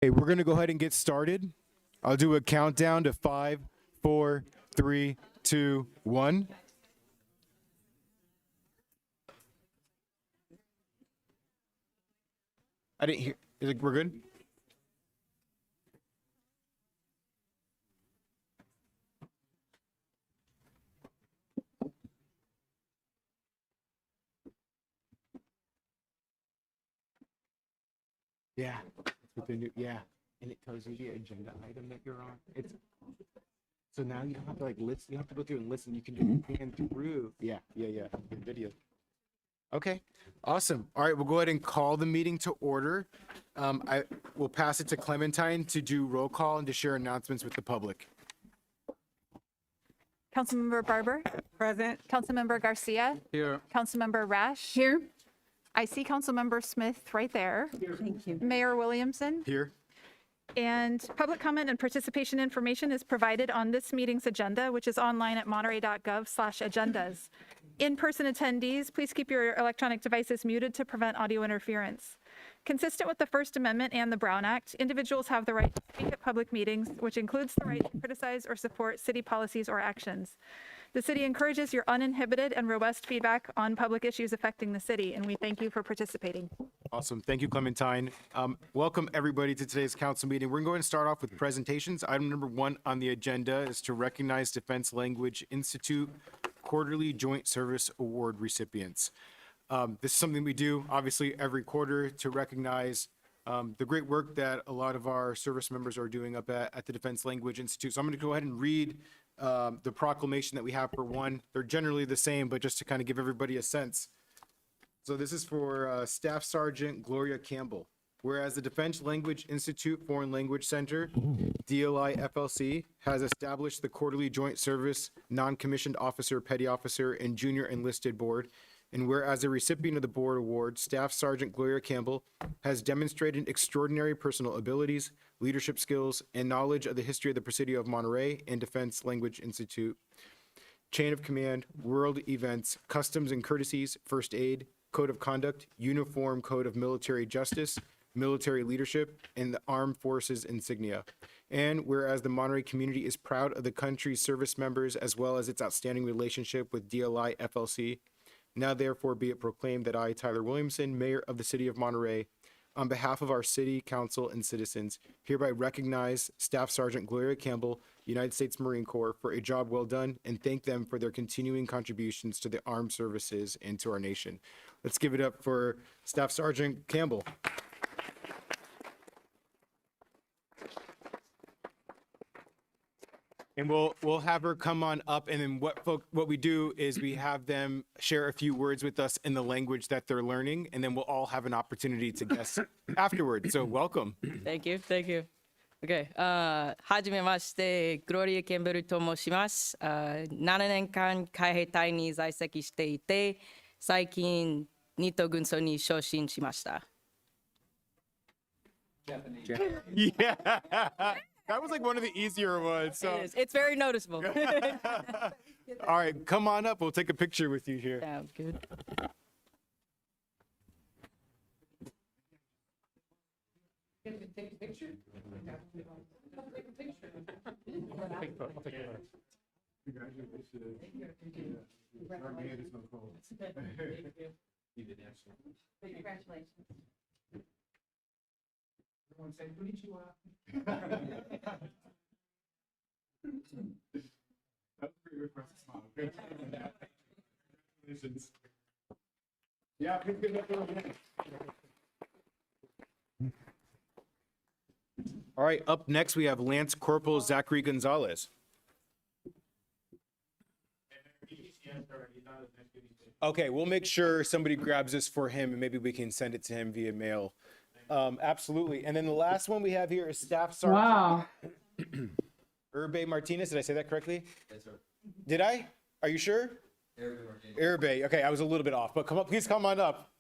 Okay, we're going to go ahead and get started. I'll do a countdown to 5, 4, 3, 2, 1. I didn't hear. We're good? Yeah, that's what they do. Yeah, and it tells you the agenda item that you're on. It's so now you don't have to like listen. You don't have to go through and listen. You can just scan through. Yeah. The video. Okay, awesome. All right, we'll go ahead and call the meeting to order. I will pass it to Clementine to do roll call and to share announcements with the public. Councilmember Barber. Present. Councilmember Garcia. Here. Councilmember Rash. Here. I see Councilmember Smith right there. Thank you. Mayor Williamson. Here. And public comment and participation information is provided on this meeting's agenda, which is online at monterey.gov/agendas. In-person attendees, please keep your electronic devices muted to prevent audio interference. Consistent with the First Amendment and the Brown Act, individuals have the right to speak at public meetings, which includes the right to criticize or support city policies or actions. The city encourages your uninhibited and robust feedback on public issues affecting the city, and we thank you for participating. Awesome. Thank you, Clementine. Welcome, everybody, to today's council meeting. We're going to start off with presentations. Item number 1 on the agenda is to recognize Defense Language Institute Quarterly Joint Service Award recipients. This is something we do, obviously, every quarter to recognize the great work that a lot of our service members are doing up at the Defense Language Institute. So I'm going to go ahead and read the proclamation that we have for one. They're generally the same, but just to kind of give everybody a sense. So this is for Staff Sergeant Gloria Campbell. Whereas the Defense Language Institute Foreign Language Center, DLI FLC, has established the Quarterly Joint Service Non-Commissioned Officer, Petty Officer, and Junior Enlisted Board, and whereas a recipient of the board award, Staff Sergeant Gloria Campbell has demonstrated extraordinary personal abilities, leadership skills, and knowledge of the history of the Presidio of Monterey and Defense Language Institute, chain of command, world events, customs and courtesies, first aid, code of conduct, uniform code of military justice, military leadership, and the armed forces insignia. And whereas the Monterey community is proud of the country's service members as well as its outstanding relationship with DLI FLC, now therefore be it proclaimed that I, Tyler Williamson, Mayor of the City of Monterey, on behalf of our City Council and citizens, hereby recognize Staff Sergeant Gloria Campbell, United States Marine Corps, for a job well done and thank them for their continuing contributions to the armed services and to our nation. Let's give it up for Staff Sergeant Campbell. And we'll have her come on up, and then what we do is we have them share a few words with us in the language that they're learning, and then we'll all have an opportunity to guess afterwards. So welcome. Thank you. Okay. はじめまして、グロリア・ケンベルと申します。7年間海兵隊に在籍していて、最近ニト軍曹に昇進しました。Yeah. That was like one of the easier ones. So. It's very noticeable. All right, come on up. We'll take a picture with you here. Sounds good. Take a picture? I'll take a picture. Congratulations. Everyone say konnichiwa. That's pretty good for us to smile. Good. Congratulations. Yeah, please give it up for a minute. All right, up next we have Lance Corporal Zachary Gonzalez. Okay, we'll make sure somebody grabs this for him and maybe we can send it to him via mail. Absolutely. And then the last one we have here is Staff Sergeant Urbe Martinez. Did I say that correctly? Yes, sir. Did I? Are you sure? Urbe. Okay, I was a little bit off, but please come on up.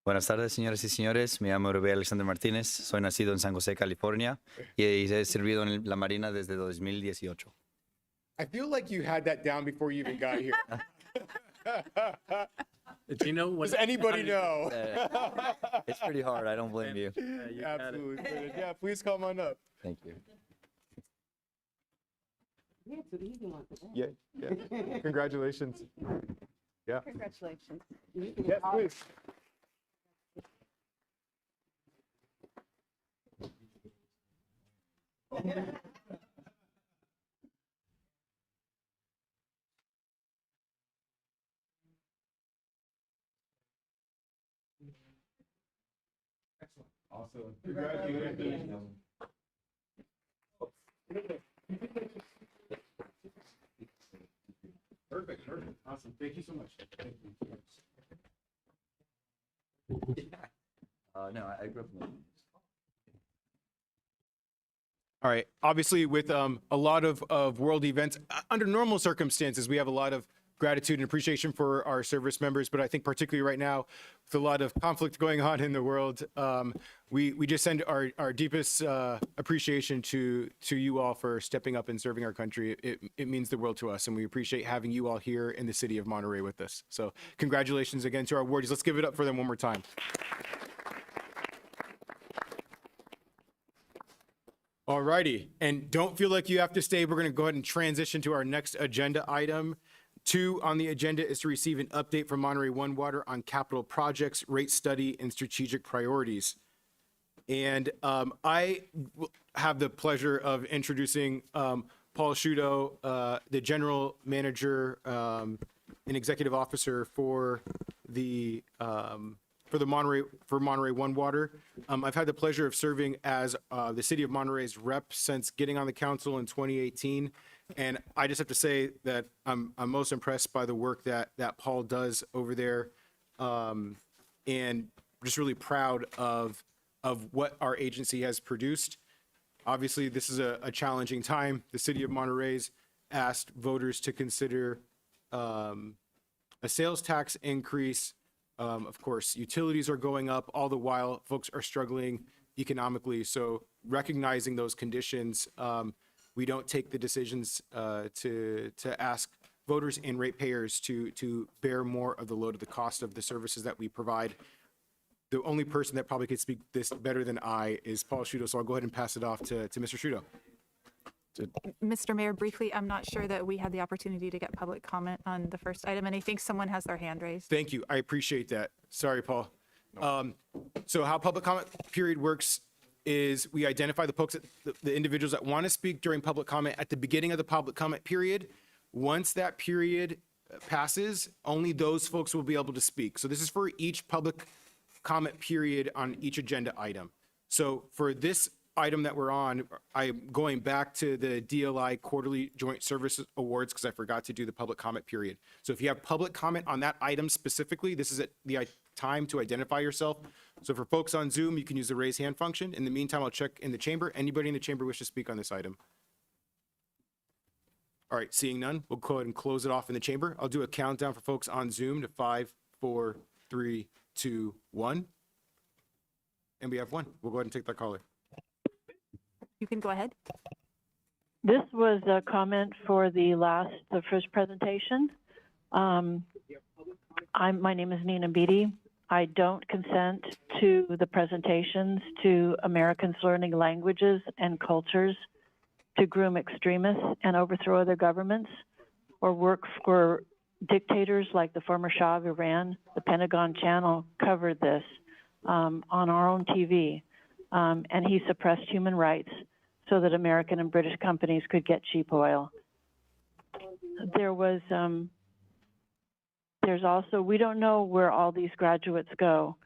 Buenas tardes, señoras y señores. Me llamo Rubén Alexander Martínez. Soy nacido en San José, California, y he servido en la Marina desde 2018. I feel like you had that down before you even got here. Do you know what? Does anybody know? It's pretty hard. I don't blame you. You got it. Absolutely. Brilliant. Yeah, please come on up. Thank you. Yeah, yeah. Congratulations. Yeah. Congratulations. Yes, please. Awesome. Congratulations. Perfect, perfect. Awesome. Thank you so much. Thank you. No, I grew up in All right. Obviously, with a lot of world events, under normal circumstances, we have a lot of gratitude and appreciation for our service members. But I think particularly right now, with a lot of conflict going on in the world, we just send our deepest appreciation to you all for stepping up and serving our country. It means the world to us, and we appreciate having you all here in the city of Monterey with us. So congratulations again to our awardees. Let's give it up for them one more time. All righty, and don't feel like you have to stay. We're going to go ahead and transition to our next agenda item. 2 on the agenda is to receive an update from Monterey One Water on capital projects, rate study, and strategic priorities. And I have the pleasure of introducing Paul Sciutto, the general manager and executive officer for the Monterey One Water. I've had the pleasure of serving as the city of Monterey's rep since getting on the council in 2018. And I just have to say that I'm most impressed by the work that Paul does over there. And just really proud of what our agency has produced. Obviously, this is a challenging time. The city of Monterey's asked voters to consider a sales tax increase. Of course, utilities are going up, all the while folks are struggling economically. So recognizing those conditions, we don't take the decisions to ask voters and ratepayers to bear more of the load of the cost of the services that we provide. The only person that probably could speak this better than I is Paul Sciutto, so I'll go ahead and pass it off to Mr. Sciutto. Mr. Mayor, briefly, I'm not sure that we had the opportunity to get public comment on the first item, and I think someone has their hand raised. Thank you. I appreciate that. Sorry, Paul. So how public comment period works is we identify the folks, the individuals that want to speak during public comment at the beginning of the public comment period. Once that period passes, only those folks will be able to speak. So this is for each public comment period on each agenda item. So for this item that we're on, I'm going back to the DLI Quarterly Joint Service Awards because I forgot to do the public comment period. So if you have public comment on that item specifically, this is the time to identify yourself. So for folks on Zoom, you can use the raise hand function. In the meantime, I'll check in the chamber. Anybody in the chamber wish to speak on this item? All right, seeing none, we'll go ahead and close it off in the chamber. I'll do a countdown for folks on Zoom to 5, 4, 3, 2, 1. And we have one. We'll go ahead and take that caller. You can go ahead. This was a comment for the first presentation. My name is Nina Beatty. I don't consent to the presentations to Americans learning languages and cultures to groom extremists and overthrow other governments or work for dictators like the former Shah of Iran. The Pentagon Channel covered this on our own TV, and he suppressed human rights so that American and British companies could get cheap oil. There's also, we don't know where all these graduates go,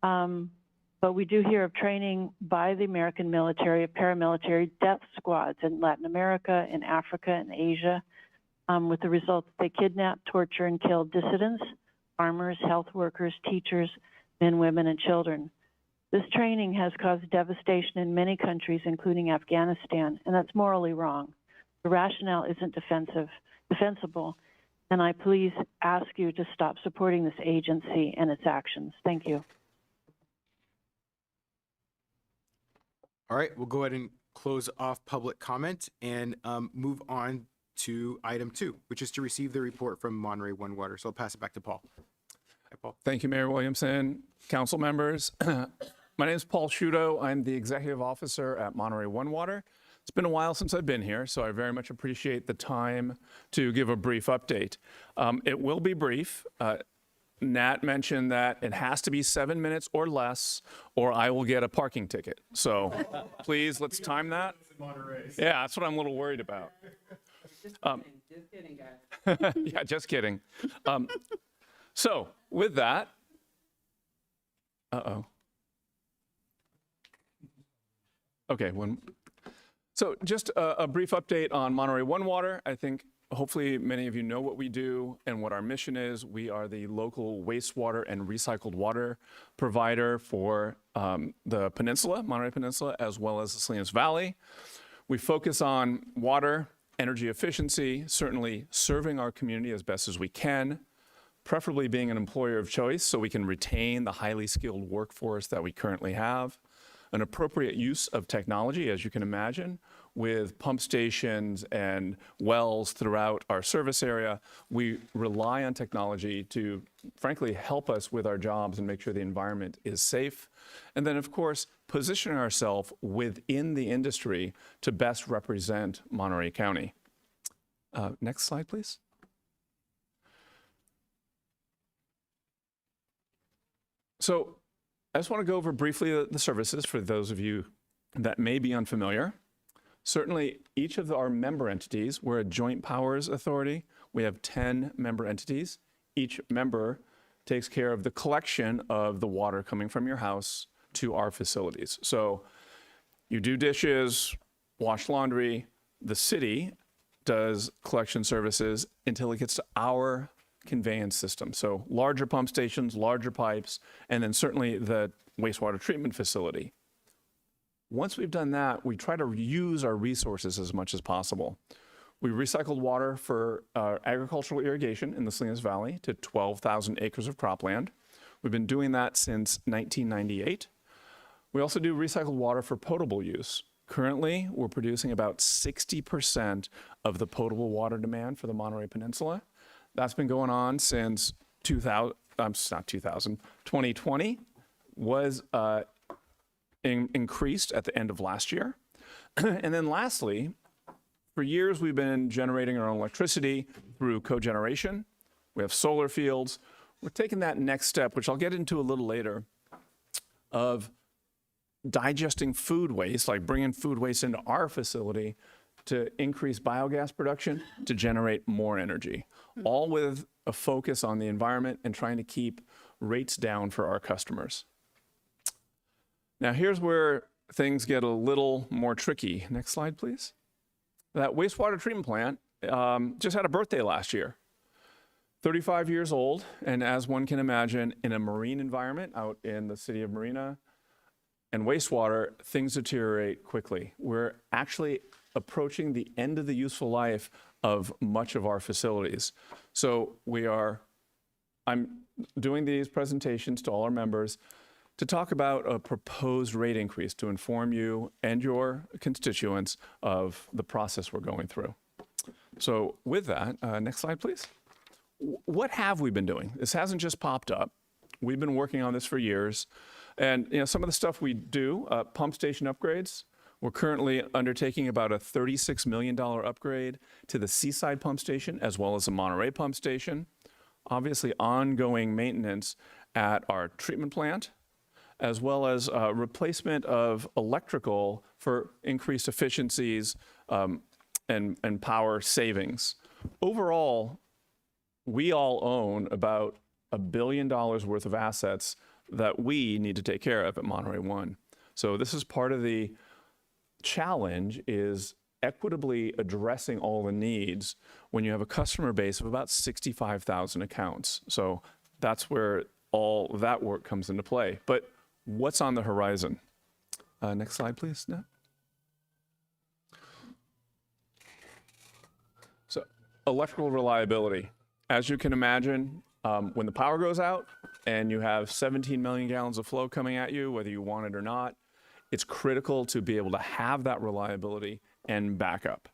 but we do hear of training by the American military, paramilitary death squads in Latin America, in Africa, and Asia, with the result that they kidnap, torture, and kill dissidents, farmers, health workers, teachers, men, women, and children. This training has caused devastation in many countries, including Afghanistan, and that's morally wrong. The rationale isn't defensible, and I please ask you to stop supporting this agency and its actions. Thank you. All right, we'll go ahead and close off public comment and move on to item 2, which is to receive the report from Monterey One Water. So I'll pass it back to Paul. Hi, Paul. Thank you, Mayor Williamson, council members. My name is Paul Shudo. I'm the executive officer at Monterey One Water. It's been a while since I've been here, so I very much appreciate the time to give a brief update. It will be brief. Nat mentioned that it has to be 7 minutes or less, or I will get a parking ticket. So please, let's time that. Yeah, that's what I'm a little worried about. Just kidding, guys. Yeah, just kidding. So with that, okay, so just a brief update on Monterey One Water. I think hopefully many of you know what we do and what our mission is. We are the local wastewater and recycled water provider for the peninsula, Monterey Peninsula, as well as the Salinas Valley. We focus on water, energy efficiency, certainly serving our community as best as we can, preferably being an employer of choice so we can retain the highly skilled workforce that we currently have, an appropriate use of technology, as you can imagine, with pump stations and wells throughout our service area. We rely on technology to, frankly, help us with our jobs and make sure the environment is safe. And then, of course, positioning ourselves within the industry to best represent Monterey County. Next slide, please. So I just want to go over briefly the services for those of you that may be unfamiliar. Certainly, each of our member entities, we're a joint powers authority. We have 10 member entities. Each member takes care of the collection of the water coming from your house to our facilities. So you do dishes, wash laundry. The city does collection services until it gets to our conveyance system. So larger pump stations, larger pipes, and then certainly the wastewater treatment facility. Once we've done that, we try to use our resources as much as possible. We recycled water for agricultural irrigation in the Salinas Valley to 12,000 acres of cropland. We've been doing that since 1998. We also do recycled water for potable use. Currently, we're producing about 60% of the potable water demand for the Monterey Peninsula. That's been going on since 2020 was increased at the end of last year. And then lastly, for years we've been generating our own electricity through cogeneration. We have solar fields. We're taking that next step, which I'll get into a little later, of digesting food waste, like bringing food waste into our facility to increase biogas production to generate more energy, all with a focus on the environment and trying to keep rates down for our customers. Now here's where things get a little more tricky. Next slide, please. That wastewater treatment plant just had a birthday last year. 35 years old, and as one can imagine, in a marine environment out in the city of Marina and wastewater, things deteriorate quickly. We're actually approaching the end of the useful life of much of our facilities. So I'm doing these presentations to all our members to talk about a proposed rate increase to inform you and your constituents of the process we're going through. So with that, next slide, please. What have we been doing? This hasn't just popped up. We've been working on this for years. And some of the stuff we do, pump station upgrades. We're currently undertaking about a $36 million upgrade to the Seaside pump station as well as the Monterey pump station. Obviously ongoing maintenance at our treatment plant, as well as replacement of electrical for increased efficiencies and power savings. Overall, we all own about $1 billion worth of assets that we need to take care of at Monterey One. So this is part of the challenge, is equitably addressing all the needs when you have a customer base of about 65,000 accounts. So that's where all that work comes into play. But what's on the horizon? Next slide, please. No. So electrical reliability. As you can imagine, when the power goes out and you have 17 million gallons of flow coming at you, whether you want it or not, it's critical to be able to have that reliability and backup.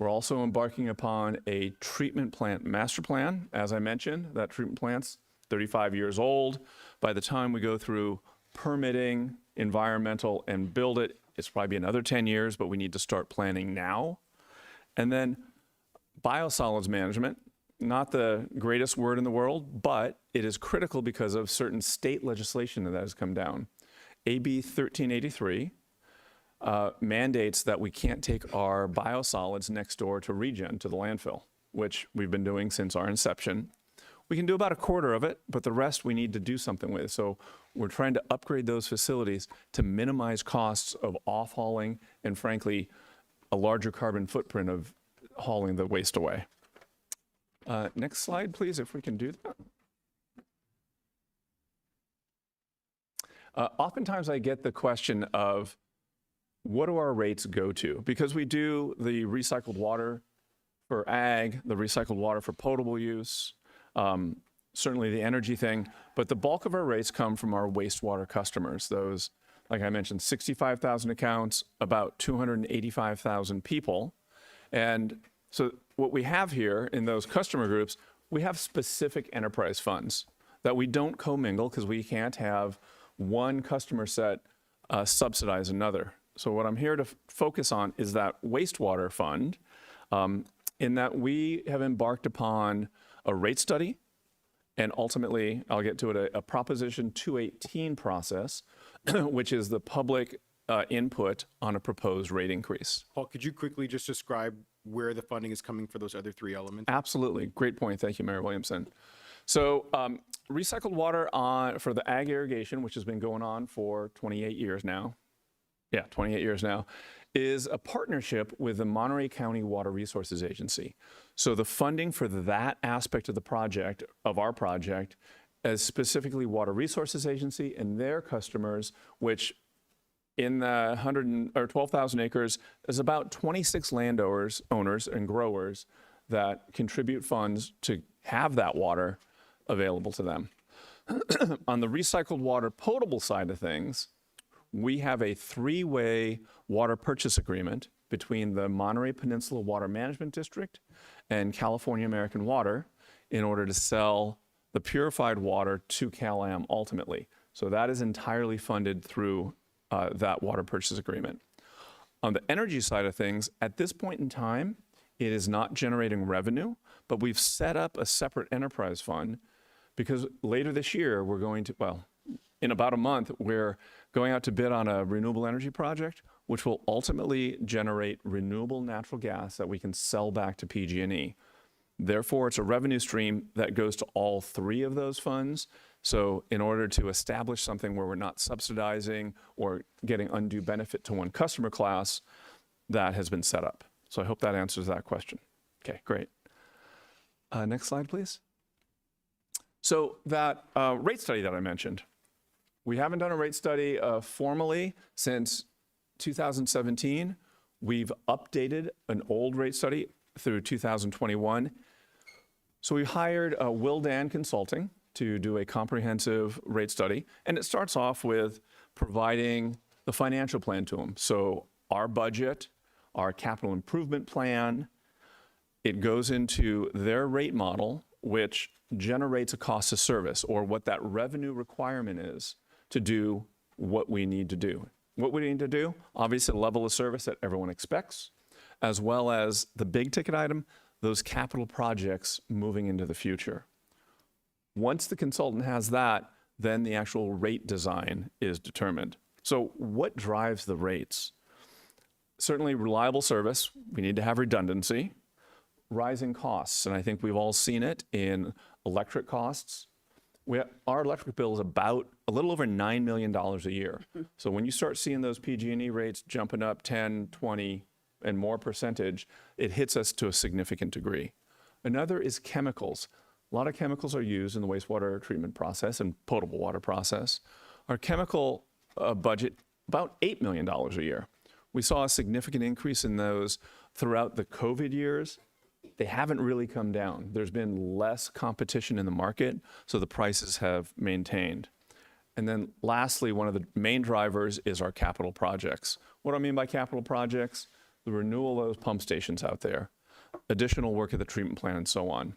We're also embarking upon a treatment plant master plan. As I mentioned, that treatment plant's 35 years old. By the time we go through permitting, environmental, and build it, it's probably another 10 years, but we need to start planning now. And then biosolids management, not the greatest word in the world, but it is critical because of certain state legislation that has come down. AB 1383 mandates that we can't take our biosolids next door to regen, to the landfill, which we've been doing since our inception. We can do about a quarter of it, but the rest we need to do something with. So we're trying to upgrade those facilities to minimize costs of off-hauling and, frankly, a larger carbon footprint of hauling the waste away. Next slide, please, if we can do that. Oftentimes I get the question of, what do our rates go to? Because we do the recycled water for ag, the recycled water for potable use, certainly the energy thing, but the bulk of our rates come from our wastewater customers. Those, like I mentioned, 65,000 accounts, about 285,000 people. And so what we have here in those customer groups, we have specific enterprise funds that we don't commingle because we can't have one customer set subsidize another. So what I'm here to focus on is that wastewater fund, in that we have embarked upon a rate study, and ultimately, I'll get to it, a Proposition 218 process, which is the public input on a proposed rate increase. Paul, could you quickly just describe where the funding is coming for those other three elements? Absolutely. Great point. Thank you, Mayor Williamson. So recycled water for the ag irrigation, which has been going on for 28 years now, is a partnership with the Monterey County Water Resources Agency. So the funding for that aspect of the project, of our project, is specifically Water Resources Agency and their customers, which in the 12,000 acres is about 26 landowners, owners, and growers that contribute funds to have that water available to them. On the recycled water potable side of things, we have a three-way water purchase agreement between the Monterey Peninsula Water Management District and California American Water in order to sell the purified water to Cal-Am ultimately. So that is entirely funded through that water purchase agreement. On the energy side of things, at this point in time, it is not generating revenue, but we've set up a separate enterprise fund because later this year, we're going to, well, in about a month, we're going out to bid on a renewable energy project, which will ultimately generate renewable natural gas that we can sell back to PG&E. Therefore, it's a revenue stream that goes to all three of those funds. So in order to establish something where we're not subsidizing or getting undue benefit to one customer class, that has been set up. So I hope that answers that question. Okay, great. Next slide, please. So that rate study that I mentioned, we haven't done a rate study formally since 2017. We've updated an old rate study through 2021. So we hired Will Dan Consulting to do a comprehensive rate study. And it starts off with providing the financial plan to them. So our budget, our capital improvement plan, it goes into their rate model, which generates a cost of service or what that revenue requirement is to do what we need to do. What we need to do, obviously, the level of service that everyone expects, as well as the big ticket item, those capital projects moving into the future. Once the consultant has that, then the actual rate design is determined. So what drives the rates? Certainly reliable service. We need to have redundancy. Rising costs, and I think we've all seen it in electric costs. Our electric bill is about a little over $9 million a year. So when you start seeing those PG&E rates jumping up 10, 20, and more percentage, it hits us to a significant degree. Another is chemicals. A lot of chemicals are used in the wastewater treatment process and potable water process. Our chemical budget, about $8 million a year. We saw a significant increase in those throughout the COVID years. They haven't really come down. There's been less competition in the market, so the prices have maintained. And then lastly, one of the main drivers is our capital projects. What do I mean by capital projects? the renewal of those pump stations out there, additional work at the treatment plant, and so on.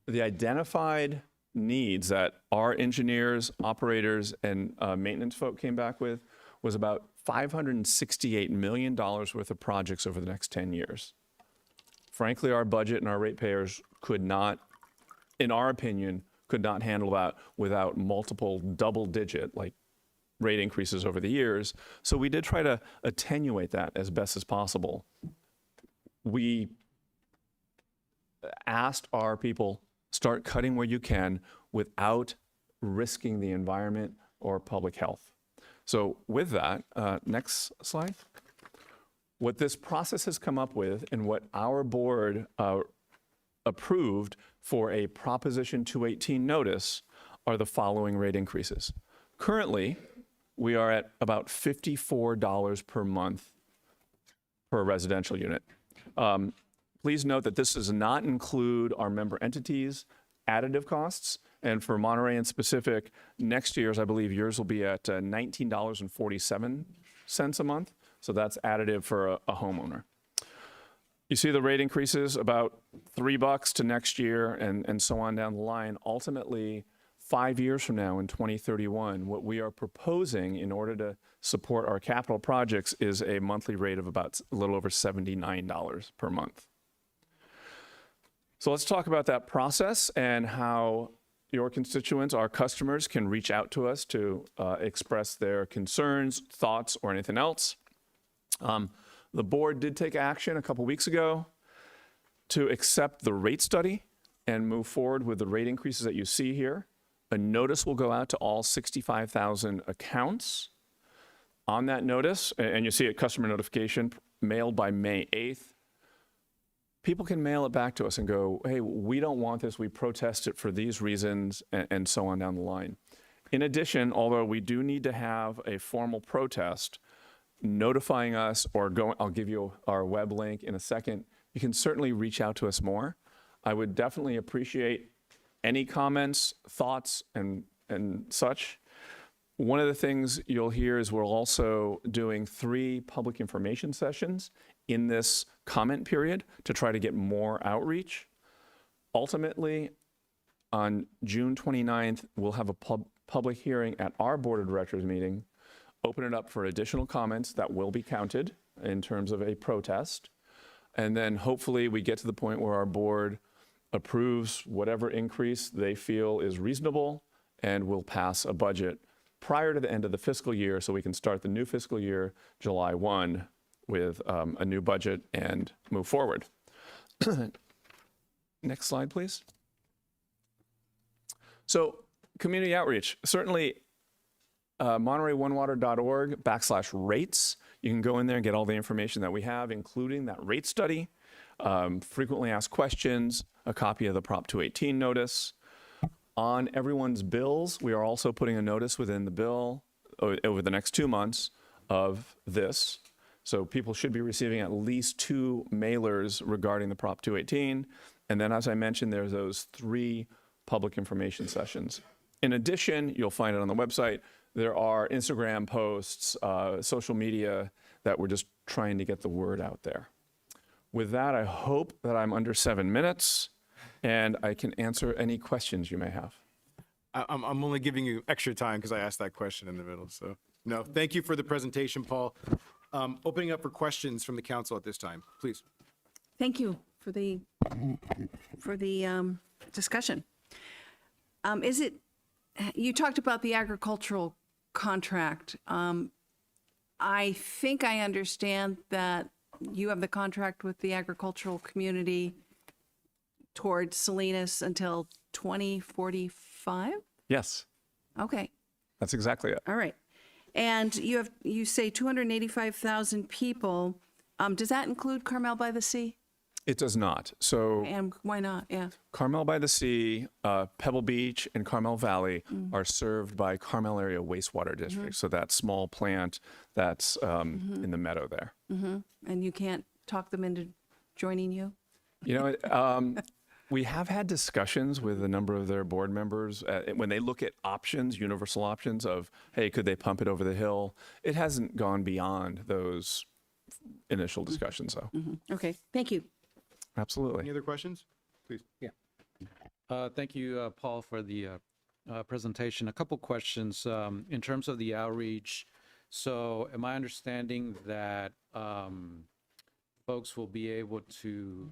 The identified needs that our engineers, operators, and maintenance folk came back with was about $568 million worth of projects over the next 10 years. Frankly, our budget and our ratepayers could not, in our opinion, could not handle that without multiple double-digit, like, rate increases over the years. So we did try to attenuate that as best as possible. We asked our people, start cutting where you can without risking the environment or public health. So with that, next slide. What this process has come up with and what our board approved for a Proposition 218 notice are the following rate increases. Currently, we are at about $54 per month per residential unit. Please note that this does not include our member entities' additive costs. And for Monterey in specific, next year's, I believe yours will be at $19.47 a month. So that's additive for a homeowner. You see the rate increases, about $3 to next year and so on down the line. Ultimately, 5 years from now in 2031, what we are proposing in order to support our capital projects is a monthly rate of about a little over $79 per month. So let's talk about that process and how your constituents, our customers, can reach out to us to express their concerns, thoughts, or anything else. The board did take action a couple weeks ago to accept the rate study and move forward with the rate increases that you see here. A notice will go out to all 65,000 accounts. On that notice, and you see a customer notification mailed by May 8th, people can mail it back to us and go, hey, we don't want this, we protest it for these reasons, and so on down the line. In addition, although we do need to have a formal protest notifying us or I'll give you our web link in a second, you can certainly reach out to us more. I would definitely appreciate any comments, thoughts, and such. One of the things you'll hear is we're also doing 3 public information sessions in this comment period to try to get more outreach. Ultimately, on June 29th, we'll have a public hearing at our board of directors meeting, open it up for additional comments that will be counted in terms of a protest. And then hopefully we get to the point where our board approves whatever increase they feel is reasonable and will pass a budget prior to the end of the fiscal year so we can start the new fiscal year July 1 with a new budget and move forward. Next slide, please. So community outreach, certainly MontereyOneWater.org/rates. You can go in there and get all the information that we have, including that rate study, frequently asked questions, a copy of the Prop 218 notice. On everyone's bills, we are also putting a notice within the bill over the next 2 months of this. So people should be receiving at least 2 mailers regarding the Prop 218. And then, as I mentioned, there's those 3 public information sessions. In addition, you'll find it on the website, there are Instagram posts, social media that we're just trying to get the word out there. With that, I hope that I'm under 7 minutes and I can answer any questions you may have. I'm only giving you extra time because I asked that question in the middle. So no, thank you for the presentation, Paul. Opening up for questions from the council at this time, please. Thank you for the discussion. You talked about the agricultural contract. I think I understand that you have the contract with the agricultural community towards Salinas until 2045? Yes, Okay, that's exactly it. all right. And you say 285,000 people. Does that include Carmel by the Sea? It does not. So And why not? Yeah. Carmel by the Sea, Pebble Beach, and Carmel Valley are served by Carmel Area Wastewater District. So that small plant that's in the meadow there. And you can't talk them into joining you? You know, we have had discussions with a number of their board members when they look at options, universal options of, hey, could they pump it over the hill? It hasn't gone beyond those initial discussion. So Okay, thank you. absolutely. Any other questions? Please. Thank you, Paul, for the presentation. A couple questions in terms of the outreach. So am I understanding that folks will be able to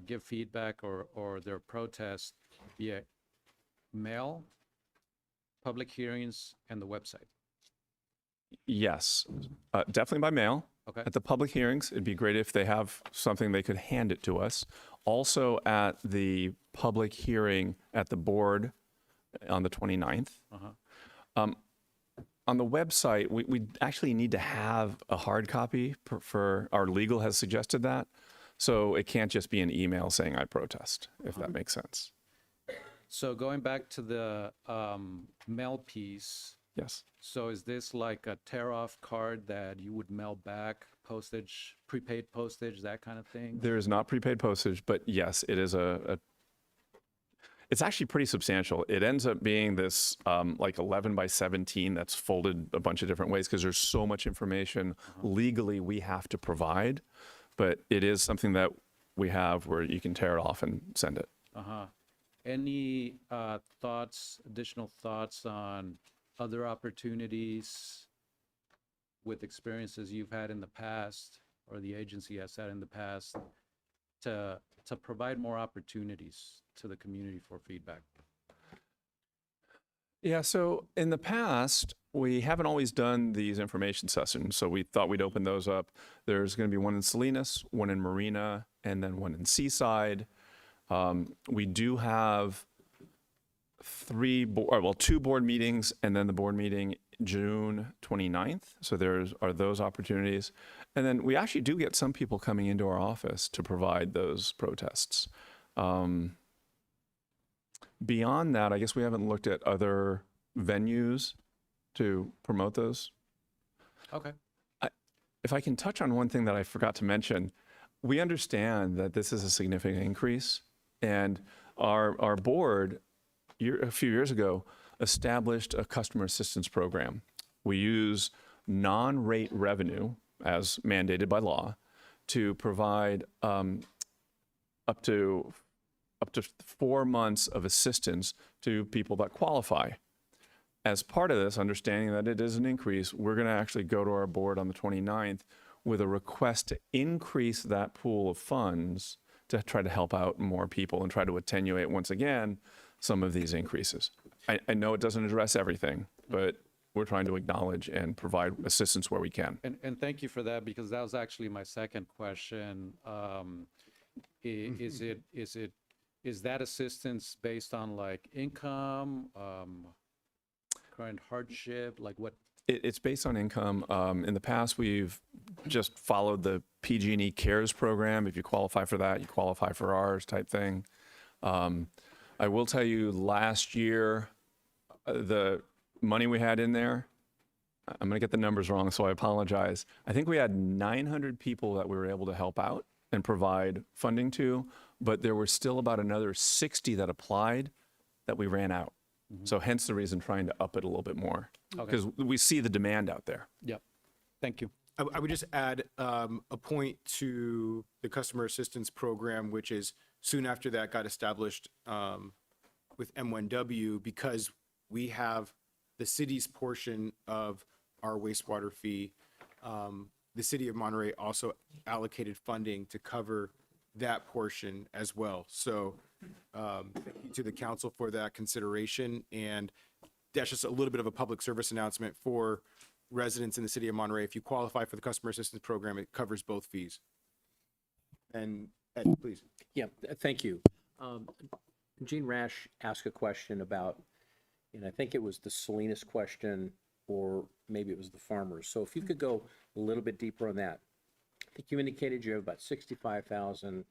give feedback or their protest via mail, public hearings, and the website? Yes, definitely by mail. Okay. At the public hearings, it'd be great if they have something they could hand it to us. Also at the public hearing at the board on the 29th. On the website, we actually need to have a hard copy for our legal has suggested that. So it can't just be an email saying I protest, if that makes sense. So going back to the mail piece, Yes. so is this like a tear-off card that you would mail back, postage, prepaid postage, that kind of thing? There is not prepaid postage, but yes, it is it's actually pretty substantial. It ends up being this like 11 by 17 that's folded a bunch of different ways because there's so much information legally we have to provide, but it is something that we have where you can tear it off and send it. Any additional thoughts on other opportunities with experiences you've had in the past or the agency has had in the past to provide more opportunities to the community for feedback? Yeah, so in the past, we haven't always done these information sessions, so we thought we'd open those up. There's going to be one in Salinas, one in Marina, and then one in Seaside. We do have two board meetings, and then the board meeting June 29th. So are those opportunities. And then we actually do get some people coming into our office to provide those protests. Beyond that, I guess we haven't looked at other venues to promote those. Okay. If I can touch on one thing that I forgot to mention, we understand that this is a significant increase, and our board a few years ago established a customer assistance program. We use non-rate revenue as mandated by law to provide up to 4 months of assistance to people that qualify. As part of this, understanding that it is an increase, we're going to actually go to our board on the 29th with a request to increase that pool of funds to try to help out more people and try to attenuate, once again, some of these increases. I know it doesn't address everything, but we're trying to acknowledge and provide assistance where we can. And thank you for that, because that was actually my second question. Is that assistance based on like income, current hardship, like what? It's based on income. In the past, we've just followed the PG&E CARES program. If you qualify for that, you qualify for ours type thing. I will tell you, last year, the money we had in there, I'm going to get the numbers wrong, so I apologize. I think we had 900 people that we were able to help out and provide funding to, but there were still about another 60 that applied that we ran out. So hence the reason trying to up it a little bit more, because we see the demand out there. Yep. Thank you. I would just add a point to the customer assistance program, which is soon after that got established with M1W, because we have the city's portion of our wastewater fee. The city of Monterey also allocated funding to cover that portion as well. So thank you to the council for that consideration. And that's just a little bit of a public service announcement for residents in the city of Monterey. If you qualify for the customer assistance program, it covers both fees. And Ed, please. Yeah, thank you. Gene Rash asked a question about, and I think it was the Salinas question, or maybe it was the farmers. So if you could go a little bit deeper on that. I think you indicated you have about 65,000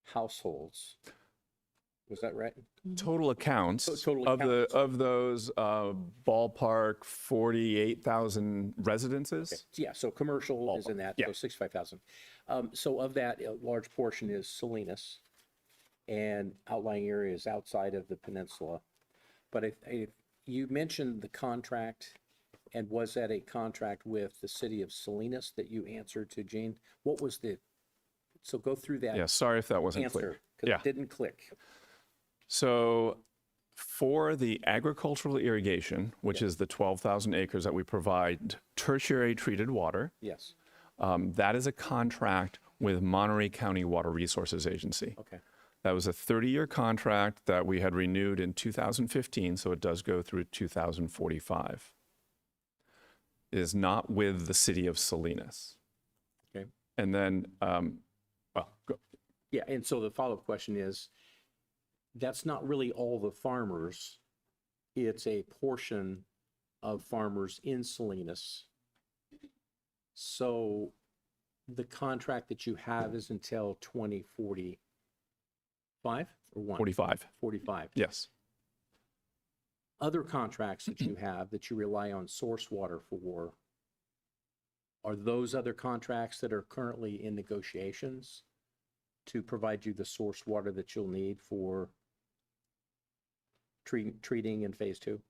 households. Was that right? Total accounts, Total of accounts. of those ballpark 48,000 residences. Okay. Yeah, so commercial is in that, yeah. so 65,000. So of that, a large portion is Salinas and outlying areas outside of the peninsula. But if you mentioned the contract And was that a contract with the city of Salinas that you answered to, Gene? What was so go through that Yeah, sorry if that wasn't answer, clear. because Yeah. it didn't click. So for the agricultural irrigation, which is the 12,000 acres that we provide tertiary treated water, Yes, that is a contract with Monterey County Water Resources Agency. okay. That was a 30-year contract that we had renewed in 2015, so it does go through 2045. It is not with the city of Salinas. Okay. And then, well, go. Yeah, and so the follow-up question is, that's not really all the farmers. It's a portion of farmers in Salinas. So the contract that you have is until 2045 or 45. 45. Yes. Other contracts that you have that you rely on source water for, are those other contracts that are currently in negotiations to provide you the source water that you'll need for treating in phase 2?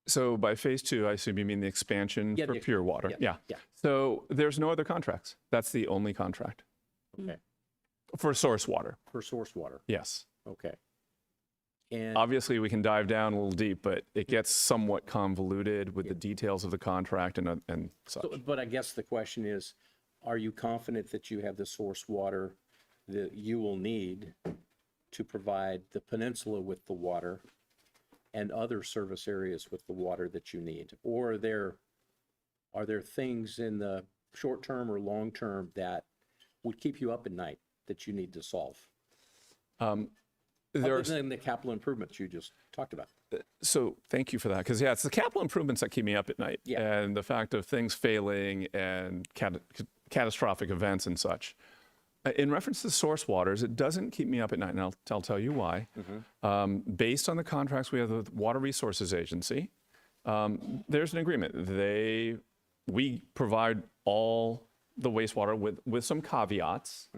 So by phase 2, I assume you mean the expansion Yeah, for the- pure water. yeah, Yeah. yeah. So there's no other contracts. That's the only contract Okay, for source water. for source water, Yes. okay. And Obviously, we can dive down a little deep, but it gets somewhat convoluted with the details of the contract and such. so, but I guess the question is, are you confident that you have the source water that you will need to provide the peninsula with the water and other service areas with the water that you need? Or are there things in the short term or long term that would keep you up at night that you need to solve? Other There's, than the capital improvements you just talked about. so thank you for that, because yeah, it's the capital improvements that keep me up at night, Yeah. and the fact of things failing and catastrophic events and such. In reference to source waters, it doesn't keep me up at night, and I'll tell you why. Based on the contracts we have with Water Resources Agency, there's an agreement. We provide all the wastewater with some caveats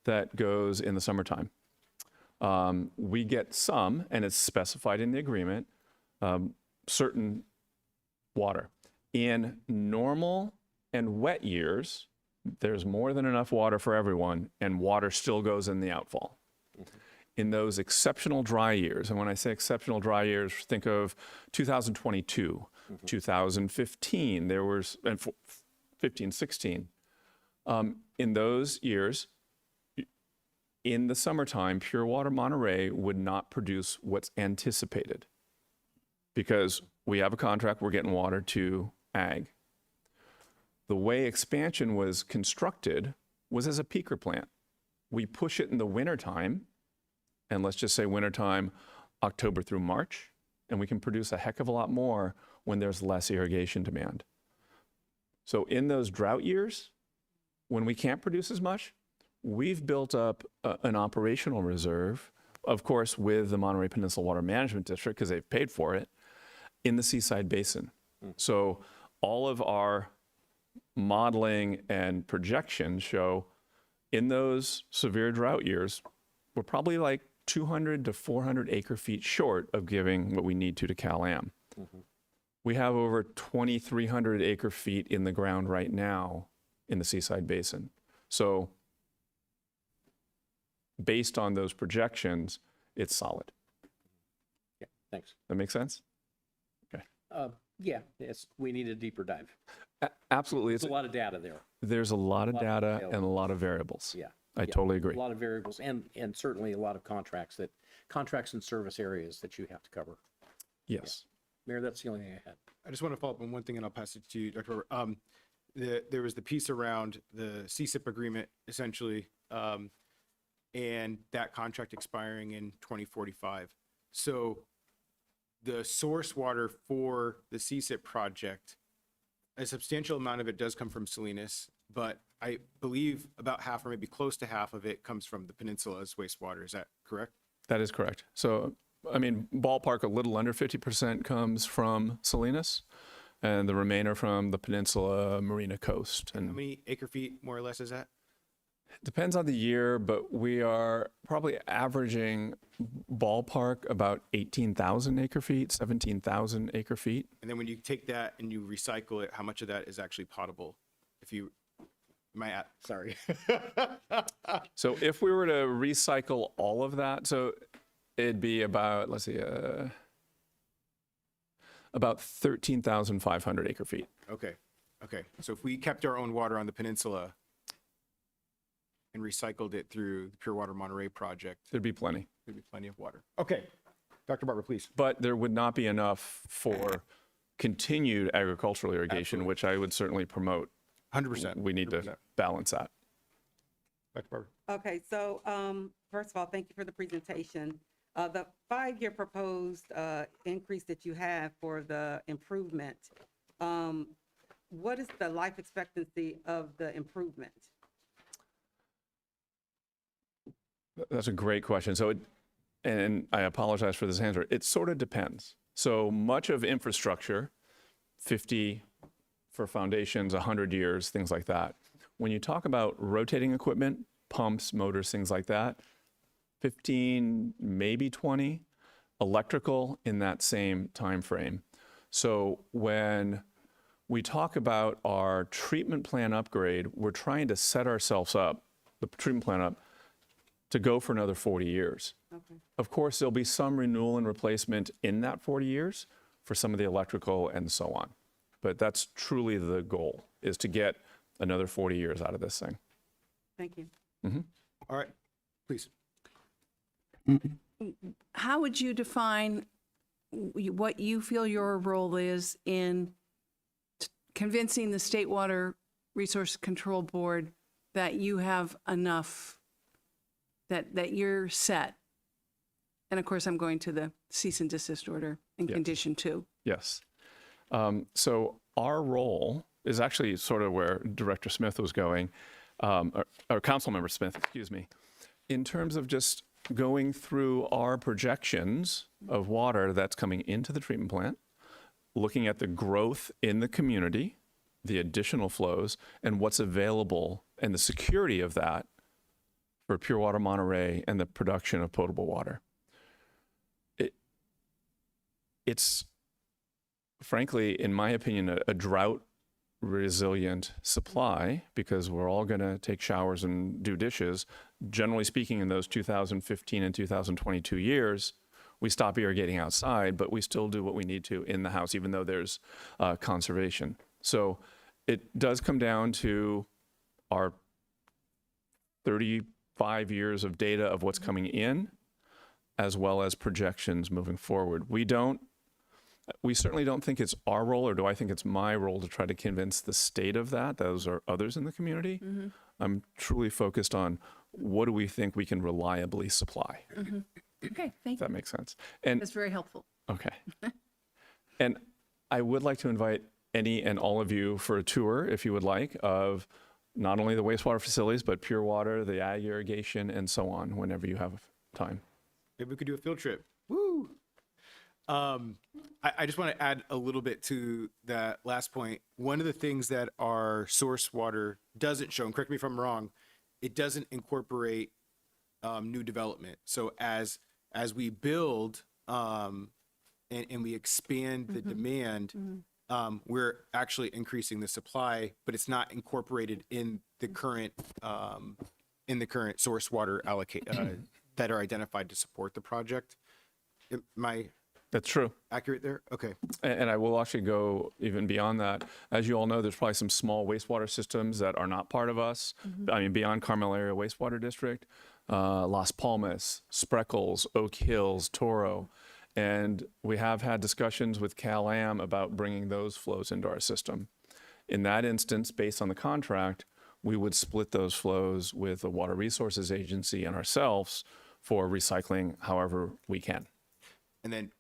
that goes in the summertime. We get some, and it's specified in the agreement, certain water. In normal and wet years, there's more than enough water for everyone, and water still goes in the outfall. In those exceptional dry years, and when I say exceptional dry years, think of 2022, 2015, there was, and 15, 16. In those years, in the summertime, Pure Water Monterey would not produce what's anticipated because we have a contract, we're getting water to ag. The way expansion was constructed was as a peaker plant. We push it in the wintertime, and let's just say wintertime, October through March, and we can produce a heck of a lot more when there's less irrigation demand. So in those drought years, when we can't produce as much, we've built up an operational reserve, of course, with the Monterey Peninsula Water Management District, because they've paid for it, in the Seaside Basin. So all of our modeling and projections show in those severe drought years, we're probably like 200 to 400 acre feet short of giving what we need to Cal-Am. We have over 2,300 acre feet in the ground right now in the Seaside Basin. So based on those projections, it's solid. Yeah, thanks. That make sense? Yeah, yes, we need a deeper dive. Absolutely. There's a lot of data there. There's a lot of lot of data detail. and a lot of variables. Yeah. I yeah. totally agree. A lot of variables and certainly a lot of contracts and service areas that you have to cover. Yes. Mayor, that's the only thing I had. I just want to follow up on one thing and I'll pass it to you, Dr. Weber. There was the piece around the CSIP agreement essentially, and that contract expiring in 2045. So the source water for the CSIP project, a substantial amount of it does come from Salinas, but I believe about half or maybe close to half of it comes from the peninsula's wastewater. Is that correct? That is correct. So, I mean, ballpark, a little under 50% comes from Salinas and the remainder from the peninsula, Marina Coast. How And many acre feet more or less is that? Depends on the year, but we are probably averaging ballpark about 18,000 acre feet, 17,000 acre feet. And then when you take that and you recycle it, how much of that is actually potable? If you, sorry. So if we were to recycle all of that, so it'd be about, let's see, about 13,500 acre feet. Okay, okay. So if we kept our own water on the peninsula and recycled it through the Pure Water Monterey project, There'd be plenty. there'd be plenty of water. Okay. Dr. Barber, please. But there would not be enough for continued agricultural irrigation, which I would certainly promote. 100%. We need to 100%. balance that. Dr. Barber. Okay, so first of all, thank you for the presentation. The 5-year proposed increase that you have for the improvement, what is the life expectancy of the improvement? That's a great question. So, and I apologize for this answer. It sort of depends. So much of infrastructure, 50 for foundations, 100 years, things like that. When you talk about rotating equipment, pumps, motors, things like that, 15, maybe 20. Electrical in that same time frame. So when we talk about our treatment plan upgrade, we're trying to set ourselves up, the treatment plan up, to go for another 40 years. Okay. Of course, there'll be some renewal and replacement in that 40 years for some of the electrical and so on. But that's truly the goal, is to get another 40 years out of this thing. Thank you. All right, please. How would you define what you feel your role is in convincing the State Water Resource Control Board that you have enough, that you're set? And of course, I'm going to the cease and desist order in Yes. condition 2. Yes. So our role is actually sort of where Director Smith was going, or Councilmember Smith, excuse me, in terms of just going through our projections of water that's coming into the treatment plant, looking at the growth in the community, the additional flows, and what's available and the security of that for Pure Water Monterey and the production of potable water. It's frankly, in my opinion, a drought resilient supply, because we're all going to take showers and do dishes. Generally speaking, in those 2015 and 2022 years, we stop irrigating outside, but we still do what we need to in the house, even though there's conservation. So it does come down to our 35 years of data of what's coming in, as well as projections moving forward. We certainly don't think it's our role, or do I think it's my role to try to convince the state of that. Those are others in the community. I'm truly focused on what do we think we can reliably supply. Okay, If thank that you. makes sense. And That's very helpful. okay. And I would like to invite any and all of you for a tour, if you would like, of not only the wastewater facilities, but Pure Water, the ag irrigation, and so on, whenever you have time. Maybe we could do a field trip. Woo! I just want to add a little bit to that last point. One of the things that our source water doesn't show, and correct me if I'm wrong, it doesn't incorporate new development. So as we build and we expand the demand, we're actually increasing the supply, but it's not incorporated in the current source water allocate that are identified to support the project. Am I That's true. accurate there? Okay. And I will actually go even beyond that. As you all know, there's probably some small wastewater systems that are not part of us. I mean, beyond Carmel Area Wastewater District, Las Palmas, Spreckles, Oak Hills, Toro. And we have had discussions with Cal-Am about bringing those flows into our system. In that instance, based on the contract, we would split those flows with the Water Resources Agency and ourselves for recycling however we can. And then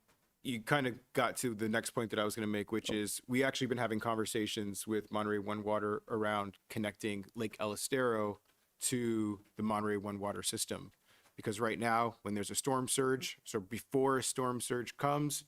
you kind of got to the next point that I was going to make, which is we actually been having conversations with Monterey One Water around connecting Lake El Estero to the Monterey One Water system. Because right now, when there's a storm surge, so before a storm surge comes,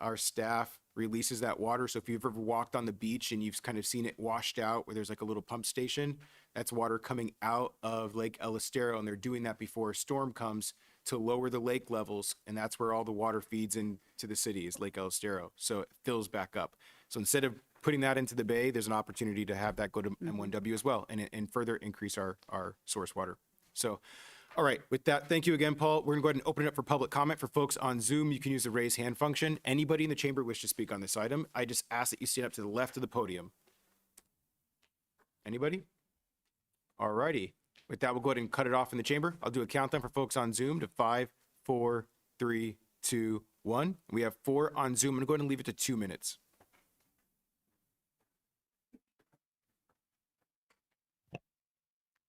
our staff releases that water. So if you've ever walked on the beach and you've kind of seen it washed out where there's like a little pump station, that's water coming out of Lake El Estero, and they're doing that before a storm comes to lower the lake levels, and that's where all the water feeds into the city is Lake El Estero. So it fills back up. So instead of putting that into the bay, there's an opportunity to have that go to M1W as well and further increase our source water. So, all right, with that, thank you again, Paul. We're gonna go ahead and open it up for public comment. For folks on Zoom, you can use the raise hand function. Anybody in the chamber wish to speak on this item, I just ask that you stand up to the left of the podium. Anybody? All righty. With that, we'll go ahead and cut it off in the chamber. I'll do a countdown for folks on Zoom to 5, 4, 3, 2, 1. We have 4 on Zoom. I'm gonna go ahead and leave it to 2 minutes.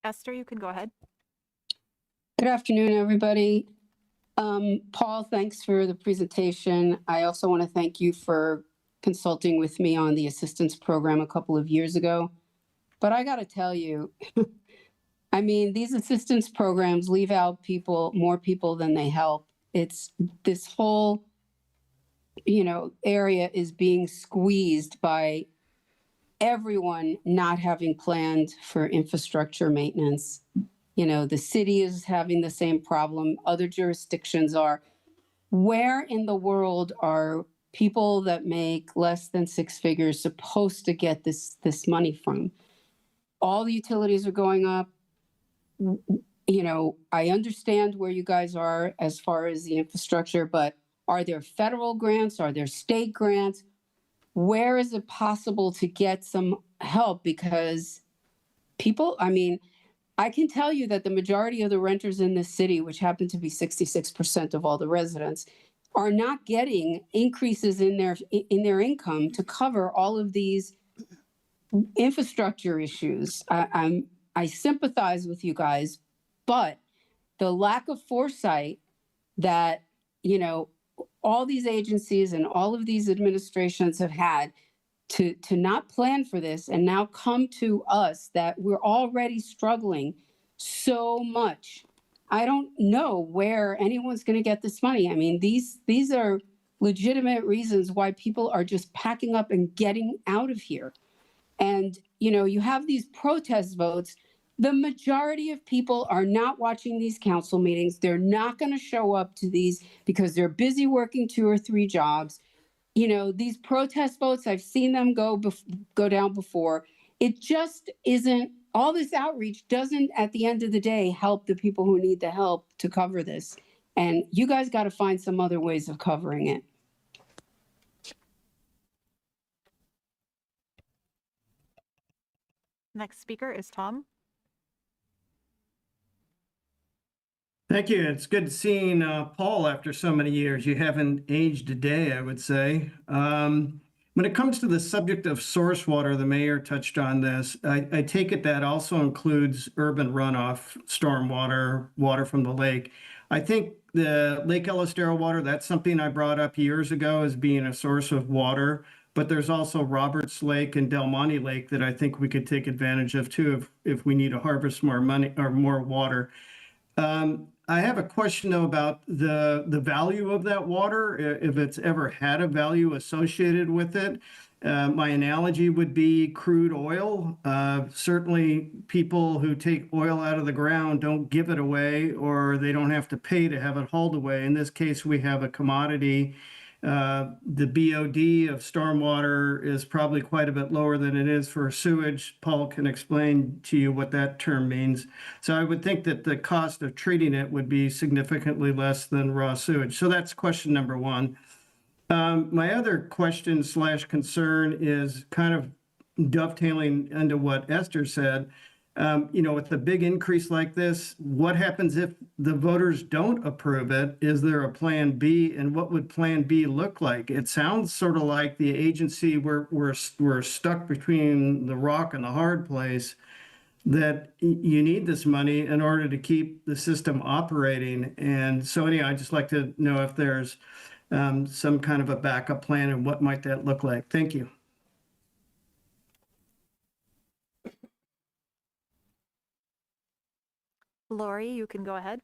Esther, you can go ahead. Good afternoon, everybody. Paul, thanks for the presentation. I also want to thank you for consulting with me on the assistance program a couple of years ago. But I got to tell you, I mean, these assistance programs leave out more people than they help. It's this whole, area is being squeezed by everyone not having planned for infrastructure maintenance. The city is having the same problem. Other jurisdictions are. Where in the world are people that make less than 6 figures supposed to get this money from? All the utilities are going up. I understand where you guys are as far as the infrastructure, but are there federal grants? Are there state grants? Where is it possible to get some help? Because people, I can tell you that the majority of the renters in this city, which happen to be 66% of all the residents, are not getting increases in their income to cover all of these infrastructure issues. I sympathize with you guys, but the lack of foresight that, all these agencies and all of these administrations have had to not plan for this and now come to us that we're already struggling so much. I don't know where anyone's going to get this money. These are legitimate reasons why people are just packing up and getting out of here. And, you have these protest votes. The majority of people are not watching these council meetings. They're not going to show up to these because they're busy working 2 or 3 jobs. These protest votes, I've seen them go down before. It just isn't, all this outreach doesn't, at the end of the day, help the people who need the help to cover this. And you guys got to find some other ways of covering it. Next speaker is Tom. Thank you. It's good seeing Paul after so many years. You haven't aged a day, I would say. When it comes to the subject of source water, the mayor touched on this. I take it that also includes urban runoff, stormwater, water from the lake. I think the Lake El Estero water, that's something I brought up years ago as being a source of water. But there's also Roberts Lake and Del Monte Lake that I think we could take advantage of too if we need to harvest more money or more water. I have a question though about the value of that water, if it's ever had a value associated with it. My analogy would be crude oil. Certainly people who take oil out of the ground don't give it away, or they don't have to pay to have it hauled away. In this case, we have a commodity. The BOD of stormwater is probably quite a bit lower than it is for sewage. Paul can explain to you what that term means. So I would think that the cost of treating it would be significantly less than raw sewage. So that's question number 1. My other question / concern is kind of dovetailing into what Esther said. With a big increase like this, what happens if the voters don't approve it? Is there a plan B, and what would plan B look like? It sounds sort of like the agency we're stuck between the rock and the hard place, that you need this money in order to keep the system operating. And so anyway, I'd just like to know if there's some kind of a backup plan and what might that look like. Thank you. Lori, you can go ahead.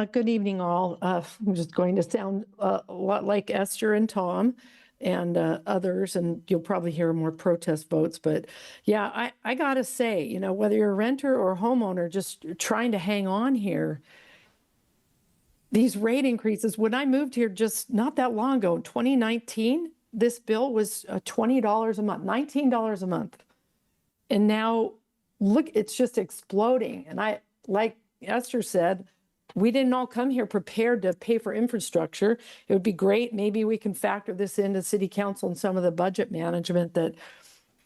Good evening, all. I'm just going to sound a lot like Esther and Tom and others, and you'll probably hear more protest votes. But yeah, I got to say, you know, whether you're a renter or homeowner, just trying to hang on here, these rate increases, when I moved here just not that long ago, in 2019, this bill was $20 a month, $19 a month. And now, look, it's just exploding. And I, like Esther said, we didn't all come here prepared to pay for infrastructure. It would be great. Maybe we can factor this into city council and some of the budget management, that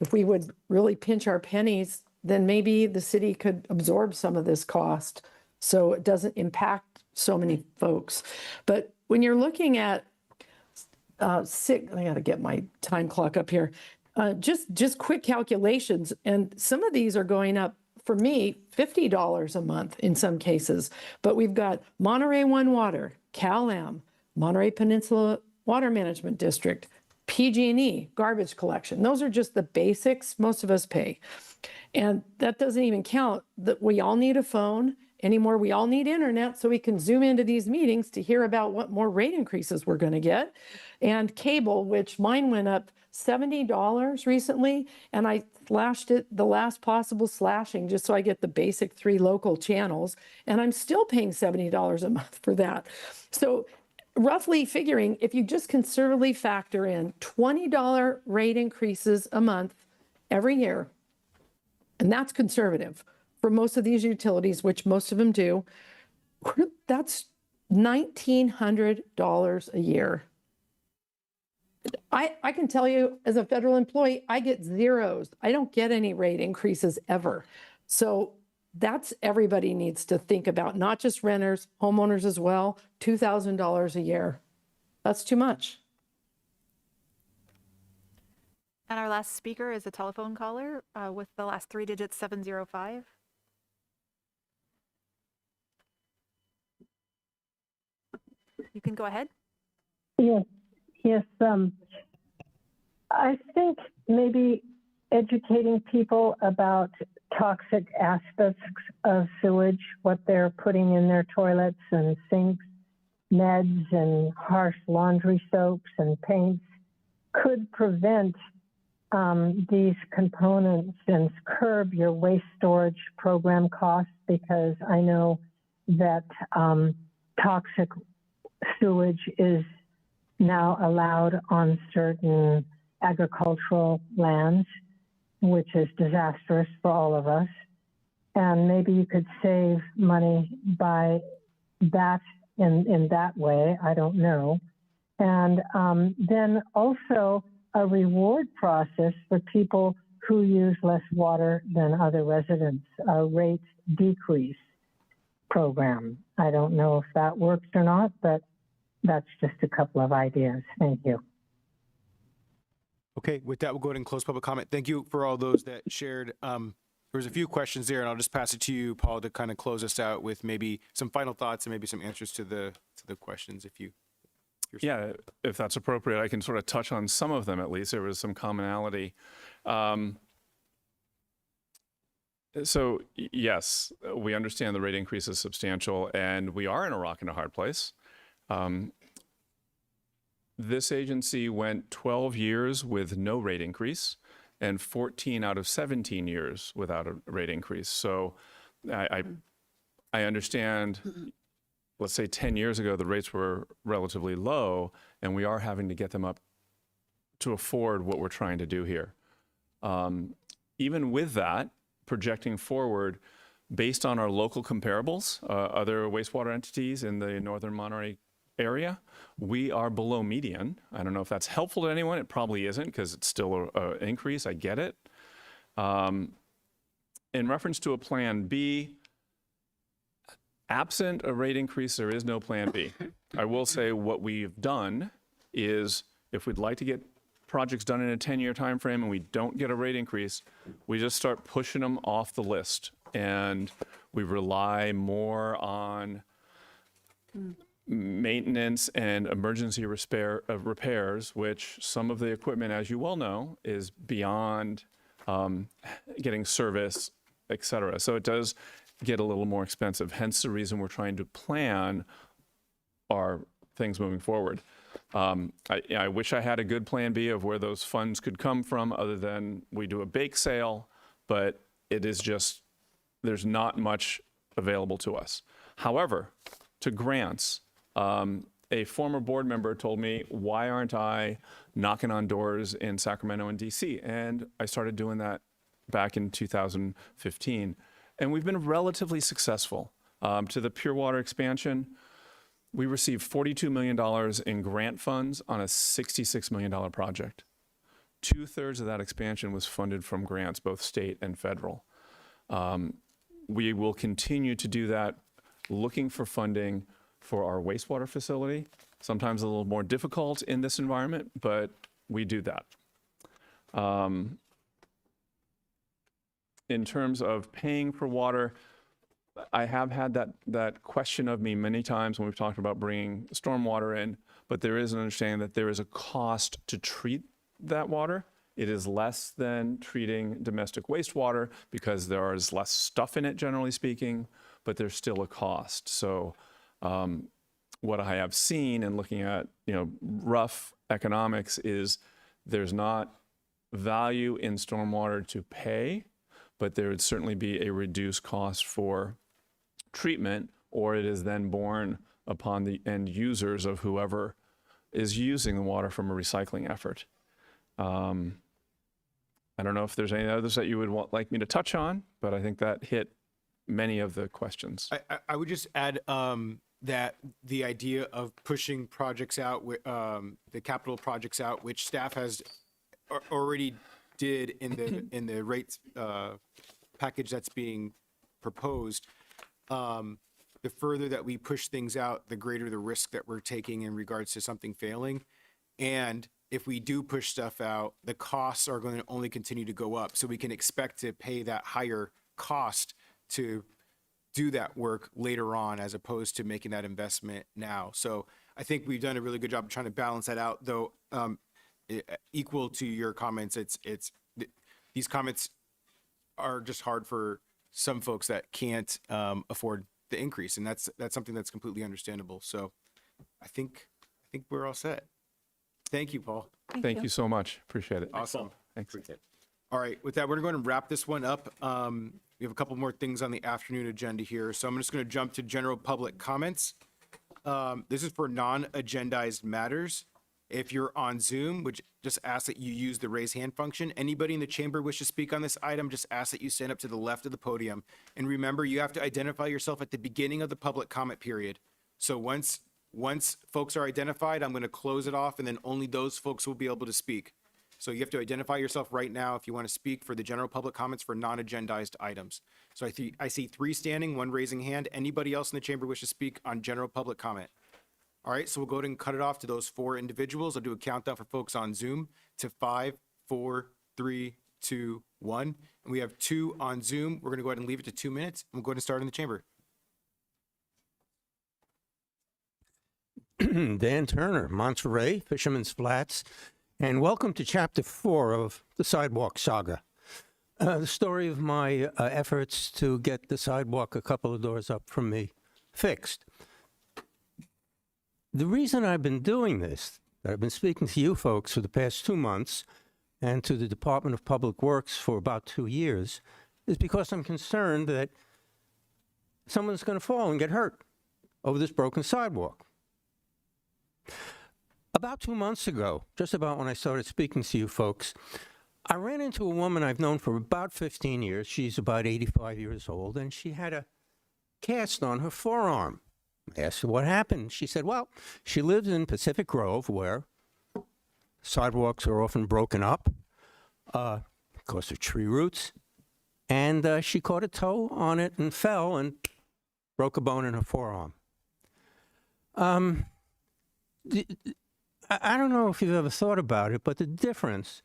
if we would really pinch our pennies, then maybe the city could absorb some of this cost so it doesn't impact so many folks. But when you're looking at I got to get my time clock up here. Just quick calculations, and some of these are going up for me, $50 a month in some cases. But we've got Monterey One Water, Cal-Am, Monterey Peninsula Water Management District, PG&E, garbage collection. Those are just the basics most of us pay. And that doesn't even count that we all need a phone anymore. We all need internet so we can zoom into these meetings to hear about what more rate increases we're going to get. And cable, which mine went up $70 recently, and I slashed it the last possible slashing just so I get the basic 3 local channels, and I'm still paying $70 a month for that. So roughly figuring, if you just conservatively factor in $20 rate increases a month every year, and that's conservative for most of these utilities, which most of them do, that's $1,900 a year. I can tell you, as a federal employee, I get zeros. I don't get any rate increases ever. So that's everybody needs to think about, not just renters, homeowners as well, $2,000 a year. That's too much. And our last speaker is a telephone caller with the last 3 digits, 705. You can go ahead. Yes. I think maybe educating people about toxic aspects of sewage, what they're putting in their toilets and sinks, meds and harsh laundry soaps and paints, could prevent these components and curb your waste storage program costs, because I know that toxic sewage is now allowed on certain agricultural lands, which is disastrous for all of us. And maybe you could save money by that in that way, I don't know. And then also a reward process for people who use less water than other residents, a rate decrease program. I don't know if that works or not, but that's just a couple of ideas. Thank you. Okay, with that, we'll go ahead and close public comment. Thank you for all those that shared. There was a few questions there, and I'll just pass it to you, Paul, to kind of close us out with maybe some final thoughts and maybe some answers to the questions, if you. Yeah, if that's appropriate, I can sort of touch on some of them at least. There was some commonality. So yes, we understand the rate increase is substantial, and we are in a rock and a hard place. This agency went 12 years with no rate increase and 14 out of 17 years without a rate increase. So I understand, let's say 10 years ago, the rates were relatively low, and we are having to get them up to afford what we're trying to do here. Even with that, projecting forward, based on our local comparables, other wastewater entities in the northern Monterey area, we are below median. I don't know if that's helpful to anyone. It probably isn't, because it's still an increase. I get it. In reference to a plan B, absent a rate increase, there is no plan B. I will say what we've done is, if we'd like to get projects done in a 10-year time frame and we don't get a rate increase, we just start pushing them off the list, and we rely more on maintenance and emergency repairs, which some of the equipment, as you well know, is beyond getting service, et cetera. So it does get a little more expensive. Hence the reason we're trying to plan our things moving forward. I wish I had a good plan B of where those funds could come from other than we do a bake sale, but it is just, there's not much available to us. However, to grants, a former board member told me, why aren't I knocking on doors in Sacramento and DC? And I started doing that back in 2015. And we've been relatively successful. To the Pure Water expansion, we received $42 million in grant funds on a $66 million project. 2/3 of that expansion was funded from grants, both state and federal. We will continue to do that, looking for funding for our wastewater facility. Sometimes a little more difficult in this environment, but we do that. In terms of paying for water, I have had that question of me many times when we've talked about bringing stormwater in, but there is an understanding that there is a cost to treat that water. It is less than treating domestic wastewater because there is less stuff in it, generally speaking, but there's still a cost. So what I have seen and looking at, rough economics is there's not value in stormwater to pay, but there would certainly be a reduced cost for treatment, or it is then borne upon the end users of whoever is using the water from a recycling effort. I don't know if there's any others that you would like me to touch on, but I think that hit many of the questions. I would just add that the idea of pushing projects out, the capital projects out, which staff has already did in the rates package that's being proposed. The further that we push things out, the greater the risk that we're taking in regards to something failing. And if we do push stuff out, the costs are going to only continue to go up. So we can expect to pay that higher cost to do that work later on, as opposed to making that investment now. So I think we've done a really good job of trying to balance that out, though. Equal to your comments, these comments are just hard for some folks that can't afford the increase, and that's something that's completely understandable. So I think we're all set. Thank you, Paul. Thank you so much. Appreciate it. Awesome. Thanks. All right, with that, we're going to wrap this one up. We have a couple more things on the afternoon agenda here, so I'm just going to jump to general public comments. This is for non-agendized matters. If you're on Zoom, which just ask that you use the raise hand function. Anybody in the chamber wish to speak on this item, just ask that you stand up to the left of the podium. And remember, you have to identify yourself at the beginning of the public comment period. So once folks are identified, I'm going to close it off, and then only those folks will be able to speak. So you have to identify yourself right now if you want to speak for the general public comments for non-agendized items. So I see 3 standing, 1 raising hand. Anybody else in the chamber wish to speak on general public comment? All right, so we'll go ahead and cut it off to those 4 individuals. I'll do a countdown for folks on Zoom to 5, 4, 3, 2, 1. And we have 2 on Zoom. We're going to go ahead and leave it to 2 minutes. We'll go ahead and start in the chamber. Dan Turner, Monterey, Fisherman's Flats, and welcome to Chapter 4 of the Sidewalk Saga. The story of my efforts to get the sidewalk a couple of doors up from me fixed. The reason I've been doing this, that I've been speaking to you folks for the past 2 months and to the Department of Public Works for about 2 years, is because I'm concerned that someone's going to fall and get hurt over this broken sidewalk. About 2 months ago, just about when I started speaking to you folks, I ran into a woman I've known for about 15 years. She's about 85 years old, and she had a cast on her forearm. I asked her what happened. She said, well, she lives in Pacific Grove, where sidewalks are often broken up because of tree roots. And she caught a toe on it and fell and broke a bone in her forearm. I don't know if you've ever thought about it, but the difference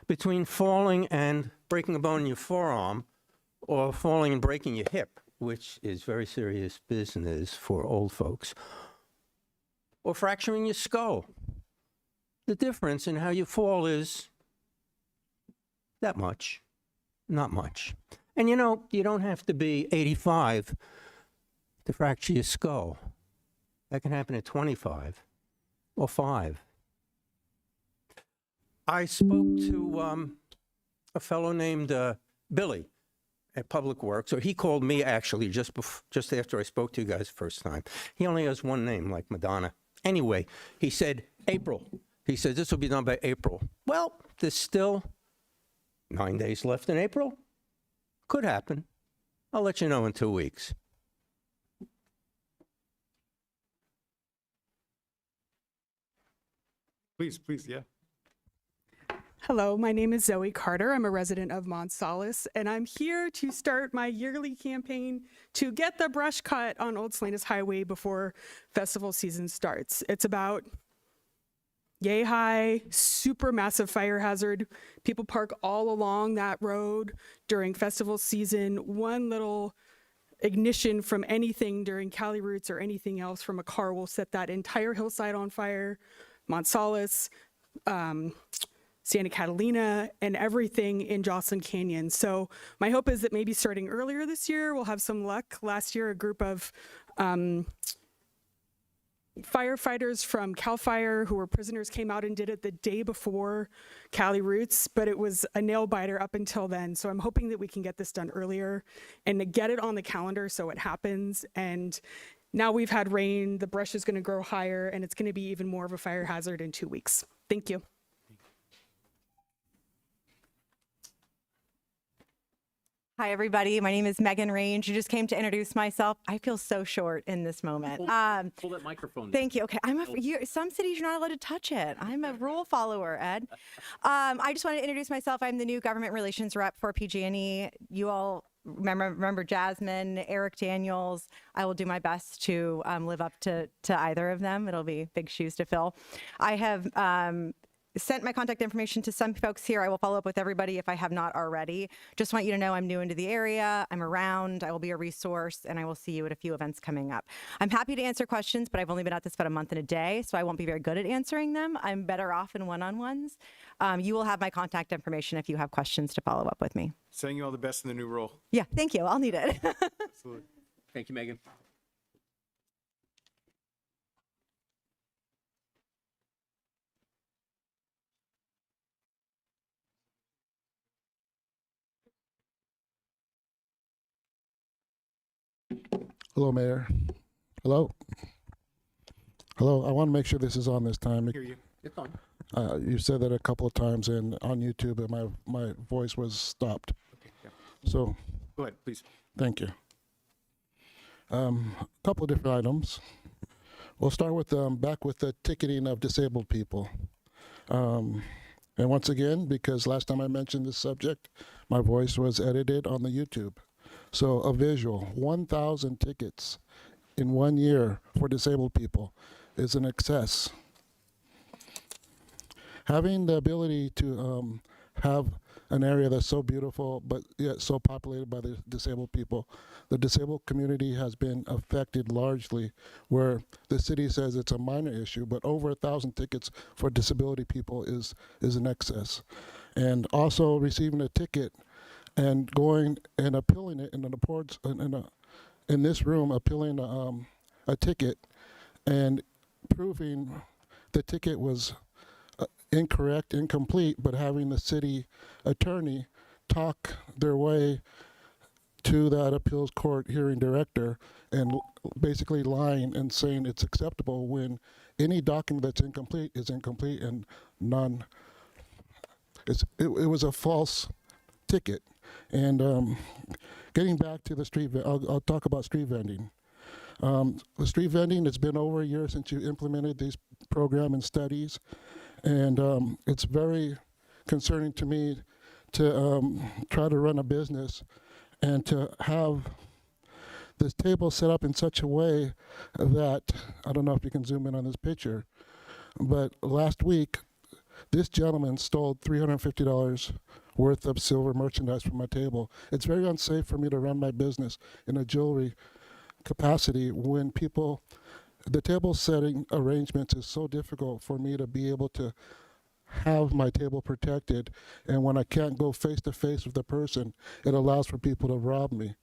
between falling and breaking a bone in your forearm or falling and breaking your hip, which is very serious business for old folks, or fracturing your skull. The difference in how you fall is that much, not much. And you know, you don't have to be 85 to fracture your skull. That can happen at 25 or 5. I spoke to a fellow named Billy at Public Works, or he called me actually just after I spoke to you guys first time. He only has one name, like Madonna. Anyway, he said April. He said this will be done by April. Well, there's still 9 days left in April. Could happen. I'll let you know in 2 weeks. Please, yeah. Hello, my name is Zoe Carter. I'm a resident of Monsalis, and I'm here to start my yearly campaign to get the brush cut on Old Salinas Highway before festival season starts. It's about yay high, super massive fire hazard. People park all along that road during festival season. One little ignition from anything during Cali Roots or anything else from a car will set that entire hillside on fire. Monsalis, Santa Catalina, and everything in Jocelyn Canyon. So my hope is that maybe starting earlier this year, we'll have some luck. Last year, a group of firefighters from CAL FIRE who were prisoners came out and did it the day before Cali Roots, but it was a nail biter up until then. So I'm hoping that we can get this done earlier and to get it on the calendar so it happens. And now we've had rain, the brush is going to grow higher, and it's going to be even more of a fire hazard in 2 weeks. Thank you. Hi, everybody. My name is Megan Range. You just came to introduce myself. I feel so short in this moment. Pull that microphone. Thank you. Okay. Some cities you're not allowed to touch it. I'm a rule follower, Ed. I just want to introduce myself. I'm the new government relations rep for PG&E. You all remember Jasmine, Eric Daniels. I will do my best to live up to either of them. It'll be big shoes to fill. I have sent my contact information to some folks here. I will follow up with everybody if I have not already. Just want you to know I'm new into the area. I'm around. I will be a resource, and I will see you at a few events coming up. I'm happy to answer questions, but I've only been at this about a month and a day, so I won't be very good at answering them. I'm better off in one-on-ones. You will have my contact information if you have questions to follow up with me. Sending you all the best in the new role. Yeah, thank you. I'll need it. Absolutely. Thank you, Megan. Hello, Mayor. Hello. Hello. I want to make sure this is on this time. Hear you. It's on. You said that a couple of times on YouTube, and my voice was stopped. Okay, yeah. So. Go ahead, please. Thank you. A couple of different items. We'll start with back with the ticketing of disabled people. And once again, because last time I mentioned this subject, my voice was edited on the YouTube. So a visual, 1,000 tickets in 1 year for disabled people is an excess. Having the ability to have an area that's so beautiful, but yet so populated by the disabled people, the disabled community has been affected largely, where the city says it's a minor issue, but over 1,000 tickets for disability people is an excess. And also receiving a ticket and going and appealing it in this room, appealing a ticket and proving the ticket was incorrect, incomplete, but having the city attorney talk their way to that appeals court hearing director and basically lying and saying it's acceptable when any document that's incomplete is incomplete and none. It was a false ticket. And getting back to the street, I'll talk about street vending. The street vending, it's been over a year since you implemented these program and studies. And it's very concerning to me to try to run a business and to have this table set up in such a way that, I don't know if you can zoom in on this picture, but last week, this gentleman stole $350 worth of silver merchandise from my table. It's very unsafe for me to run my business in a jewelry capacity when the table setting arrangements is so difficult for me to be able to have my table protected. And when I can't go face to face with the person, it allows for people to rob me.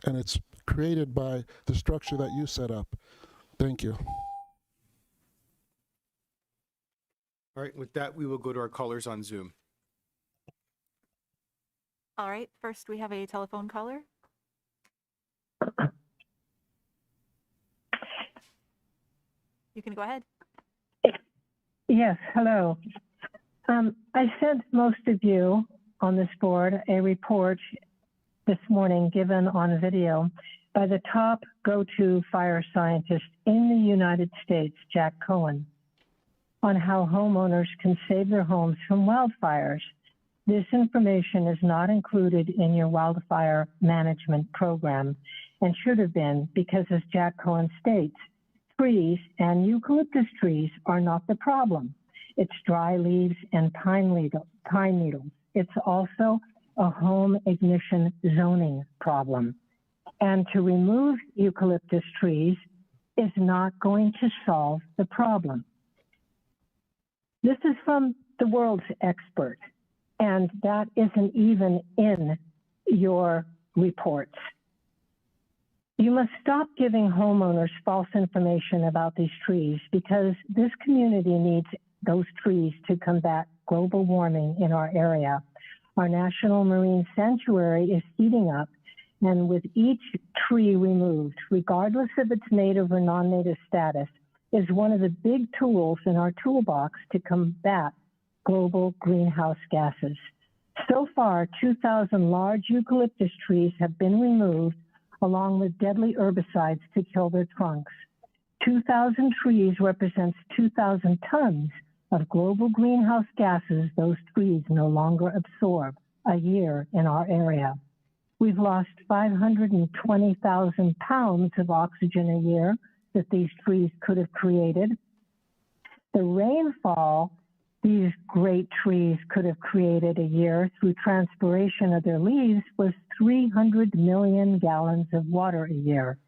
And it's created by the structure that you set up. Thank you. All right, with that, we will go to our callers on Zoom. All right, first we have a telephone caller. You can go ahead. Yes, hello. I sent most of you on this board a report this morning given on video by the top go-to fire scientist in the United States, Jack Cohen, on how homeowners can save their homes from wildfires. This information is not included in your wildfire management program and should have been because, as Jack Cohen states, trees and eucalyptus trees are not the problem. It's dry leaves and pine needles. It's also a home ignition zoning problem. And to remove eucalyptus trees is not going to solve the problem. This is from the world's expert, and that isn't even in your reports. You must stop giving homeowners false information about these trees because this community needs those trees to combat global warming in our area. Our National Marine Sanctuary is heating up, and with each tree removed, regardless of its native or non-native status, is one of the big tools in our toolbox to combat global greenhouse gases. So far, 2,000 large eucalyptus trees have been removed along with deadly herbicides to kill their trunks. 2,000 trees represents 2,000 tons of global greenhouse gases those trees no longer absorb a year in our area. We've lost 520,000 pounds of oxygen a year that these trees could have created. The rainfall these great trees could have created a year through transpiration of their leaves was 300 million gallons of water a year.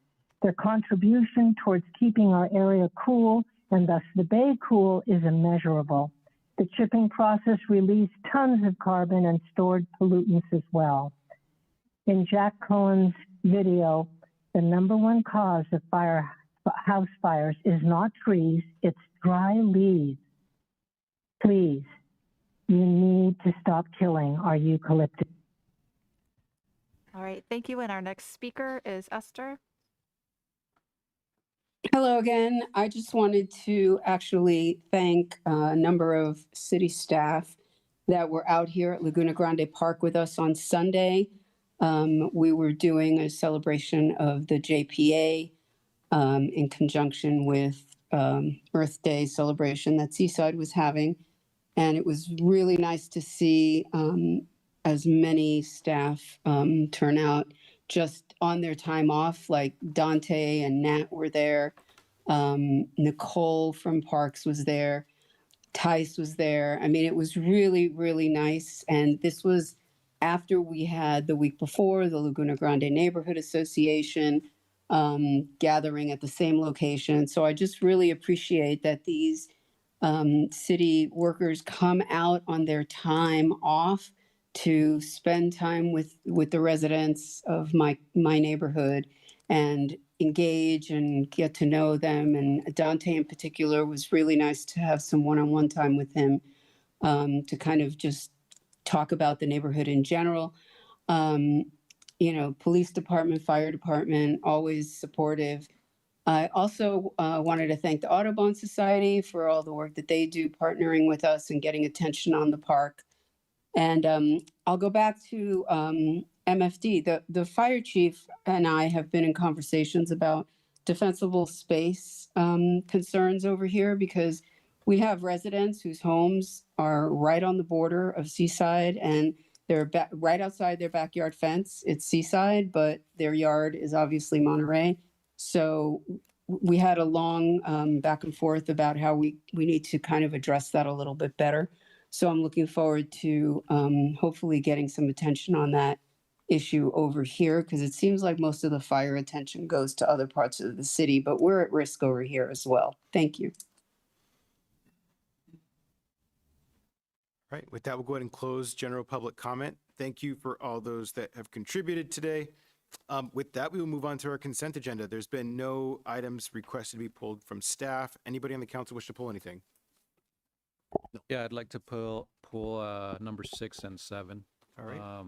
Their contribution towards keeping our area cool and thus the bay cool is immeasurable. The chipping process released tons of carbon and stored pollutants as well. In Jack Cohen's video, the #1 cause of house fires is not trees, it's dry leaves. Please, you need to stop killing our eucalyptus. All right, thank you. And our next speaker is Esther. Hello again. I just wanted to actually thank a number of city staff that were out here at Laguna Grande Park with us on Sunday. We were doing a celebration of the JPA in conjunction with Earth Day celebration that Seaside was having. And it was really nice to see as many staff turn out just on their time off, like Dante and Nat were there. Nicole from Parks was there. Tice was there. I mean, it was really, really nice. And this was after we had the week before the Laguna Grande Neighborhood Association gathering at the same location. So I just really appreciate that these city workers come out on their time off to spend time with the residents of my neighborhood and engage and get to know them. And Dante in particular was really nice to have some one-on-one time with him to kind of just talk about the neighborhood in general. You know, police department, fire department, always supportive. I also wanted to thank the Audubon Society for all the work that they do, partnering with us and getting attention on the park. And I'll go back to MFD. The fire chief and I have been in conversations about defensible space concerns over here because we have residents whose homes are right on the border of Seaside and they're right outside their backyard fence. It's Seaside, but their yard is obviously Monterey. So we had a long back and forth about how we need to kind of address that a little bit better. So I'm looking forward to hopefully getting some attention on that issue over here because it seems like most of the fire attention goes to other parts of the city, but we're at risk over here as well. Thank you. All right, with that, we'll go ahead and close general public comment. Thank you for all those that have contributed today. With that, we will move on to our consent agenda. There's been no items requested to be pulled from staff. Anybody on the council wish to pull anything? Yeah, I'd like to pull number 6 and 7. All right.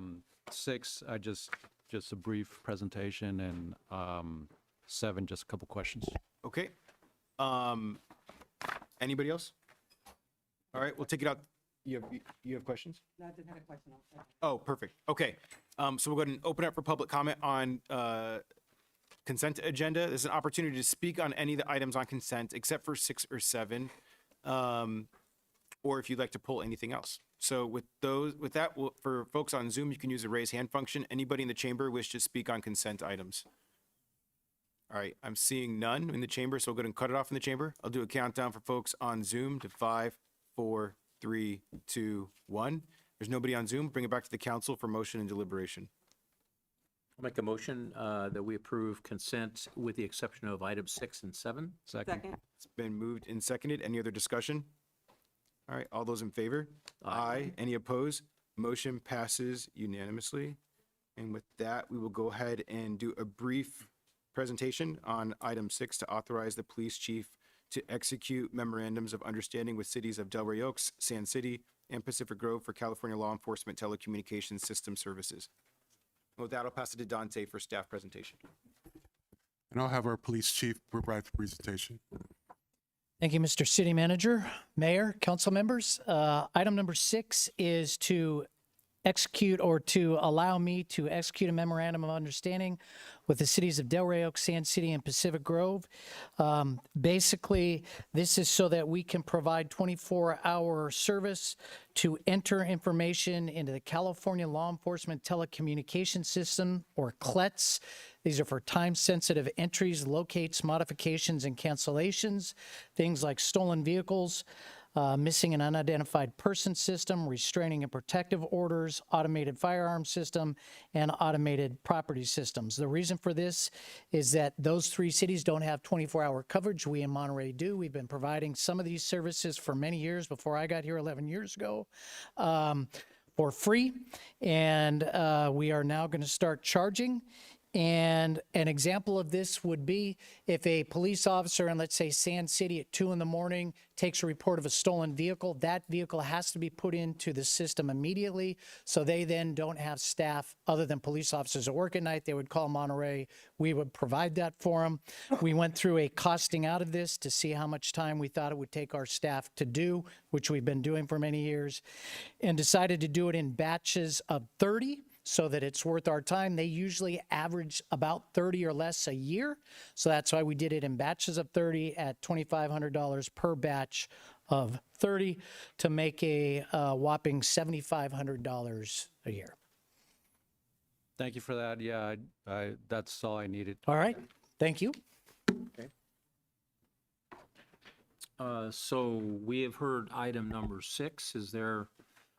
6, just a brief presentation, and 7, just a couple questions. Okay. Anybody else? All right, we'll take it out. You have questions? No, I just had a question. Oh, perfect. Okay. So we'll go ahead and open up for public comment on consent agenda. There's an opportunity to speak on any of the items on consent except for 6 or 7, or if you'd like to pull anything else. So with that, for folks on Zoom, you can use the raise hand function. Anybody in the chamber wish to speak on consent items? All right, I'm seeing none in the chamber, so we'll go ahead and cut it off in the chamber. I'll do a countdown for folks on Zoom to 5, 4, 3, 2, 1. There's nobody on Zoom. Bring it back to the council for motion and deliberation. I'll make a motion that we approve consent with the exception of items 6 and 7. Second. It's been moved and seconded. Any other discussion? All right, all those in favor? Aye. Any opposed? Motion passes unanimously. And with that, we will go ahead and do a brief presentation on item 6 to authorize the police chief to execute memorandums of understanding with cities of Delray Oaks, Sand City, and Pacific Grove for California law enforcement telecommunications system services. With that, I'll pass it to Dante for staff presentation. And I'll have our police chief provide the presentation. Thank you, Mr. City Manager, Mayor, council members. Item number 6 is to execute or to allow me to execute a memorandum of understanding with the cities of Delray Oaks, Sand City, and Pacific Grove. Basically, this is so that we can provide 24-hour service to enter information into the California Law Enforcement Telecommunications System, or CLETS. These are for time-sensitive entries, locates, modifications, and cancellations, things like stolen vehicles, missing and unidentified person system, restraining and protective orders, automated firearm system, and automated property systems. The reason for this is that those 3 cities don't have 24-hour coverage. We in Monterey do. We've been providing some of these services for many years before I got here 11 years ago for free, and we are now going to start charging. And an example of this would be if a police officer in, let's say, Sand City at 2 in the morning takes a report of a stolen vehicle, that vehicle has to be put into the system immediately. So they then don't have staff other than police officers at work at night. They would call Monterey. We would provide that for them. We went through a costing out of this to see how much time we thought it would take our staff to do, which we've been doing for many years, and decided to do it in batches of 30. So that it's worth our time. They usually average about 30 or less a year. So that's why we did it in batches of 30 at $2,500 per batch of 30 to make a whopping $7,500 a year. Thank you for that. Yeah, that's all I needed. All right. Thank you. Okay. So we have heard item number 6. Is there...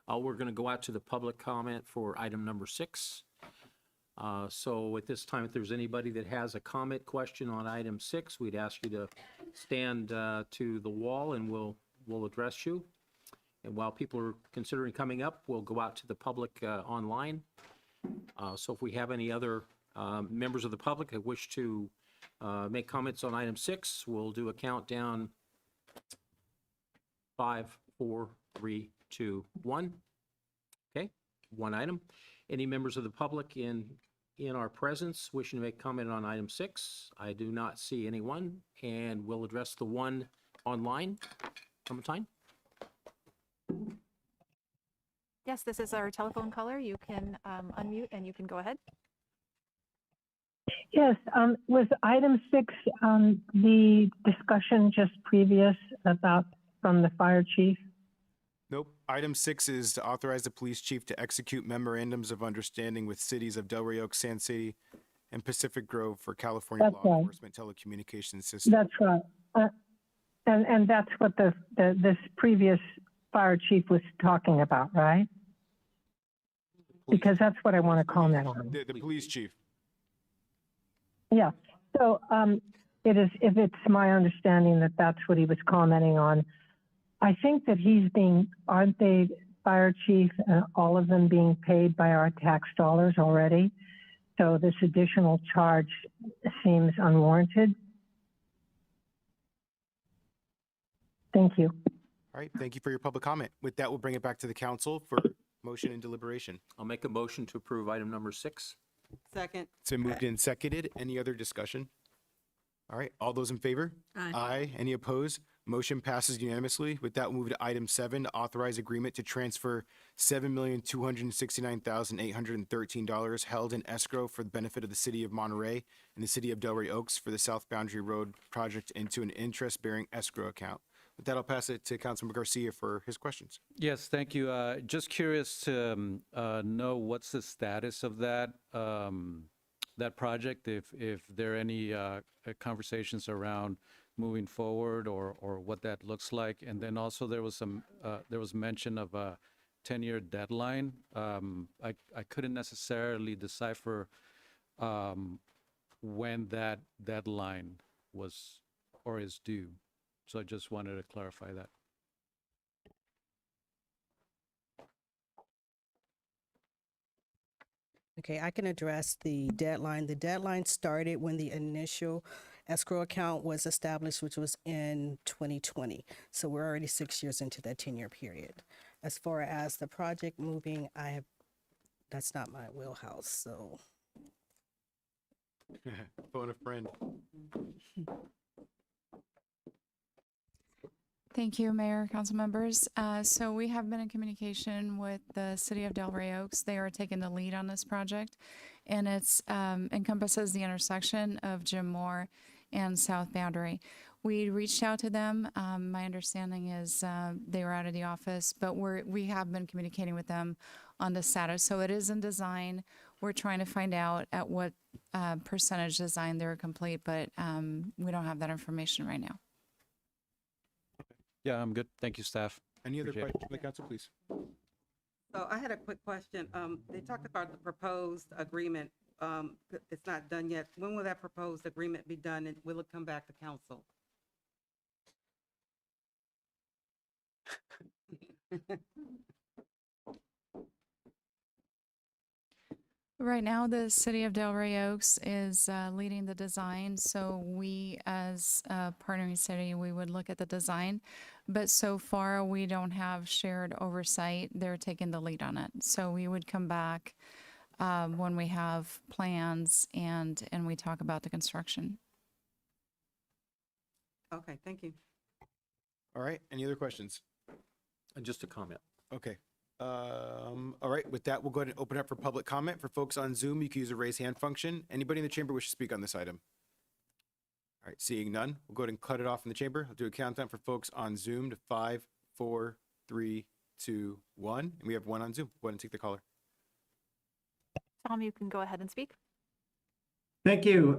we're going to go out to the public comment for item number 6. So at this time, if there's anybody that has a comment question on item 6, we'd ask you to stand to the wall and we'll address you. And while people are considering coming up, we'll go out to the public online. So if we have any other members of the public that wish to make comments on item 6, we'll do a countdown. 5, 4, 3, 2, 1. Okay, one item. Any members of the public in our presence wishing to make comment on item 6? I do not see anyone, and we'll address the one online. Clementine? Yes, this is our telephone caller. You can unmute and you can go ahead. Yes, was item 6 the discussion just previous about from the fire chief? Nope. Item 6 is to authorize the police chief to execute memorandums of understanding with cities of Delray Oaks, Sand City, and Pacific Grove for California law enforcement telecommunications system. That's right. And that's what this previous fire chief was talking about, right? Because that's what I want to comment on. The police chief. Yeah. So it is, if it's my understanding that that's what he was commenting on, I think that aren't they fire chief, all of them being paid by our tax dollars already. So this additional charge seems unwarranted. Thank you. All right, thank you for your public comment. With that, we'll bring it back to the council for motion and deliberation. I'll make a motion to approve item number 6. Second. It's been moved and seconded. Any other discussion? All right, all those in favor? Aye. Aye. Any opposed? Motion passes unanimously. With that, we'll move to item 7, to authorize agreement to transfer $7,269,813 held in escrow for the benefit of the city of Monterey and the city of Delray Oaks for the South Boundary Road project into an interest-bearing escrow account. With that, I'll pass it to Councilmember Garcia for his questions. Yes, thank you. Just curious to know what's the status of that that project, if there are any conversations around moving forward or what that looks like. And then also there was mention of a 10-year deadline. I couldn't necessarily decipher when that deadline was or is due. So I just wanted to clarify that. Okay, I can address the deadline. The deadline started when the initial escrow account was established, which was in 2020. So we're already 6 years into that 10-year period. As far as the project moving, that's not my wheelhouse, so. Phone a friend. Thank you, Mayor, council members. So we have been in communication with the city of Delray Oaks. They are taking the lead on this project, and it's encompasses the intersection of Jim Moore and South Boundary. We reached out to them. My understanding is they were out of the office, but we have been communicating with them on the status. So it is in design. We're trying to find out at what percentage design they're complete, but we don't have that information right now. Yeah, I'm good. Thank you, staff. Any other Appreciate it. questions from the council, please? So I had a quick question. They talked about the proposed agreement. It's not done yet. When will that proposed agreement be done, and will it come back to council? Right now, the city of Delray Oaks is leading the design. So we, as a partnering city, we would look at the design. But so far, we don't have shared oversight. They're taking the lead on it. So we would come back when we have plans and we talk about the construction. Okay, thank you. All right, any other questions? Just a comment. Okay. All right, with that, we'll go ahead and open up for public comment. For folks on Zoom, you can use the raise hand function. Anybody in the chamber wish to speak on this item? All right, seeing none, we'll go ahead and cut it off in the chamber. I'll do a countdown for folks on Zoom to 5, 4, 3, 2, 1. And we have one on Zoom. Go ahead and take the caller. Tom, you can go ahead and speak. Thank you.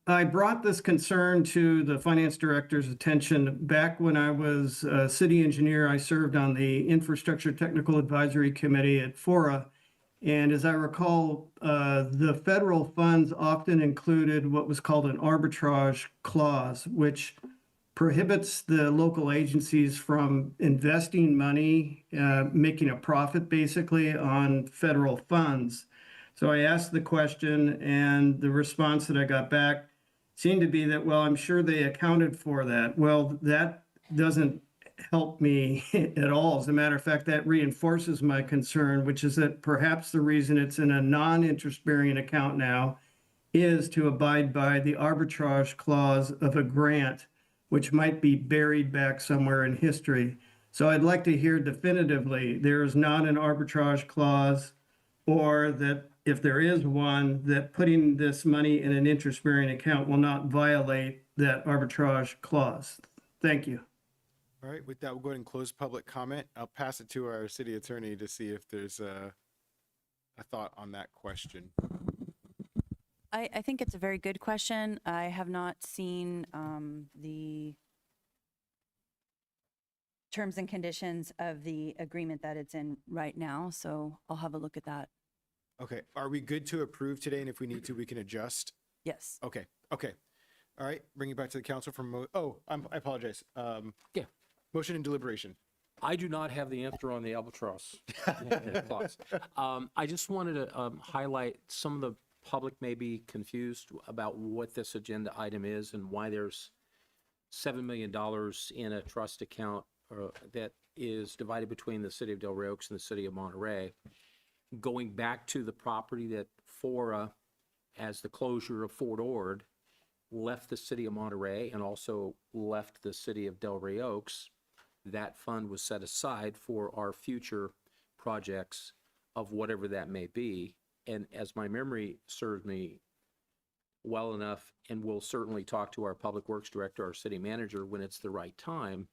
I brought this concern to the finance director's attention back when I was a city engineer. I served on the Infrastructure Technical Advisory Committee at FORA. And as I recall, the federal funds often included what was called an arbitrage clause, which prohibits the local agencies from investing money, making a profit basically on federal funds. So I asked the question, and the response that I got back seemed to be that, well, I'm sure they accounted for that. Well, that doesn't help me at all. As a matter of fact, that reinforces my concern, which is that perhaps the reason it's in a non-interest bearing account now is to abide by the arbitrage clause of a grant, which might be buried back somewhere in history. So I'd like to hear definitively there is not an arbitrage clause, or that if there is one, that putting this money in an interest-bearing account will not violate that arbitrage clause. Thank you. All right, with that, we'll go ahead and close public comment. I'll pass it to our city attorney to see if there's a thought on that question. I think it's a very good question. I have not seen the terms and conditions of the agreement that it's in right now, so I'll have a look at that. Okay, are we good to approve today? And if we need to, we can adjust? Yes. Okay, okay. All right, bring it back to the council for I apologize. Yeah. Motion and deliberation. I do not have the answer on the albatross clause. I just wanted to highlight some of the public may be confused about what this agenda item is and why there's $7 million in a trust account that is divided between the city of Delray Oaks and the city of Monterey, going back to the property that Fora, as the closure of Fort Ord, left the city of Monterey and also left the city of Delray Oaks. That fund was set aside for our future projects of whatever that may be. And as my memory serves me well enough, and we'll certainly talk to our public works director, our city manager, when it's the right time,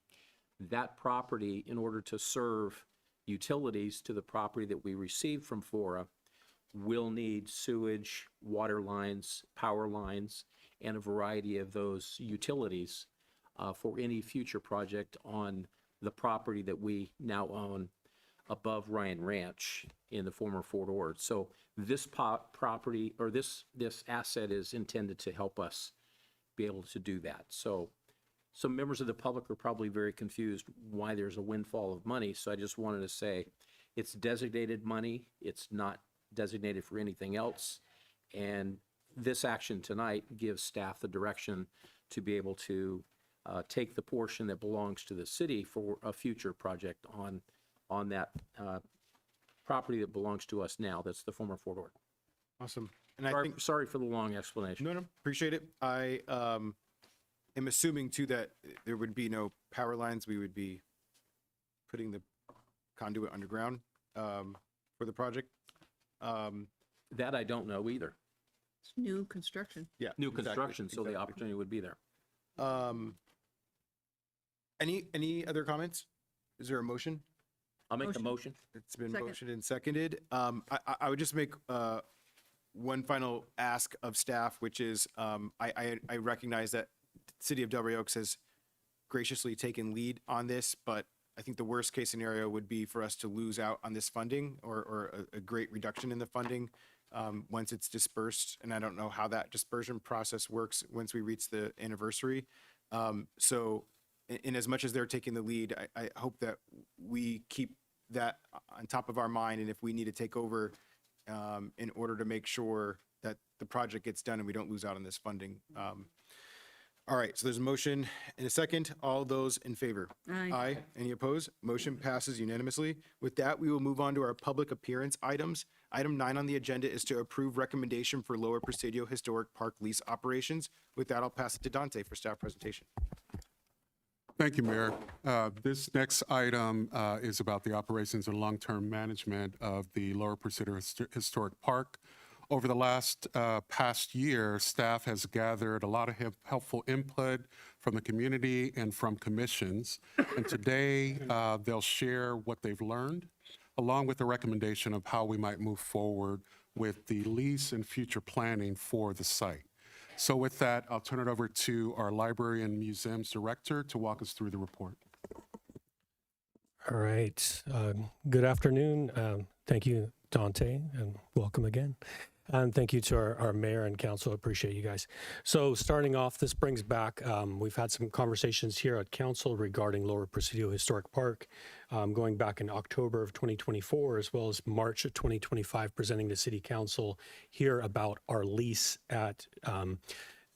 that property, in order to serve utilities to the property that we received from Fora, will need sewage, water lines, power lines, and a variety of those utilities for any future project on the property that we now own above Ryan Ranch in the former Fort Ord. So this property, or this asset, is intended to help us be able to do that. So some members of the public are probably very confused why there's a windfall of money. So I just wanted to say it's designated money. It's not designated for anything else. And this action tonight gives staff the direction to be able to take the portion that belongs to the city for a future project on that property that belongs to us now. That's the former Fort Ord. Awesome. And Sorry for the long explanation. No, appreciate it. I am assuming too that there would be no power lines. We would be putting the conduit underground for the project. That I don't know either. It's new construction. Yeah, New exactly, construction, so the exactly. opportunity would be there. Any other comments? Is there a motion? I'll make the motion. It's been Second. motioned and seconded. I would just make one final ask of staff, which is I recognize that City of Delray Oaks has graciously taken lead on this, but I think the worst case scenario would be for us to lose out on this funding or a great reduction in the funding once it's dispersed. And I don't know how that dispersion process works once we reach the anniversary. So in as much as they're taking the lead, I hope that we keep that on top of our mind. And if we need to take over in order to make sure that the project gets done and we don't lose out on this funding. All right, so there's a motion and a second. All those in favor? Aye. Aye. Any opposed? Motion passes unanimously. With that, we will move on to our public appearance items. Item 9 on the agenda is to approve recommendation for Lower Presidio Historic Park lease operations. With that, I'll pass it to Dante for staff presentation. Thank you, Mayor. This next item is about the operations and long-term management of the Lower Presidio Historic Park. Over the past year, staff has gathered a lot of helpful input from the community and from commissions. And today, they'll share what they've learned, along with a recommendation of how we might move forward with the lease and future planning for the site. So with that, I'll turn it over to our Library and Museums Director to walk us through the report. All right. Good afternoon. Thank you, Dante, and welcome again. And thank you to our mayor and council. Appreciate you guys. So starting off, this brings back, we've had some conversations here at council regarding Lower Presidio Historic Park, going back in October of 2024, as well as March of 2025, presenting to City Council here about our lease at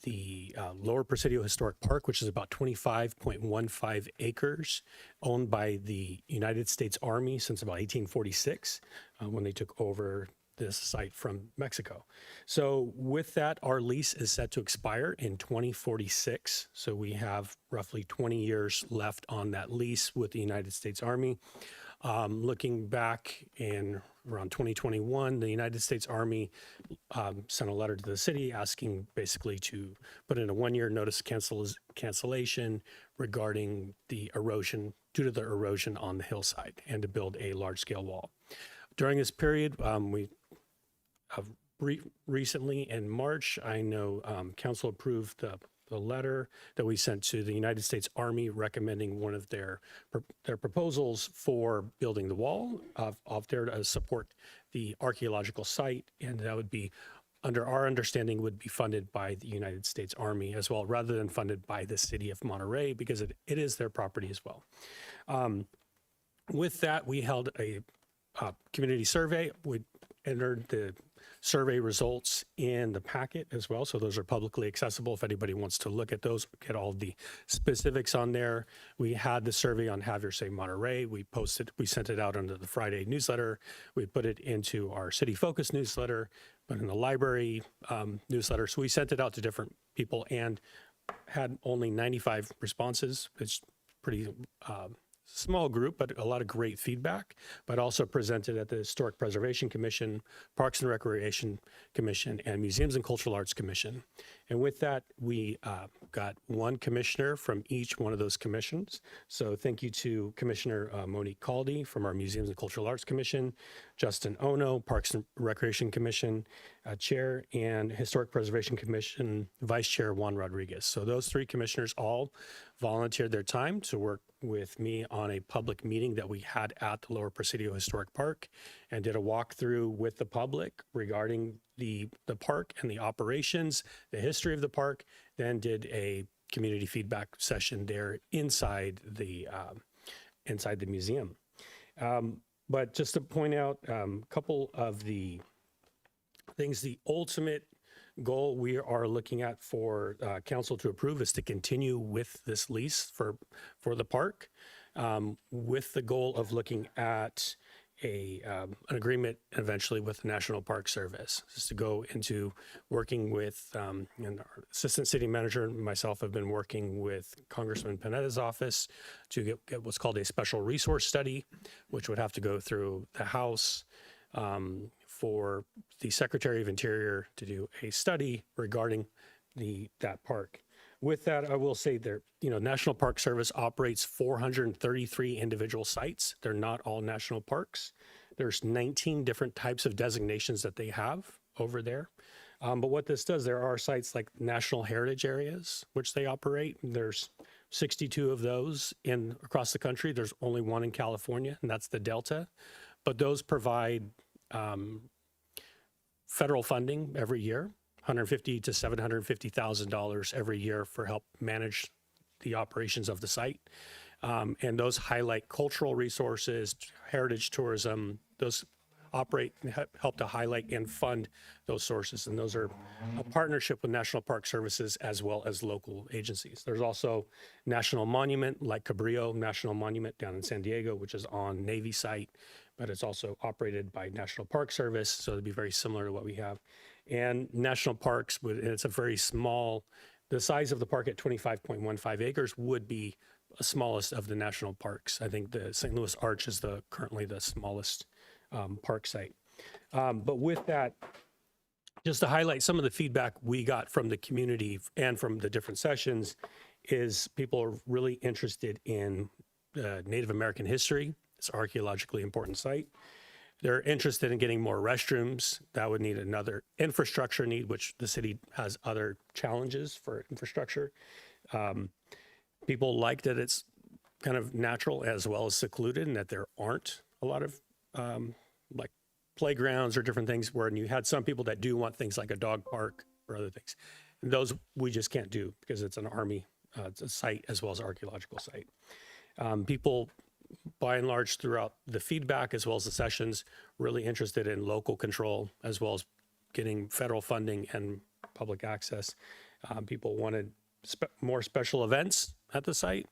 the Lower Presidio Historic Park, which is about 25.15 acres, owned by the United States Army since about 1846, when they took over this site from Mexico. So with that, our lease is set to expire in 2046. So we have roughly 20 years left on that lease with the United States Army. Looking back in around 2021, the United States Army sent a letter to the city asking basically to put in a one-year notice of cancellation regarding the erosion, due to the erosion on the hillside, and to build a large-scale wall. During this period, we recently in March, I know council approved the letter that we sent to the United States Army recommending one of their proposals for building the wall off there to support the archaeological site, and that would be, under our understanding, would be funded by the United States Army as well, rather than funded by the city of Monterey, because it is their property as well. With that, we held a community survey. We entered the survey results in the packet as well. So those are publicly accessible. If anybody wants to look at those, get all the specifics on there. We had the survey on Have Your Say Monterey. We sent it out under the Friday newsletter. We put it into our City Focus newsletter, but in the library newsletter. So we sent it out to different people and had only 95 responses. It's pretty small group, but a lot of great feedback, but also presented at the Historic Preservation Commission, Parks and Recreation Commission, and Museums and Cultural Arts Commission. And with that, we got one commissioner from each one of those commissions. So thank you to Commissioner Monique Caldy from our Museums and Cultural Arts Commission, Justin Ono, Parks and Recreation Commission Chair, and Historic Preservation Commission Vice Chair Juan Rodriguez. So those three commissioners all volunteered their time to work with me on a public meeting that we had at the Lower Presidio Historic Park and did a walkthrough with the public regarding the park and the operations, the history of the park, then did a community feedback session there inside the museum. But just to point out a couple of the things, the ultimate goal we are looking at for council to approve is to continue with this lease for the park, with the goal of looking at an agreement eventually with the National Park Service, just to go into working with, and our assistant city manager and myself have been working with Congressman Panetta's office to get what's called a special resource study, which would have to go through the House, for the Secretary of Interior to do a study regarding that park. With that, I will say there, National Park Service operates 433 individual sites. They're not all national parks. There's 19 different types of designations that they have over there. But what this does, there are sites like national heritage areas, which they operate. There's 62 of those across the country. There's only one in California, and that's the Delta. But those provide federal funding every year, $150,000 to $750,000 every year for help manage the operations of the site. And those highlight cultural resources, heritage tourism, those help to highlight and fund those sources. And those are a partnership with National Park Services as well as local agencies. There's also National Monument like Cabrillo National Monument down in San Diego, which is on Navy site, but it's also operated by National Park Service. So it'd be very similar to what we have. And national parks, it's a very small, the size of the park at 25.15 acres would be the smallest of the national parks. I think the St. Louis Arch is currently the smallest park site. But with that, just to highlight some of the feedback we got from the community and from the different sessions is people are really interested in Native American history. It's an archaeologically important site. They're interested in getting more restrooms. That would need another infrastructure need, which the city has other challenges for infrastructure. People like that it's kind of natural as well as secluded and that there aren't a lot of like playgrounds or different things where you had some people that do want things like a dog park or other things. And those we just can't do because it's an Army it's a site as well as an archaeological site. People by and large throughout the feedback as well as the sessions really interested in local control as well as getting federal funding and public access. People wanted more special events at the site,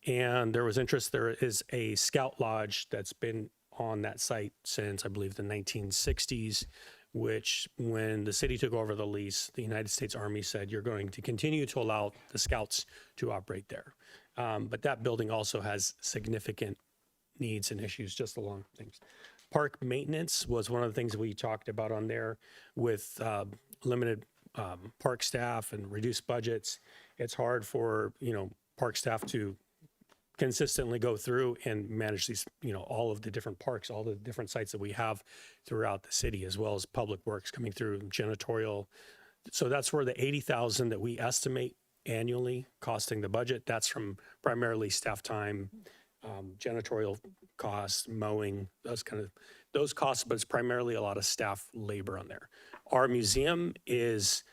and there was interest. There is a scout lodge that's been on that site since I believe the 1960s, which when the city took over the lease, the United States Army said you're going to continue to allow the scouts to operate there. But that building also has significant needs and issues just along things. Park maintenance was one of the things we talked about on there with limited park staff and reduced budgets. It's hard for, park staff to consistently go through and manage these, all of the different parks, all the different sites that we have throughout the city, as well as public works coming through, janitorial. So that's where the $80,000 that we estimate annually costing the budget, that's from primarily staff time, janitorial costs, mowing, those costs, but it's primarily a lot of staff labor on there. Our museum is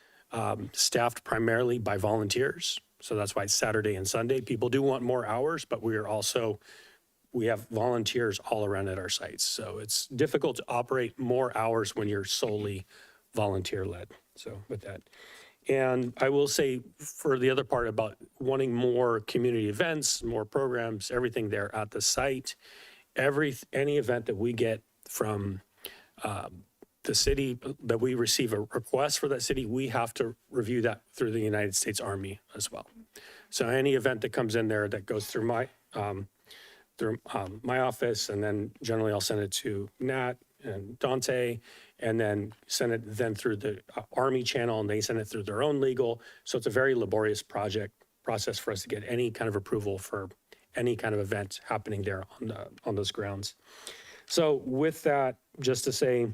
staffed primarily by volunteers. So that's why it's Saturday and Sunday. People do want more hours, but we we have volunteers all around at our sites. So it's difficult to operate more hours when you're solely volunteer-led. So with that. And I will say for the other part about wanting more community events, more programs, everything there at the site, any event that we get from the city, that we receive a request for that city, we have to review that through the United States Army as well. So any event that comes in there that goes through my office, and then generally I'll send it to Nat and Dante, and then send it then through the Army channel, and they send it through their own legal. So it's a very laborious process for us to get any kind of approval for any kind of event happening there on those grounds. So with that, just to say,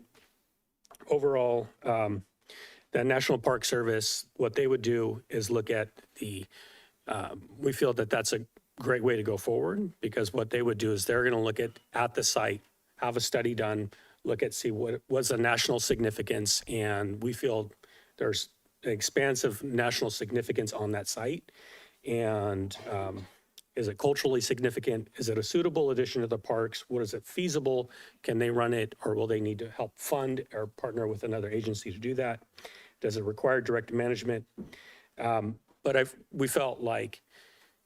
overall, the National Park Service, what they would do is look at we feel that that's a great way to go forward, because what they would do is they're going to look at the site, have a study done, see what was the national significance, and we feel there's an expansive national significance on that site. And is it culturally significant? Is it a suitable addition to the parks? What is it feasible? Can they run it, or will they need to help fund or partner with another agency to do that? Does it require direct management? But we felt like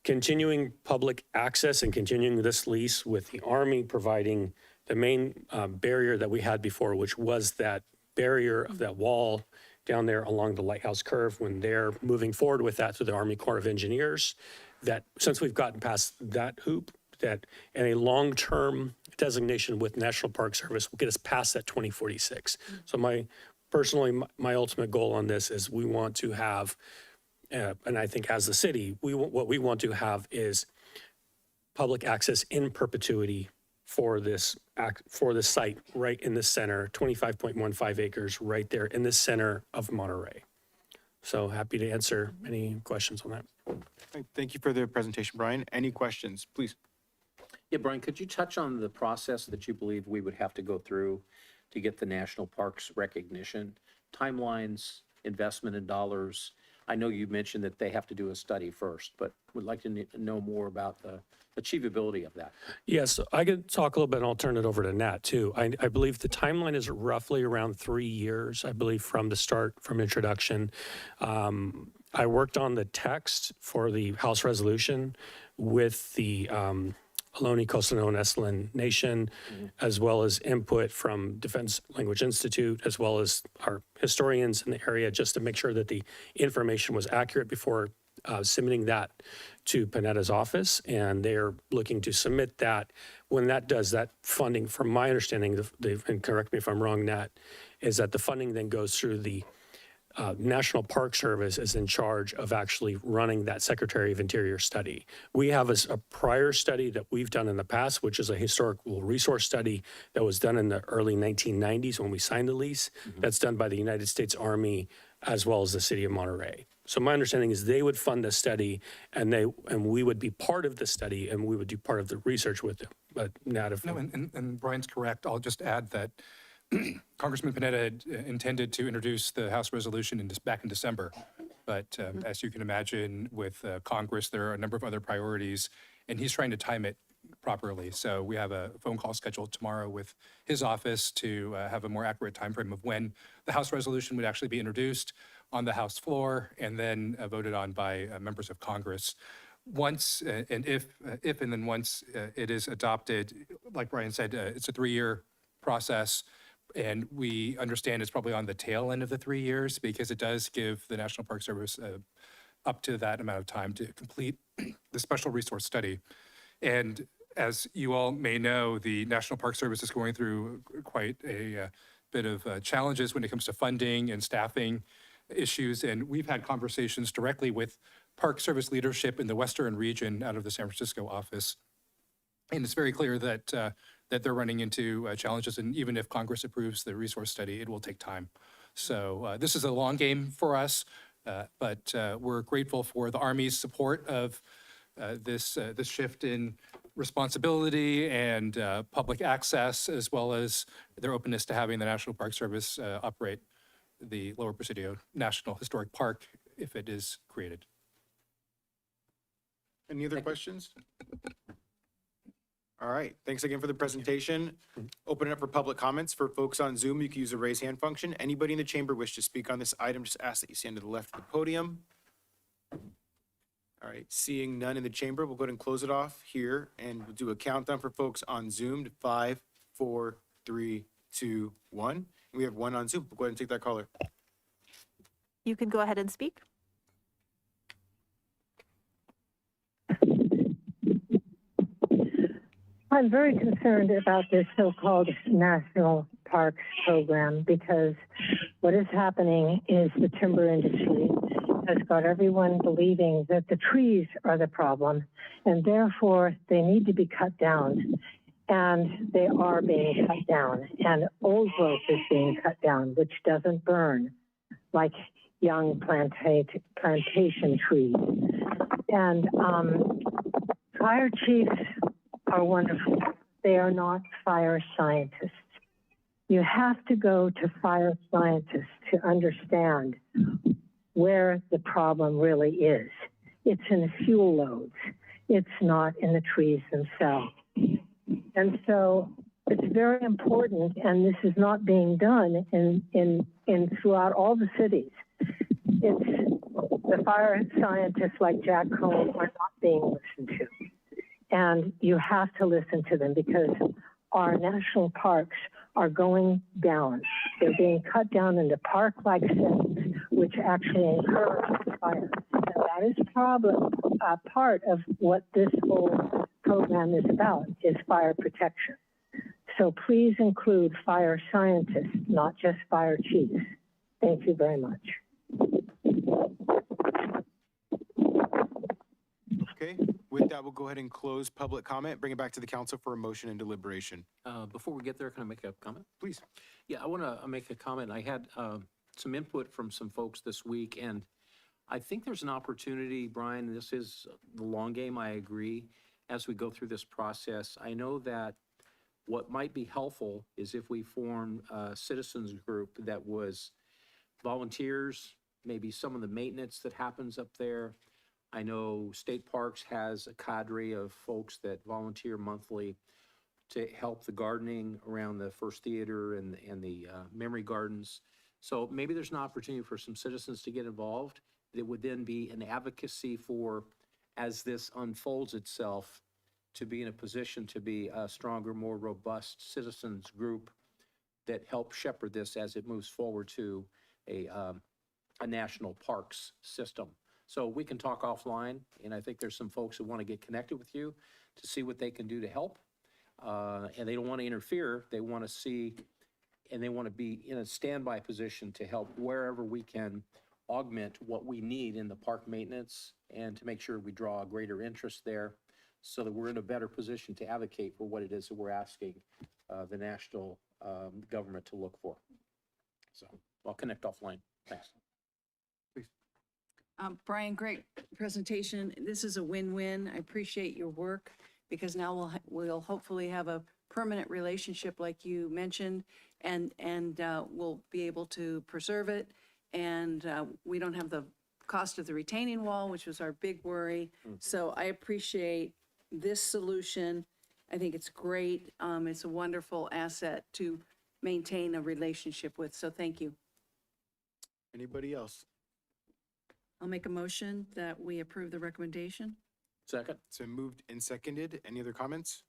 continuing public access and continuing this lease with the Army providing the main barrier that we had before, which was that barrier of that wall down there along the lighthouse curve, when they're moving forward with that through the Army Corps of Engineers, that since we've gotten past that hoop, that and a long-term designation with National Park Service will get us past that 2046. So my ultimate goal on this is we want to have, and I think as the city, what we want to have is public access in perpetuity for this site right in the center, 25.15 acres right there in the center of Monterey. So happy to answer any questions on that. Thank you for the presentation, Brian. Any questions, please? Yeah, Brian, could you touch on the process that you believe we would have to go through to get the national parks recognition? Timelines, investment in dollars. I know you mentioned that they have to do a study first, but would like to know more about the achievability of that. Yes, I could talk a little bit, and I'll turn it over to Nat too. I believe the timeline is roughly around 3 years, I believe, from the start, from introduction. I worked on the text for the House resolution with the Ohlone, Coastal and Estland Nation, as well as input from Defense Language Institute, as well as our historians in the area, just to make sure that the information was accurate before submitting that to Panetta's office. And they're looking to submit that. When that does, that funding, from my understanding, and correct me if I'm wrong, Nat, is that the funding then goes through the National Park Service is in charge of actually running that Secretary of Interior study. We have a prior study that we've done in the past, which is a historical resource study that was done in the early 1990s when we signed the lease. That's done by the United States Army as well as the city of Monterey. So my understanding is they would fund the study, and we would be part of the study, and we would do part of the research with them. But Nat, if no, and Brian's correct. I'll just add that Congressman Panetta had intended to introduce the House resolution back in December. But as you can imagine, with Congress, there are a number of other priorities, and he's trying to time it properly. So we have a phone call scheduled tomorrow with his office to have a more accurate timeframe of when the House resolution would actually be introduced on the House floor and then voted on by members of Congress. Once and if and then once it is adopted, like Brian said, it's a 3-year process. And we understand it's probably on the tail end of the 3 years, because it does give the National Park Service up to that amount of time to complete the special resource study. And as you all may know, the National Park Service is going through quite a bit of challenges when it comes to funding and staffing issues. And we've had conversations directly with Park Service leadership in the Western region out of the San Francisco office. And it's very clear that that they're running into challenges. And even if Congress approves the resource study, it will take time. So this is a long game for us, but we're grateful for the Army's support of this shift in responsibility and public access, as well as their openness to having the National Park Service operate the Lower Presidio National Historic Park if it is created. Any other questions? All right, thanks again for the presentation. Open it up for public comments. For folks on Zoom, you can use the raise hand function. Anybody in the chamber wish to speak on this item, just ask that you stand to the left of the podium. All right, seeing none in the chamber, we'll go ahead and close it off here, and we'll do a countdown for folks on Zoom to 5, 4, 3, 2, 1. We have one on Zoom. We'll go ahead and take that caller. You can go ahead and speak. I'm very concerned about this so-called national parks program because what is happening is the timber industry has got everyone believing that the trees are the problem and therefore they need to be cut down. And they are being cut down, and old growth is being cut down, which doesn't burn like young plantation trees. And fire chiefs are wonderful. They are not fire scientists. You have to go to fire scientists to understand where the problem really is. It's in the fuel loads. It's not in the trees themselves. And so it's very important, and this is not being done in throughout all the cities. It's the fire scientists like Jack Cohn are not being listened to. And you have to listen to them because our national parks are going down. They're being cut down into park-like settings, which actually encourage fire. And that is part of what this whole program is about, is fire protection. So please include fire scientists, not just fire chiefs. Thank you very much. Okay, with that, we'll go ahead and close public comment, bring it back to the council for a motion and deliberation. Before we get there, can I make a comment? Please. Yeah, I want to make a comment. I had some input from some folks this week, and I think there's an opportunity, Brian, this is the long game, I agree, as we go through this process. I know that what might be helpful is if we form a citizens group that was volunteers, maybe some of the maintenance that happens up there. I know State Parks has a cadre of folks that volunteer monthly to help the gardening around the First Theater and the memory gardens. So maybe there's an opportunity for some citizens to get involved. It would then be an advocacy for, as this unfolds itself, to be in a position to be a stronger, more robust citizens group that helps shepherd this as it moves forward to a national parks system. So we can talk offline, and I think there's some folks who want to get connected with you to see what they can do to help. And they don't want to interfere. They want to see, and they want to be in a standby position to help wherever we can augment what we need in the park maintenance and to make sure we draw a greater interest there so that we're in a better position to advocate for what it is that we're asking the national government to look for. So I'll connect offline. Thanks. Brian, great presentation. This is a win-win. I appreciate your work because now we'll hopefully have a permanent relationship like you mentioned, and we'll be able to preserve it. And we don't have the cost of the retaining wall, which was our big worry. So I appreciate this solution. I think it's great. It's a wonderful asset to maintain a relationship with. So thank you. Anybody else? I'll make a motion that we approve the recommendation. Second. So moved and seconded. Any other comments?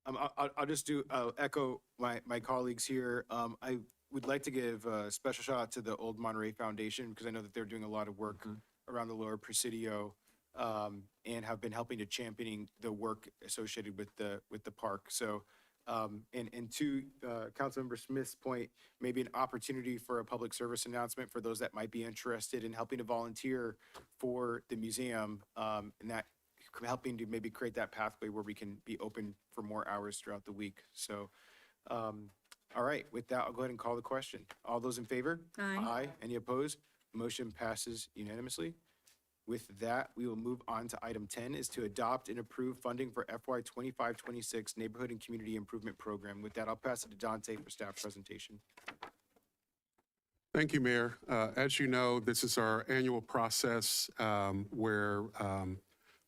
I'll just echo my colleagues here. I would like to give a special shout out to the Old Monterey Foundation because I know that they're doing a lot of work around the Lower Presidio and have been helping to championing the work associated with the park. So and to Councilmember Smith's point, maybe an opportunity for a public service announcement for those that might be interested in helping to volunteer for the museum and that helping to maybe create that pathway where we can be open for more hours throughout the week. So, all right, with that, I'll go ahead and call the question. All those in favor? Aye. Aye. Any opposed? Motion passes unanimously. With that, we will move on to item 10 is to adopt and approve funding for FY 25-26 Neighborhood and Community Improvement Program. With that, I'll pass it to Dante for staff presentation. Thank you, Mayor. As you know, this is our annual process where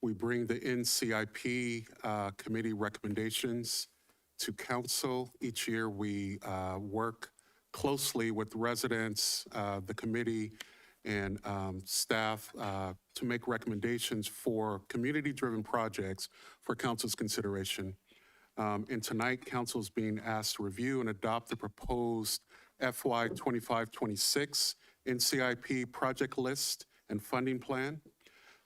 We bring the NCIP committee recommendations to council. Each year, we work closely with residents, the committee, and staff to make recommendations for community-driven projects for council's consideration. And tonight, council is being asked to review and adopt the proposed FY 25-26 NCIP project list and funding plan.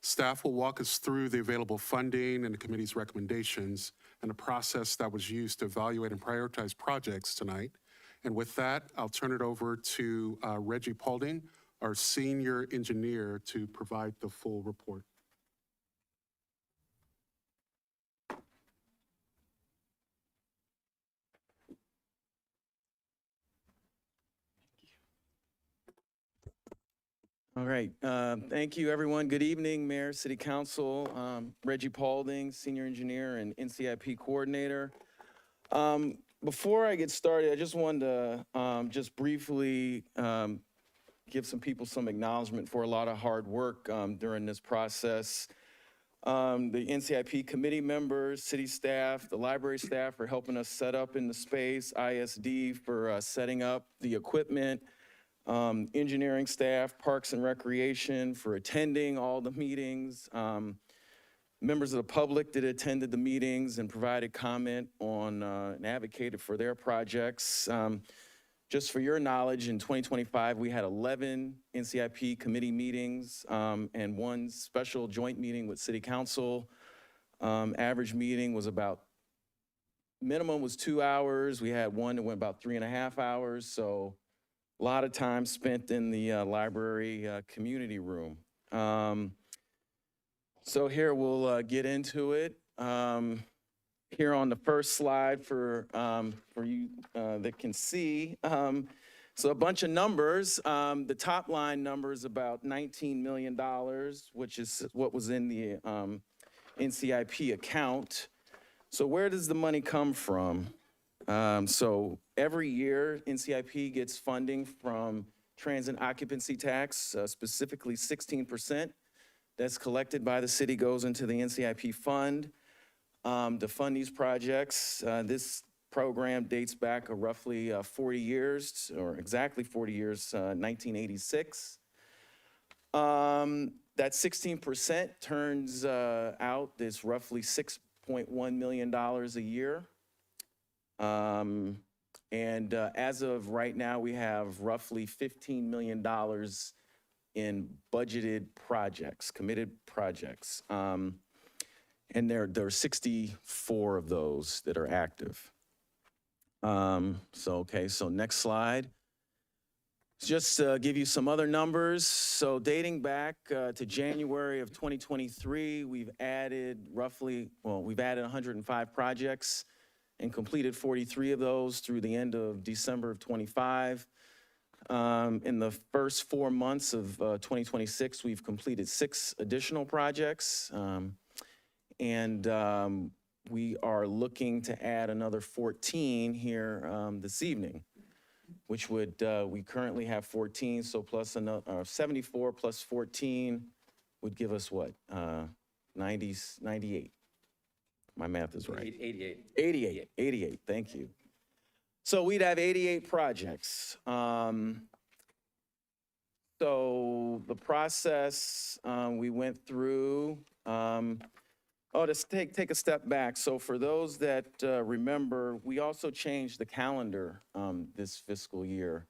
Staff will walk us through the available funding and the committee's recommendations and the process that was used to evaluate and prioritize projects tonight. And with that, I'll turn it over to Reggie Paulding, our senior engineer, to provide the full report. All right. Thank you, everyone. Good evening, Mayor, City Council. Reggie Paulding, Senior Engineer and NCIP Coordinator. Before I get started, I just wanted to just briefly give some people some acknowledgement for a lot of hard work during this process. The NCIP committee members, city staff, the library staff for helping us set up in the space, ISD for setting up the equipment, engineering staff, Parks and Recreation for attending all the meetings, members of the public that attended the meetings and provided comment on and advocated for their projects. Just for your knowledge, in 2025, we had 11 NCIP committee meetings and one special joint meeting with City Council. Average meeting was minimum was 2 hours. We had one that went about 3.5 hours. So a lot of time spent in the library community room. So here we'll get into it. Here on the first slide for you that can see. So a bunch of numbers. The top line number is about $19 million, which is what was in the NCIP account. So where does the money come from? So every year, NCIP gets funding from transit occupancy tax, specifically 16%. That's collected by the city, goes into the NCIP fund to fund these projects. This program dates back roughly 40 years, or exactly 40 years, 1986. That 16% turns out is roughly $6.1 million a year. And as of right now, we have roughly $15 million in budgeted projects, committed projects. And there are 64 of those that are active. So next slide. Just give you some other numbers. So dating back to January of 2023, we've added 105 projects and completed 43 of those through the end of December of 25. In the first 4 months of 2026, we've completed 6 additional projects. And we are looking to add another 14 here this evening, which would, we currently have 14, so plus another 74 plus 14 would give us what? 98. My math is right. 88, thank you. So we'd have 88 projects. So the process we went through, let's take a step back. So for those that remember, we also changed the calendar this fiscal year.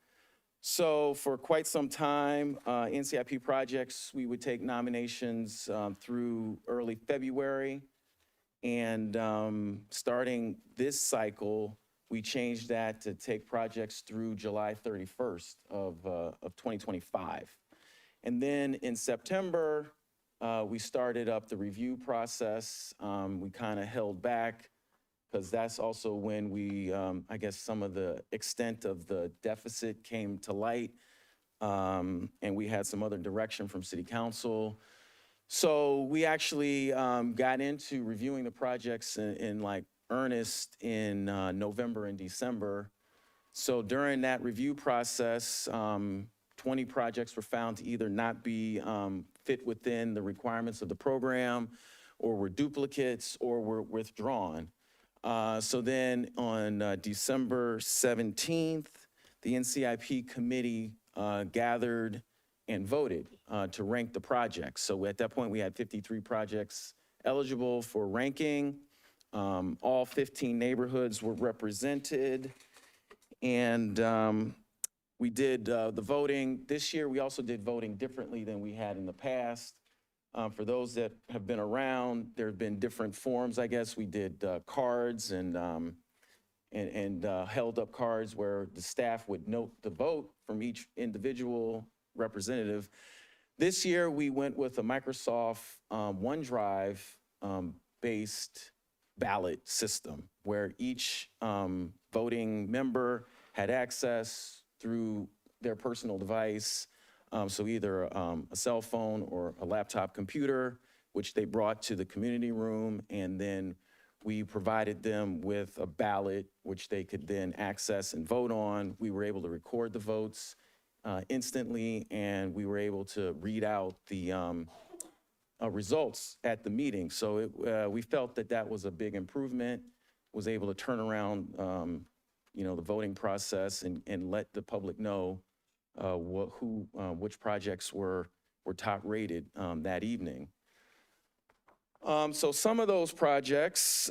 So for quite some time, NCIP projects, we would take nominations through early February. And starting this cycle, we changed that to take projects through July 31st of 2025. And then in September, we started up the review process. We kind of held back because that's also when we, I guess some of the extent of the deficit came to light. And we had some other direction from City Council. So we actually got into reviewing the projects in like earnest in November and December. So during that review process, 20 projects were found to either not be fit within the requirements of the program or were duplicates or were withdrawn. So then on December 17th, the NCIP committee gathered and voted to rank the projects. So at that point, we had 53 projects eligible for ranking. All 15 neighborhoods were represented. And we did the voting. This year, we also did voting differently than we had in the past. For those that have been around, there have been different forms, I guess. We did cards and held up cards where the staff would note the vote from each individual representative. This year, we went with a Microsoft OneDrive based ballot system where each voting member had access through their personal device. So either a cell phone or a laptop computer, which they brought to the community room, and then we provided them with a ballot, which they could then access and vote on. We were able to record the votes instantly, and we were able to read out the results at the meeting. So we felt that that was a big improvement, was able to turn around the voting process and let the public know which projects were top rated that evening. So some of those projects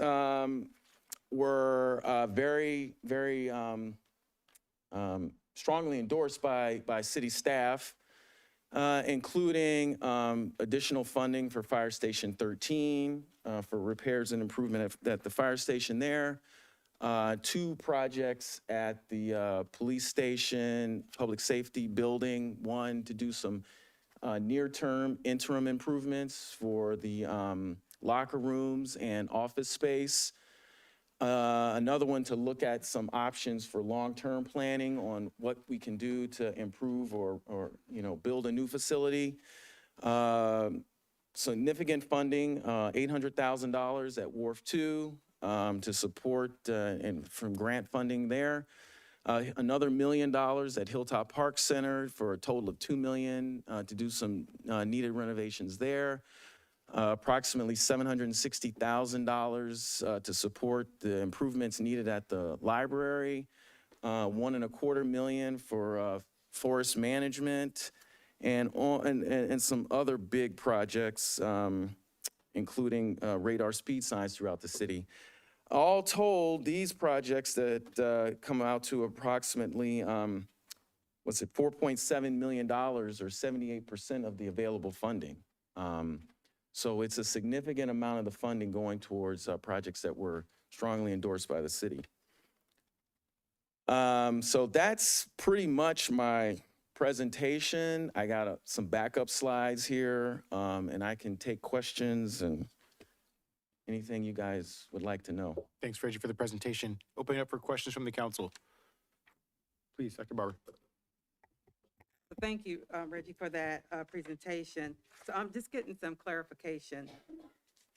were very, very strongly endorsed by city staff, including additional funding for Fire Station 13 for repairs and improvement at the fire station there. 2 projects at the police station, public safety building, one to do some near-term interim improvements for the locker rooms and office space. Another one to look at some options for long-term planning on what we can do to improve or build a new facility. Significant funding, $800,000 at Wharf 2 to support and from grant funding there. Another $1 million at Hilltop Park Center for a total of $2 million to do some needed renovations there. Approximately $760,000 to support the improvements needed at the library. $1.25 million for forest management, and some other big projects, including radar speed signs throughout the city. All told, these projects that come out to approximately, $4.7 million, or 78% of the available funding. So it's a significant amount of the funding going towards projects that were strongly endorsed by the city. So that's pretty much my presentation. I got some backup slides here, and I can take questions and anything you guys would like to know. Thanks, Reggie, for the presentation. Opening up for questions from the council. Please, Dr. Barber. Thank you, Reggie, for that presentation. So I'm just getting some clarification.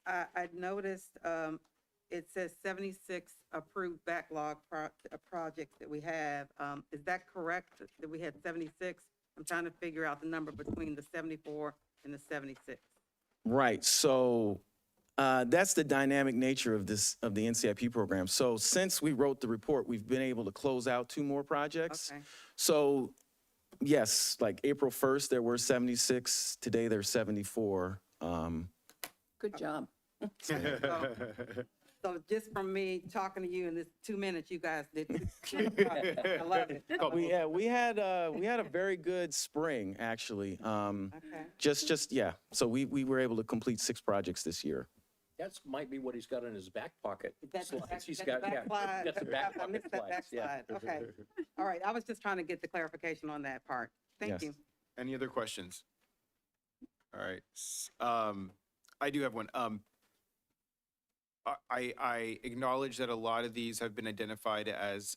I noticed it says 76 approved backlog projects that we have. Is that correct, that we had 76? I'm trying to figure out the number between the 74 and the 76. Right, so that's the dynamic nature of the NCIP program. So since we wrote the report, we've been able to close out 2 more projects. Okay. So yes, like April 1st, there were 76. Today, there's 74. Good job. So just from me talking to you in this 2 minutes, you guys did. I love it. We had a very good spring, actually. Okay. Yeah. So we were able to complete 6 projects this year. That might be what he's got in his back pocket. That's the Slides. He's back got, yeah, slide. got the back I pocket missed that back slides, yeah. slide. Okay. All right. I was just trying to get the clarification on that part. Thank Yes. you. Any other questions? All right. I do have one. I acknowledge that a lot of these have been identified as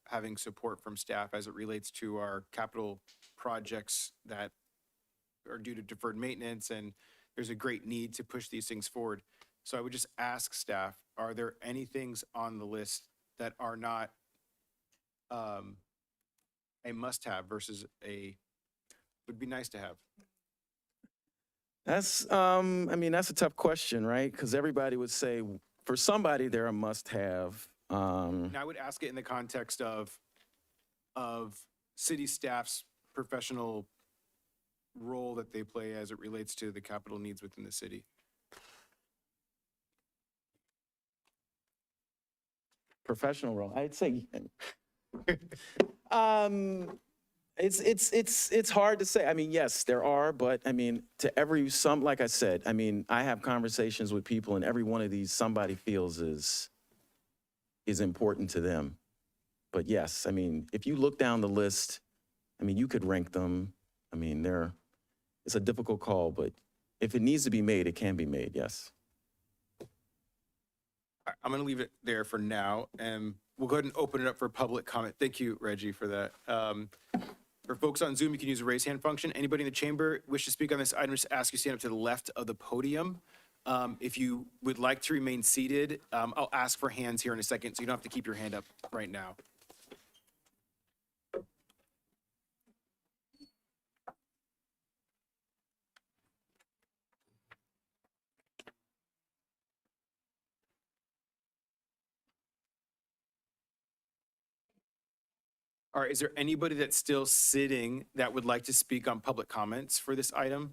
having support from staff as it relates to our capital projects that are due to deferred maintenance, and there's a great need to push these things forward. So I would just ask staff, are there any things on the list that are not a must-have versus would be nice to have? That's, I mean, that's a tough question, right? Because everybody would say, for somebody, they're a must-have. And I would ask it in the context of city staff's professional role that they play as it relates to the capital needs within the city. Professional role, I'd say. It's hard to say. I mean, yes, there are, but I mean, like I said, I mean, I have conversations with people, and every one of these somebody feels is important to them. But yes, I mean, if you look down the list, I mean, you could rank them. I mean, it's a difficult call, but if it needs to be made, it can be made, yes. I'm going to leave it there for now, and we'll go ahead and open it up for public comment. Thank you, Reggie, for that. For folks on Zoom, you can use the raise hand function. Anybody in the chamber wish to speak on this item, just ask you to stand up to the left of the podium. If you would like to remain seated, I'll ask for hands here in a second, so you don't have to keep your hand up right now. All right, is there anybody that's still sitting that would like to speak on public comments for this item?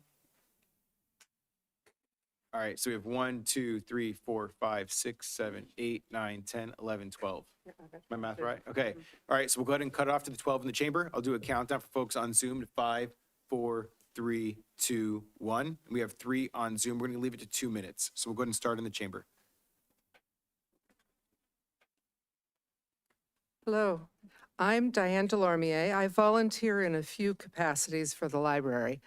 All right, so we have 1, 2, 3, 4, 5, 6, 7, 8, 9, 10, 11, 12. My math right? Okay. All right, so we'll go ahead and cut it off to the 12 in the chamber. I'll do a countdown for folks on Zoom to 5, 4, 3, 2, 1. We have 3 on Zoom. We're going to leave it to 2 minutes. So we'll go ahead and start in the chamber. Hello, I'm Diane Delormier. I volunteer in a few capacities for the library,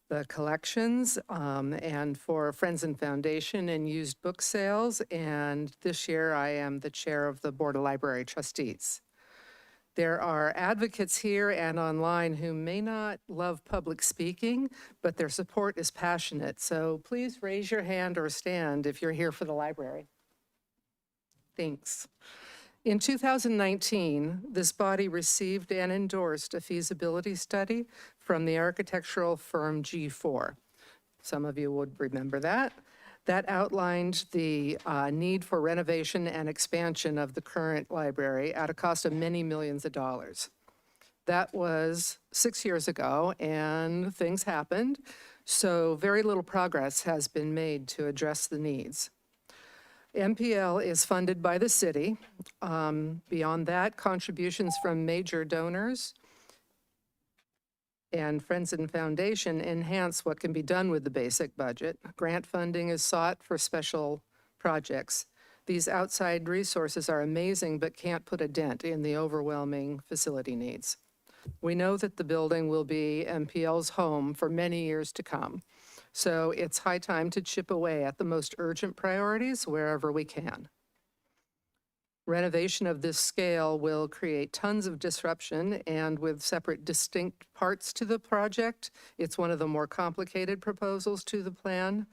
the collections, and for Friends and Foundation and used book sales. And this year I am the chair of the Board of Library Trustees. There are advocates here and online who may not love public speaking, but their support is passionate. So please raise your hand or stand if you're here for the library. Thanks. In 2019, this body received and endorsed a feasibility study from the architectural firm G4. Some of you would remember that. That outlined the need for renovation and expansion of the current library at a cost of many millions of dollars. That was 6 years ago, and things happened, so very little progress has been made to address the needs. MPL is funded by the city. Beyond that, contributions from major donors and Friends and Foundation enhance what can be done with the basic budget. Grant funding is sought for special projects. These outside resources are amazing, but can't put a dent in the overwhelming facility needs. We know that the building will be MPL's home for many years to come. So it's high time to chip away at the most urgent priorities wherever we can. Renovation of this scale will create tons of disruption, and with separate distinct parts to the project, it's one of the more complicated proposals to plan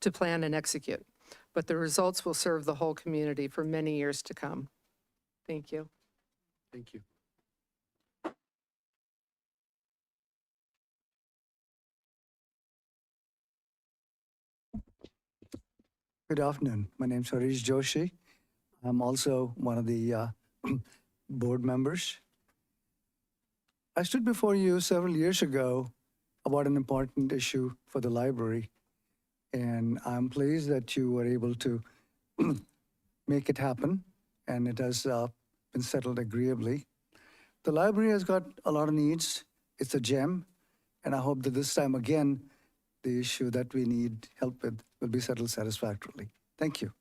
and execute. But the results will serve the whole community for many years to come. Thank you. Thank you. Good afternoon. My name is Harish Joshi. I'm also one of the board members. I stood before you several years ago about an important issue for the library, and I'm pleased that you were able to make it happen, and it has been settled agreeably. The library has got a lot of needs. It's a gem, and I hope that this time again, the issue that we need help with will be settled satisfactorily. Thank you.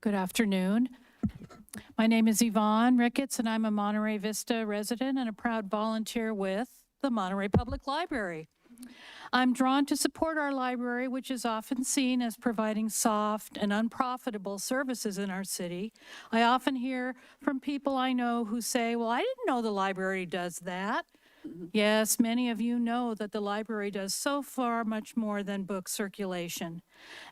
Good afternoon. My name is Yvonne Ricketts, and I'm a Monterey Vista resident and a proud volunteer with the Monterey Public Library. I'm drawn to support our library, which is often seen as providing soft and unprofitable services in our city. I often hear from people I know who say, well, I didn't know the library does that. Yes, many of you know that the library does so far much more than book circulation.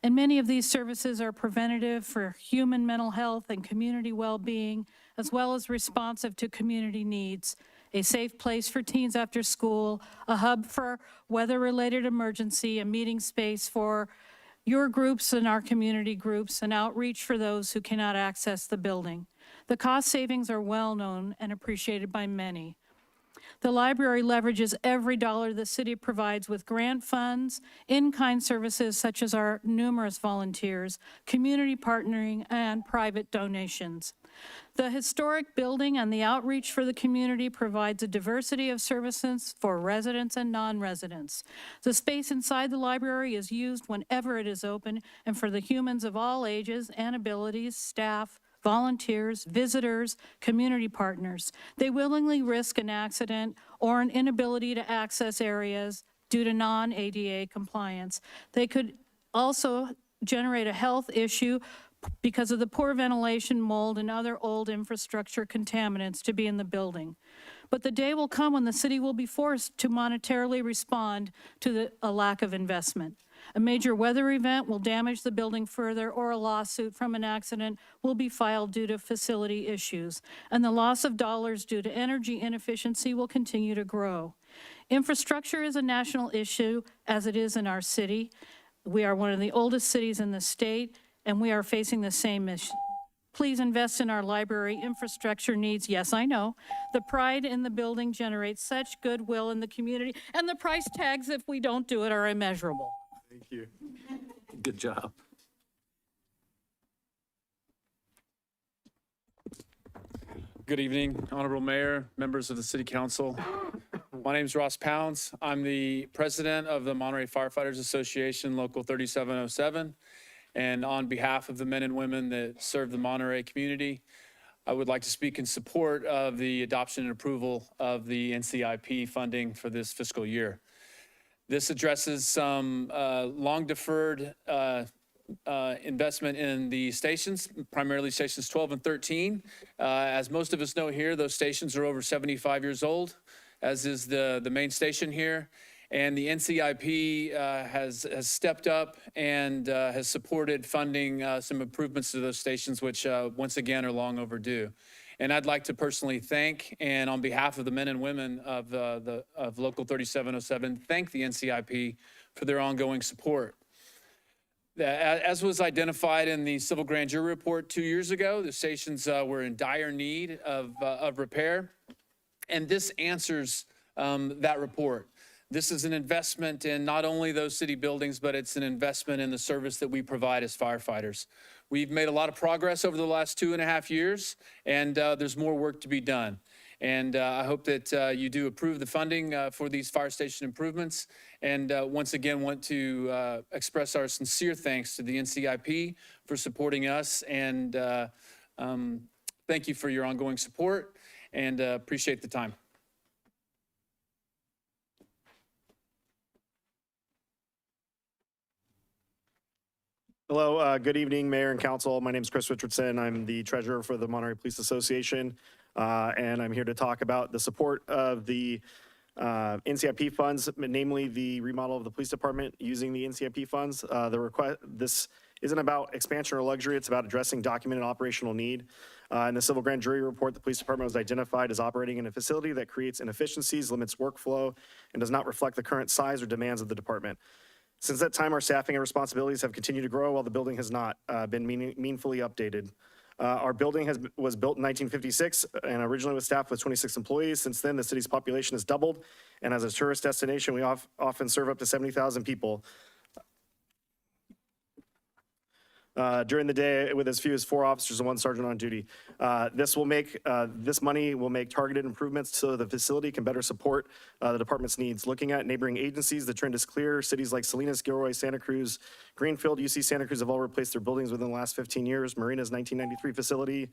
And many of these services are preventative for human mental health and community well-being, as well as responsive to community needs. A safe place for teens after school, a hub for weather-related emergency, a meeting space for your groups and our community groups, and outreach for those who cannot access the building. The cost savings are well known and appreciated by many. The library leverages every dollar the city provides with grant funds, in-kind services such as our numerous volunteers, community partnering, and private donations. The historic building and the outreach for the community provides a diversity of services for residents and non-residents. The space inside the library is used whenever it is open and for the humans of all ages and abilities, staff, volunteers, visitors, community partners. They willingly risk an accident or an inability to access areas due to non-ADA compliance. They could also generate a health issue because of the poor ventilation, mold, and other old infrastructure contaminants to be in the building. But the day will come when the city will be forced to monetarily respond to a lack of investment. A major weather event will damage the building further, or a lawsuit from an accident will be filed due to facility issues, and the loss of dollars due to energy inefficiency will continue to grow. Infrastructure is a national issue, as it is in our city. We are one of the oldest cities in the state, and we are facing the same issue. Please invest in our library infrastructure needs. Yes, I know. The pride in the building generates such goodwill in the community, and the price tags, if we don't do it, are immeasurable. Thank you. Good job. Good evening, Honorable Mayor, members of the City Council. My name is Ross Pounds. I'm the president of the Monterey Firefighters Association, Local 3707. And on behalf of the men and women that serve the Monterey community, I would like to speak in support of the adoption and approval of the NCIP funding for this fiscal year. This addresses some long-deferred investment in the stations, primarily stations 12 and 13. As most of us know here, those stations are over 75 years old, as is the main station here. And the NCIP has stepped up and has supported funding some improvements to those stations, which once again are long overdue. And I'd like to personally thank, and on behalf of the men and women of Local 3707, thank the NCIP for their ongoing support. As was identified in the civil grand jury report 2 years ago, the stations were in dire need of repair, and this answers that report. This is an investment in not only those city buildings, but it's an investment in the service that we provide as firefighters. We've made a lot of progress over the last 2.5 years, and there's more work to be done. And I hope that you do approve the funding for these fire station improvements. And once again, want to express our sincere thanks to the NCIP for supporting us. And thank you for your ongoing support, and appreciate the time. Hello, good evening, Mayor and Council. My name is Chris Richardson. I'm the treasurer for the Monterey Police Association, and I'm here to talk about the support of the NCIP funds, namely the remodel of the police department using the NCIP funds. This isn't about expansion or luxury. It's about addressing documented operational need. In the civil grand jury report, the police department was identified as operating in a facility that creates inefficiencies, limits workflow, and does not reflect the current size or demands of the department. Since that time, our staffing and responsibilities have continued to grow while the building has not been meaningfully updated. Our building was built in 1956 and originally was staffed with 26 employees. Since then, the city's population has doubled, and as a tourist destination, we often serve up to 70,000 people. During the day with as few as 4 officers and 1 sergeant on duty. This money will make targeted improvements so the facility can better support the department's needs. Looking at neighboring agencies, the trend is clear. Cities like Salinas, Gilroy, Santa Cruz, Greenfield, UC Santa Cruz have all replaced their buildings within the last 15 years. Marina's 1993 facility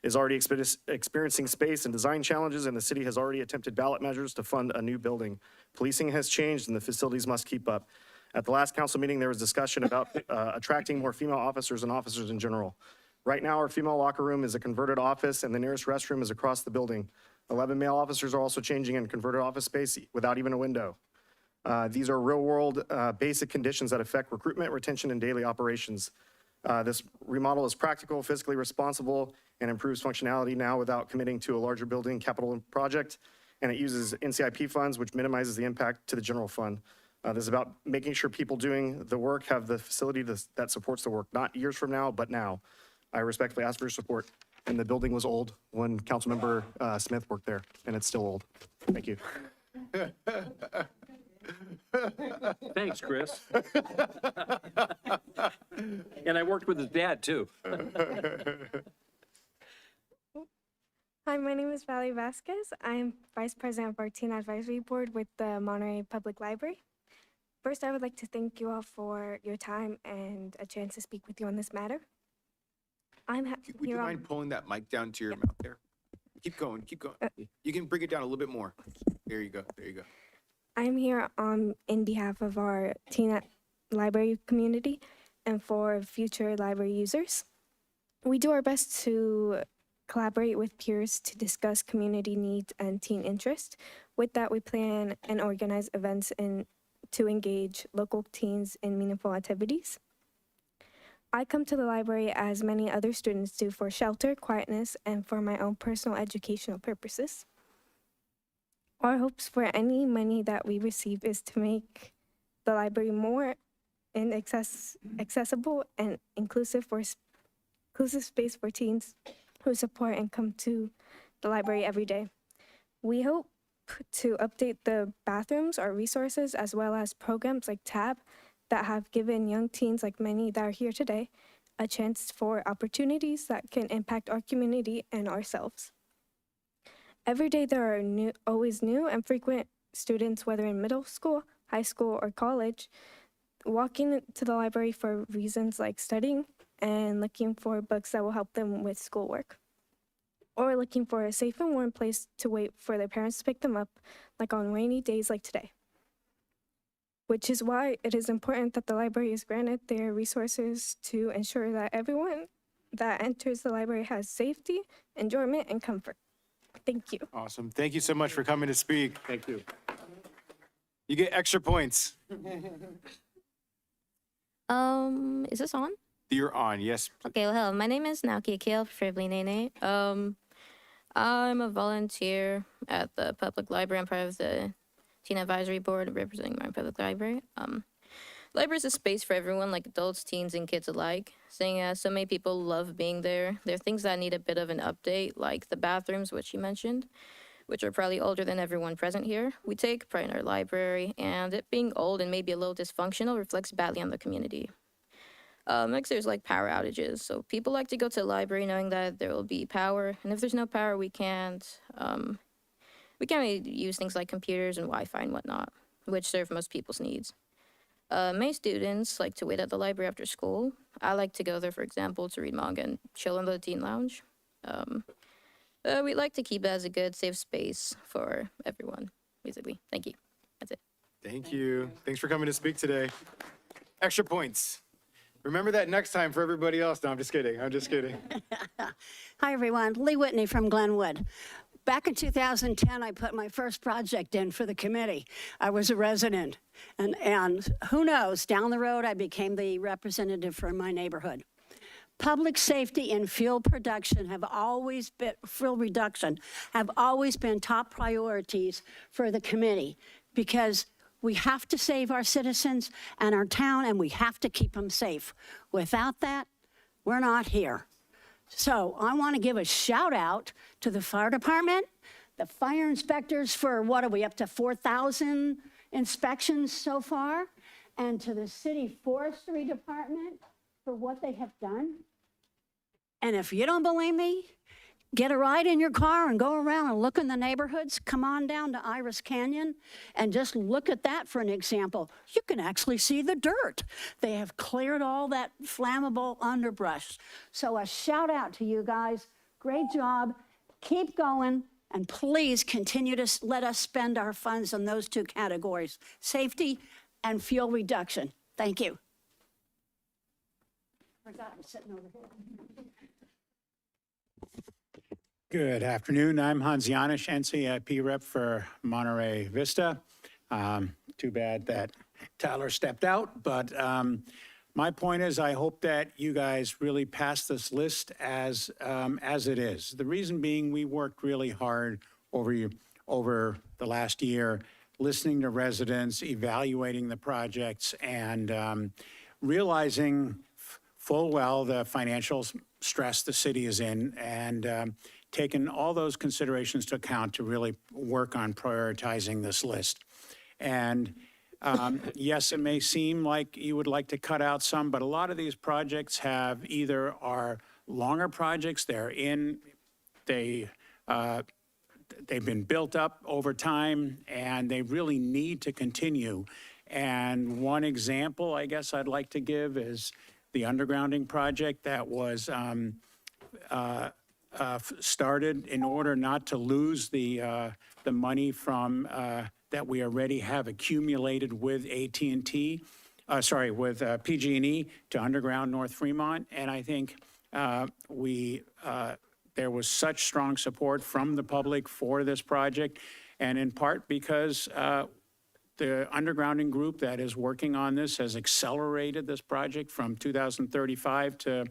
is already experiencing space and design challenges, and the city has already attempted ballot measures to fund a new building. Policing has changed, and the facilities must keep up. At the last council meeting, there was discussion about attracting more female officers and officers in general. Right now, our female locker room is a converted office, and the nearest restroom is across the building. 11 male officers are also changing in converted office space without even a window. These are real-world basic conditions that affect recruitment, retention, and daily operations. This remodel is practical, fiscally responsible, and improves functionality now without committing to a larger building capital project. And it uses NCIP funds, which minimizes the impact to the general fund. This is about making sure people doing the work have the facility that supports the work, not years from now, but now. I respectfully ask for your support. And the building was old when Councilmember Smith worked there, and it's still old. Thank you. Thanks, Chris. And I worked with his dad, too. Hi, my name is Valerie Vasquez. I am Vice President of our Teen Advisory Board with the Monterey Public Library. First, I would like to thank you all for your time and a chance to speak with you on this matter. Would you mind pulling that mic down to your mouth there? Keep going, keep going. You can bring it down a little bit more. There you go, there you go. I'm here in behalf of our teen library community and for future library users. We do our best to collaborate with peers to discuss community needs and teen interest. With that, we plan and organize events to engage local teens in meaningful activities. I come to the library as many other students do for shelter, quietness, and for my own personal educational purposes. Our hopes for any money that we receive is to make the library more accessible and inclusive space for teens who support and come to the library every day. We hope to update the bathrooms or resources as well as programs like TAB that have given young teens like many that are here today a chance for opportunities that can impact our community and ourselves. Every day there are always new and frequent students, whether in middle school, high school, or college, walking to the library for reasons like studying and looking for books that will help them with schoolwork, or looking for a safe and warm place to wait for their parents to pick them up, like on rainy days like today. Which is why it is important that the library is granted their resources to ensure that everyone that enters the library has safety, enjoyment, and comfort. Thank you. Awesome. Thank you so much for coming to speak. Thank you. You get extra points. Is this on? You're on, yes. Okay, well, hello. My name is Naoki Akil, preferably Nene. I'm a volunteer at the public library. I'm part of the Teen Advisory Board representing my public library. Library is a space for everyone, like adults, teens, and kids alike. Seeing as so many people love being there, there are things that need a bit of an update, like the bathrooms, which you mentioned, which are probably older than everyone present here. We take pride in our library, and it being old and maybe a little dysfunctional reflects badly on the community. Next, there's like power outages. So people like to go to the library knowing that there will be power, and if there's no power, we can't really use things like computers and Wi-Fi and whatnot, which serve most people's needs. Many students like to wait at the library after school. I like to go there, for example, to read manga and chill in the teen lounge. We like to keep it as a good, safe space for everyone, basically. Thank you. That's it. Thank you. Thanks for coming to speak today. Extra points. Remember that next time for everybody else. No, I'm just kidding. I'm just kidding. Hi, everyone. Lee Whitney from Glenwood. Back in 2010, I put my first project in for the committee. I was a resident. And who knows, down the road, I became the representative for my neighborhood. Public safety and fuel reduction have always been top priorities for the committee because we have to save our citizens and our town, and we have to keep them safe. Without that, we're not here. So I want to give a shout out to the fire department, the fire inspectors for what are we up to 4,000 inspections so far, and to the city forestry department for what they have done. And if you don't believe me, get a ride in your car and go around and look in the neighborhoods. Come on down to Iris Canyon and just look at that for an example. You can actually see the dirt. They have cleared all that flammable underbrush. So a shout out to you guys. Great job. Keep going. And please continue to let us spend our funds on those two categories, safety and fuel reduction. Thank you. I forgot I was sitting over here. Good afternoon. I'm Hans Janisch, NCIP rep for Monterey Vista. Too bad that Tyler stepped out, but my point is I hope that you guys really pass this list as it is. The reason being we worked really hard over the last year, listening to residents, evaluating the projects, and realizing full well the financial stress the city is in, and taking all those considerations to account to really work on prioritizing this list. And yes, it may seem like you would like to cut out some, but a lot of these projects have either are longer projects, they've been built up over time, and they really need to continue. And one example I guess I'd like to give is the undergrounding project that was started in order not to lose the money from that we already have accumulated with AT&T, with PG&E to underground North Fremont. And I think there was such strong support from the public for this project, and in part because the undergrounding group that is working on this has accelerated this project from 2035 to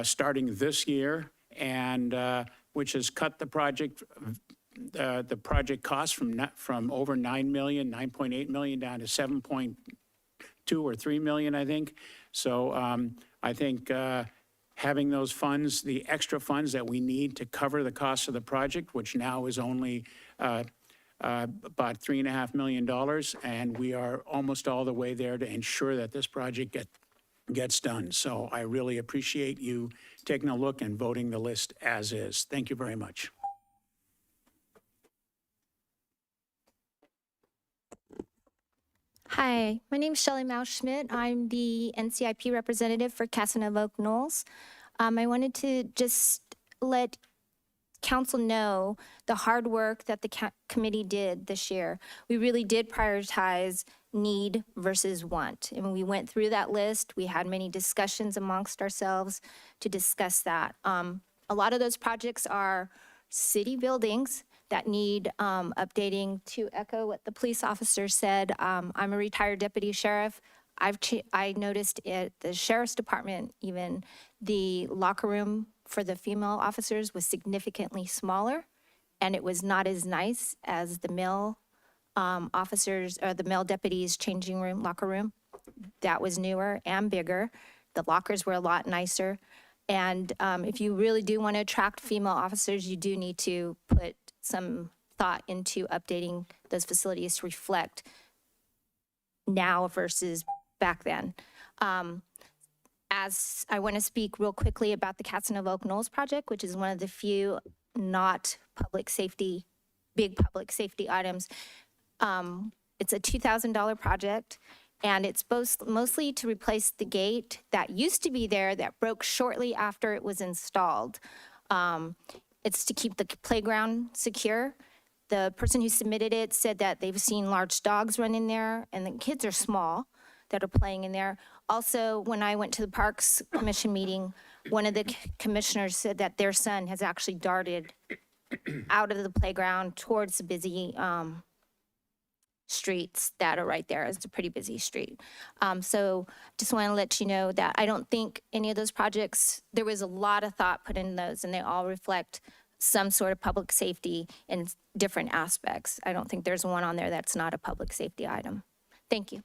starting this year, and which has cut the project cost from over 9 million, 9.8 million down to 7.2 or 3 million, I think. So I think having those funds, the extra funds that we need to cover the cost of the project, which now is only about $3.5 million, and we are almost all the way there to ensure that this project gets done. So I really appreciate you taking a look and voting the list as is. Thank you very much. Hi, my name is Shelley Mausch-Schmidt. I'm the NCIP representative for Casanova Oak Knolls. I wanted to just let council know the hard work that the committee did this year. We really did prioritize need versus want. And when we went through that list, we had many discussions amongst ourselves to discuss that. A lot of those projects are city buildings that need updating. To echo what the police officer said, I'm a retired deputy sheriff. I noticed at the sheriff's department, even the locker room for the female officers was significantly smaller, and it was not as nice as the male officers or the male deputies' changing room, locker room. That was newer and bigger. The lockers were a lot nicer. And if you really do want to attract female officers, you do need to put some thought into updating those facilities to reflect now versus back then. As I want to speak real quickly about the Casanova Oak Knolls project, which is one of the few not big public safety items. It's a $2,000 project, and it's mostly to replace the gate that used to be there that broke shortly after it was installed. It's to keep the playground secure. The person who submitted it said that they've seen large dogs run in there, and the kids are small that are playing in there. Also, when I went to the Parks Commission meeting, one of the commissioners said that their son has actually darted out of the playground towards the busy streets that are right there. It's a pretty busy street. So just want to let you know that I don't think any of those projects, there was a lot of thought put in those, and they all reflect some sort of public safety in different aspects. I don't think there's one on there that's not a public safety item. Thank you.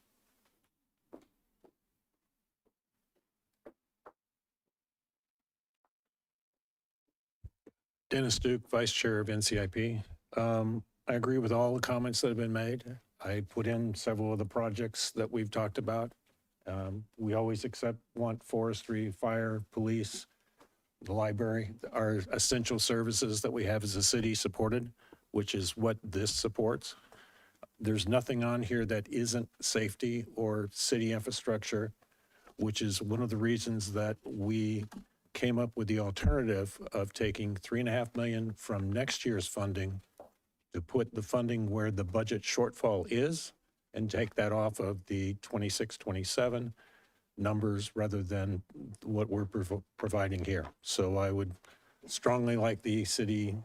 Dennis Duke, Vice Chair of NCIP. I agree with all the comments that have been made. I put in several of the projects that we've talked about. We always want forestry, fire, police, the library, our essential services that we have as a city supported, which is what this supports. There's nothing on here that isn't safety or city infrastructure, which is one of the reasons that we came up with the alternative of taking $3.5 million from next year's funding to put the funding where the budget shortfall is and take that off of the 26-27 numbers rather than what we're providing here. So I would strongly like the city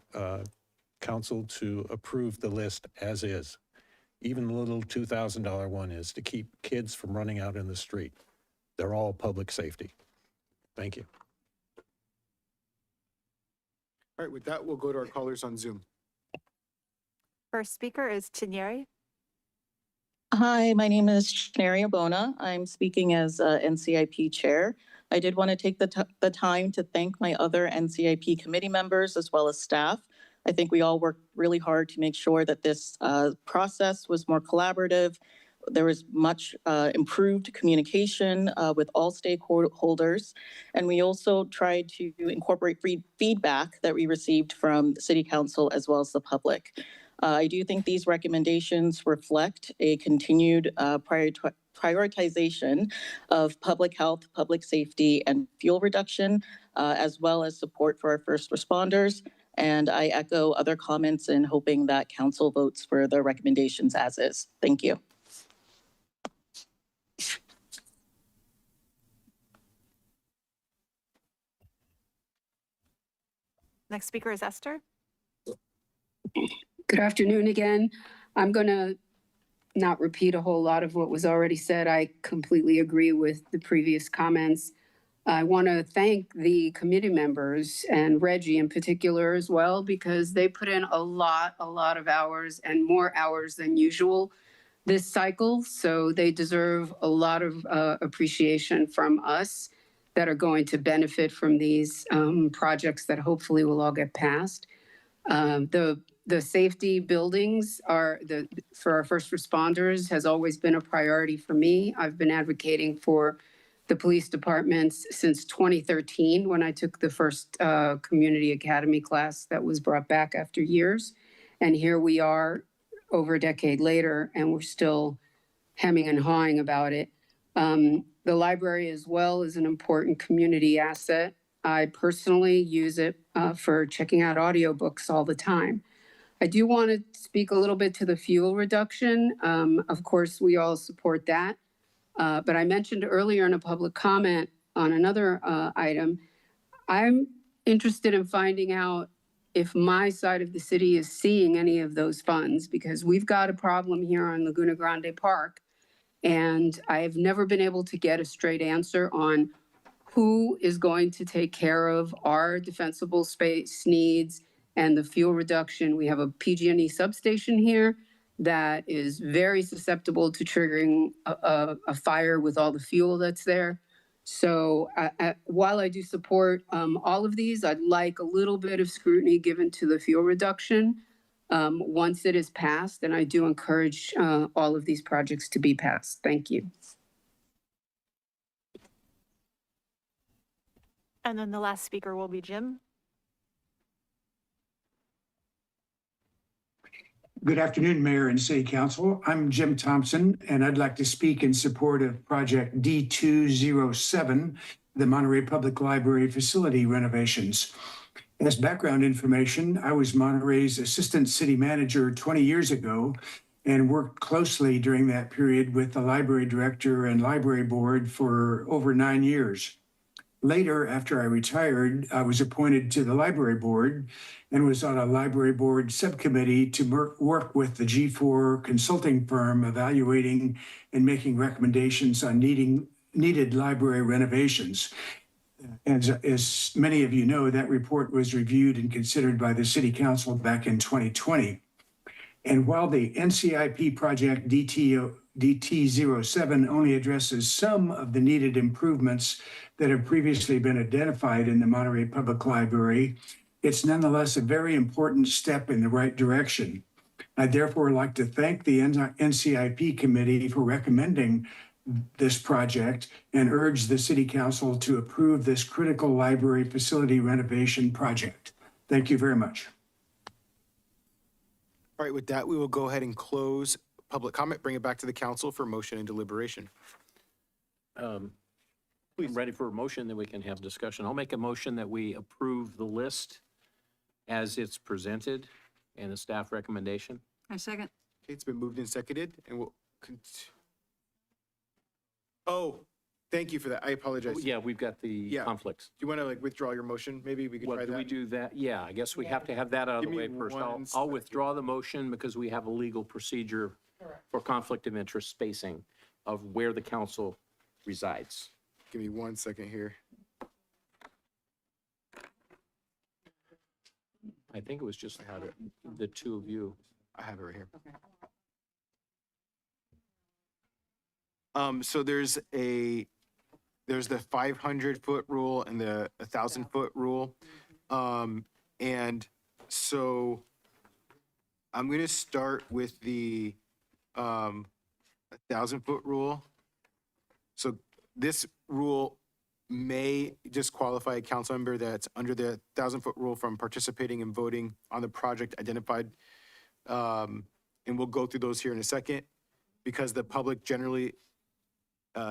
council to approve the list as is. Even the little $2,000 one is to keep kids from running out in the street. They're all public safety. Thank you. All right, with that, we'll go to our callers on Zoom. First speaker is Chinyere. Hi, my name is Shanari Abona. I'm speaking as NCIP Chair. I did want to take the time to thank my other NCIP committee members as well as staff. I think we all worked really hard to make sure that this process was more collaborative. There was much improved communication with all stakeholders. And we also tried to incorporate feedback that we received from the City Council as well as the public. I do think these recommendations reflect a continued prioritization of public health, public safety, and fuel reduction, as well as support for our first responders. And I echo other comments in hoping that council votes for the recommendations as is. Thank you. Next speaker is Esther. Good afternoon again. I'm going to not repeat a whole lot of what was already said. I completely agree with the previous comments. I want to thank the committee members and Reggie in particular as well, because they put in a lot of hours and more hours than usual this cycle. So they deserve a lot of appreciation from us that are going to benefit from these projects that hopefully will all get passed. The safety buildings for our first responders has always been a priority for me. I've been advocating for the police departments since 2013 when I took the first community academy class that was brought back after years. And here we are over a decade later, and we're still hemming and hawing about it. The library as well is an important community asset. I personally use it for checking out audiobooks all the time. I do want to speak a little bit to the fuel reduction. Of course, we all support that. But I mentioned earlier in a public comment on another item, I'm interested in finding out if my side of the city is seeing any of those funds, because we've got a problem here on Laguna Grande Park. And I have never been able to get a straight answer on who is going to take care of our defensible space needs and the fuel reduction. We have a PG&E substation here that is very susceptible to triggering a fire with all the fuel that's there. So while I do support all of these, I'd like a little bit of scrutiny given to the fuel reduction once it is passed. And I do encourage all of these projects to be passed. Thank you. And then the last speaker will be Jim. Good afternoon, Mayor and City Council. I'm Jim Thompson, and I'd like to speak in support of Project D207, the Monterey Public Library facility renovations. As background information, I was Monterey's assistant city manager 20 years ago and worked closely during that period with the library director and library board for over 9 years. Later, after I retired, I was appointed to the library board and was on a library board subcommittee to work with the G4 consulting firm evaluating and making recommendations on needed library renovations. As many of you know, that report was reviewed and considered by the City Council back in 2020. And while the NCIP project DT07 only addresses some of the needed improvements that have previously been identified in the Monterey Public Library, it's nonetheless a very important step in the right direction. I'd therefore like to thank the NCIP committee for recommending this project and urge the City Council to approve this critical library facility renovation project. Thank you very much. All right, with that, we will go ahead and close public comment, bring it back to the council for motion and deliberation. I'm ready for a motion, then we can have discussion. I'll make a motion that we approve the list as it's presented and the staff recommendation. I second. Okay, it's been moved and seconded, and we'll Thank you for that. I apologize. Yeah, we've got the Yeah. conflicts. Do you want to like withdraw your motion? Maybe we could Well, try do we that. do that? Yeah, I guess we have to have that out of Give the me way first. one I'll second. withdraw the motion because we have a legal procedure for conflict of interest spacing of where the council resides. Give me 1 second here. I think it was just the two of you. I have it right here. So there's the 500-foot rule and the 1,000-foot rule. And so I'm going to start with the 1,000-foot rule. So this rule may disqualify a council member that's under the 1,000-foot rule from participating and voting on the project identified. And we'll go through those here in a second, because the public generally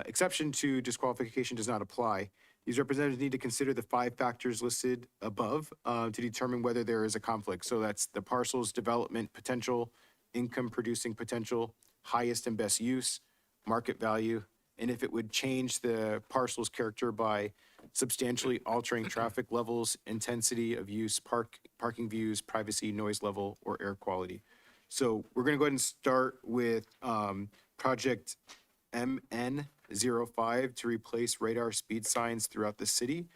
exception to disqualification does not apply. These representatives need to consider the 5 factors listed above to determine whether there is a conflict. So that's the parcel's development potential, income producing potential, highest and best use, market value, and if it would change the parcel's character by substantially altering traffic levels, intensity of use, parking views, privacy, noise level, or air quality. So we're going to go ahead and start with project MN05 to replace radar speed signs throughout the city.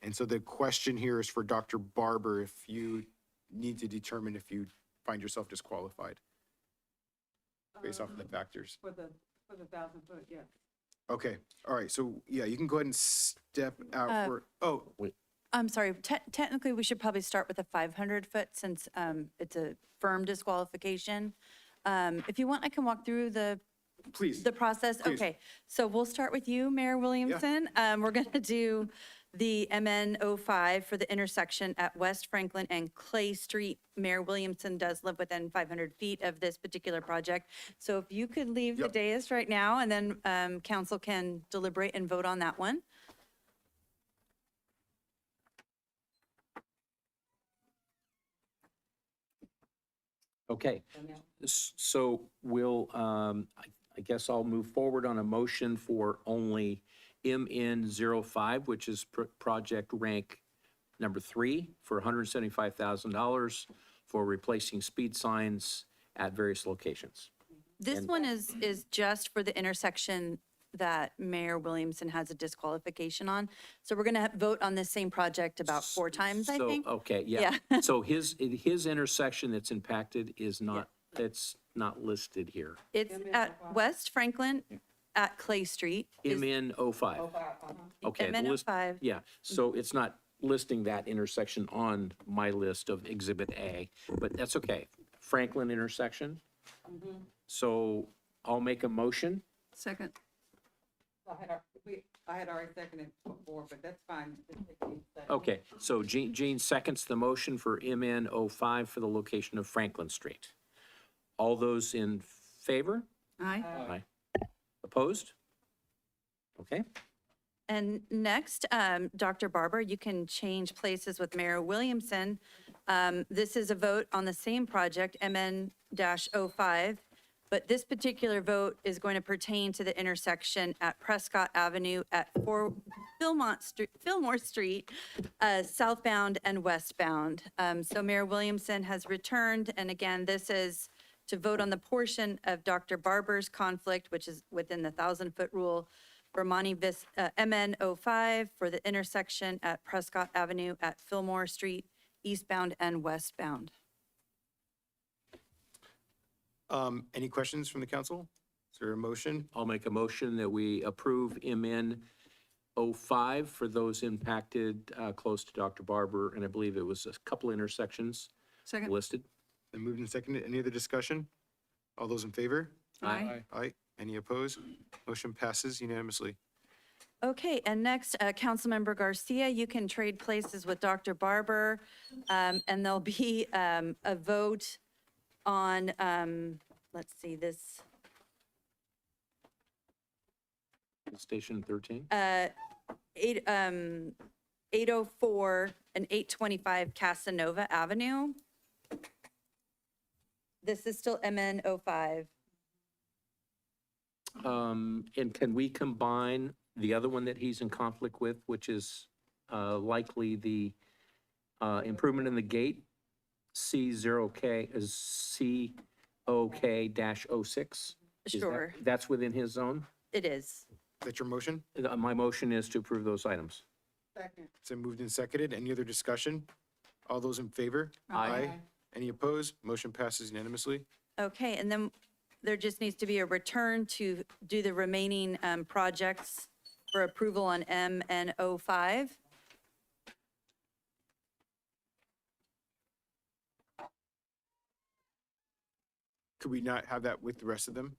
And so the question here is for Dr. Barber, if you need to determine if you find yourself disqualified based off of the factors. For the 1,000-foot, yeah. Okay, all right, so yeah, you can go ahead and step out for, oh, wait. I'm sorry, technically, we should probably start with a 500-foot since it's a firm disqualification. If you want, I can walk through the process. Please. Okay, so we'll start with you, Mayor Williamson. We're going to do the MN05 for the intersection at West Franklin and Clay Street. Mayor Williamson does live within 500 feet of this particular project. So if you could leave the dais right now, and then council can deliberate and vote on that one. Okay, so we'll, I guess I'll move forward on a motion for only MN05, which is project rank number 3 for $175,000 for replacing speed signs at various locations. This one is just for the intersection that Mayor Williamson has a disqualification on. So we're going to vote on this same project about 4 times, I think. Okay, yeah. So his intersection that's impacted is not, it's not listed here. It's at West Franklin at Clay Street. MN05. Okay. MN05. Yeah, so it's not listing that intersection on my list of Exhibit A, but that's okay. Franklin intersection. So I'll make a motion. Second. I had already seconded before, but that's fine. Okay, so Jean seconds the motion for MN05 for the location of Franklin Street. All those in favor? Aye. Aye. Opposed? Okay. And next, Dr. Barber, you can change places with Mayor Williamson. This is a vote on the same project, MN-05, but this particular vote is going to pertain to the intersection at Prescott Avenue at Fillmore Street, southbound and westbound. So Mayor Williamson has returned, and again, this is to vote on the portion of Dr. Barber's conflict, which is within the 1,000-foot rule for MN05 for the intersection at Prescott Avenue at Fillmore Street, eastbound and westbound. Any questions from the council? Is there a motion? I'll make a motion that we approve MN05 for those impacted close to Dr. Barber, and I believe it was a couple intersections Second. listed. Then moved and seconded. Any other discussion? All those in favor? Aye. Aye. Any opposed? Motion passes unanimously. Okay, and next, Councilmember Garcia, you can trade places with Dr. Barber, and there'll be a vote on, let's see, this. Station 13? 804 and 825 Casanova Avenue. This is still MN05. And can we combine the other one that he's in conflict with, which is likely the improvement in the gate, C0K, is COK-06. Sure. That's within his zone? It is. Is that your motion? My motion is to approve those items. It's been moved and seconded. Any other discussion? All those in favor? Aye. Any opposed? Motion passes unanimously. Okay, and then there just needs to be a return to do the remaining projects for approval on MN05. Could we not have that with the rest of them?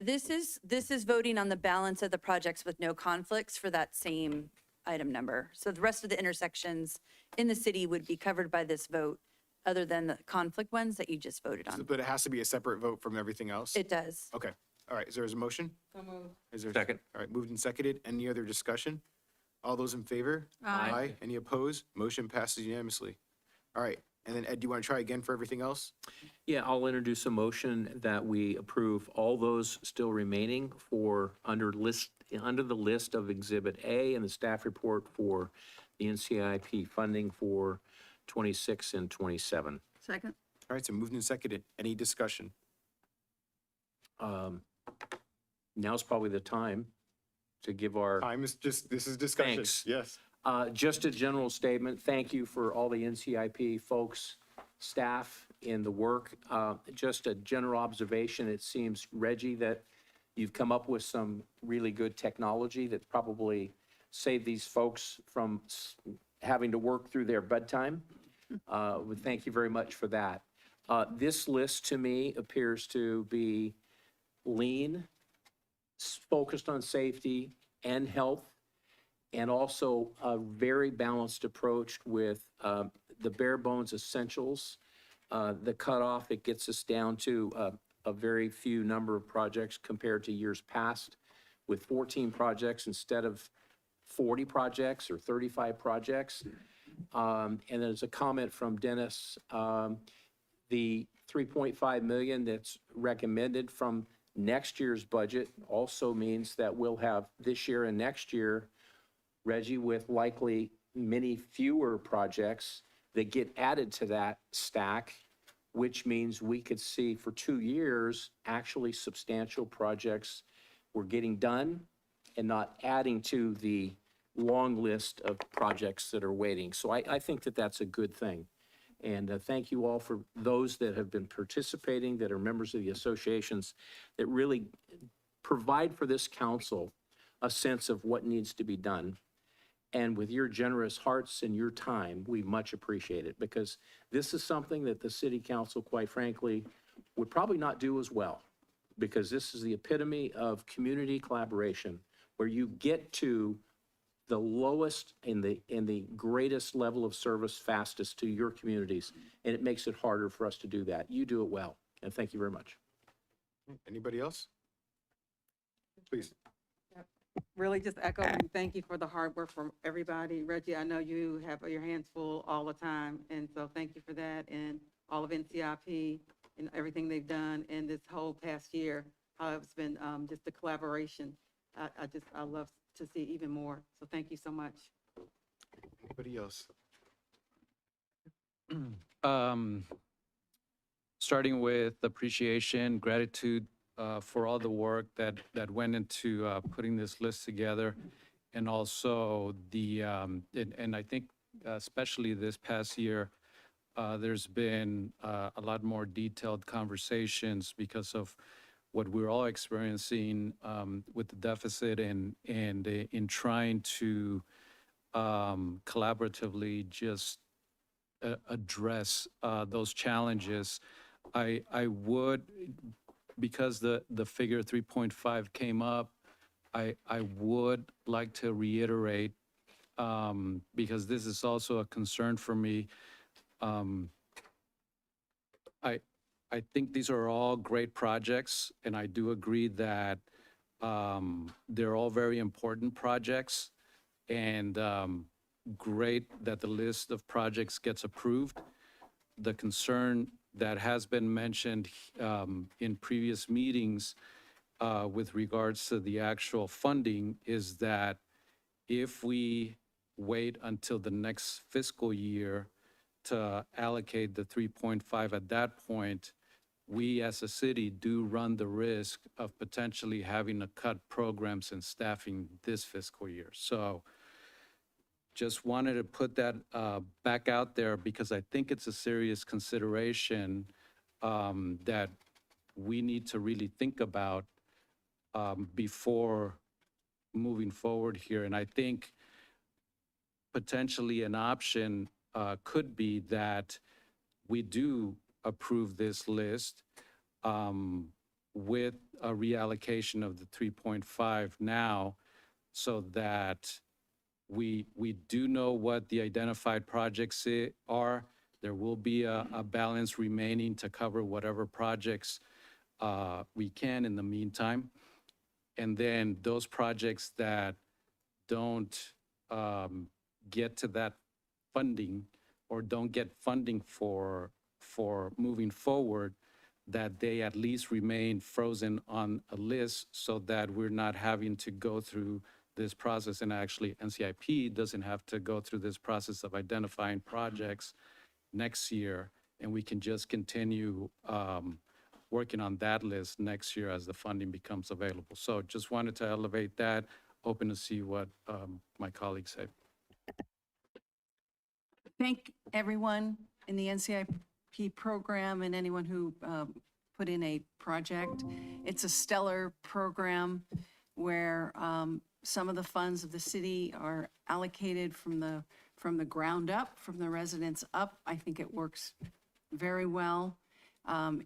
This is voting on the balance of the projects with no conflicts for that same item number. So the rest of the intersections in the city would be covered by this vote, other than the conflict ones that you just voted on. But it has to be a separate vote from everything else? It does. Okay. All right. Is there a motion? Is there? Second. All right. Moved and seconded. Any other discussion? All those in favor? Aye. Any opposed? Motion passes unanimously. All right. And then Ed, do you want to try again for everything else? Yeah, I'll introduce a motion that we approve all those still remaining for under the list of Exhibit A in the staff report for the NCIP funding for 26 and 27. Second. All right. So moved and seconded. Any discussion? Now's probably the time to give our Time is just, this is discussion. Thanks. Yes. Just a general statement. Thank you for all the NCIP folks, staff in the work. Just a general observation. It seems, Reggie, that you've come up with some really good technology that probably saved these folks from having to work through their bedtime. Thank you very much for that. This list to me appears to be lean, focused on safety and health, and also a very balanced approach with the bare bones essentials. The cutoff, it gets us down to a very few number of projects compared to years past, with 14 projects instead of 40 projects or 35 projects. And there's a comment from Dennis, the 3.5 million that's recommended from next year's budget also means that we'll have this year and next year, Reggie, with likely many fewer projects that get added to that stack, which means we could see for 2 years, actually substantial projects were getting done and not adding to the long list of projects that are waiting. So I think that that's a good thing. And thank you all for those that have been participating, that are members of the associations, that really provide for this council a sense of what needs to be done. And with your generous hearts and your time, we much appreciate it, because this is something that the city council, quite frankly, would probably not do as well, because this is the epitome of community collaboration, where you get to the lowest and the greatest level of service fastest to your communities, and it makes it harder for us to do that. You do it well, and thank you very much. Anybody else? Please. Really just echoing, thank you for the hard work from everybody. Reggie, I know you have your hands full all the time, and so thank you for that, and all of NCIP and everything they've done in this whole past year, how it's been just a collaboration. I love to see even more, so thank you so much. Anybody else? Starting with appreciation, gratitude for all the work that went into putting this list together, and also and I think especially this past year, there's been a lot more detailed conversations because of what we're all experiencing with the deficit, and in trying to collaboratively just address those challenges. I would, because the figure 3.5 came up, I would like to reiterate, because this is also a concern for me. I think these are all great projects, and I do agree that they're all very important projects, and great that the list of projects gets approved. The concern that has been mentioned in previous meetings with regards to the actual funding is that if we wait until the next fiscal year to allocate the 3.5 at that point, we as a city do run the risk of potentially having to cut programs and staffing this fiscal year. So just wanted to put that back out there because I think it's a serious consideration that we need to really think about before moving forward here. And I think potentially an option could be that we do approve this list with a reallocation of the 3.5 now so that we do know what the identified projects are. There will be a balance remaining to cover whatever projects we can in the meantime. And then those projects that don't get to that funding or don't get funding for moving forward, that they at least remain frozen on a list so that we're not having to go through this process. And actually, NCIP doesn't have to go through this process of identifying projects next year, and we can just continue working on that list next year as the funding becomes available. So just wanted to elevate that, open to see what my colleagues say. Thank everyone in the NCIP program and anyone who put in a project. It's a stellar program where some of the funds of the city are allocated from the ground up, from the residents up. I think it works very well.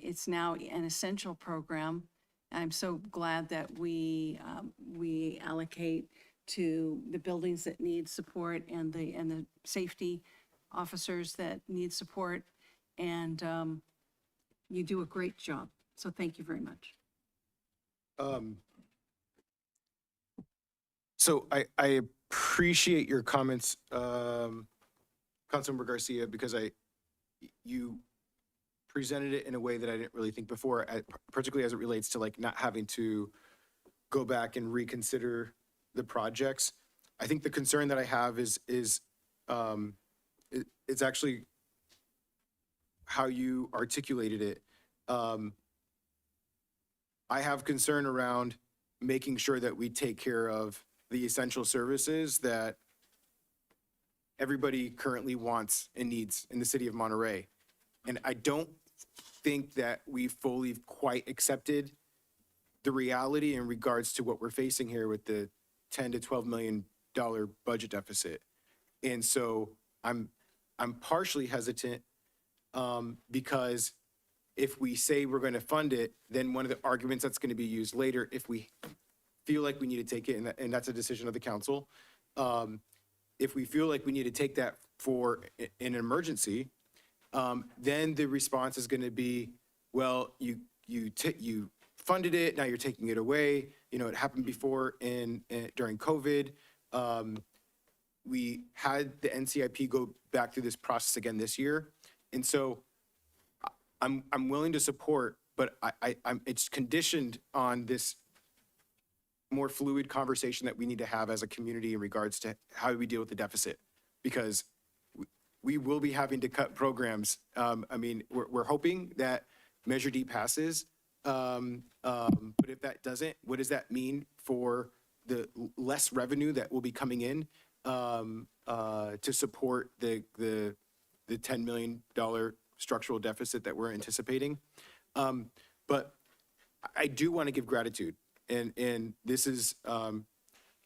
It's now an essential program. I'm so glad that we allocate to the buildings that need support and the safety officers that need support. And you do a great job. So thank you very much. So I appreciate your comments, Councilmember Garcia, because you presented it in a way that I didn't really think before, particularly as it relates to like not having to go back and reconsider the projects. I think the concern that I have is it's actually how you articulated it. I have concern around making sure that we take care of the essential services that everybody currently wants and needs in the city of Monterey. And I don't think that we fully quite accepted the reality in regards to what we're facing here with the $10 to $12 million budget deficit. And so I'm partially hesitant because if we say we're going to fund it, then one of the arguments that's going to be used later, if we feel like we need to take it, and that's a decision of the council, if we feel like we need to take that for an emergency, then the response is going to be, well, you funded it, now you're taking it away. You know, it happened before during COVID. We had the NCIP go back through this process again this year. And so I'm willing to support, but it's conditioned on this more fluid conversation that we need to have as a community in regards to how do we deal with the deficit, because we will be having to cut programs. I mean, we're hoping that Measure D passes, but if that doesn't, what does that mean for the less revenue that will be coming in to support the $10 million structural deficit that we're anticipating? But I do want to give gratitude, and this is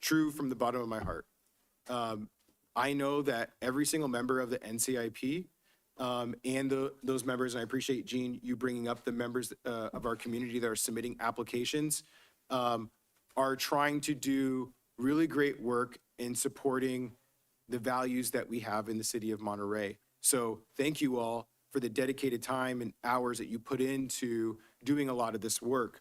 true from the bottom of my heart. I know that every single member of the NCIP and those members, and I appreciate, Gene, you bringing up the members of our community that are submitting applications, are trying to do really great work in supporting the values that we have in the city of Monterey. So thank you all for the dedicated time and hours that you put into doing a lot of this work,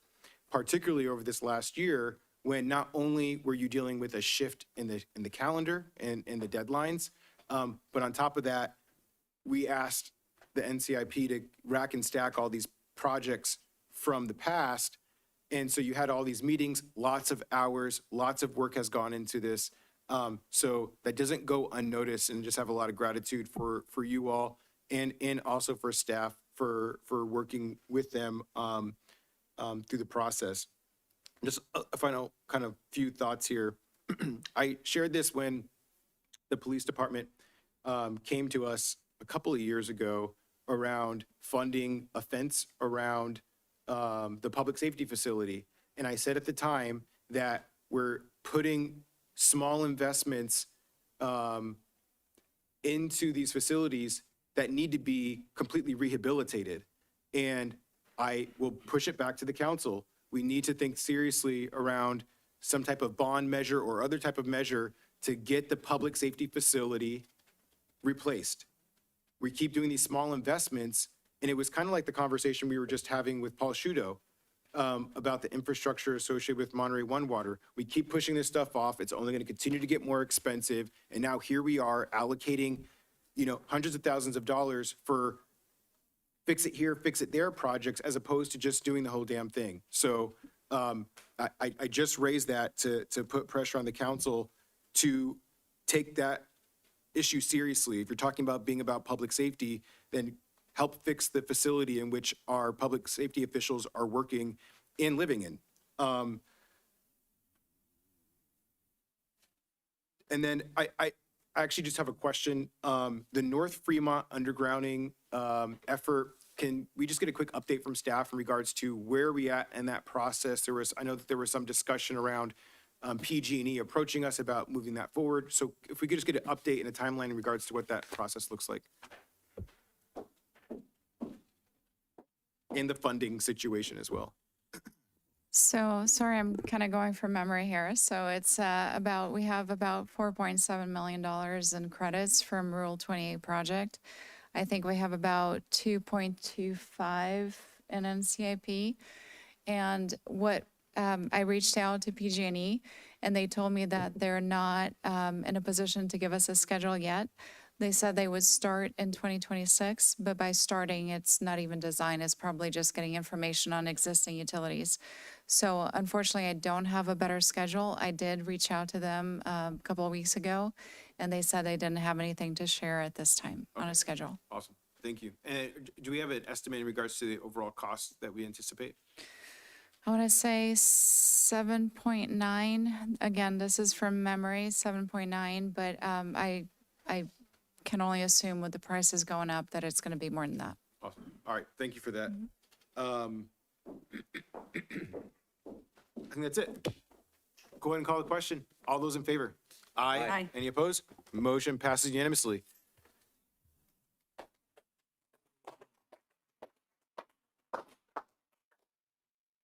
particularly over this last year, when not only were you dealing with a shift in the calendar and the deadlines, but on top of that, we asked the NCIP to rack and stack all these projects from the past, And so you had all these meetings, lots of hours, lots of work has gone into this. So that doesn't go unnoticed, and just have a lot of gratitude for you all and also for staff for working with them through the process. Just a final kind of few thoughts here. I shared this when the police department came to us a couple of years ago around funding a fence around the public safety facility. And I said at the time that we're putting small investments into these facilities that need to be completely rehabilitated. And I will push it back to the council. We need to think seriously around some type of bond measure or other type of measure to get the public safety facility replaced. We keep doing these small investments, and it was kind of like the conversation we were just having with Paul Shudo about the infrastructure associated with Monterey One Water. We keep pushing this stuff off. It's only going to continue to get more expensive. And now here we are allocating, hundreds of thousands of dollars for fix it here, fix it there projects, as opposed to just doing the whole damn thing. So I just raised that to put pressure on the council to take that issue seriously. If you're talking about being about public safety, then help fix the facility in which our public safety officials are working and living in. And then I actually just have a question. The North Fremont undergrounding effort, can we just get a quick update from staff in regards to where we at in that process? I know that there was some discussion around PG&E approaching us about moving that forward. So if we could just get an update and a timeline in regards to what that process looks like. And the funding situation as well. So, sorry, I'm kind of going from memory here. So it's we have about $4.7 million in credits from Rural 28 project. I think we have about 2.25 in NCIP. And what I reached out to PG&E, and they told me that they're not in a position to give us a schedule yet. They said they would start in 2026, but by starting, it's not even design. It's probably just getting information on existing utilities. So unfortunately, I don't have a better schedule. I did reach out to them a couple of weeks ago, and they said they didn't have anything to share at this time on a schedule. Awesome. Thank you. And do we have an estimate in regards to the overall cost that we anticipate? I want to say 7.9. Again, this is from memory, 7.9, but I can only assume with the prices going up that it's going to be more than that. Awesome. All right. Thank you for that. I think that's it. Go ahead and call the question. All those in favor? Aye. Aye. Any opposed? Motion passes unanimously.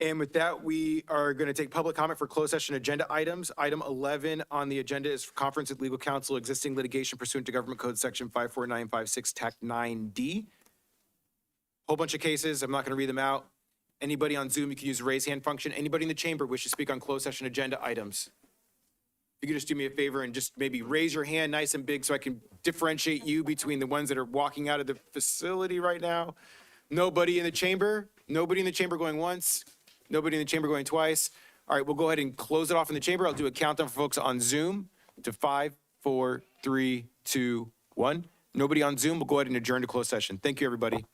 And with that, we are going to take public comment for closed session agenda items. Item 11 on the agenda is conference with legal counsel, existing litigation pursuant to Government Code Section 54956, Tac 9D. Whole bunch of cases. I'm not going to read them out. Anybody on Zoom, you can use the raise hand function. Anybody in the chamber wish to speak on closed session agenda items? If you could just do me a favor and just maybe raise your hand nice and big so I can differentiate you between the ones that are walking out of the facility right now. Nobody in the chamber? Nobody in the chamber going once? Nobody in the chamber going twice? All right, we'll go ahead and close it off in the chamber. I'll do a countdown for folks on Zoom to 5, 4, 3, 2, 1. Nobody on Zoom, we'll go ahead and adjourn to closed session. Thank you, everybody.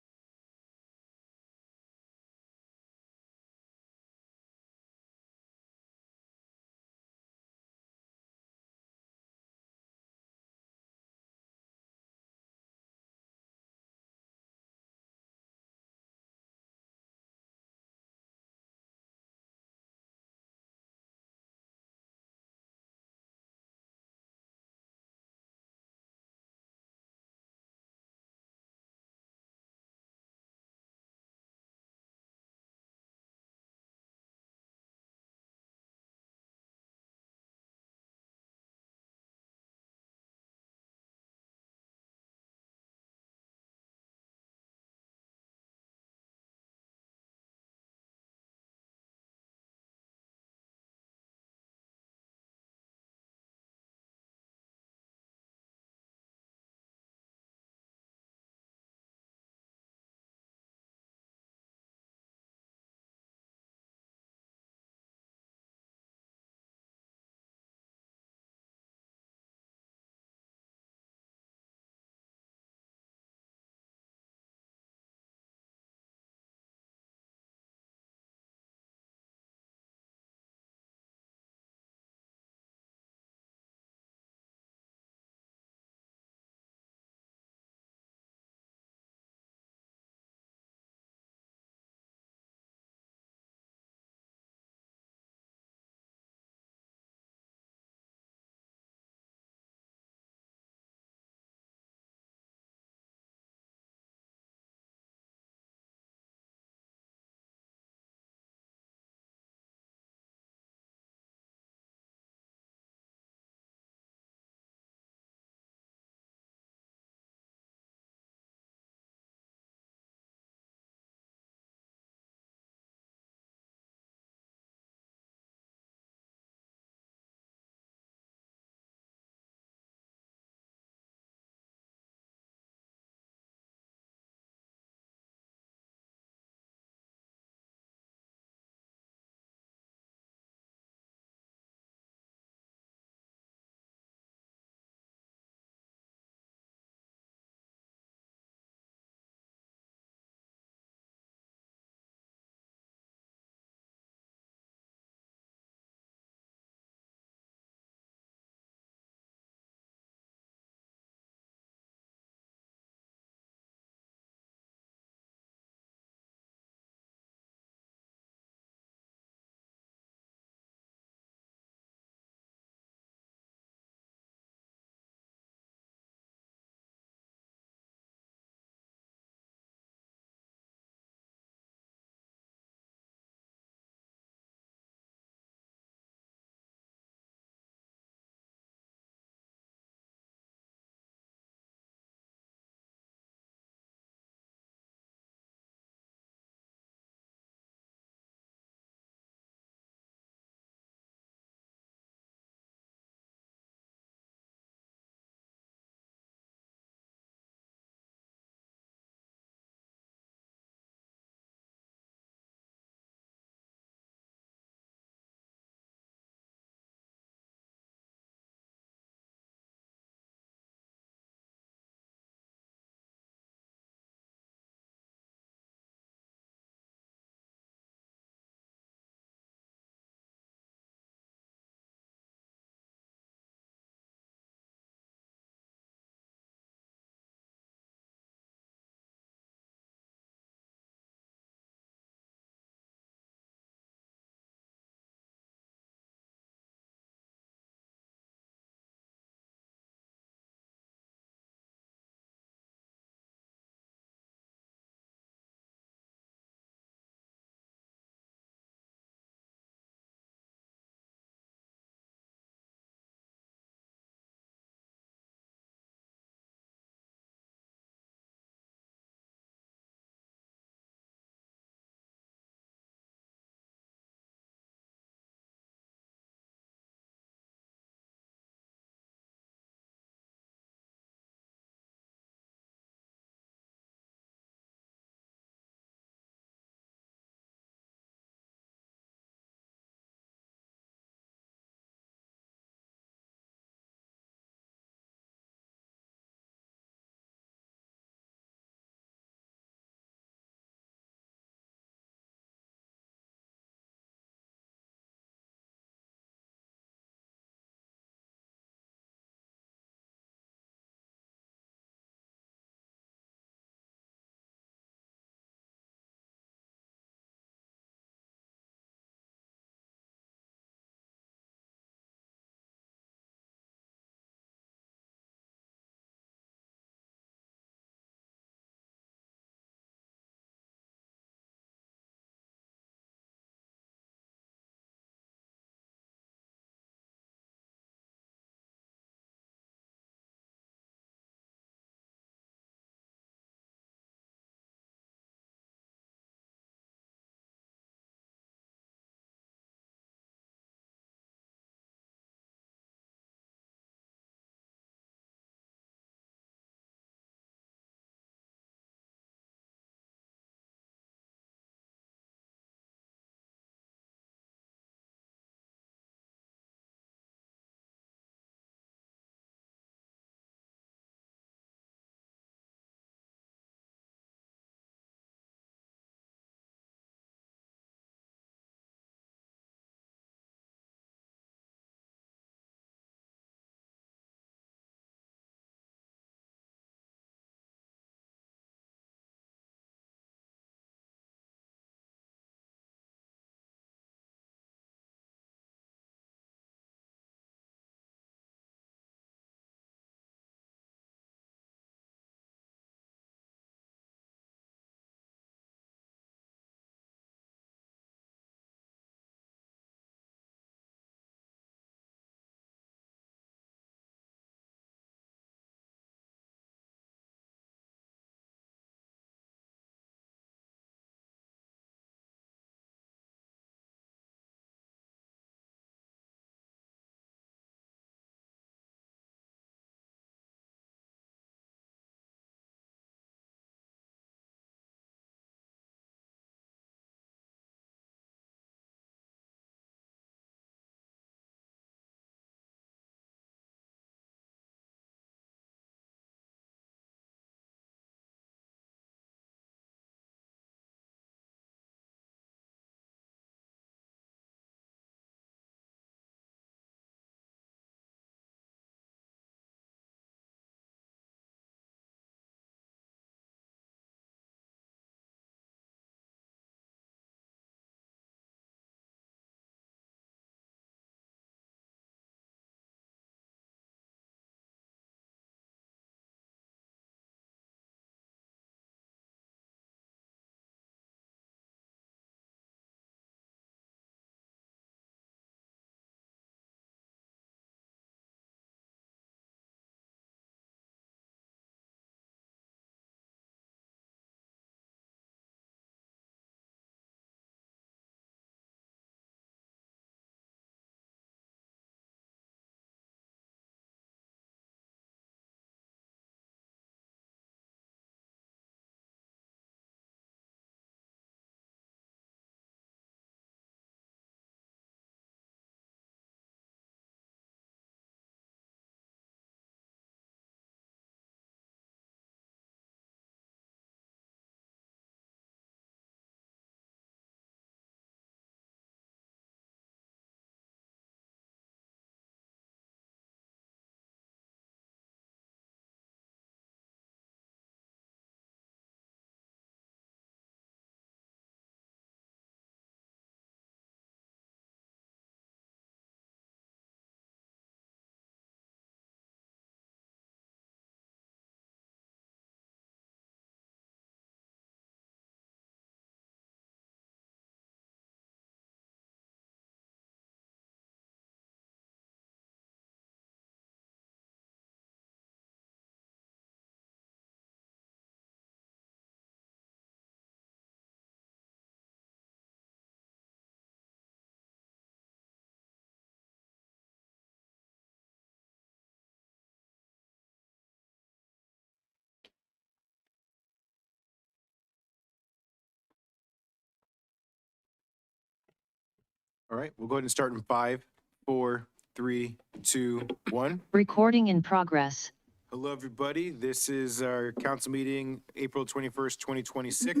All right, we'll go ahead and start in 5, 4, 3, 2, 1. Recording in progress. Hello, everybody. This is our council meeting, April 21st, 2026,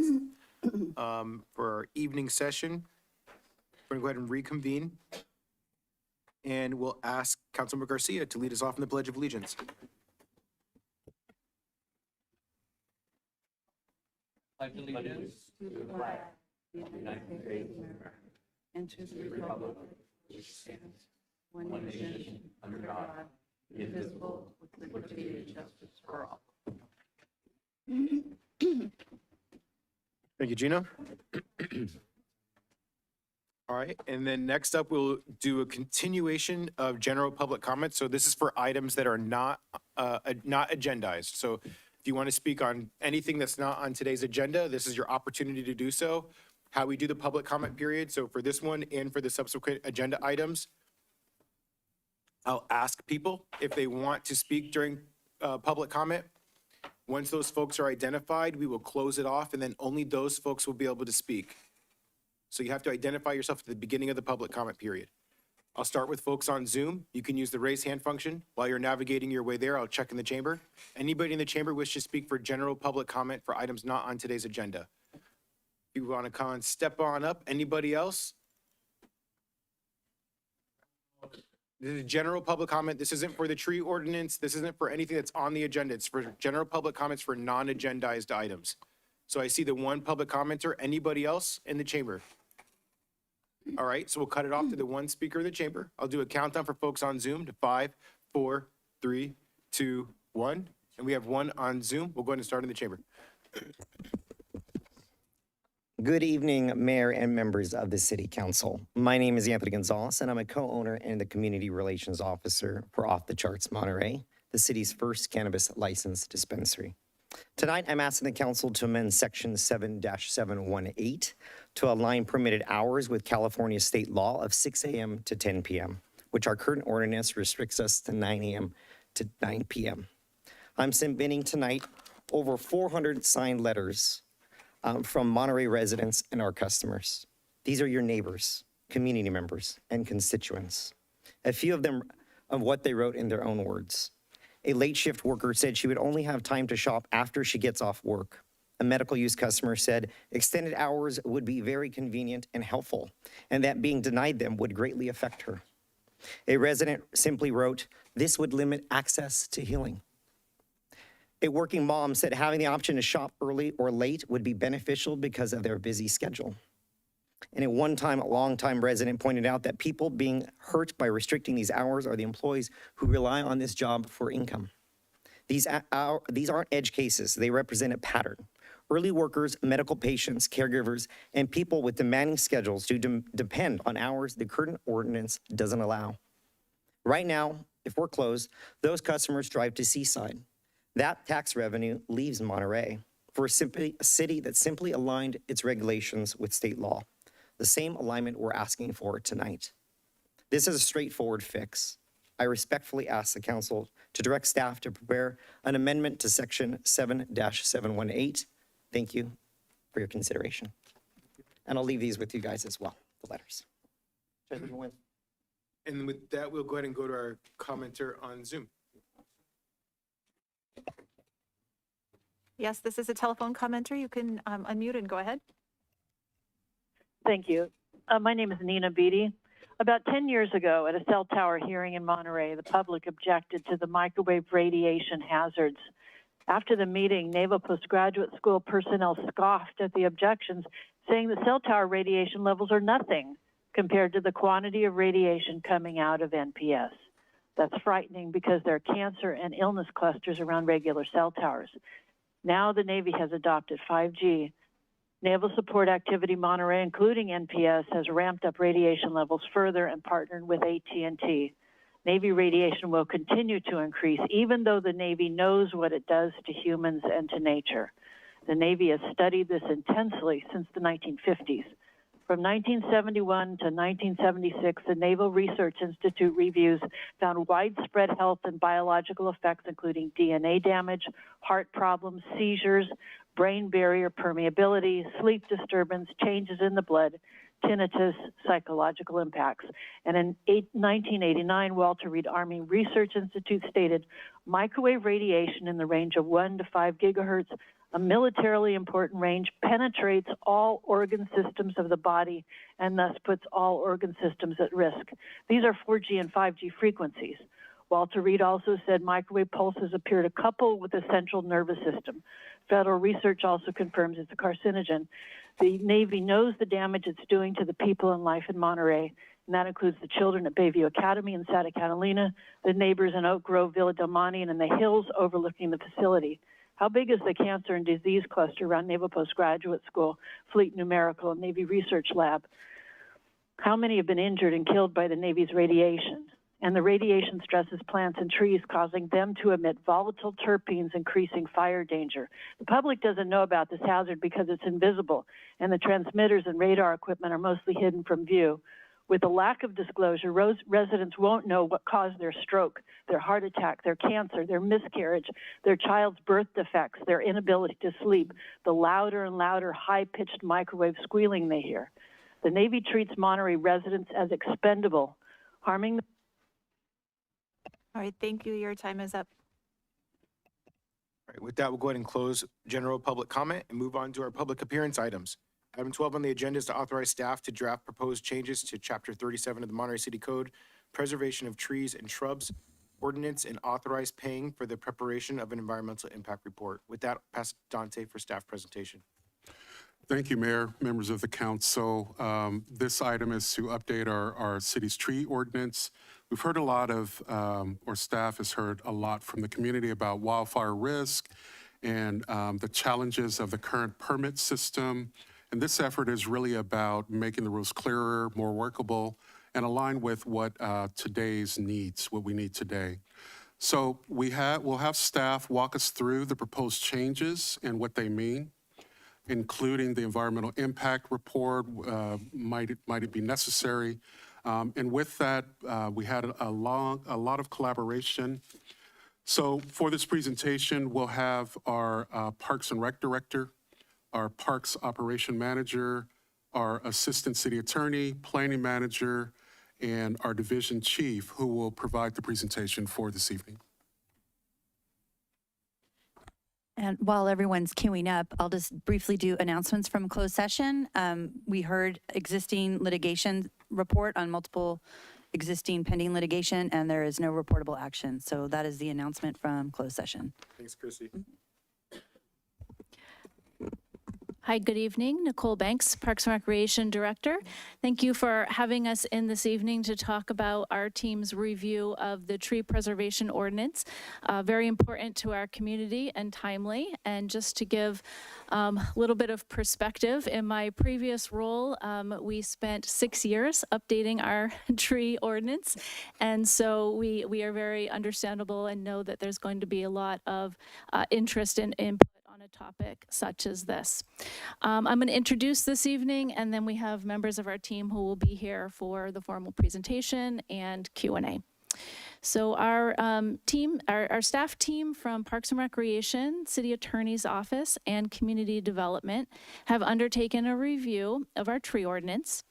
for our evening session. We're going to go ahead and reconvene. And we'll ask Councilmember Garcia to lead us off in the Pledge of Allegiance. Pledge allegiance to the flag of the United States of America and to the republic which stands one nation under God, indivisible, with liberty and justice for all. Thank you, Gina. All right, and then next up, we'll do a continuation of general public comments. So this is for items that are not agendized. So if you want to speak on anything that's not on today's agenda, this is your opportunity to do so. How we do the public comment period. So for this one and for the subsequent agenda items, I'll ask people if they want to speak during public comment. Once those folks are identified, we will close it off, and then only those folks will be able to speak. So you have to identify yourself at the beginning of the public comment period. I'll start with folks on Zoom. You can use the raise hand function. While you're navigating your way there, I'll check in the chamber. Anybody in the chamber wish to speak for general public comment for items not on today's agenda? If you want to step on up. Anybody else? This is general public comment. This isn't for the tree ordinance. This isn't for anything that's on the agenda. It's for general public comments for non-agendized items. So I see the one public commenter. Anybody else in the chamber? All right, so we'll cut it off to the one speaker in the chamber. I'll do a countdown for folks on Zoom to 5, 4, 3, 2, 1. And we have one on Zoom. We'll go ahead and start in the chamber. Good evening, Mayor and members of the City Council. My name is Anthony Gonzalez, and I'm a co-owner and the Community Relations Officer for Off the Charts Monterey, the city's first cannabis license dispensary. Tonight, I'm asking the council to amend Section 7-718 to align permitted hours with California state law of 6 a.m. to 10 p.m., which our current ordinance restricts us to 9 a.m. to 9 p.m. I'm submitting tonight over 400 signed letters from Monterey residents and our customers. These are your neighbors, community members, and constituents. A few of them of what they wrote in their own words. A late shift worker said she would only have time to shop after she gets off work. A medical use customer said extended hours would be very convenient and helpful, and that being denied them would greatly affect her. A resident simply wrote, "This would limit access to healing." A working mom said having the option to shop early or late would be beneficial because of their busy schedule. And a long-time resident pointed out that people being hurt by restricting these hours are the employees who rely on this job for income. These aren't edge cases. They represent a pattern. Early workers, medical patients, caregivers, and people with demanding schedules do depend on hours the current ordinance doesn't allow. Right now, if we're closed, those customers drive to Seaside. That tax revenue leaves Monterey for a city that simply aligned its regulations with state law. The same alignment we're asking for tonight. This is a straightforward fix. I respectfully ask the council to direct staff to prepare an amendment to Section 7-718. Thank you for your consideration. And I'll leave these with you guys as well, the letters. And with that, we'll go ahead and go to our commenter on Zoom. Yes, this is a telephone commenter. You can unmute and go ahead. Thank you. My name is Nina Beatty. About 10 years ago, at a cell tower hearing in Monterey, the public objected to the microwave radiation hazards. After the meeting, Naval Postgraduate School personnel scoffed at the objections, saying the cell tower radiation levels are nothing compared to the quantity of radiation coming out of NPS. That's frightening because there are cancer and illness clusters around regular cell towers. Now the Navy has adopted 5G. Naval Support Activity Monterey, including NPS, has ramped up radiation levels further and partnered with AT&T. Navy radiation will continue to increase, even though the Navy knows what it does to humans and to nature. The Navy has studied this intensely since the 1950s. From 1971 to 1976, the Naval Research Institute reviews found widespread health and biological effects, including DNA damage, heart problems, seizures, brain barrier permeability, sleep disturbance, changes in the blood, tinnitus, psychological impacts. And in 1989, Walter Reed Army Research Institute stated, microwave radiation in the range of 1 to 5 gigahertz, a militarily important range, penetrates all organ systems of the body and thus puts all organ systems at risk. These are 4G and 5G frequencies. Walter Reed also said microwave pulses appear to couple with the central nervous system. Federal research also confirms it's a carcinogen. The Navy knows the damage it's doing to the people and life in Monterey, and that includes the children at Bayview Academy in Santa Catalina, the neighbors in Oak Grove, Villa Del Monte, and in the hills overlooking the facility. How big is the cancer and disease cluster around Naval Postgraduate School, Fleet Numerical, and Navy Research Lab? How many have been injured and killed by the Navy's radiation? And the radiation stresses plants and trees, causing them to emit volatile terpenes, increasing fire danger. The public doesn't know about this hazard because it's invisible, and the transmitters and radar equipment are mostly hidden from view. With a lack of disclosure, residents won't know what caused their stroke, their heart attack, their cancer, their miscarriage, their child's birth defects, their inability to sleep, the louder and louder high-pitched microwave squealing they hear. The Navy treats Monterey residents as expendable, harming the All right, thank you. Your time is up. All right, with that, we'll go ahead and close general public comment and move on to our public appearance items. Item 12 on the agenda is to authorize staff to draft proposed changes to Chapter 37 of the Monterey City Code, Preservation of Trees and Shrubs, Ordinance, and authorize paying for the preparation of an environmental impact report. With that, I'll pass it to Dante for staff presentation. Thank you, Mayor, members of the council. This item is to update our city's tree ordinance. We've heard a lot of, or staff has heard a lot from the community about wildfire risk and the challenges of the current permit system. And this effort is really about making the rules clearer, more workable, and aligned with what today's needs, what we need today. So we'll have staff walk us through the proposed changes and what they mean, including the environmental impact report, might it be necessary. And with that, we had a lot of collaboration. So for this presentation, we'll have our Parks and Rec Director, our Parks Operation Manager, our Assistant City Attorney, Planning Manager, and our Division Chief, who will provide the presentation for this evening. And while everyone's queuing up, I'll just briefly do announcements from closed session. We heard existing litigation report on multiple existing pending litigation, and there is no reportable action. So that is the announcement from closed session. Thanks, Chrissy. Hi, good evening. Nicole Banks, Parks and Recreation Director. Thank you for having us in this evening to talk about our team's review of the tree preservation ordinance. Very important to our community and timely. And just to give a little bit of perspective, in my previous role, we spent 6 years updating our tree ordinance. And so we are very understandable and know that there's going to be a lot of interest and input on a topic such as this. I'm going to introduce this evening, and then we have members of our team who will be here for the formal presentation and Q&A. So our our staff team from Parks and Recreation, City Attorney's Office, and Community Development have undertaken a review of our tree ordinance.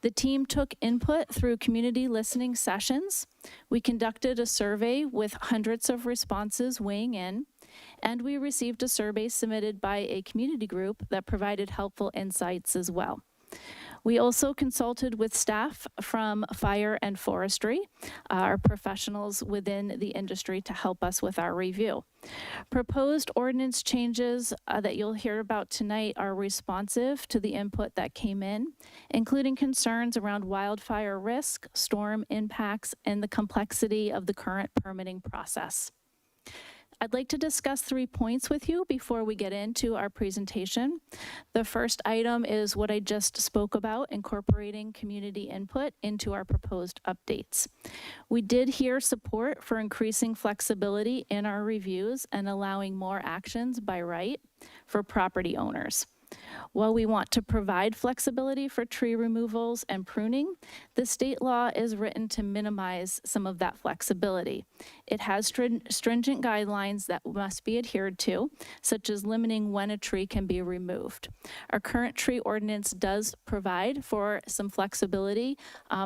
The team took input through community listening sessions. We conducted a survey with hundreds of responses weighing in, and we received a survey submitted by a community group that provided helpful insights as well. We also consulted with staff from fire and forestry, our professionals within the industry, to help us with our review. Proposed ordinance changes that you'll hear about tonight are responsive to the input that came in, including concerns around wildfire risk, storm impacts, and the complexity of the current permitting process. I'd like to discuss 3 points with you before we get into our presentation. The first item is what I just spoke about, incorporating community input into our proposed updates. We did hear support for increasing flexibility in our reviews and allowing more actions by right for property owners. While we want to provide flexibility for tree removals and pruning, the state law is written to minimize some of that flexibility. It has stringent guidelines that must be adhered to, such as limiting when a tree can be removed. Our current tree ordinance does provide for some flexibility.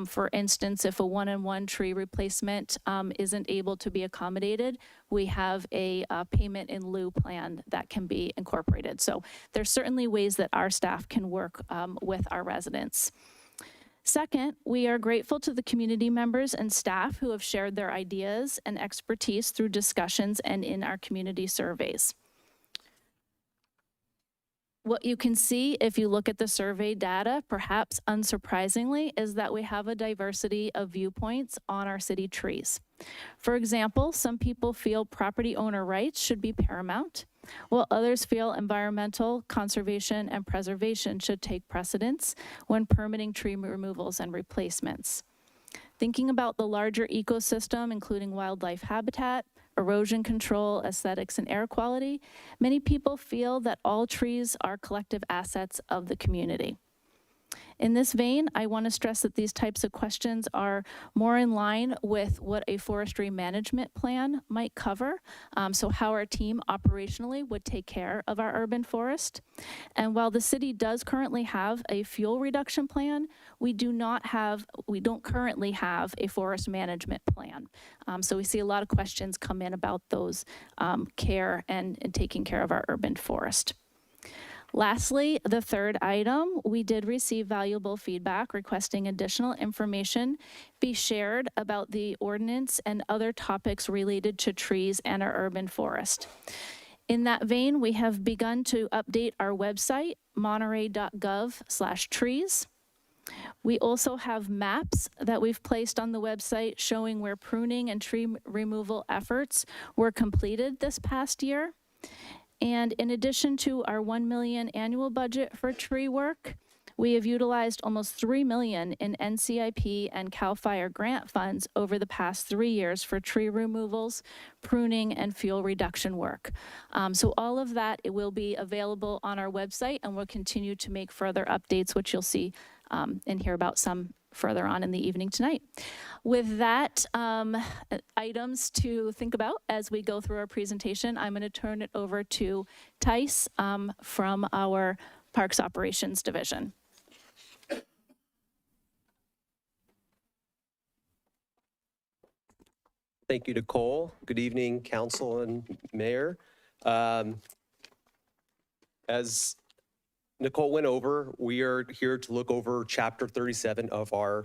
For instance, if a one-on-one tree replacement isn't able to be accommodated, we have a payment in lieu plan that can be incorporated. So there's certainly ways that our staff can work with our residents. Second, we are grateful to the community members and staff who have shared their ideas and expertise through discussions and in our community surveys. What you can see if you look at the survey data, perhaps unsurprisingly, is that we have a diversity of viewpoints on our city trees. For example, some people feel property owner rights should be paramount, while others feel environmental conservation and preservation should take precedence when permitting tree removals and replacements. Thinking about the larger ecosystem, including wildlife habitat, erosion control, aesthetics, and air quality, many people feel that all trees are collective assets of the community. In this vein, I want to stress that these types of questions are more in line with what a forestry management plan might cover, so how our team operationally would take care of our urban forest. And while the city does currently have a fuel reduction plan, we don't currently have a forest management plan. So we see a lot of questions come in about those care and taking care of our urban forest. Lastly, the third item, we did receive valuable feedback requesting additional information be shared about the ordinance and other topics related to trees and our urban forest. In that vein, we have begun to update our website, monterey.gov/trees. We also have maps that we've placed on the website showing where pruning and tree removal efforts were completed this past year. And in addition to our $1 million annual budget for tree work, we have utilized almost $3 million in NCIP and CAL FIRE grant funds over the past 3 years for tree removals, pruning, and fuel reduction work. So all of that, it will be available on our website, and we'll continue to make further updates, which you'll see and hear about some further on in the evening tonight. With that, items to think about as we go through our presentation, I'm going to turn it over to Tice from our Parks Operations Division. Thank you, Nicole. Good evening, council and mayor. As Nicole went over, we are here to look over Chapter 37 of our,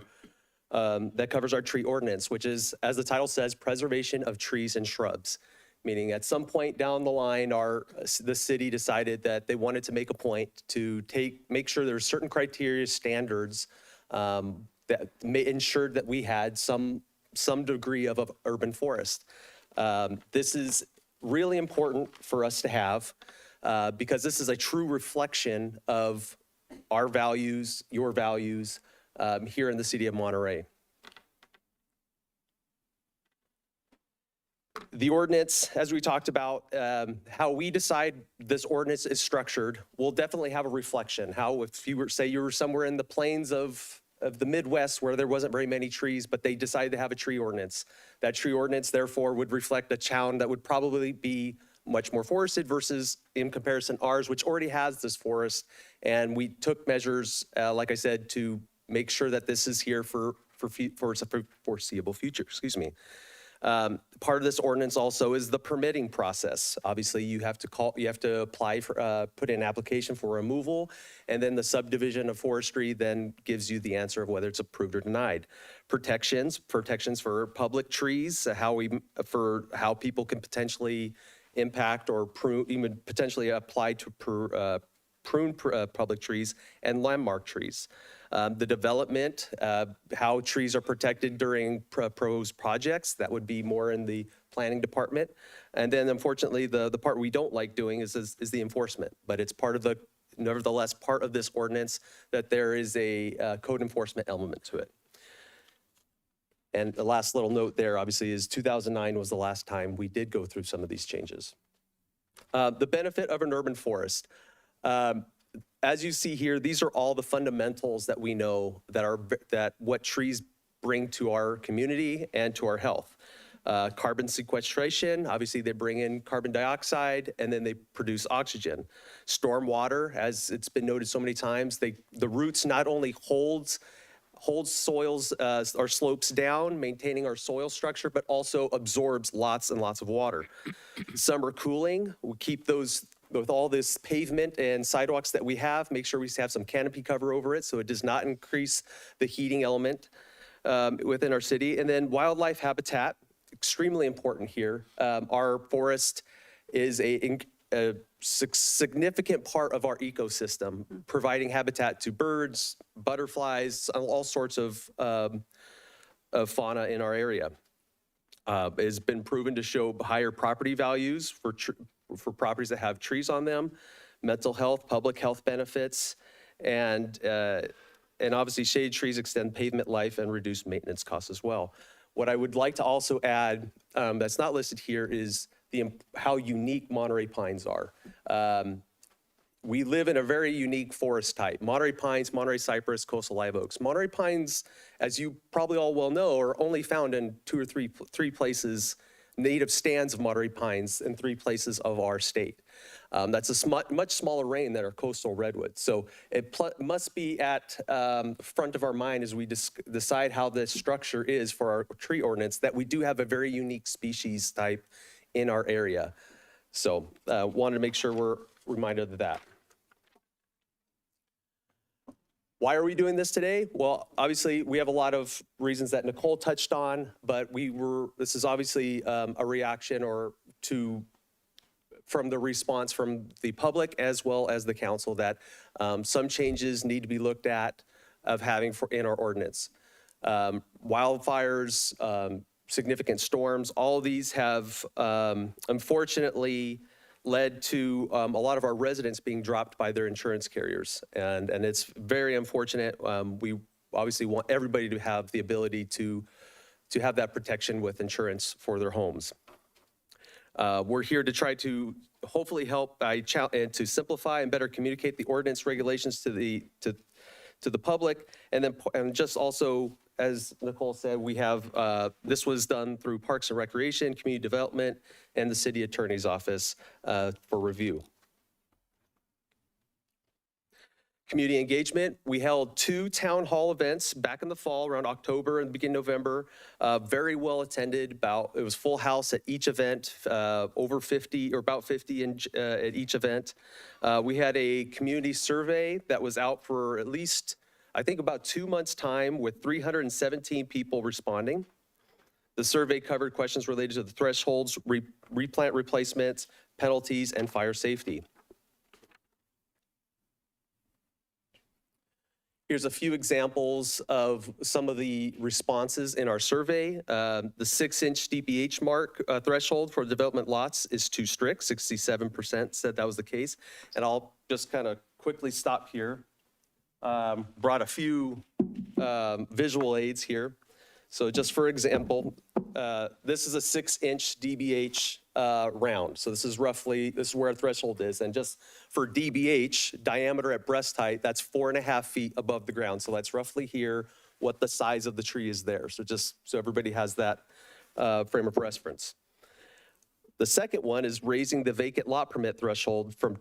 that covers our tree ordinance, which is, as the title says, preservation of trees and shrubs. Meaning at some point down the line, the city decided that they wanted to make a point to make sure there's certain criteria, standards that ensured that we had some degree of urban forest. This is really important for us to have. Because this is a true reflection of our values, your values, here in the city of Monterey. The ordinance, as we talked about, how we decide this ordinance is structured, will definitely have a reflection. How if you were, say you were somewhere in the plains of the Midwest where there wasn't very many trees, but they decided to have a tree ordinance. That tree ordinance, therefore, would reflect a town that would probably be much more forested versus, in comparison, ours, which already has this forest. And we took measures, like I said, to make sure that this is here for a foreseeable future, excuse me. Part of this ordinance also is the permitting process. Obviously, you have to apply for, put in an application for removal, and then the subdivision of forestry then gives you the answer of whether it's approved or denied. Protections for public trees, for how people can potentially impact or prune, even potentially apply to prune public trees and landmark trees. The development, how trees are protected during proposed projects, that would be more in the planning department. And then unfortunately, the part we don't like doing is the enforcement, but it's part of the, nevertheless, part of this ordinance that there is a code enforcement element to it. And the last little note there, obviously, is 2009 was the last time we did go through some of these changes. The benefit of an urban forest. as you see here, these are all the fundamentals that we know that what trees bring to our community and to our health. Carbon sequestration, obviously they bring in carbon dioxide and then they produce oxygen. Storm water, as it's been noted so many times, the roots not only holds soils or slopes down, maintaining our soil structure, but also absorbs lots and lots of water. Summer cooling, we keep those, with all this pavement and sidewalks that we have, make sure we have some canopy cover over it so it does not increase the heating element within our city. And then wildlife habitat, extremely important here. Our forest is a significant part of our ecosystem, providing habitat to birds, butterflies, all sorts of fauna in our area. It has been proven to show higher property values for properties that have trees on them, mental health, public health benefits, and obviously shade trees extend pavement life and reduce maintenance costs as well. What I would like to also add that's not listed here is how unique Monterey pines are. We live in a very unique forest type. Monterey pines, Monterey cypress, coastal live oaks. Monterey pines, as you probably all well know, are only found in two or three places, native stands of Monterey pines in 3 places of our state. That's a much smaller range than our coastal redwoods. So it must be at front of our mind as we decide how the structure is for our tree ordinance, that we do have a very unique species type in our area. So wanted to make sure we're reminded of that. Why are we doing this today? Well, obviously we have a lot of reasons that Nicole touched on, but this is obviously a reaction from the response from the public as well as the council that some changes need to be looked at of having in our ordinance. Wildfires, significant storms, all of these have unfortunately led to a lot of our residents being dropped by their insurance carriers. And it's very unfortunate. We obviously want everybody to have the ability to have that protection with insurance for their homes. We're here to try to hopefully help and to simplify and better communicate the ordinance regulations to the public. And just also, as Nicole said, we have, this was done through Parks and Recreation, Community Development, and the City Attorney's Office for review. Community engagement, we held 2 town hall events back in the fall, around October and beginning November. Very well attended, it was full house at each event, over 50 or about 50 at each event. We had a community survey that was out for at least, I think, about 2 months' time with 317 people responding. The survey covered questions related to the thresholds, replant replacements, penalties, and fire safety. Here's a few examples of some of the responses in our survey. The 6-inch DPH mark threshold for development lots is too strict. 67% said that was the case. And I'll just kind of quickly stop here. Brought a few visual aids here. So just for example, this is a 6-inch DBH round. So this is where our threshold is. And just for DBH, diameter at breast height, that's 4.5 feet above the ground. So that's roughly here what the size of the tree is there. So just so everybody has that frame of reference. The second one is raising the vacant lot permit threshold from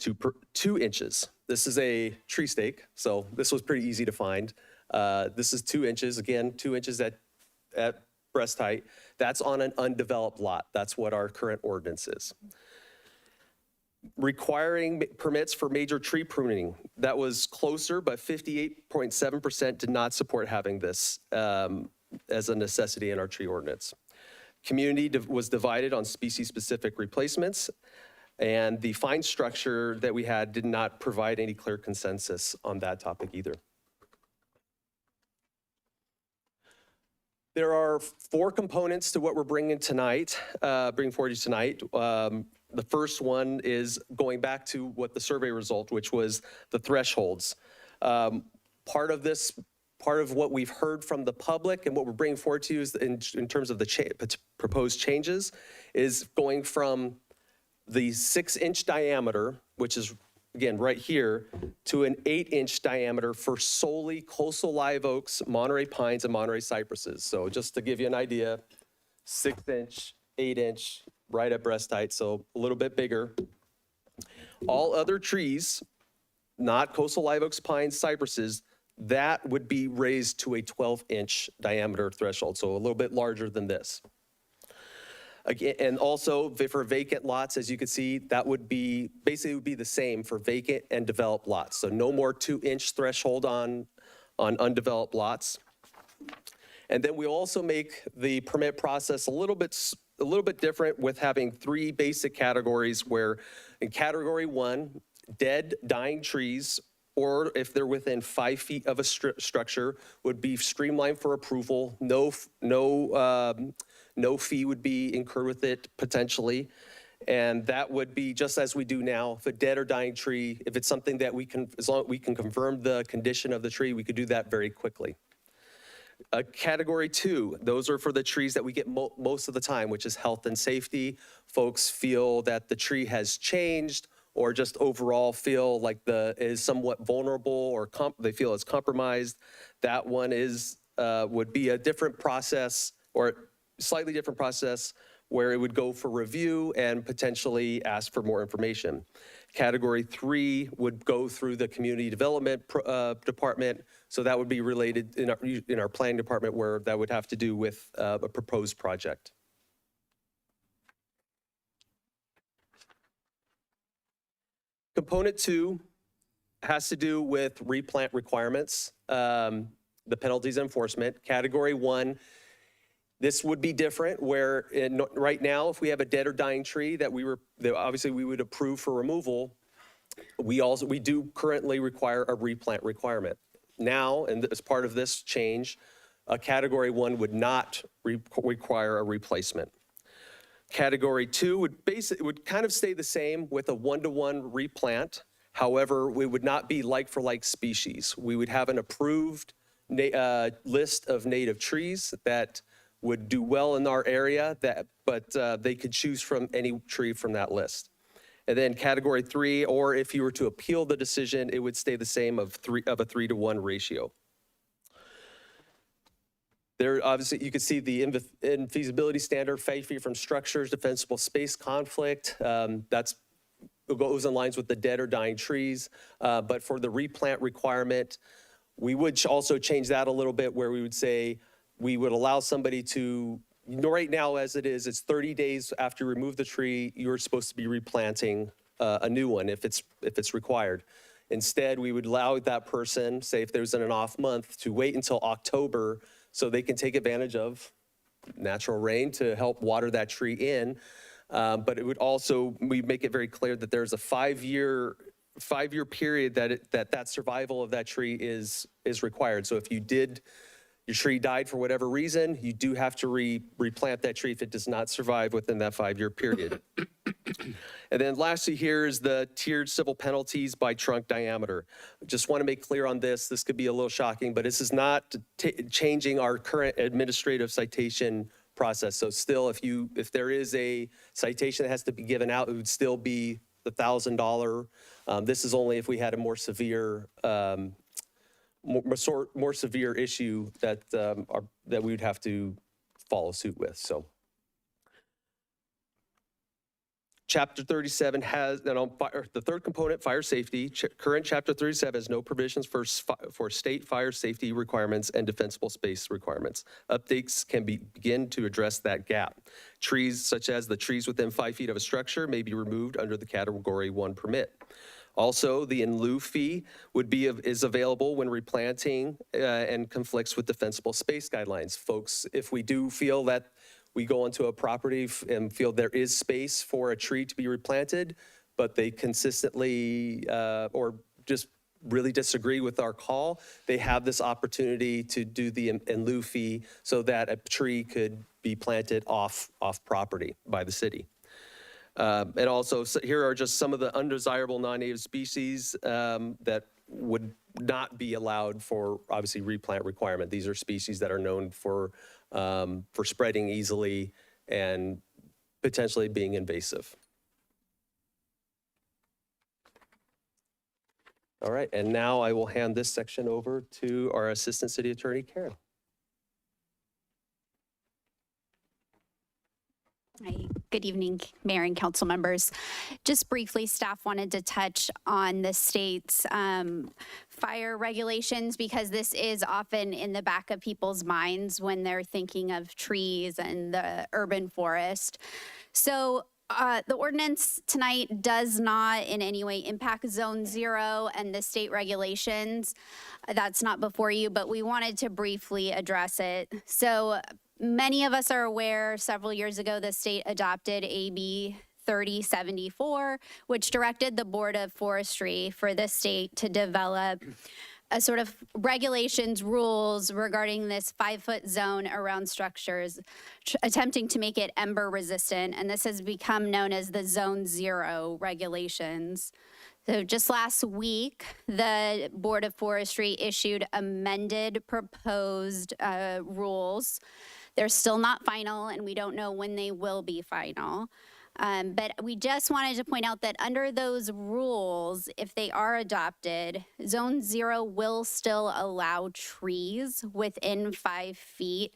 2 inches. This is a tree stake, so this was pretty easy to find. This is 2 inches, again, 2 inches at breast height. That's on an undeveloped lot. That's what our current ordinance is. Requiring permits for major tree pruning. That was closer, but 58.7% did not support having this as a necessity in our tree ordinance. Community was divided on species-specific replacements, and the fine structure that we had did not provide any clear consensus on that topic either. There are 4 components to what we're bringing tonight, bringing forward tonight. The first one is going back to what the survey result, which was the thresholds. Part of what we've heard from the public and what we're bringing forward to you is in terms of the proposed changes is going from the 6-inch diameter, which is again, right here, to an 8-inch diameter for solely coastal live oaks, Monterey pines, and Monterey cypresses. So just to give you an idea, 6-inch, 8-inch, right at breast height, so a little bit bigger. All other trees, not coastal live oaks, pines, cypresses, that would be raised to a 12-inch diameter threshold, so a little bit larger than this. Again, and also for vacant lots, as you can see, that would be, basically would be the same for vacant and developed lots. So no more 2-inch threshold on undeveloped lots. And then we also make the permit process a little bit different with having 3 basic categories where in category 1, dead, dying trees, or if they're within 5 feet of a structure, would be streamlined for approval. No fee would be incurred with it potentially. And that would be just as we do now. If a dead or dying tree, if it's something that we can, as long as we can confirm the condition of the tree, we could do that very quickly. Category 2, those are for the trees that we get most of the time, which is health and safety. Folks feel that the tree has changed or just overall feel like is somewhat vulnerable or they feel it's compromised. That one would be a different process or slightly different process where it would go for review and potentially ask for more information. Category 3 would go through the community development department. So that would be related in our planning department where that would have to do with a proposed project. Component 2 has to do with replant requirements, the penalties enforcement. Category 1, this would be different where right now, if we have a dead or dying tree that obviously we would approve for removal, we do currently require a replant requirement. Now, and as part of this change, a category 1 would not require a replacement. Category 2 would kind of stay the same with a 1-to-1 replant. However, we would not be like for like species. We would have an approved list of native trees that would do well in our area, but they could choose from any tree from that list. And then category 3, or if you were to appeal the decision, it would stay the same of a 3-to-1 ratio. There, obviously, you can see the infeasibility standard, 5 feet from structures, defensible space conflict. That goes in lines with the dead or dying trees. But for the replant requirement, we would also change that a little bit where we would say we would allow somebody to, right now as it is, it's 30 days after you remove the tree, you're supposed to be replanting a new one if it's required. Instead, we would allow that person, say if there's an off month, to wait until October so they can take advantage of natural rain to help water that tree in. But it would also, we make it very clear that there's a 5-year period that survival of that tree is required. So if your tree died for whatever reason, you do have to replant that tree if it does not survive within that 5-year period. And then lastly here is the tiered civil penalties by trunk diameter. Just want to make clear on this. This could be a little shocking, but this is not changing our current administrative citation process. So still, if there is a citation that has to be given out, it would still be the $1,000. This is only if we had a more severe issue that we would have to follow suit with. So Chapter 37 has, and on the third component, fire safety, current Chapter 37 has no provisions for state fire safety requirements and defensible space requirements. Updates can begin to address that gap. Trees, such as the trees within 5 feet of a structure, may be removed under the Category 1 permit. Also, the in lieu fee is available when replanting and conflicts with defensible space guidelines. Folks, if we do feel that we go onto a property and feel there is space for a tree to be replanted, but they consistently or just really disagree with our call, they have this opportunity to do the in lieu fee so that a tree could be planted off property by the city. And also, here are just some of the undesirable non-native species that would not be allowed for, obviously, replant requirement. These are species that are known for spreading easily and potentially being invasive. All right, and now I will hand this section over to our Assistant City Attorney, Karen. Hi, good evening, Mayor and council members. Just briefly, staff wanted to touch on the state's fire regulations because this is often in the back of people's minds when they're thinking of trees and the urban forest. So the ordinance tonight does not in any way impact Zone 0 and the state regulations. That's not before you, but we wanted to briefly address it. So many of us are aware several years ago the state adopted AB 3074, which directed the Board of Forestry for the state to develop a sort of regulations, rules regarding this 5-foot zone around structures, attempting to make it ember resistant. And this has become known as the Zone 0 regulations. So just last week, the Board of Forestry issued amended proposed rules. They're still not final, and we don't know when they will be final. But we just wanted to point out that under those rules, if they are adopted, Zone 0 will still allow trees within 5 feet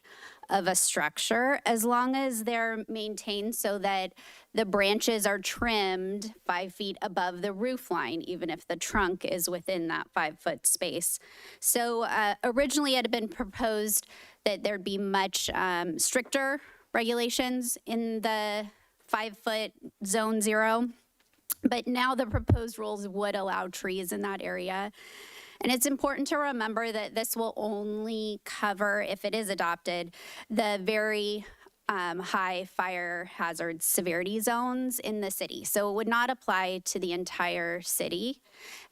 of a structure as long as they're maintained so that the branches are trimmed 5 feet above the roof line, even if the trunk is within that 5-foot space. So originally it had been proposed that there'd be much stricter regulations in the 5-foot Zone 0, but now the proposed rules would allow trees in that area. And it's important to remember that this will only cover, if it is adopted, the very high fire hazard severity zones in the city. So it would not apply to the entire city.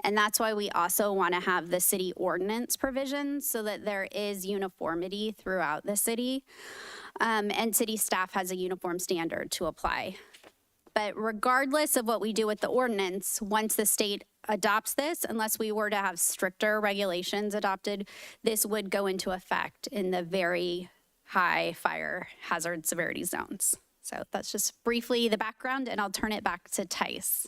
And that's why we also want to have the city ordinance provisions so that there is uniformity throughout the city. And city staff has a uniform standard to apply. But regardless of what we do with the ordinance, once the state adopts this, unless we were to have stricter regulations adopted, this would go into effect in the very high fire hazard severity zones. So that's just briefly the background, and I'll turn it back to Tice.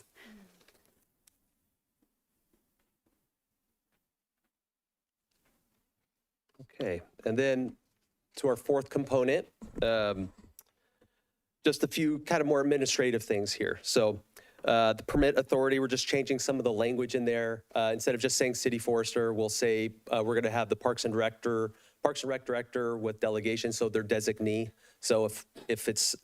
Okay, and then to our fourth component, just a few kind of more administrative things here. So the permit authority, we're just changing some of the language in there. Instead of just saying city forester, we'll say we're going to have the Parks and Rec director with delegation, so they're designee. So if it's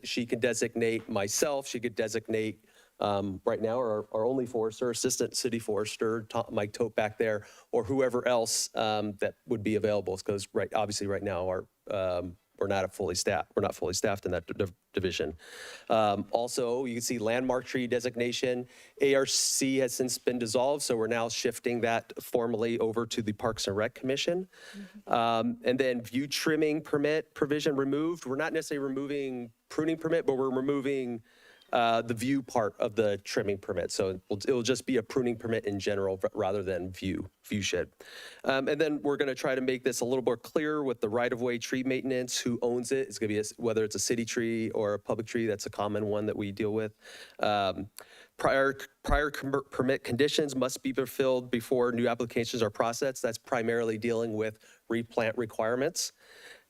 she can designate myself, she could designate right now our only forester, assistant city forester, Mike Tope back there, or whoever else that would be available. Because obviously right now we're not fully staffed in that division. Also, you can see landmark tree designation. ARC has since been dissolved, so we're now shifting that formally over to the Parks and Rec Commission. And then view trimming permit provision removed. We're not necessarily removing pruning permit, but we're removing the view part of the trimming permit. So it'll just be a pruning permit in general rather than view shed. And then we're going to try to make this a little more clear with the right-of-way tree maintenance, who owns it. It's going to be whether it's a city tree or a public tree. That's a common one that we deal with. Prior permit conditions must be fulfilled before new applications are processed. That's primarily dealing with replant requirements.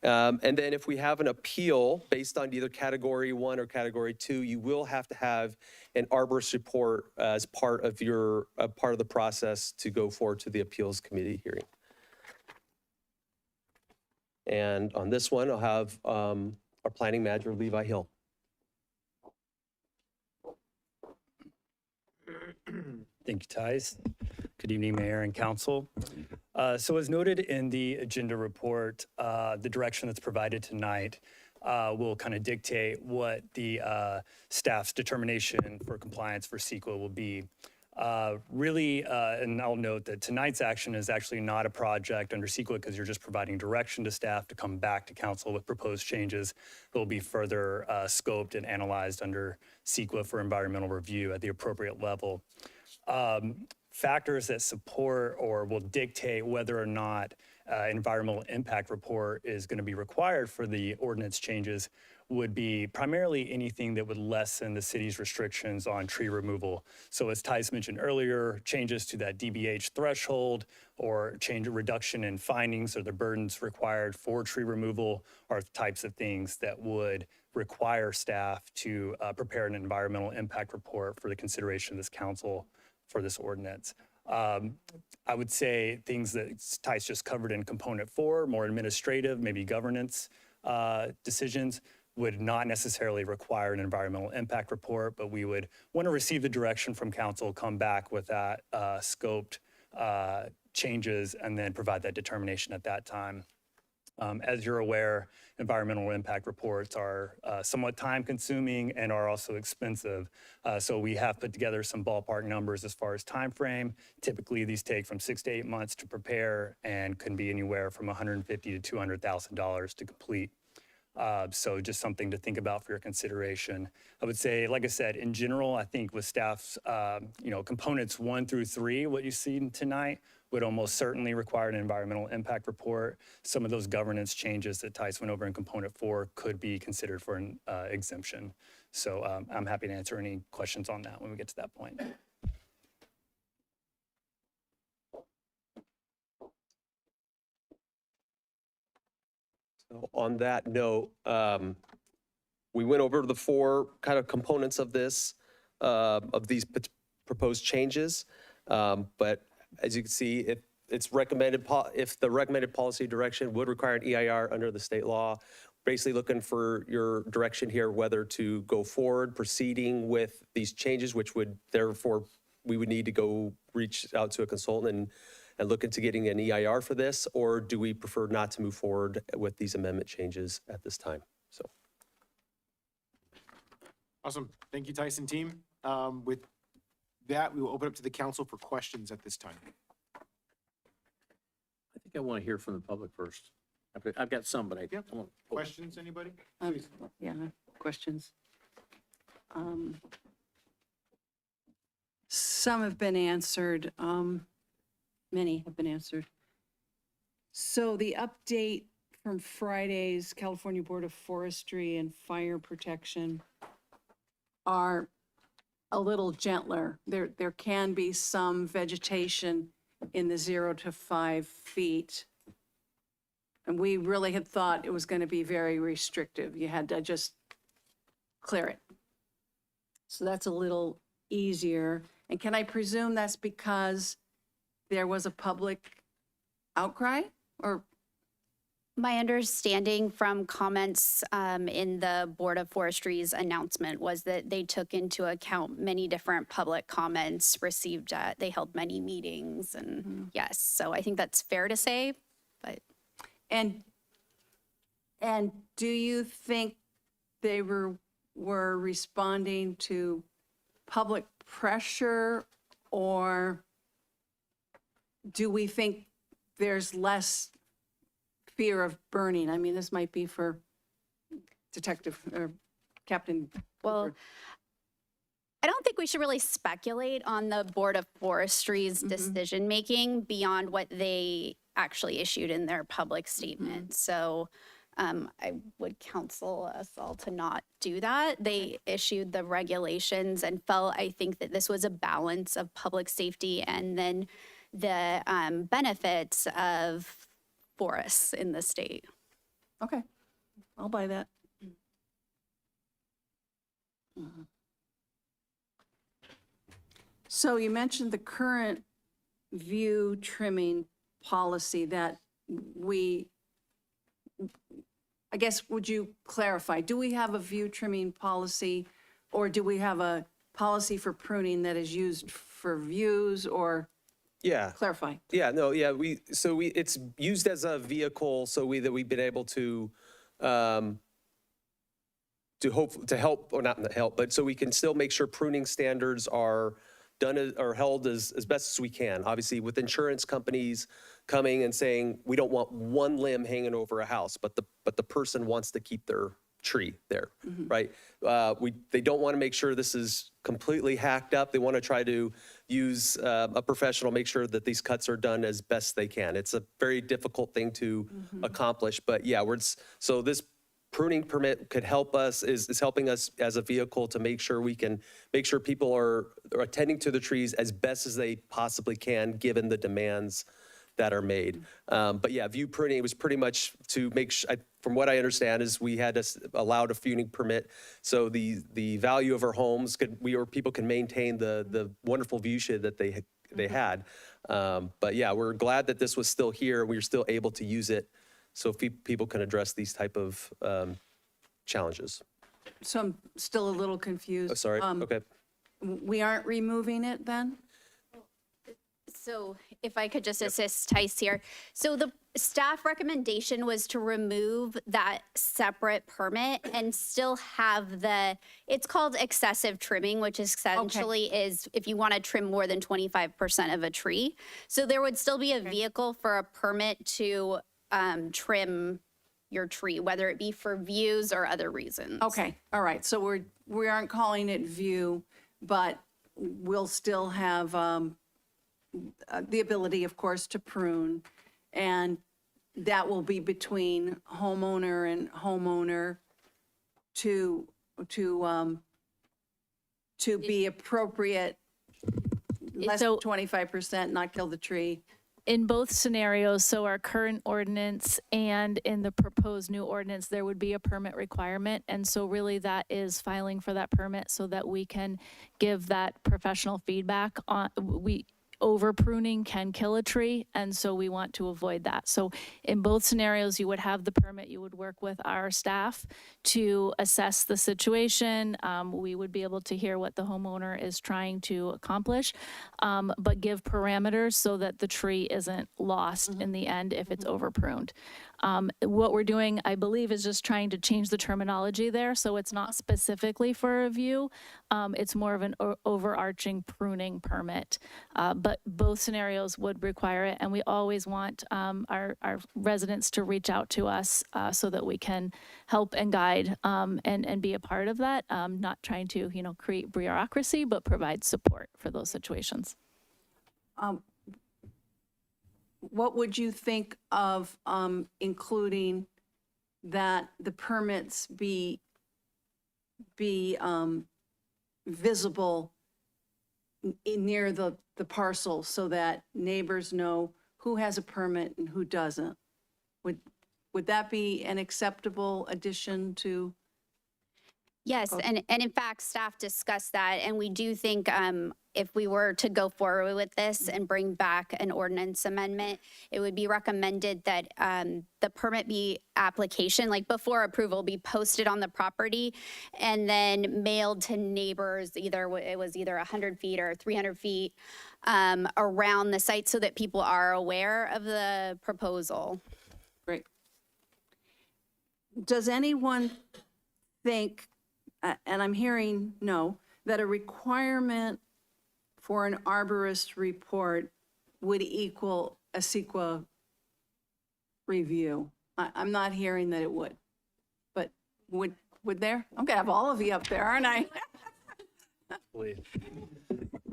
And then if we have an appeal based on either category 1 or category 2, you will have to have an arborist report as part of the process to go forward to the appeals committee hearing. And on this one, I'll have our planning manager, Levi Hill. Thank you, Tice. Good evening, Mayor and Council. So as noted in the agenda report, the direction that's provided tonight will kind of dictate what the staff's determination for compliance for CEQA will be. Really, and I'll note that tonight's action is actually not a project under CEQA because you're just providing direction to staff to come back to council with proposed changes that will be further scoped and analyzed under CEQA for environmental review at the appropriate level. Factors that support or will dictate whether or not environmental impact report is going to be required for the ordinance changes would be primarily anything that would lessen the city's restrictions on tree removal. So as Tice mentioned earlier, changes to that DBH threshold or reduction in findings or the burdens required for tree removal are types of things that would require staff to prepare an environmental impact report for the consideration of this council for this ordinance. I would say things that Tice just covered in component 4, more administrative, maybe governance decisions, would not necessarily require an environmental impact report, but we would want to receive the direction from council, come back with that scoped changes, and then provide that determination at that time. As you're aware, environmental impact reports are somewhat time consuming and are also expensive. So we have put together some ballpark numbers as far as time frame. Typically, these take from 6 to 8 months to prepare and can be anywhere from $150,000 to $200,000 to complete. So just something to think about for your consideration. I would say, like I said, in general, I think with staff's, components 1 through 3, what you see tonight would almost certainly require an environmental impact report. Some of those governance changes that Tice went over in component 4 could be considered for an exemption. So I'm happy to answer any questions on that when we get to that point. So on that note, we went over the 4 kind of components of this, of these proposed changes. But as you can see, if the recommended policy direction would require an EIR under the state law, basically looking for your direction here, whether to go forward, proceeding with these changes, which would therefore, we would need to go reach out to a consultant and look into getting an EIR for this, or do we prefer not to move forward with these amendment changes at this time? So. Awesome. Thank you, Tyson team. With that, we will open up to the council for questions at this time. I think I want to hear from the public first. I've got some, but I want. Questions, anybody? Yeah, questions. Some have been answered. Many have been answered. So the update from Friday's California Board of Forestry and Fire Protection are a little gentler. There can be some vegetation in the 0 to 5 feet. And we really had thought it was going to be very restrictive. You had to just clear it. So that's a little easier. And can I presume that's because there was a public outcry, or? My understanding from comments in the Board of Forestry's announcement was that they took into account many different public comments received they held many meetings, and yes, so I think that's fair to say, but. And do you think they were responding to public pressure, or do we think there's less fear of burning? I mean, this might be for Detective or Captain. Well, I don't think we should really speculate on the Board of Forestry's decision-making beyond what they actually issued in their public statement. So I would counsel us all to not do that. They issued the regulations and felt, I think, that this was a balance of public safety and then the benefits of forests in the state. Okay, I'll buy that. So you mentioned the current view trimming policy that I guess, would you clarify, do we have a view trimming policy, or do we have a policy for pruning that is used for views, or? Yeah. Clarify. Yeah, no, yeah, it's used as a vehicle so we've been able to help, or not help, but so we can still make sure pruning standards are done or held as best as we can. Obviously, with insurance companies coming and saying, we don't want one limb hanging over a house, but the person wants to keep their tree there, right? They don't want to make sure this is completely hacked up. They want to try to use a professional, make sure that these cuts are done as best they can. It's a very difficult thing to accomplish, but yeah, so this pruning permit could help us, is helping us as a vehicle to make sure people are attending to the trees as best as they possibly can, given the demands that are made. But yeah, view pruning, it was pretty much to make sure, from what I understand, is we had allowed a viewing permit. So the value of our homes people can maintain the wonderful view shed that they had. But yeah, we're glad that this was still here. We were still able to use it so people can address these type of challenges. So I'm still a little confused. Oh, sorry, okay. We aren't removing it then? So if I could just assist Tice here. So the staff recommendation was to remove that separate permit and still have it's called excessive trimming, which essentially is if you want to trim more than 25% of a tree. So there would still be a vehicle for a permit to trim your tree, whether it be for views or other reasons. Okay, all right. So we aren't calling it view, but we'll still have the ability, of course, to prune, and that will be between homeowner and homeowner to be appropriate, less than 25%, not kill the tree. In both scenarios, so our current ordinance and in the proposed new ordinance, there would be a permit requirement. And so really that is filing for that permit so that we can give that professional feedback on, over pruning can kill a tree, and so we want to avoid that. So in both scenarios, you would have the permit, you would work with our staff to assess the situation. We would be able to hear what the homeowner is trying to accomplish, but give parameters so that the tree isn't lost in the end if it's over pruned. What we're doing, I believe, is just trying to change the terminology there, so it's not specifically for a view. It's more of an overarching pruning permit. But both scenarios would require it, and we always want our residents to reach out to us so that we can help and guide and be a part of that. Not trying to, create bureaucracy, but provide support for those situations. What would you think of including that the permits be visible near the parcel so that neighbors know who has a permit and who doesn't? Would that be an acceptable addition to? Yes, and in fact, staff discussed that, and we do think if we were to go forward with this and bring back an ordinance amendment, it would be recommended that the permit application, like before approval, be posted on the property and then mailed to neighbors, it was either 100 feet or 300 feet around the site so that people are aware of the proposal. Great. Does anyone think, and I'm hearing no, that a requirement for an arborist report would equal a CEQA review? I'm not hearing that it would, but would there? I'm gonna have all of you up there, aren't I?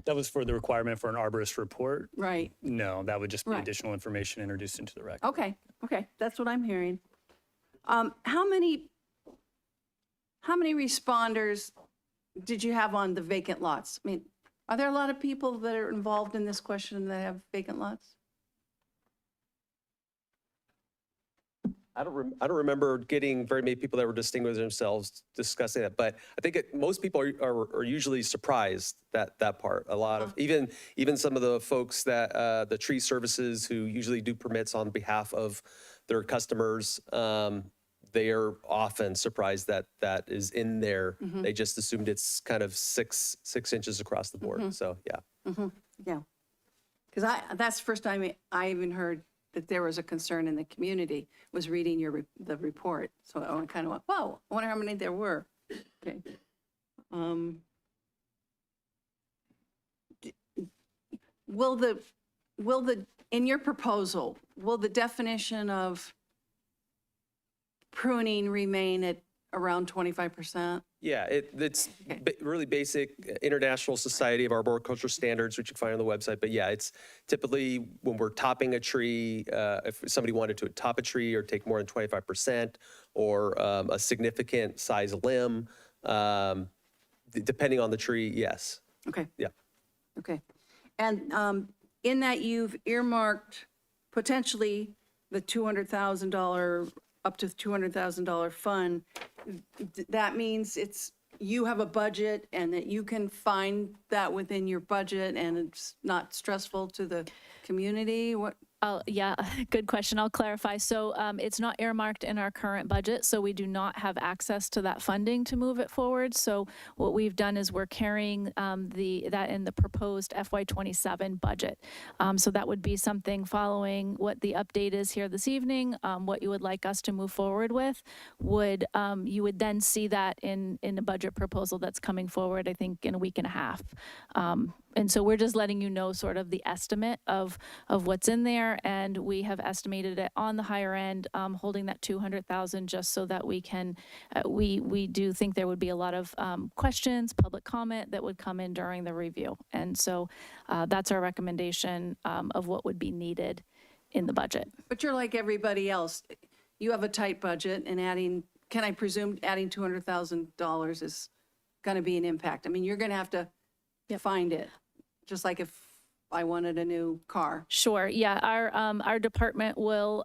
That was for the requirement for an arborist report? Right. No, that would just be Right. additional information introduced into the record. Okay, that's what I'm hearing. How many responders did you have on the vacant lots? I mean, are there a lot of people that are involved in this question that have vacant lots? I don't remember getting very many people that were distinguishing themselves discussing that, but I think most people are usually surprised that part. A lot of even some of the folks that the tree services who usually do permits on behalf of their customers, they are often surprised that that is in there. They just assumed it's kind of six inches across the board. So yeah. Yeah, because that's the first time I even heard that there was a concern in the community, was reading the report. So I kind of went, whoa, I wonder how many there were. Okay. In your proposal, will the definition of pruning remain at Around 25%? Yeah, it's really basic International Society of Arboriculture Standards, which you can find on the website. But yeah, it's typically when we're topping a tree, if somebody wanted to top a tree or take more than 25%, or a significant size limb, depending on the tree, yes. Okay. Yeah. Okay. And in that, you've earmarked potentially the $200,000, up to $200,000 fund. That means you have a budget and that you can find that within your budget and it's not stressful to the community? What? Yeah, good question. I'll clarify. So it's not earmarked in our current budget, so we do not have access to that funding to move it forward. So what we've done is we're carrying that in the proposed FY27 budget. So that would be something following what the update is here this evening, what you would like us to move forward with. You would then see that in a budget proposal that's coming forward, I think, in a week and a half. And so we're just letting you know sort of the estimate of what's in there, and we have estimated it on the higher end, holding that 200,000 just so that we can, we do think there would be a lot of questions, public comment that would come in during the review. And so that's our recommendation of what would be needed in the budget. But you're like everybody else. You have a tight budget, and can I presume adding $200,000 is going to be an impact? I mean, you're going to have to find it. Just like if I wanted a new car. Sure. Yeah. Our department will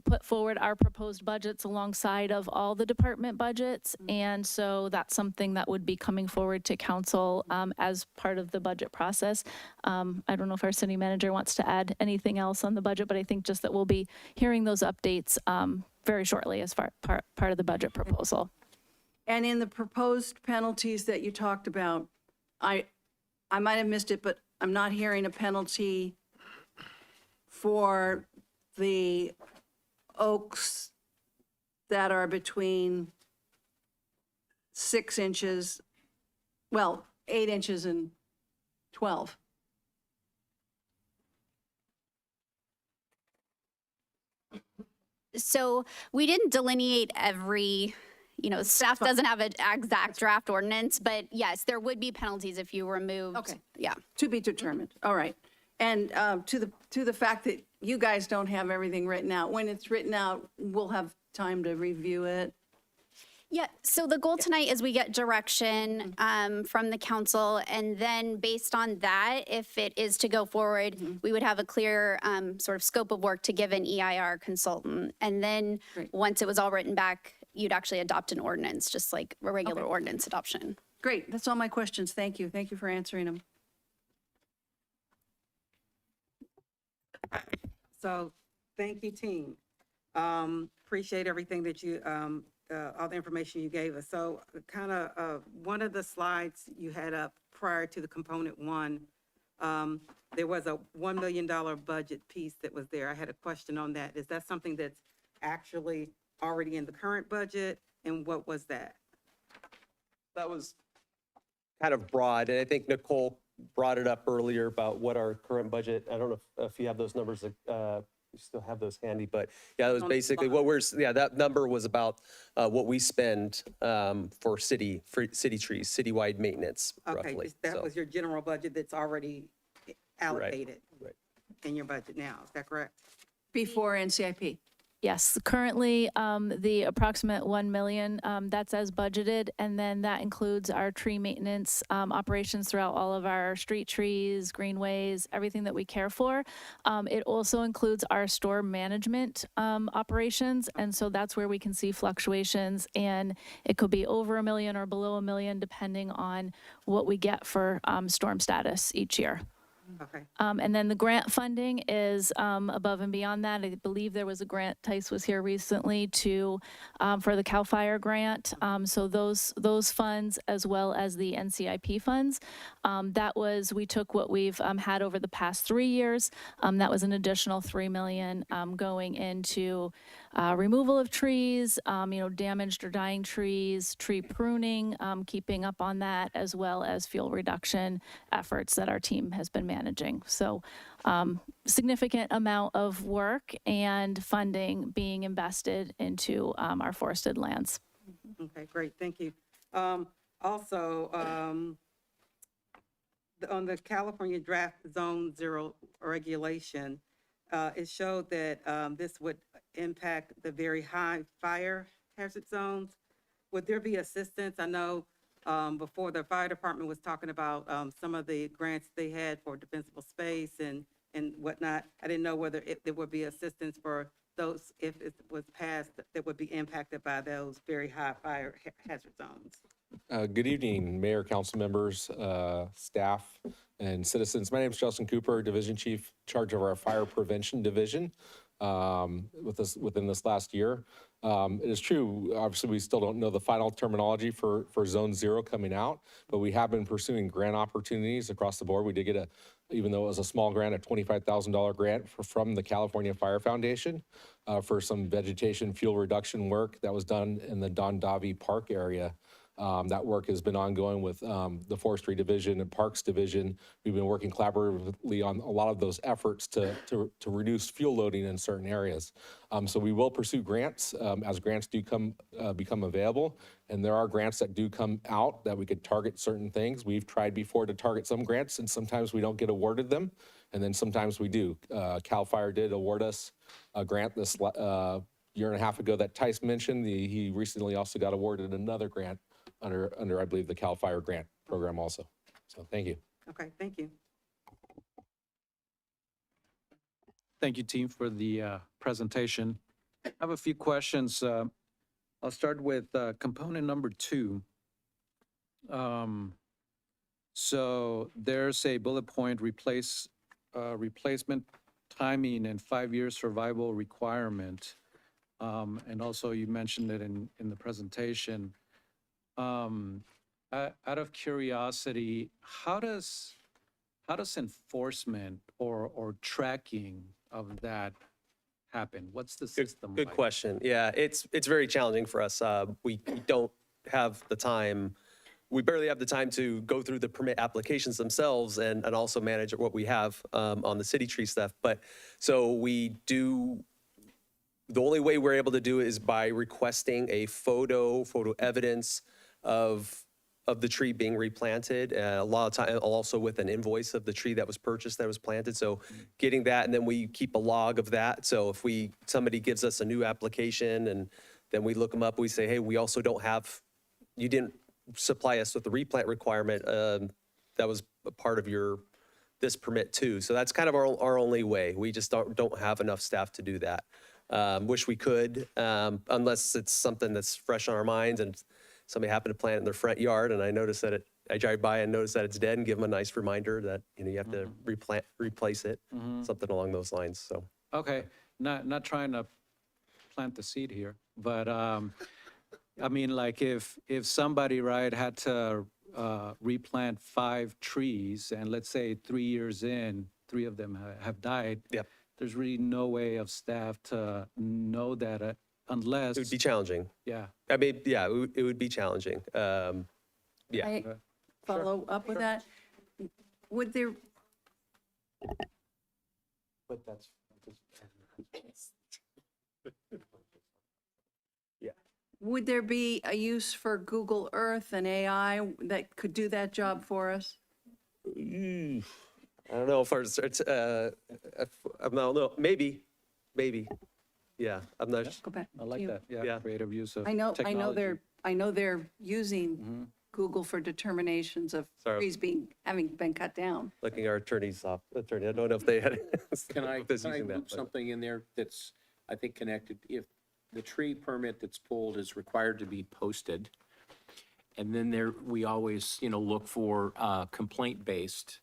put forward our proposed budgets alongside of all the department budgets. And so that's something that would be coming forward to council as part of the budget process. I don't know if our city manager wants to add anything else on the budget, but I think just that we'll be hearing those updates very shortly as part of the budget proposal. And in the proposed penalties that you talked about, I might have missed it, but I'm not hearing a penalty for the oaks that are between 6 inches, 8 inches and 12. So we didn't delineate every, staff doesn't have an exact draft ordinance, but yes, there would be penalties if you removed. Okay. Yeah. To be determined. All right. And to the fact that you guys don't have everything written out. When it's written out, we'll have time to review it. Yeah, so the goal tonight is we get direction from the council, and then based on that, if it is to go forward, we would have a clear sort of scope of work to give an EIR consultant. And then once it was all written back, you'd actually adopt an ordinance, just like a regular ordinance adoption. Great. That's all my questions. Thank you. Thank you for answering them. So, thank you, team. Appreciate everything that you, all the information you gave us. So kind of one of the slides you had up prior to the component one, there was a $1 million budget piece that was there. I had a question on that. Is that something that's actually already in the current budget? And what was that? That was kind of broad, and I think Nicole brought it up earlier about what our current budget, I don't know if you have those numbers, you still have those handy, but yeah, that was basically what that number was about what we spend for city trees, citywide maintenance, roughly. That was your general budget that's already allocated in your budget now, is that correct? Before NCIP. Yes, currently the approximate 1 million, that's as budgeted, and then that includes our tree maintenance operations throughout all of our street trees, greenways, everything that we care for. It also includes our storm management operations, and so that's where we can see fluctuations, and it could be over 1 million or below 1 million depending on what we get for storm status each year. Okay. And then the grant funding is above and beyond that. I believe there was a grant, Tice was here recently for the CAL FIRE grant. So those funds, as well as the NCIP funds, we took what we've had over the past 3 years. That was an additional $3 million going into removal of trees, damaged or dying trees, tree pruning, keeping up on that, as well as fuel reduction efforts that our team has been managing. So significant amount of work and funding being invested into our forested lands. Okay, great, thank you. Also, on the California draft zone zero regulation, it showed that this would impact the very high fire hazard zones. Would there be assistance? I know before the fire department was talking about some of the grants they had for defensible space and whatnot. I didn't know whether there would be assistance for those, if it was passed, that would be impacted by those very high fire hazard zones. Good evening, Mayor, council members, staff, and citizens. My name is Justin Cooper, Division Chief, in charge of our Fire Prevention Division within this last year. It is true, obviously, we still don't know the final terminology for Zone Zero coming out, but we have been pursuing grant opportunities across the board. We did get even though it was a small grant, a $25,000 grant from the California Fire Foundation for some vegetation fuel reduction work that was done in the Don Davi Park area. That work has been ongoing with the Forestry Division and Parks Division. We've been working collaboratively on a lot of those efforts to reduce fuel loading in certain areas. So we will pursue grants as grants do become available. And there are grants that do come out that we could target certain things. We've tried before to target some grants, and sometimes we don't get awarded them. And then sometimes we do. CAL FIRE did award us a grant this year and a half ago that Tice mentioned. He recently also got awarded another grant under I believe, the CAL FIRE grant program also. So thank you. Okay, thank you. Thank you, team, for the presentation. I have a few questions. I'll start with component number 2. So there's a bullet point, replacement timing and 5-year survival requirement. And also you mentioned it in the presentation. Out of curiosity, how does enforcement or tracking of that happen? What's the system Good like? question. Yeah, it's very challenging for us. We don't have the time. We barely have the time to go through the permit applications themselves and also manage what we have on the city tree stuff. But so we do. The only way we're able to do it is by requesting a photo evidence of the tree being replanted. A lot of time also with an invoice of the tree that was purchased, that was planted. So getting that, and then we keep a log of that. So if somebody gives us a new application and then we look them up, we say, hey, we also don't have, you didn't supply us with the replant requirement that was a part of this permit too. So that's kind of our only way. We just don't have enough staff to do that. Wish we could, unless it's something that's fresh on our minds and somebody happened to plant it in their front yard and I drive by and notice that it's dead and give them a nice reminder that, you have to replace it, something along those lines, so. Okay, not trying to plant the seed here, but I mean, like if somebody, right, had to replant 5 trees and let's say 3 years in, 3 of them have died. Yep. There's really no way of staff to know that unless. It would be challenging. Yeah. I mean, yeah, it would be challenging. Yeah. I follow up with that. Would there, But that's. Yeah. would there be a use for Google Earth and AI that could do that job for us? I don't know if I don't know. Maybe. Yeah, I'm not. Go back. I like to you. that. Yeah. Creative use of I know technology. they're using Google for determinations of Sorry. trees having been cut down. Looking our attorney, I don't know if they had. Can I if they're using that, loop but- something in there that's, I think, connected? If the tree permit that's pulled is required to be posted, and then we always, look for complaint-based.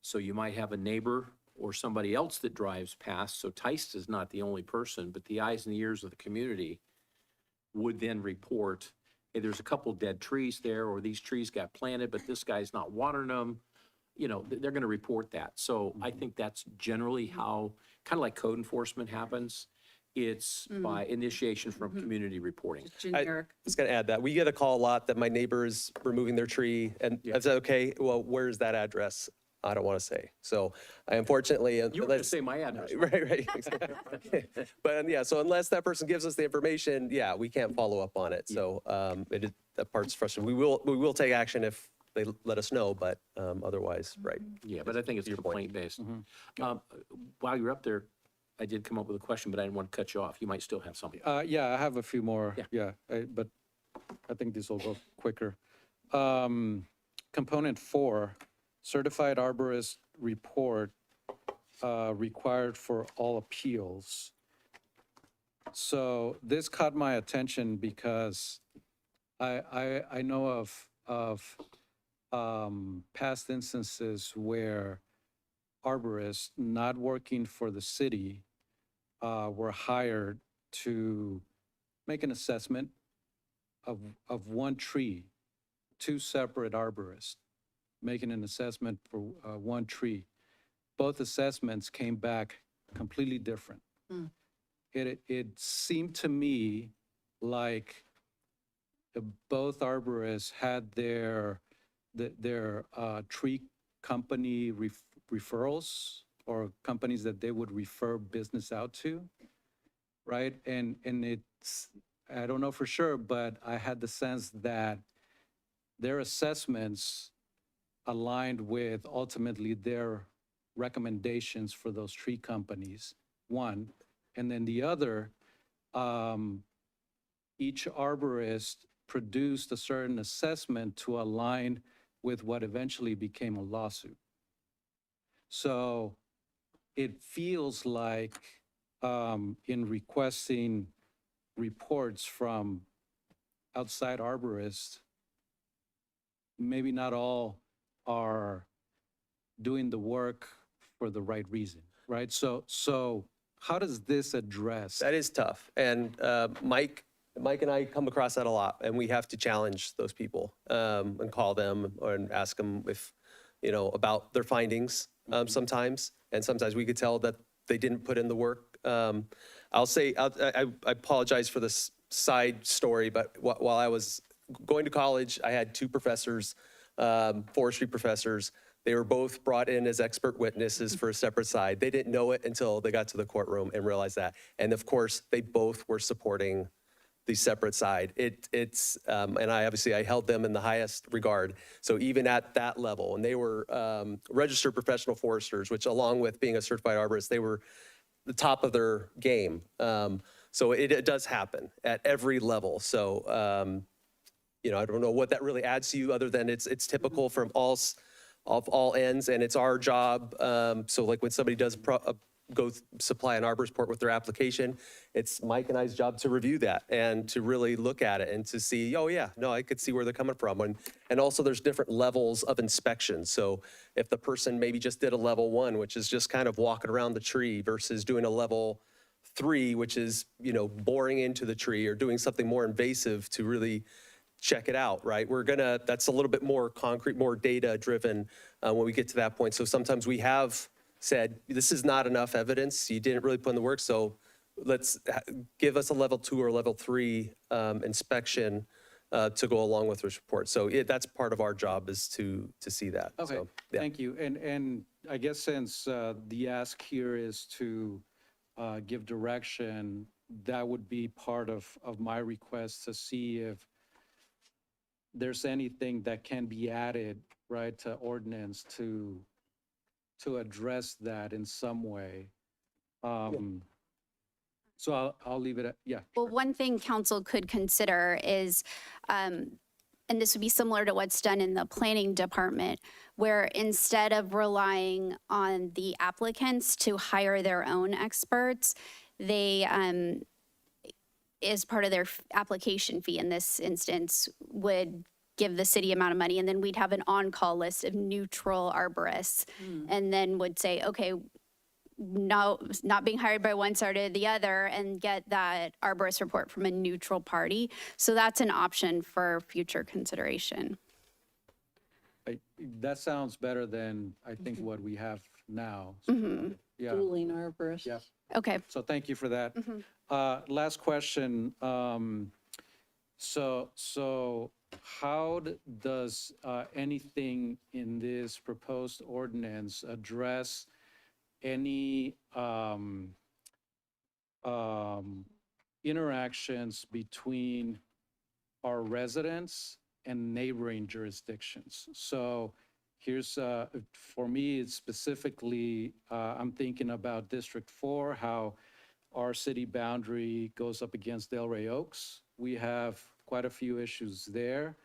So you might have a neighbor or somebody else that drives past, so Tice is not the only person, but the eyes and the ears of the community would then report, hey, there's a couple dead trees there, or these trees got planted, but this guy's not watering them. They're going to report that. So I think that's generally how, kind of like code enforcement happens. It's by initiation from community reporting. Generic. I was going to add that. We get a call a lot that my neighbor is removing their tree, and I said, okay, well, where's that address? I don't want to say. So unfortunately, You were going to say my address. right. But yeah, so unless that person gives us the information, yeah, we can't follow up on it. So that part's frustrating. We will take action if they let us know, but otherwise, right. Yeah, but I think it's complaint-based. While you're up there, I did come up with a question, but I didn't want to cut you off. You might still have something. Yeah, I have a few more. Yeah. But I think this will go quicker. Component 4, certified arborist report required for all appeals. So this caught my attention because I know of past instances where arborists not working for the city were hired to make an assessment of one tree, 2 separate arborists making an assessment for one tree. Both assessments came back completely different. It seemed to me like both arborists had their tree company referrals or companies that they would refer business out to, right? And it's, I don't know for sure, but I had the sense that their assessments aligned with ultimately their recommendations for those tree companies, one. And then the other, each arborist produced a certain assessment to align with what eventually became a lawsuit. So it feels like in requesting reports from outside arborists, maybe not all are doing the work for the right reason, right? So how does this address? That is tough. And Mike and I come across that a lot, and we have to challenge those people and call them and ask them if, about their findings sometimes. And sometimes we could tell that they didn't put in the work. I'll say, I apologize for this side story, but while I was going to college, I had 2 professors, forestry professors. They were both brought in as expert witnesses for a separate side. They didn't know it until they got to the courtroom and realized that. And of course, they both were supporting the separate side. And I held them in the highest regard. So even at that level, and they were registered professional foresters, which along with being a certified arborist, they were the top of their game. So it does happen at every level. So, I don't know what that really adds to you other than it's typical from all ends, and it's our job. So like when somebody does go supply an arborist report with their application, it's Mike and I's job to review that and to really look at it and to see, oh yeah, no, I could see where they're coming from. And also there's different levels of inspection. So if the person maybe just did a level 1, which is just kind of walking around the tree versus doing a level 3, which is, boring into the tree or doing something more invasive to really check it out, right? That's a little bit more concrete, more data driven when we get to that point. So sometimes we have said, this is not enough evidence. You didn't really put in the work. So let's give us a level 2 or level 3 inspection to go along with this report. So that's part of our job is to see that. Okay, So, yeah. thank you. And I guess since the ask here is to give direction, that would be part of my request to see if there's anything that can be added, right, to ordinance to address that in some way. So I'll leave it at, yeah. Well, one thing council could consider is, and this would be similar to what's done in the planning department, where instead of relying on the applicants to hire their own experts, they, as part of their application fee in this instance, would give the city amount of money, and then we'd have an on-call list of neutral arborists, and then would say, okay, no, not being hired by one side or the other, and get that arborist report from a neutral party. So that's an option for future consideration. That sounds better than, I think, what we have now. So, yeah. Dueling arborists. Yeah. Okay. So thank you for that. Last question. So how does anything in this proposed ordinance address any interactions between our residents and neighboring jurisdictions? So here's, for me, it's specifically, I'm thinking about District 4, how our city boundary goes up against Delray Oaks. We have quite a few issues there.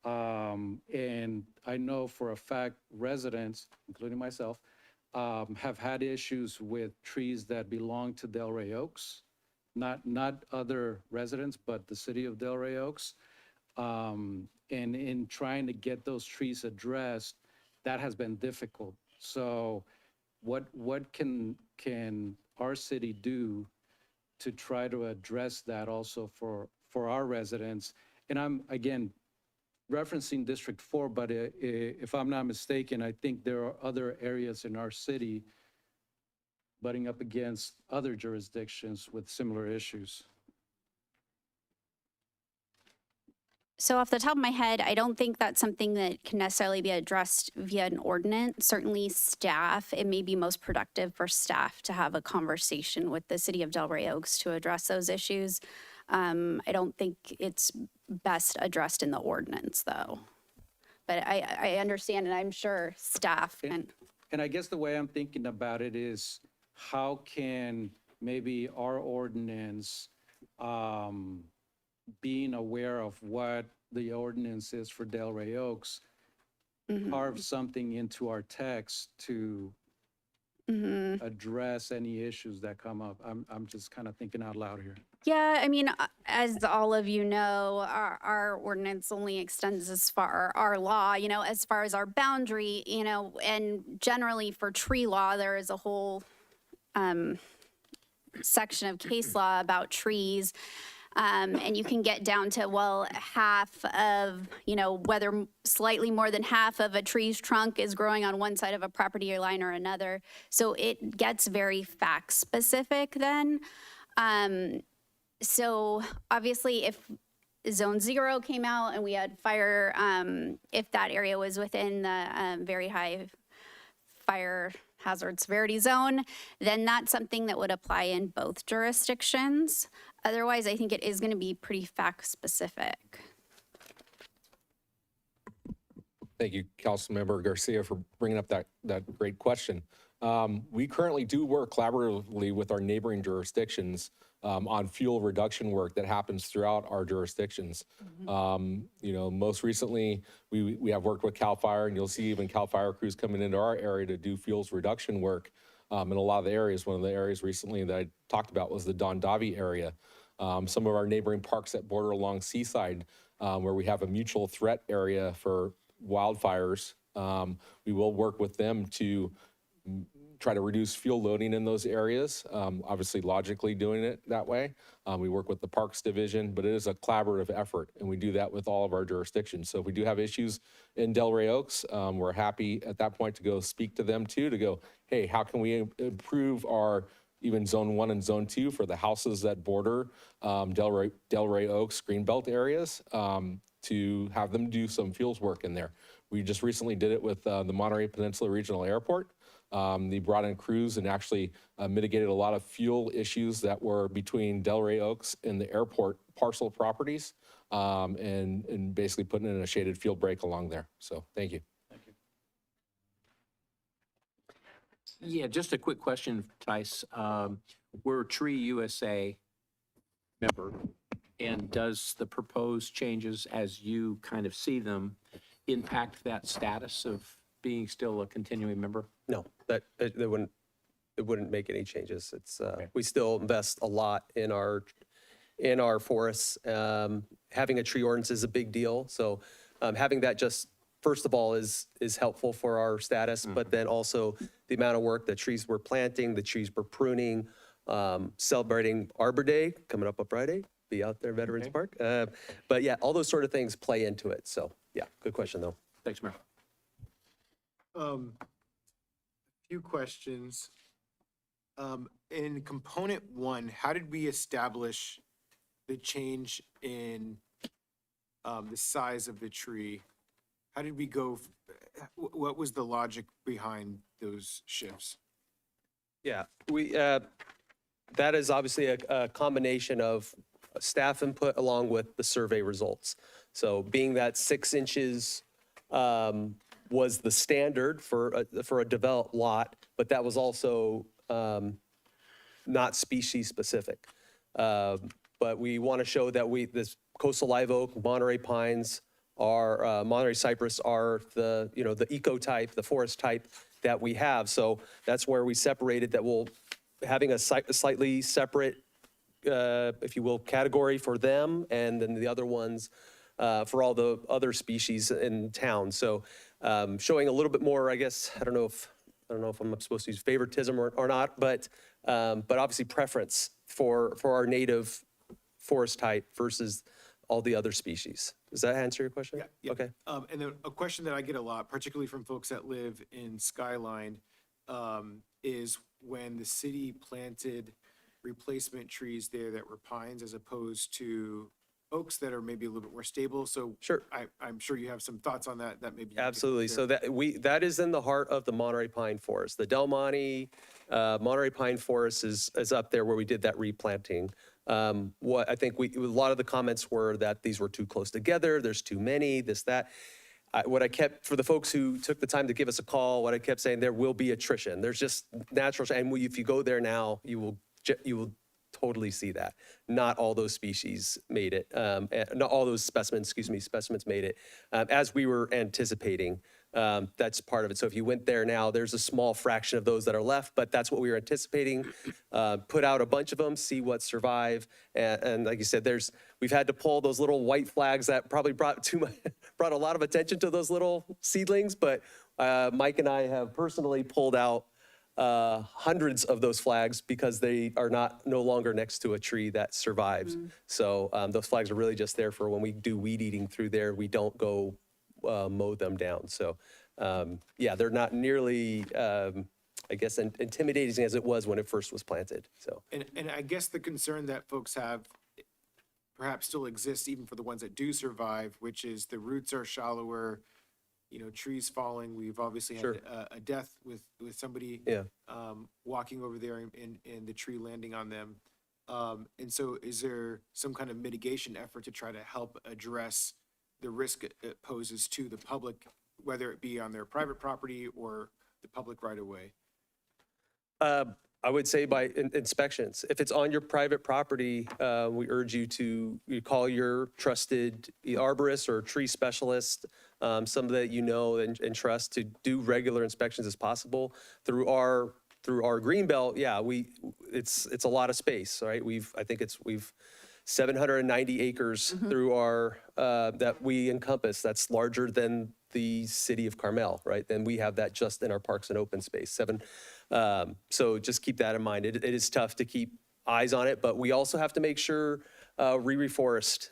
And I know for a fact residents, including myself, have had issues with trees that belong to Delray Oaks, not other residents, but the city of Delray Oaks. And in trying to get those trees addressed, that has been difficult. So what can our city do to try to address that also for our residents? And I'm, again, referencing District 4, but if I'm not mistaken, I think there are other areas in our city butting up against other jurisdictions with similar issues. So off the top of my head, I don't think that's something that can necessarily be addressed via an ordinance. Certainly staff, it may be most productive for staff to have a conversation with the city of Delray Oaks to address those issues. I don't think it's best addressed in the ordinance though. But I understand, and I'm sure staff can. And I guess the way I'm thinking about it is, how can maybe our ordinance, being aware of what the ordinance is for Delray Oaks, carve something into our text to address any issues that come up? I'm just kind of thinking out loud here. Yeah, I mean, as all of you know, our ordinance only extends as far, our law, you know, as far as our boundary, you know, and generally for tree law, there is a whole section of case law about trees. And you can get down to, well, half of, you know, whether slightly more than half of a tree's trunk is growing on one side of a property line or another. So it gets very fact specific then. So obviously if Zone 0 came out and we had fire, if that area was within the very high fire hazard severity zone, then that's something that would apply in both jurisdictions. Otherwise, I think it is going to be pretty fact specific. Thank you, Councilmember Garcia, for bringing up that great question. We currently do work collaboratively with our neighboring jurisdictions on fuel reduction work that happens throughout our jurisdictions. You know, most recently, we have worked with CAL FIRE, and you'll see even CAL FIRE crews coming into our area to do fuels reduction work in a lot of the areas. One of the areas recently that I talked about was the Don Davi area. Some of our neighboring parks that border along Seaside, where we have a mutual threat area for wildfires, we will work with them to try to reduce fuel loading in those areas, obviously logically doing it that way. We work with the Parks Division, but it is a collaborative effort, and we do that with all of our jurisdictions. So if we do have issues in Delray Oaks, we're happy at that point to go speak to them too, to go, hey, how can we improve our even Zone 1 and Zone 2 for the houses that border Delray Oaks Greenbelt areas, to have them do some fuels work in there. We just recently did it with the Monterey Peninsula Regional Airport. They brought in crews and actually mitigated a lot of fuel issues that were between Delray Oaks and the airport parcel properties, and basically putting in a shaded fuel break along there. So thank you. Yeah, just a quick question, Tice. We're a Tree USA member, and does the proposed changes as you kind of see them impact that status of being still a continuing member? No, it wouldn't make any changes. It's we still invest a lot in our forests. Having a tree ordinance is a big deal. So having that just first of all is helpful for our status, but then also the amount of work, the trees we're planting, the trees we're pruning, celebrating Arbor Day coming up on Friday. Be out there, Veterans Park. But yeah, all those sort of things play into it. So yeah, good question though. Thanks, Mayor. A few questions. In component 1, how did we establish the change in the size of the tree. How did we go, what was the logic behind those shifts? Yeah, that is obviously a combination of staff input along with the survey results. So being that 6 inches was the standard for a developed lot, but that was also not species specific. But we want to show that this coastal live oak, Monterey pines, Monterey cypress are the ecotype, the forest type that we have. So that's where we separated that having a slightly separate, if you will, category for them, and then the other ones for all the other species in town. So showing a little bit more, I guess, I don't know if I'm supposed to use favoritism or not, but obviously preference for our native forest type versus all the other species. Does that answer your question? Yeah. Okay. And then a question that I get a lot, particularly from folks that live in Skyline, is when the city planted replacement trees there that were pines as opposed to oaks that are maybe a little bit more stable. So sure, I'm sure you have some thoughts on that. That maybe you could absolutely. share. So that is in the heart of the Monterey Pine Forest. The Del Monte Monterey Pine Forest is up there where we did that replanting. What I think a lot of the comments were that these were too close together. There's too many. This, that. What I kept, for the folks who took the time to give us a call, what I kept saying, there will be attrition. There's just natural, and if you go there now, you will totally see that. Not all those species made it. Not all those specimens made it. As we were anticipating, that's part of it. So if you went there now, there's a small fraction of those that are left, but that's what we were anticipating. Put out a bunch of them, see what survive. And like you said, we've had to pull those little white flags that probably brought a lot of attention to those little seedlings, but Mike and I have personally pulled out hundreds of those flags because they are no longer next to a tree that survives. So those flags are really just there for when we do weed eating through there, we don't go mow them down. So yeah, they're not nearly, I guess, intimidating as it was when it first was planted. So And I guess the concern that folks have perhaps still exists even for the ones that do survive, which is the roots are shallower, trees falling. We've obviously had a death with somebody walking over there and the tree landing on them. And so is there some kind of mitigation effort to try to help address the risk it poses to the public, whether it be on their private property or the public right of way? I would say by inspections. If it's on your private property, we urge you to call your trusted arborist or tree specialist, some that you know and trust, to do regular inspections as possible. Through our greenbelt, yeah, it's a lot of space, right? We've 790 acres through our that we encompass. That's larger than the city of Carmel, right? Then we have that just in our parks and open space. So just keep that in mind. It is tough to keep eyes on it, but we also have to make sure we reforest.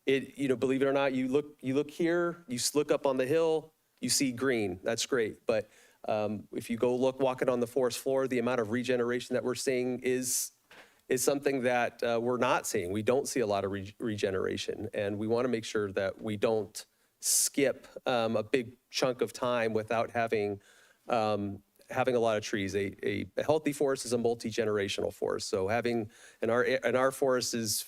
Believe it or not, you look here, you look up on the hill, you see green. That's great, but if you go walking on the forest floor, the amount of regeneration that we're seeing is something that we're not seeing. We don't see a lot of regeneration, and we want to make sure that we don't skip a big chunk of time without having a lot of trees. A healthy forest is a multi-generational forest. So our forest is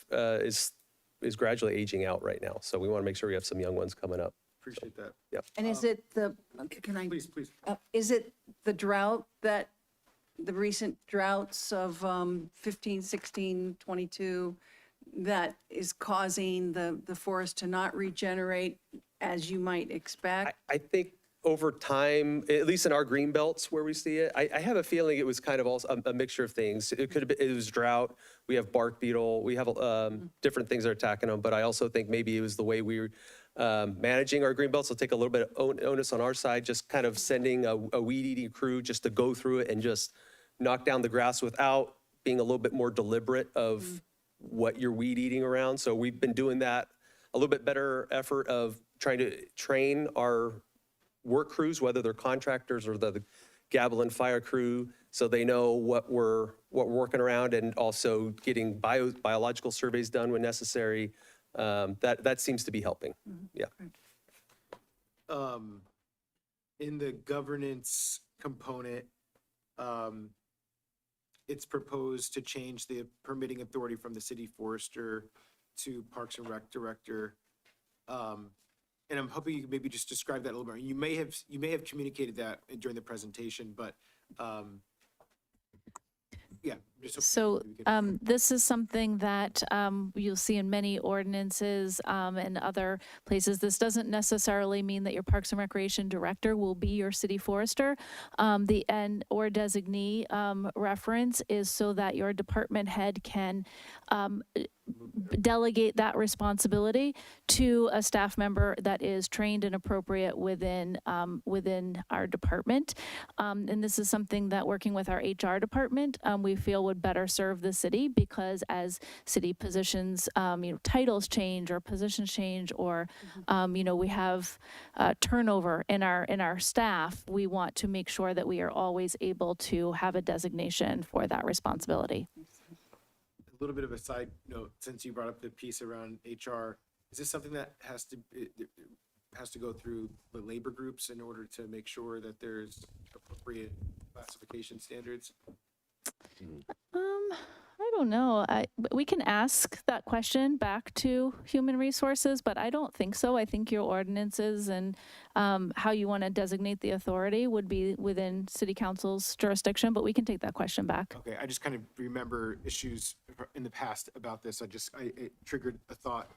gradually aging out right now. So we want to make sure we have some young ones coming up. Appreciate that. Yeah. And is it Please. Is it the drought the recent droughts of 15, 16, 22 that is causing the forest to not regenerate as you might expect? I think over time, at least in our green belts where we see it, I have a feeling it was kind of also a mixture of things. It could have been, it was drought. We have bark beetle. We have different things that are attacking them. But I also think maybe it was the way we were managing our green belts. Will take a little bit of onus on our side, just kind of sending a weed eating crew just to go through it and just knock down the grass without being a little bit more deliberate of what you're weed eating around. So we've been doing that, a little bit better effort of trying to train our work crews, whether they're contractors or the Gavilan fire crew, so they know what we're working around, and also getting biological surveys done when necessary, That seems to be helping. Yeah. In the governance component, it's proposed to change the permitting authority from the city forester to Parks and Rec director. And I'm hoping you could maybe just describe that a little more. You may have communicated that during the presentation, but yeah. So this is something that you'll see in many ordinances and other places. This doesn't necessarily mean that your Parks and Recreation director will be your city forester. The N or designee reference is so that your department head can delegate that responsibility to a staff member that is trained and appropriate within our department. And this is something that, working with our HR department, we feel would better serve the city, because as city positions, titles change or positions change, or we have turnover in our staff, we want to make sure that we are always able to have a designation for that responsibility. A little bit of a side note, since you brought up the piece around HR, is this something that has to go through the labor groups in order to make sure that there's appropriate classification standards? I don't know. We can ask that question back to Human Resources, but I don't think so. I think your ordinances and how you want to designate the authority would be within City Council's jurisdiction, but we can take that question back. Okay, I just kind of remember issues in the past about this. It triggered a thought.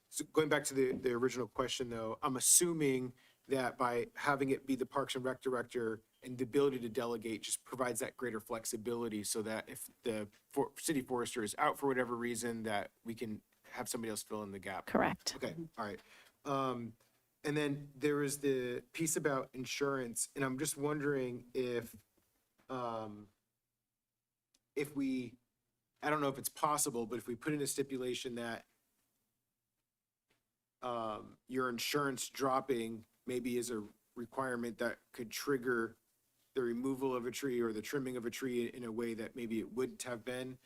So going back to the original question, though, I'm assuming that by having it be the Parks and Rec director and the ability to delegate just provides that greater flexibility, so that if the city forester is out for whatever reason, that we can have somebody else fill in the gap. Correct. Okay, all right. And then there was the piece about insurance, and I'm just wondering if we, I don't know if it's possible, but if we put in a stipulation that your insurance dropping maybe is a requirement that could trigger the removal of a tree or the trimming of a tree in a way that maybe it wouldn't have been.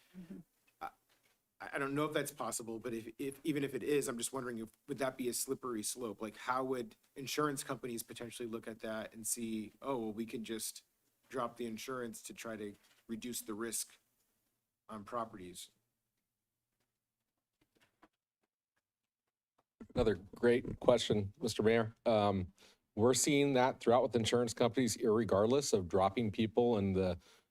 I don't know if that's possible, but if even if it is, I'm just wondering, would that be a slippery slope? Like, how would insurance companies potentially look at that and see, oh, well, we can just drop the insurance to try to reduce the risk on properties? Another great question, Mr. Mayor. We're seeing that throughout with insurance companies, irregardless of dropping people and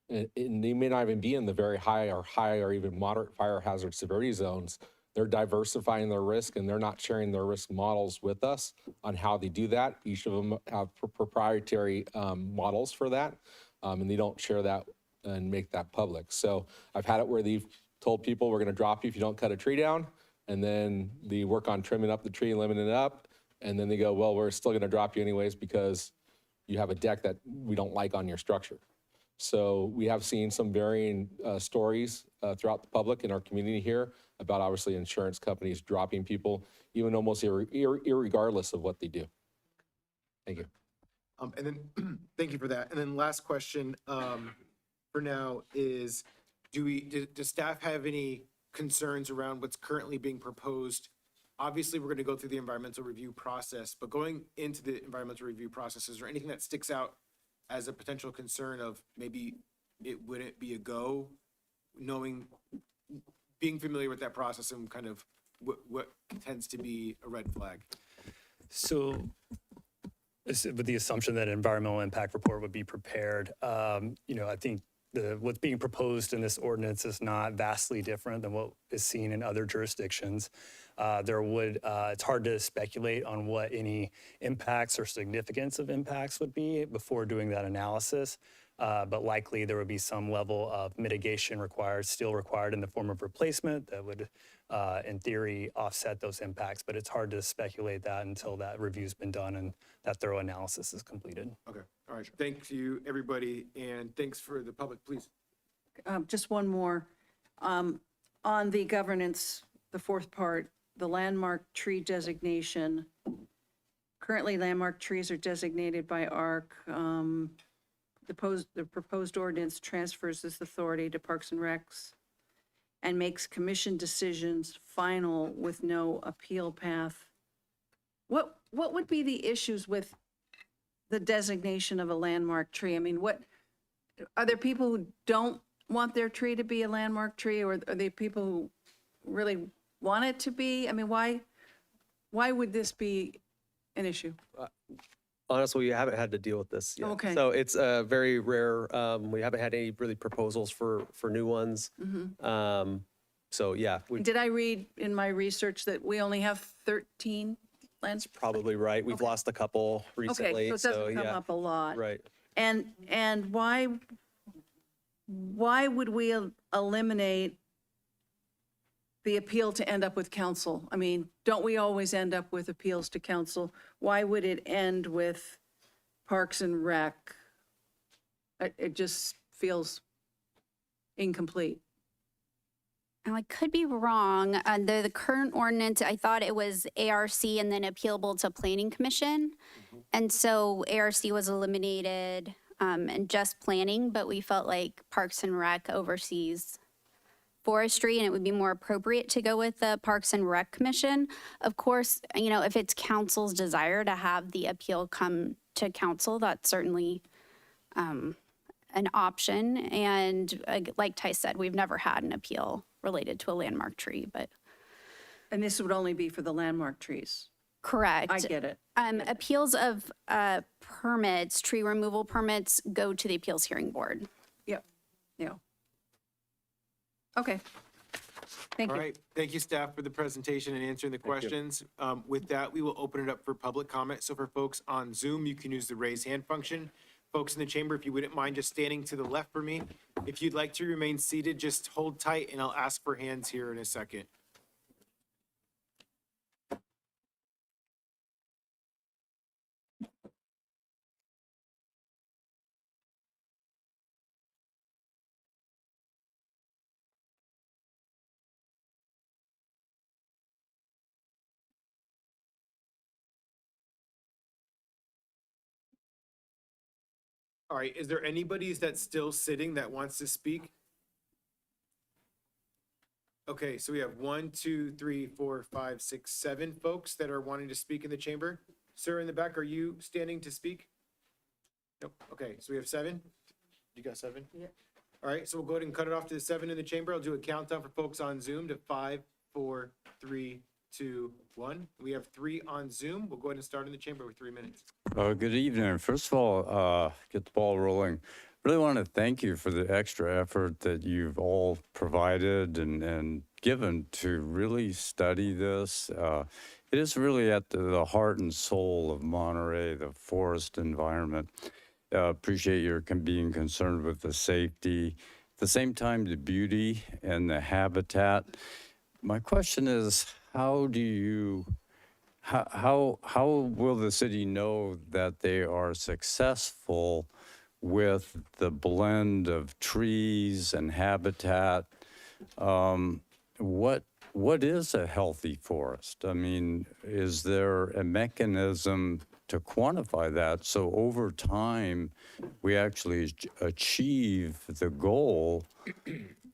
they may not even be in the very high or even moderate fire hazard severity zones. They're diversifying their risk, and they're not sharing their risk models with us on how they do that. Each of them have proprietary models for that, and they don't share that and make that public. So I've had it where they've told people, we're going to drop you if you don't cut a tree down. And then they work on trimming up the tree and limiting it up. And then they go, well, we're still going to drop you anyways because you have a deck that we don't like on your structure. So we have seen some varying stories throughout the public in our community here about obviously insurance companies dropping people, even almost irregardless of what they do. Thank you. And then, thank you for that. And then last question for now is, does staff have any concerns around what's currently being proposed? Obviously, we're going to go through the environmental review process, but going into the environmental review process, is there anything that sticks out as a potential concern of maybe it wouldn't be a go, being familiar with that process and kind of what tends to be a red flag? So with the assumption that an environmental impact report would be prepared, I think what's being proposed in this ordinance is not vastly different than what is seen in other jurisdictions. It's hard to speculate on what any impacts or significance of impacts would be before doing that analysis. But likely there would be some level of mitigation still required in the form of replacement that would, in theory, offset those impacts. But it's hard to speculate that until that review's been done and that thorough analysis is completed. Okay, all right. Thank you, everybody, and thanks for the public, please. Just one more. On the governance, the fourth part, the landmark tree designation. Currently, landmark trees are designated by ARC. The proposed ordinance transfers this authority to Parks and Recs. and makes commission decisions final with no appeal path. What would be the issues with the designation of a landmark tree? I mean, are there people who don't want their tree to be a landmark tree, or are there people who really want it to be? I mean, why would this be an issue? Honestly, we haven't had to deal with this yet. Okay. So it's very rare. We haven't had any really proposals for new ones. So yeah, Did I read in my research that we only have 13 lands? probably right. We've lost a couple recently. Okay, so it doesn't come yeah, up a lot. right. And why would we eliminate the appeal to end up with council? I mean, don't we always end up with appeals to council? Why would it end with Parks and Rec? It just feels incomplete. Now, I could be wrong. Under the current ordinance, I thought it was ARC and then appealable to Planning Commission. And so ARC was eliminated and just planning, but we felt like Parks and Rec oversees forestry, and it would be more appropriate to go with the Parks and Rec Commission. Of course, you know, if it's council's desire to have the appeal come to council, that's certainly an option. And like Ty said, we've never had an appeal related to a landmark tree, but. And this would only be for the landmark trees. Correct. I get it. Appeals of permits, tree removal permits, go to the appeals hearing board. Yep. Yeah. Okay. Thank All you. right, thank you, staff, for the presentation and answering the questions. With that, we will open it up for public comment. So for folks on Zoom, you can use the raise hand function. Folks in the chamber, if you wouldn't mind just standing to the left for me. If you'd like to remain seated, just hold tight and I'll ask for hands here in a second. All right, is there anybody that's still sitting that wants to speak? Okay, so we have 1, 2, 3, 4, 5, 6, 7 folks that are wanting to speak in the chamber. Sir, in the back, are you standing to speak? Nope. Okay, so we have 7. You got 7? Yeah. All right, so we'll go ahead and cut it off to the 7 in the chamber. I'll do a countdown for folks on Zoom to 5, 4, 3, 2, 1. We have 3 on Zoom. We'll go ahead and start in the chamber with 3 minutes. Good evening. First of all, get the ball rolling. Really want to thank you for the extra effort that you've all provided and given to really study this. It is really at the heart and soul of Monterey, the forest environment. Appreciate your being concerned with the safety, at the same time the beauty and the habitat. My question is, how will the city know that they are successful with the blend of trees and habitat? What is a healthy forest? I mean, is there a mechanism to quantify that so over time we actually achieve the goal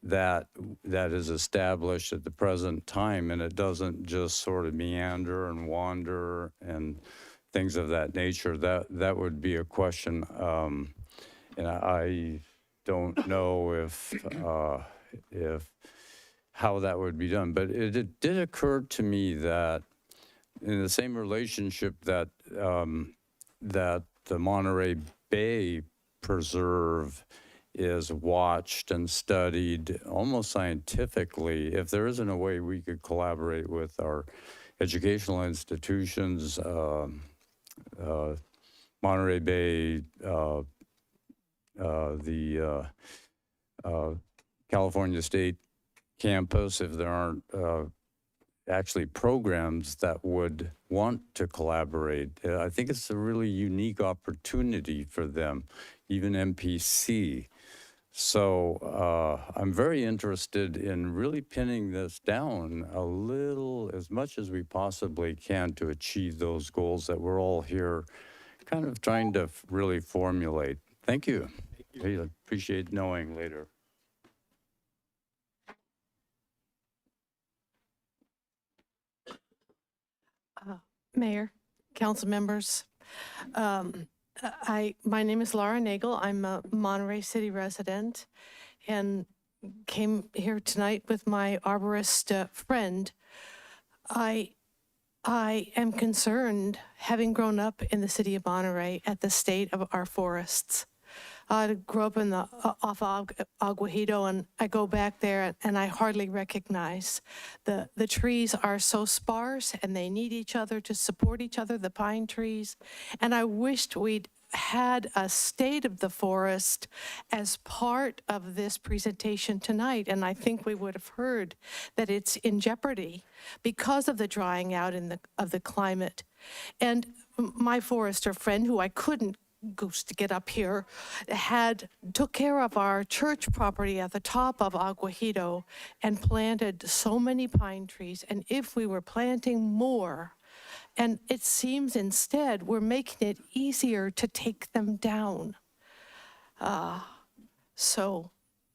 that is established at the present time, and it doesn't just sort of meander and wander and things of that nature? That would be a question, and I don't know if how that would be done. But it did occur to me that in the same relationship that that the Monterey Bay Preserve is watched and studied almost scientifically, if there isn't a way we could collaborate with our educational institutions, Monterey Bay, the California State campus, if there aren't actually programs that would want to collaborate. I think it's a really unique opportunity for them, even MPC. So I'm very interested in really pinning this down a little, as much as we possibly can, to achieve those goals that we're all here kind of trying to really formulate. Thank you. I appreciate knowing later. Mayor, council members. My name is Laura Nagel. I'm a Monterey City resident and came here tonight with my arborist friend. I am concerned, having grown up in the city of Monterey, at the state of our forests. I grew up in off Aguajito, and I go back there and I hardly recognize. The trees are so sparse and they need each other to support each other, the pine trees. And I wished we'd had a state of the forest as part of this presentation tonight. And I think we would have heard that it's in jeopardy because of the drying out of the climate. And my forester friend, who I couldn't goose to get up here, took care of our church property at the top of Aguajito and planted so many pine trees. And if we were planting more, and it seems instead we're making it easier to take them down. So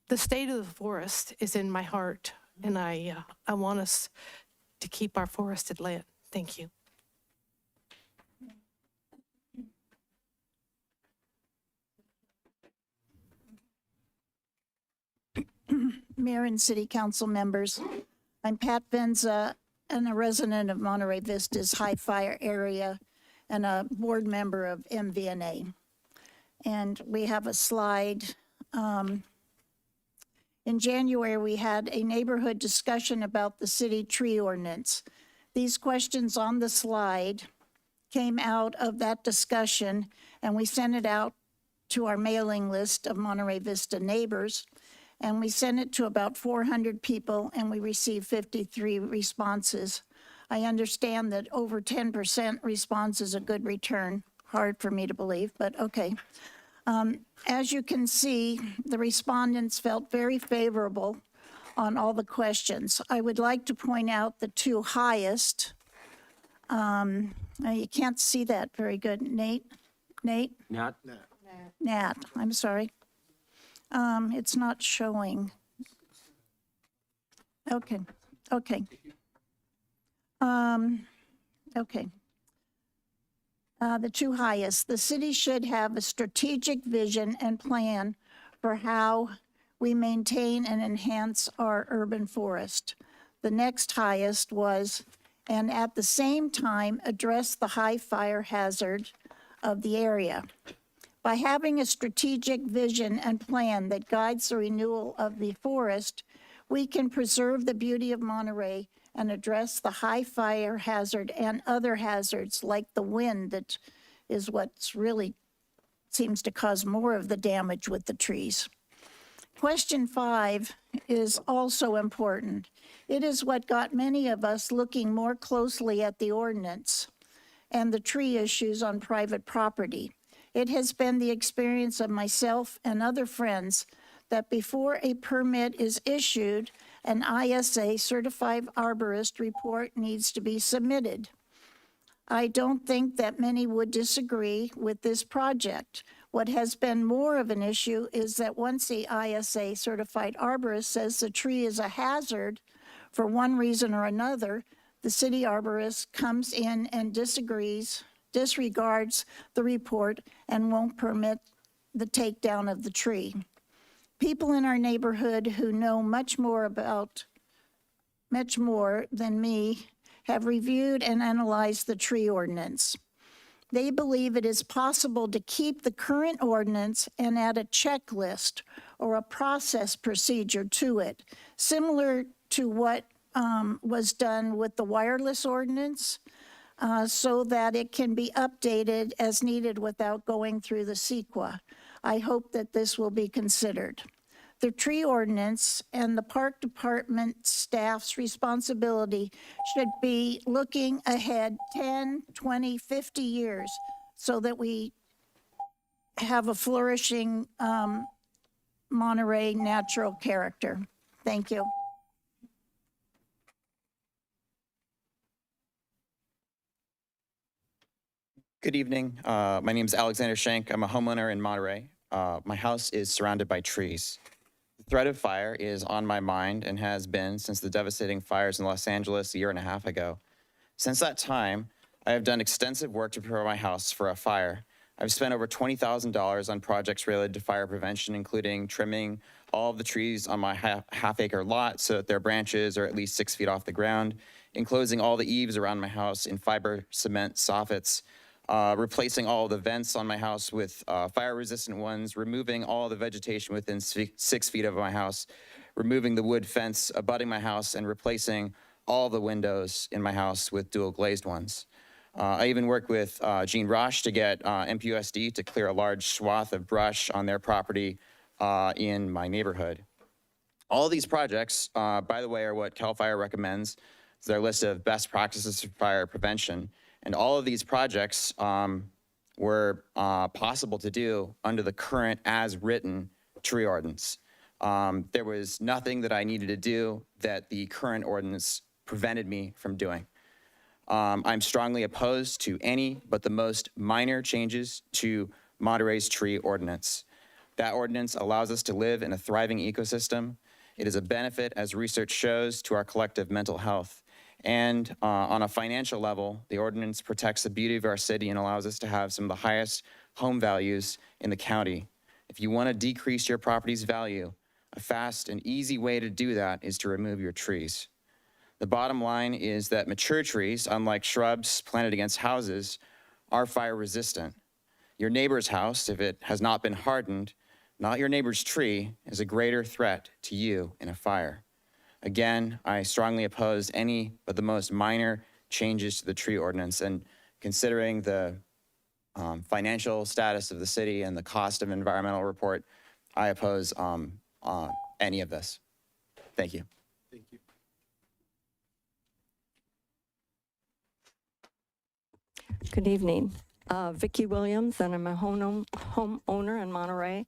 the state of the forest is in my heart, and I want us to keep our forested land. Thank you. Mayor and City Council members, I'm Pat Benza and a resident of Monterey Vista's high fire area and a board member of MVNA. And we have a slide. In January, we had a neighborhood discussion about the city tree ordinance. These questions on the slide came out of that discussion, and we sent it out to our mailing list of Monterey Vista neighbors. And we sent it to about 400 people, and we received 53 responses. I understand that over 10% response is a good return. Hard for me to believe, but okay. As you can see, the respondents felt very favorable on all the questions. I would like to point out the two highest. You can't see that very good. Nat? Nat, I'm sorry. It's not showing. Okay. Okay. The two highest. The city should have a strategic vision and plan for how we maintain and enhance our urban forest. The next highest was, and at the same time, address the high fire hazard of the area. By having a strategic vision and plan that guides the renewal of the forest, we can preserve the beauty of Monterey and address the high fire hazard and other hazards like the wind that is what's really seems to cause more of the damage with the trees. Question 5 is also important. It is what got many of us looking more closely at the ordinance and the tree issues on private property. It has been the experience of myself and other friends that before a permit is issued, an ISA certified arborist report needs to be submitted. I don't think that many would disagree with this project. What has been more of an issue is that once the ISA certified arborist says the tree is a hazard for one reason or another, the city arborist comes in and disregards the report and won't permit the takedown of the tree. People in our neighborhood who know much more than me have reviewed and analyzed the tree ordinance. They believe it is possible to keep the current ordinance and add a checklist or a process procedure to it, similar to what was done with the wireless ordinance, so that it can be updated as needed without going through the CEQA. I hope that this will be considered. The tree ordinance and the park department staff's responsibility should be looking ahead 10, 20, 50 years so that we have a flourishing Monterey natural character. Thank you. Good evening. My name is Alexander Shank. I'm a homeowner in Monterey. My house is surrounded by trees. The threat of fire is on my mind and has been since the devastating fires in Los Angeles a year and a half ago. Since that time, I have done extensive work to prepare my house for a fire. I've spent over $20,000 on projects related to fire prevention, including trimming all of the trees on my half-acre lot so that their branches are at least 6 feet off the ground, enclosing all the eaves around my house in fiber cement soffits, replacing all of the vents on my house with fire-resistant ones, removing all the vegetation within 6 feet of my house, removing the wood fence abutting my house, and replacing all the windows in my house with dual glazed ones. I even worked with Gene Roche to get MPUSD to clear a large swath of brush on their property in my neighborhood. All these projects, by the way, are what CAL FIRE recommends. It's their list of best practices for fire prevention. And all of these projects were possible to do under the current as-written tree ordinance. There was nothing that I needed to do that the current ordinance prevented me from doing. I'm strongly opposed to any but the most minor changes to Monterey's tree ordinance. That ordinance allows us to live in a thriving ecosystem. It is a benefit, as research shows, to our collective mental health. And on a financial level, the ordinance protects the beauty of our city and allows us to have some of the highest home values in the county. If you want to decrease your property's value, a fast and easy way to do that is to remove your trees. The bottom line is that mature trees, unlike shrubs planted against houses, are fire resistant. Your neighbor's house, if it has not been hardened, not your neighbor's tree, is a greater threat to you in a fire. Again, I strongly oppose any but the most minor changes to the tree ordinance, and considering the financial status of the city and the cost of environmental report, I oppose any of this. Thank you. Thank you. Good evening. Vicki Williams, and I'm a homeowner in Monterey.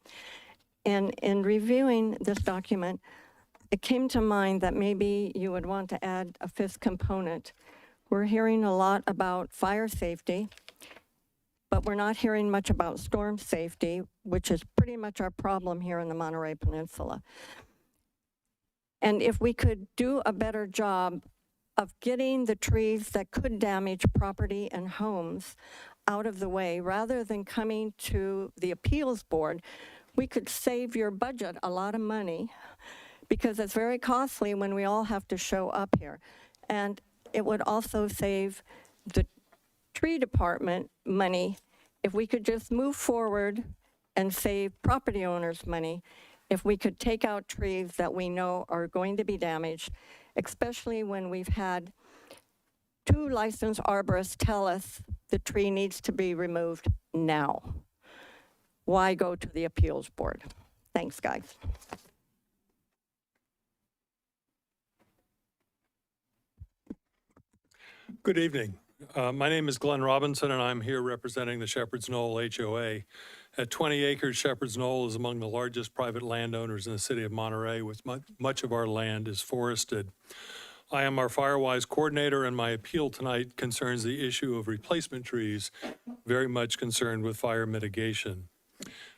And in reviewing this document, it came to mind that maybe you would want to add a fifth component. We're hearing a lot about fire safety, but we're not hearing much about storm safety, which is pretty much our problem here in the Monterey Peninsula. And if we could do a better job of getting the trees that could damage property and homes out of the way, rather than coming to the appeals board, we could save your budget a lot of money, because it's very costly when we all have to show up here. And it would also save the tree department money if we could just move forward and save property owners money if we could take out trees that we know are going to be damaged, especially when we've had 2 licensed arborists tell us the tree needs to be removed now. Why go to the appeals board? Thanks, guys. Good evening. My name is Glenn Robinson, and I'm here representing the Shepherd's Knoll HOA. At 20 acres, Shepherd's Knoll is among the largest private landowners in the city of Monterey, with much of our land is forested. I am our Firewise coordinator, and my appeal tonight concerns the issue of replacement trees, very much concerned with fire mitigation.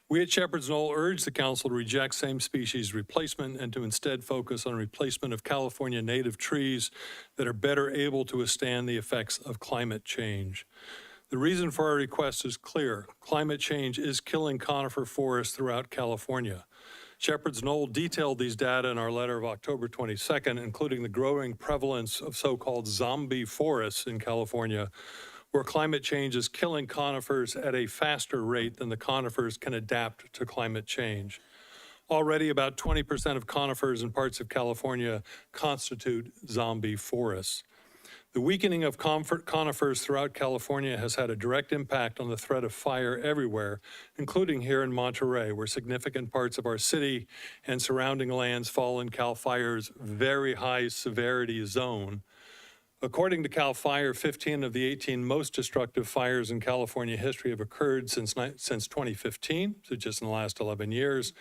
We at Shepherd's Knoll urge the council to reject same species replacement and to instead focus on replacement of California native trees that are better able to withstand the effects of climate change. The reason for our request is clear. Climate change is killing conifer forests throughout California. Shepherd's Knoll detailed these data in our letter of October 22nd, including the growing prevalence of so-called zombie forests in California, where climate change is killing conifers at a faster rate than the conifers can adapt to climate change. Already, about 20% of conifers in parts of California constitute zombie forests. The weakening of conifers throughout California has had a direct impact on the threat of fire everywhere, including here in Monterey, where significant parts of our city and surrounding lands fall in CAL FIRE's very high severity zone. According to CAL FIRE, 15 of the 18 most destructive fires in California history have occurred since 2015, so just in the last 11 years.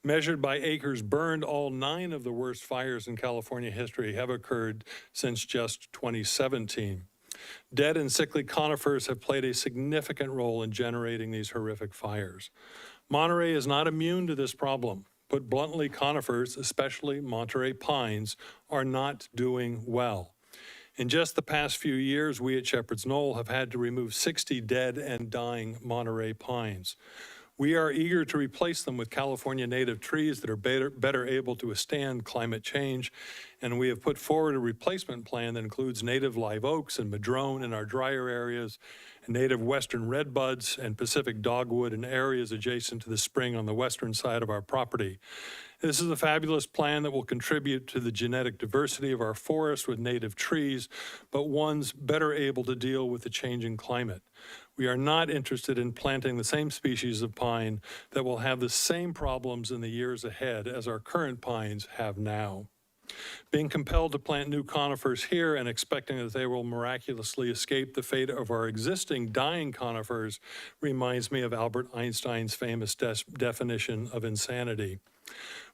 Measured by acres burned, all 9 of the worst fires in California history have occurred since just 2017. Dead and sickly conifers have played a significant role in generating these horrific fires. Monterey is not immune to this problem. Put bluntly, conifers, especially Monterey pines, are not doing well. In just the past few years, we at Shepherd's Knoll have had to remove 60 dead and dying Monterey pines. We are eager to replace them with California native trees that are better able to withstand climate change, and we have put forward a replacement plan that includes native live oaks and madrone in our drier areas, and native western redbuds and Pacific dogwood in areas adjacent to the spring on the western side of our property. This is a fabulous plan that will contribute to the genetic diversity of our forest with native trees, but ones better able to deal with the changing climate. We are not interested in planting the same species of pine that will have the same problems in the years ahead as our current pines have now. Being compelled to plant new conifers here and expecting that they will miraculously escape the fate of our existing dying conifers reminds me of Albert Einstein's famous definition of insanity.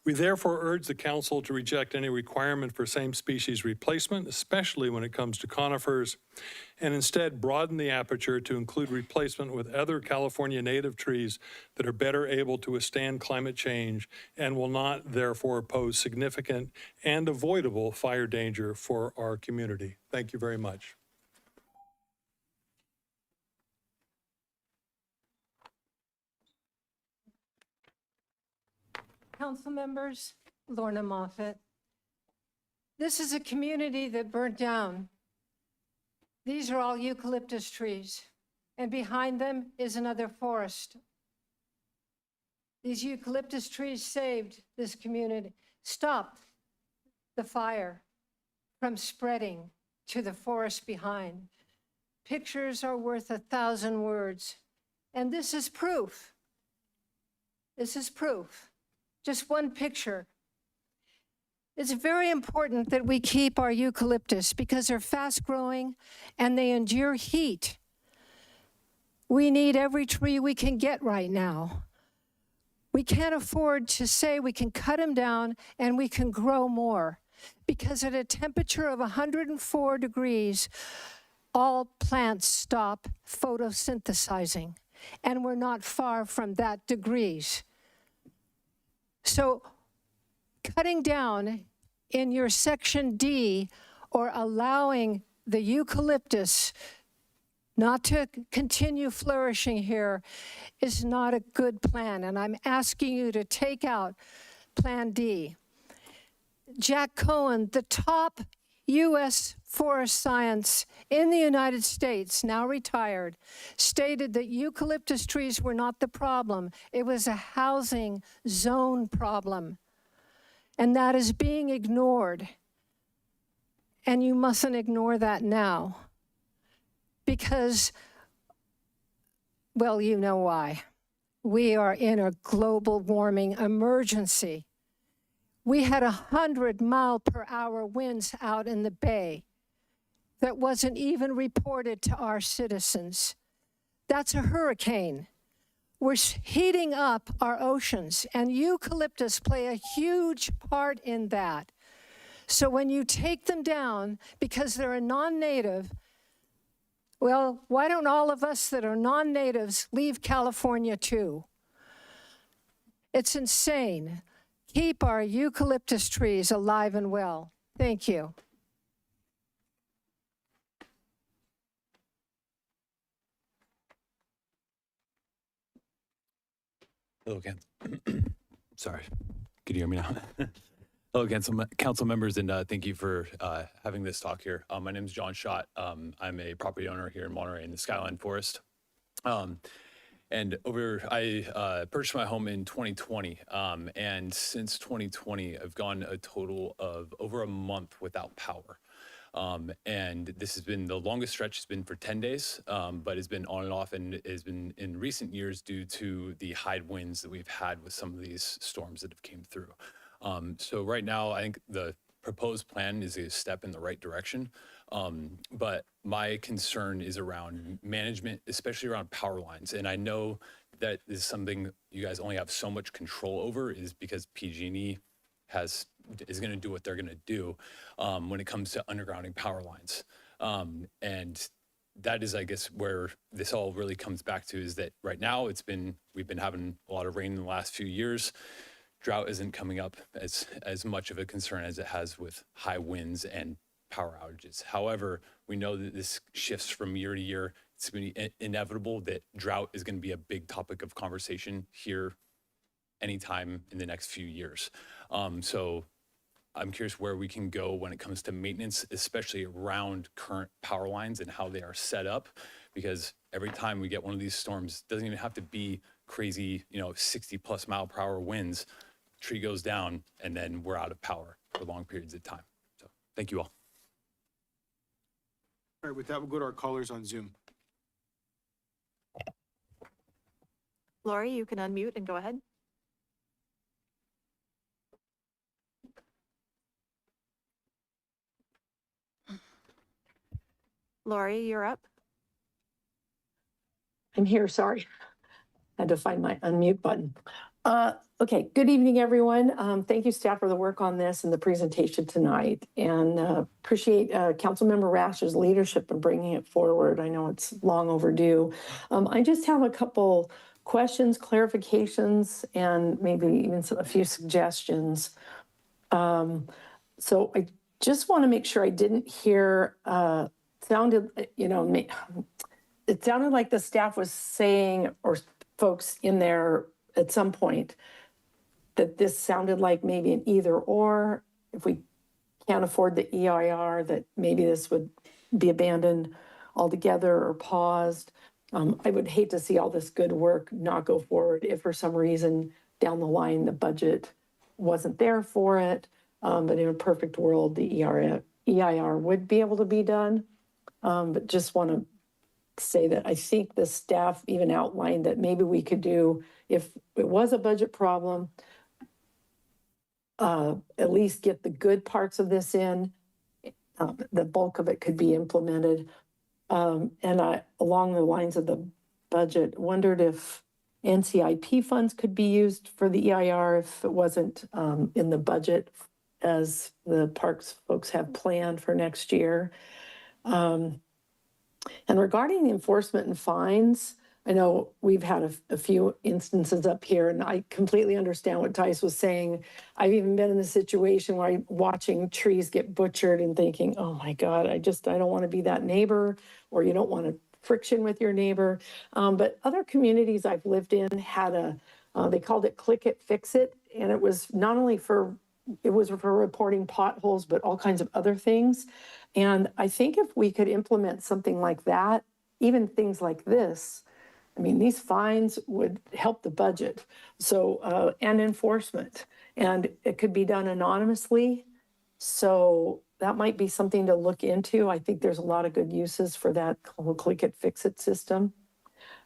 We therefore urge the council to reject any requirement for same species replacement, especially when it comes to conifers, and instead broaden the aperture to include replacement with other California native trees that are better able to withstand climate change and will not therefore pose significant and avoidable fire danger for our community. Thank you very much. Council members, Lorna Moffett. This is a community that burnt down. These are all eucalyptus trees, and behind them is another forest. These eucalyptus trees saved this community, stopped the fire from spreading to the forest behind. Pictures are worth 1,000 words, and this is proof. This is proof. Just one picture. It's very important that we keep our eucalyptus because they're fast growing and they endure heat. We need every tree we can get right now. We can't afford to say we can cut them down and we can grow more because at a temperature of 104 degrees, all plants stop photosynthesizing, and we're not far from that degrees. So cutting down in your section D or allowing the eucalyptus not to continue flourishing here is not a good plan, and I'm asking you to take out Plan D. Jack Cohen, the top U.S. forest science in the United States, now retired, stated that eucalyptus trees were not the problem. It was a housing zone problem. And that is being ignored. And you mustn't ignore that now. Because, well, you know why. We are in a global warming emergency. We had 100-mile-per-hour winds out in the bay that wasn't even reported to our citizens. That's a hurricane. We're heating up our oceans, and eucalyptus play a huge part in that. So when you take them down because they're a non-native, well, why don't all of us that are non-natives leave California too? It's insane. Keep our eucalyptus trees alive and well. Thank you. Hello again. Sorry. Can you hear me now? Hello again, council members, and thank you for having this talk here. My name is John Schott. I'm a property owner here in Monterey in the Skyline Forest. I purchased my home in 2020, and since 2020, I've gone a total of over a month without power. And this has been the longest stretch has been for 10 days, but it's been on and off and has been in recent years due to the high winds that we've had with some of these storms that have came through. So right now, I think the proposed plan is a step in the right direction. But my concern is around management, especially around power lines. And I know that is something you guys only have so much control over is because PG&E is going to do what they're going to do when it comes to undergrounding power lines. And that is, I guess, where this all really comes back to is that right now we've been having a lot of rain in the last few years. Drought isn't coming up as much of a concern as it has with high winds and power outages. However, we know that this shifts from year to year. It's going to be inevitable that drought is going to be a big topic of conversation here anytime in the next few years. So I'm curious where we can go when it comes to maintenance, especially around current power lines and how they are set up, because every time we get one of these storms, it doesn't even have to be crazy, 60+ mile per hour winds. Tree goes down and then we're out of power for long periods of time. So thank you all. All right, with that, we'll go to our callers on Zoom. Lori, you can unmute and go ahead. Lori, you're up. I'm here, sorry. Had to find my unmute button. Okay, good evening, everyone. Thank you, staff, for the work on this and the presentation tonight. And appreciate Councilmember Rash's leadership in bringing it forward. I know it's long overdue. I just have a couple questions, clarifications, and maybe even a few suggestions. So I just want to make sure I didn't hear, it sounded like the staff was saying, or folks in there at some point, that this sounded like maybe an either or. If we can't afford the EIR, that maybe this would be abandoned altogether or paused. I would hate to see all this good work not go forward if for some reason down the line the budget wasn't there for it. But in a perfect world, the EIR would be able to be done. But just want to say that I think the staff even outlined that maybe we could do, if it was a budget problem, at least get the good parts of this in. The bulk of it could be implemented. And I, along the lines of the budget, wondered if NCIP funds could be used for the EIR if it wasn't in the budget as the parks folks have planned for next year. And regarding the enforcement and fines, I know we've had a few instances up here, and I completely understand what Tice was saying. I've even been in the situation where I'm watching trees get butchered and thinking, oh my God, I don't want to be that neighbor, or you don't want to friction with your neighbor. But other communities I've lived in had they called it click it, fix it. And it was not only for reporting potholes, but all kinds of other things. And I think if we could implement something like that, even things like this, I mean, these fines would help the budget. So, and enforcement, and it could be done anonymously. So that might be something to look into. I think there's a lot of good uses for that click it, fix it system.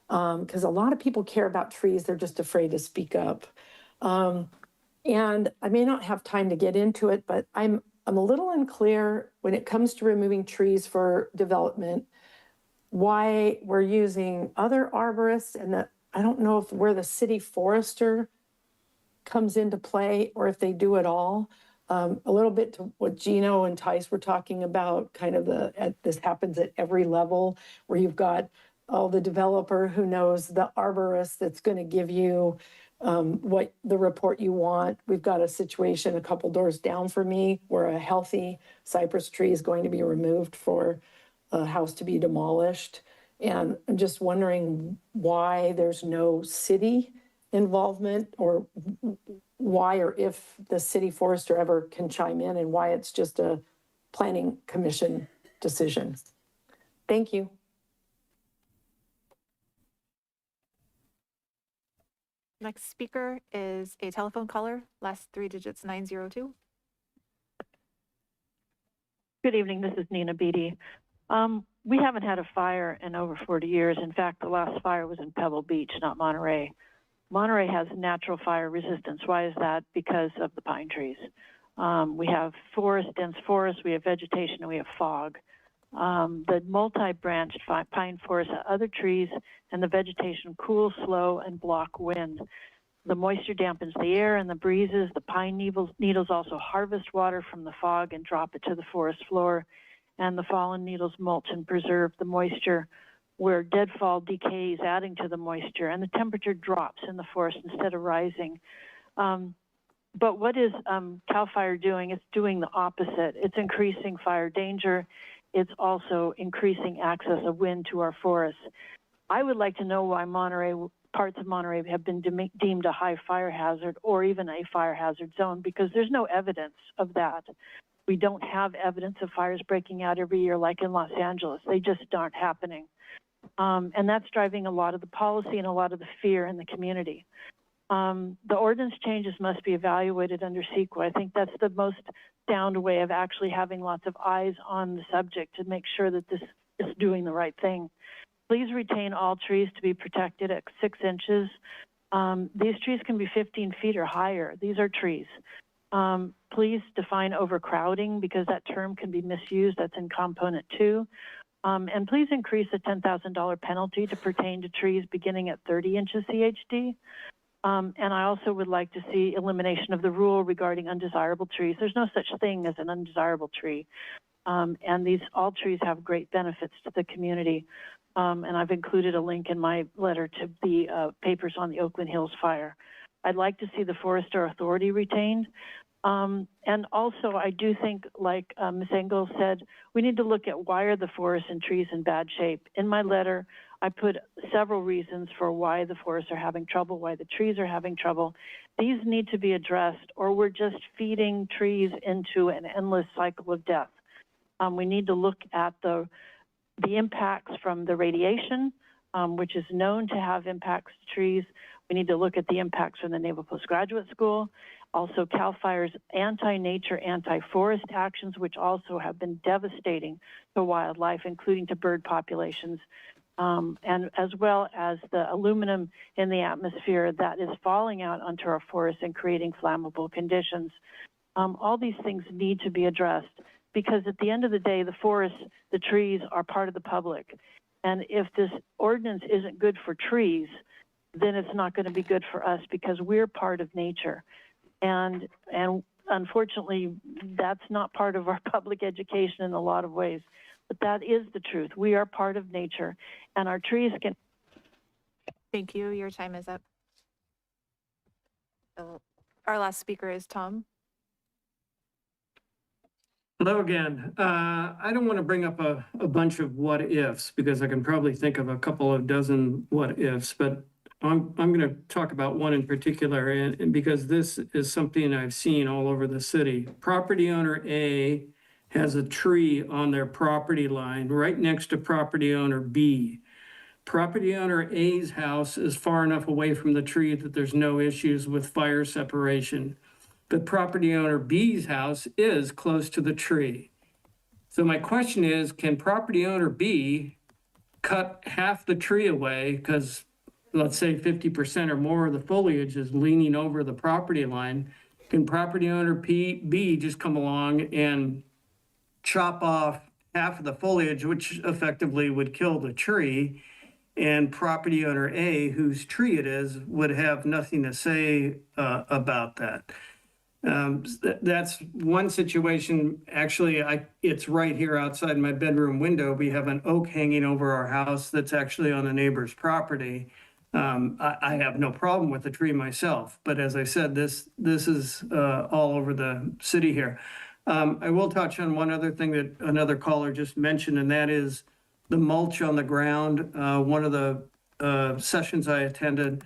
Because a lot of people care about trees. They're just afraid to speak up. And I may not have time to get into it, but I'm a little unclear when it comes to removing trees for development, why we're using other arborists, and that I don't know if where the city forester comes into play or if they do it all. A little bit to what Gino and Tice were talking about, kind of this happens at every level where you've got the developer who knows the arborist that's going to give you what the report you want. We've got a situation a couple doors down from me where a healthy cypress tree is going to be removed for a house to be demolished. And I'm just wondering why there's no city involvement, or why, or if the city forester ever can chime in, and why it's just a planning commission decision. Thank you. Next speaker is a telephone caller, last 3 digits 902. Good evening, this is Nina Beatty. We haven't had a fire in over 40 years. In fact, the last fire was in Pebble Beach, not Monterey. Monterey has natural fire resistance. Why is that? Because of the pine trees. We have forest, dense forest, we have vegetation, and we have fog. The multi-branched pine forest, other trees, and the vegetation cool, slow, and block wind. The moisture dampens the air and the breezes. The pine needles also harvest water from the fog and drop it to the forest floor. And the fallen needles mulch and preserve the moisture, where deadfall decays, adding to the moisture, and the temperature drops in the forest instead of rising. But what is CAL FIRE doing? It's doing the opposite. It's increasing fire danger. It's also increasing access of wind to our forests. I would like to know why parts of Monterey have been deemed a high fire hazard or even a fire hazard zone, because there's no evidence of that. We don't have evidence of fires breaking out every year like in Los Angeles. They just aren't happening. And that's driving a lot of the policy and a lot of the fear in the community. The ordinance changes must be evaluated under CEQA. I think that's the most sound way of actually having lots of eyes on the subject to make sure that this is doing the right thing. Please retain all trees to be protected at 6 inches. These trees can be 15 feet or higher. These are trees. Please define overcrowding, because that term can be misused. That's in component 2. And please increase the $10,000 penalty to pertain to trees beginning at 30 inches CHD. And I also would like to see elimination of the rule regarding undesirable trees. There's no such thing as an undesirable tree. And all trees have great benefits to the community. And I've included a link in my letter to the papers on the Oakland Hills fire. I'd like to see the Forester Authority retained. And also, I do think, like Ms. Engel said, we need to look at why are the forests and trees in bad shape. In my letter, I put several reasons for why the forests are having trouble, why the trees are having trouble. These need to be addressed, or we're just feeding trees into an endless cycle of death. We need to look at the impacts from the radiation, which is known to have impacts to trees. We need to look at the impacts from the Naval Postgraduate School. Also, CAL FIRE's anti-nature, anti-forest actions, which also have been devastating to wildlife, including to bird populations, and as well as the aluminum in the atmosphere that is falling out onto our forests and creating flammable conditions. All these things need to be addressed, because at the end of the day, the forests, the trees are part of the public. And if this ordinance isn't good for trees, then it's not going to be good for us, because we're part of nature. And unfortunately, that's not part of our public education in a lot of ways. But that is the truth. We are part of nature, and our trees can. Thank you. Your time is up. Our last speaker is Tom. Hello again. I don't want to bring up a bunch of what ifs, because I can probably think of a couple of dozen what ifs, but I'm going to talk about one in particular, and because this is something I've seen all over the city. Property owner A has a tree on their property line right next to property owner B. Property owner A's house is far enough away from the tree that there's no issues with fire separation. But property owner B's house is close to the tree. So my question is, can property owner B cut half the tree away, because let's say 50% or more of the foliage is leaning over the property line? Can property owner B just come along and chop off half of the foliage, which effectively would kill the tree, and property owner A, whose tree it is, would have nothing to say about that? That's one situation. Actually, it's right here outside my bedroom window. We have an oak hanging over our house that's actually on a neighbor's property. I have no problem with the tree myself, but as I said, this is all over the city here. I will touch on one other thing that another caller just mentioned, and that is the mulch on the ground. One of the sessions I attended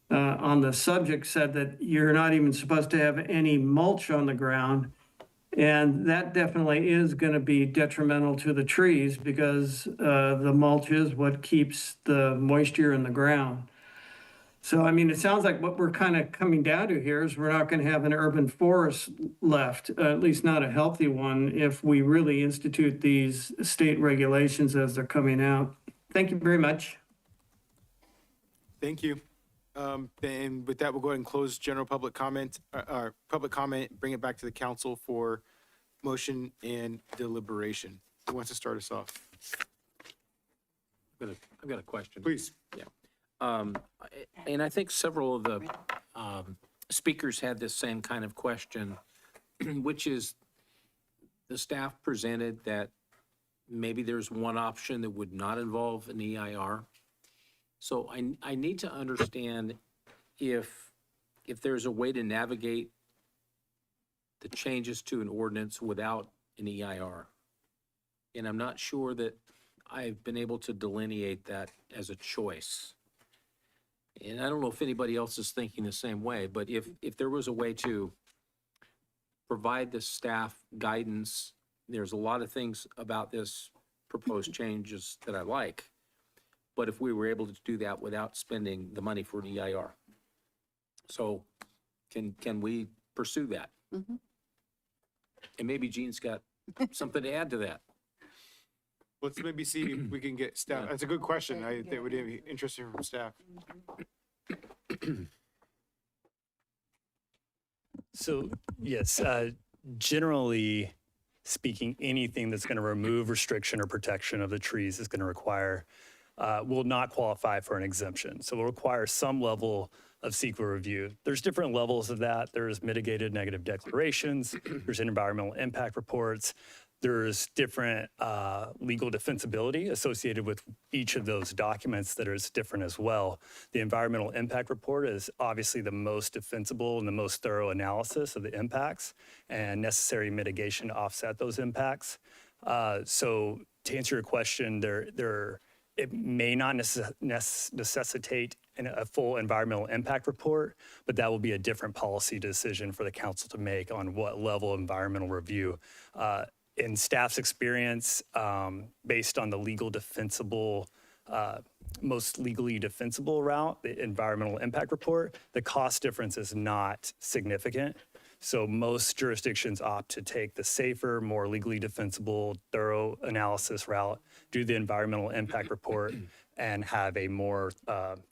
on the subject said that you're not even supposed to have any mulch on the ground. And that definitely is going to be detrimental to the trees, because the mulch is what keeps the moisture in the ground. So, I mean, it sounds like what we're kind of coming down to here is we're not going to have an urban forest left, at least not a healthy one, if we really institute these state regulations as they're coming out. Thank you very much. Thank you. And with that, we'll go ahead and close general public comment, bring it back to the council for motion and deliberation. Who wants to start us off? I've got a question. Please. Yeah. And I think several of the speakers had this same kind of question, which is the staff presented that maybe there's one option that would not involve an EIR. So I need to understand if there's a way to navigate the changes to an ordinance without an EIR. And I'm not sure that I've been able to delineate that as a choice. And I don't know if anybody else is thinking the same way, but if there was a way to provide the staff guidance, there's a lot of things about this proposed changes that I like, but if we were able to do that without spending the money for an EIR. So can we pursue that? Mhm. And maybe Gene's got something to add to that. Let's maybe see if we can get staff. That's a good question. I think it would be interesting from staff. So, yes, generally speaking, anything that's going to remove restriction or protection of the trees is going to require, will not qualify for an exemption. So will require some level of CEQA review. There's different levels of that. There's mitigated negative declarations, there's environmental impact reports, there's different legal defensibility associated with each of those documents that is different as well. The environmental impact report is obviously the most defensible and the most thorough analysis of the impacts and necessary mitigation to offset those impacts. So to answer your question, it may not necessitate a full environmental impact report, but that will be a different policy decision for the council to make on what level of environmental review. In staff's experience, based on the legal defensible, most legally defensible route, the environmental impact report, the cost difference is not significant. So most jurisdictions opt to take the safer, more legally defensible, thorough analysis route, do the environmental impact report, and have a more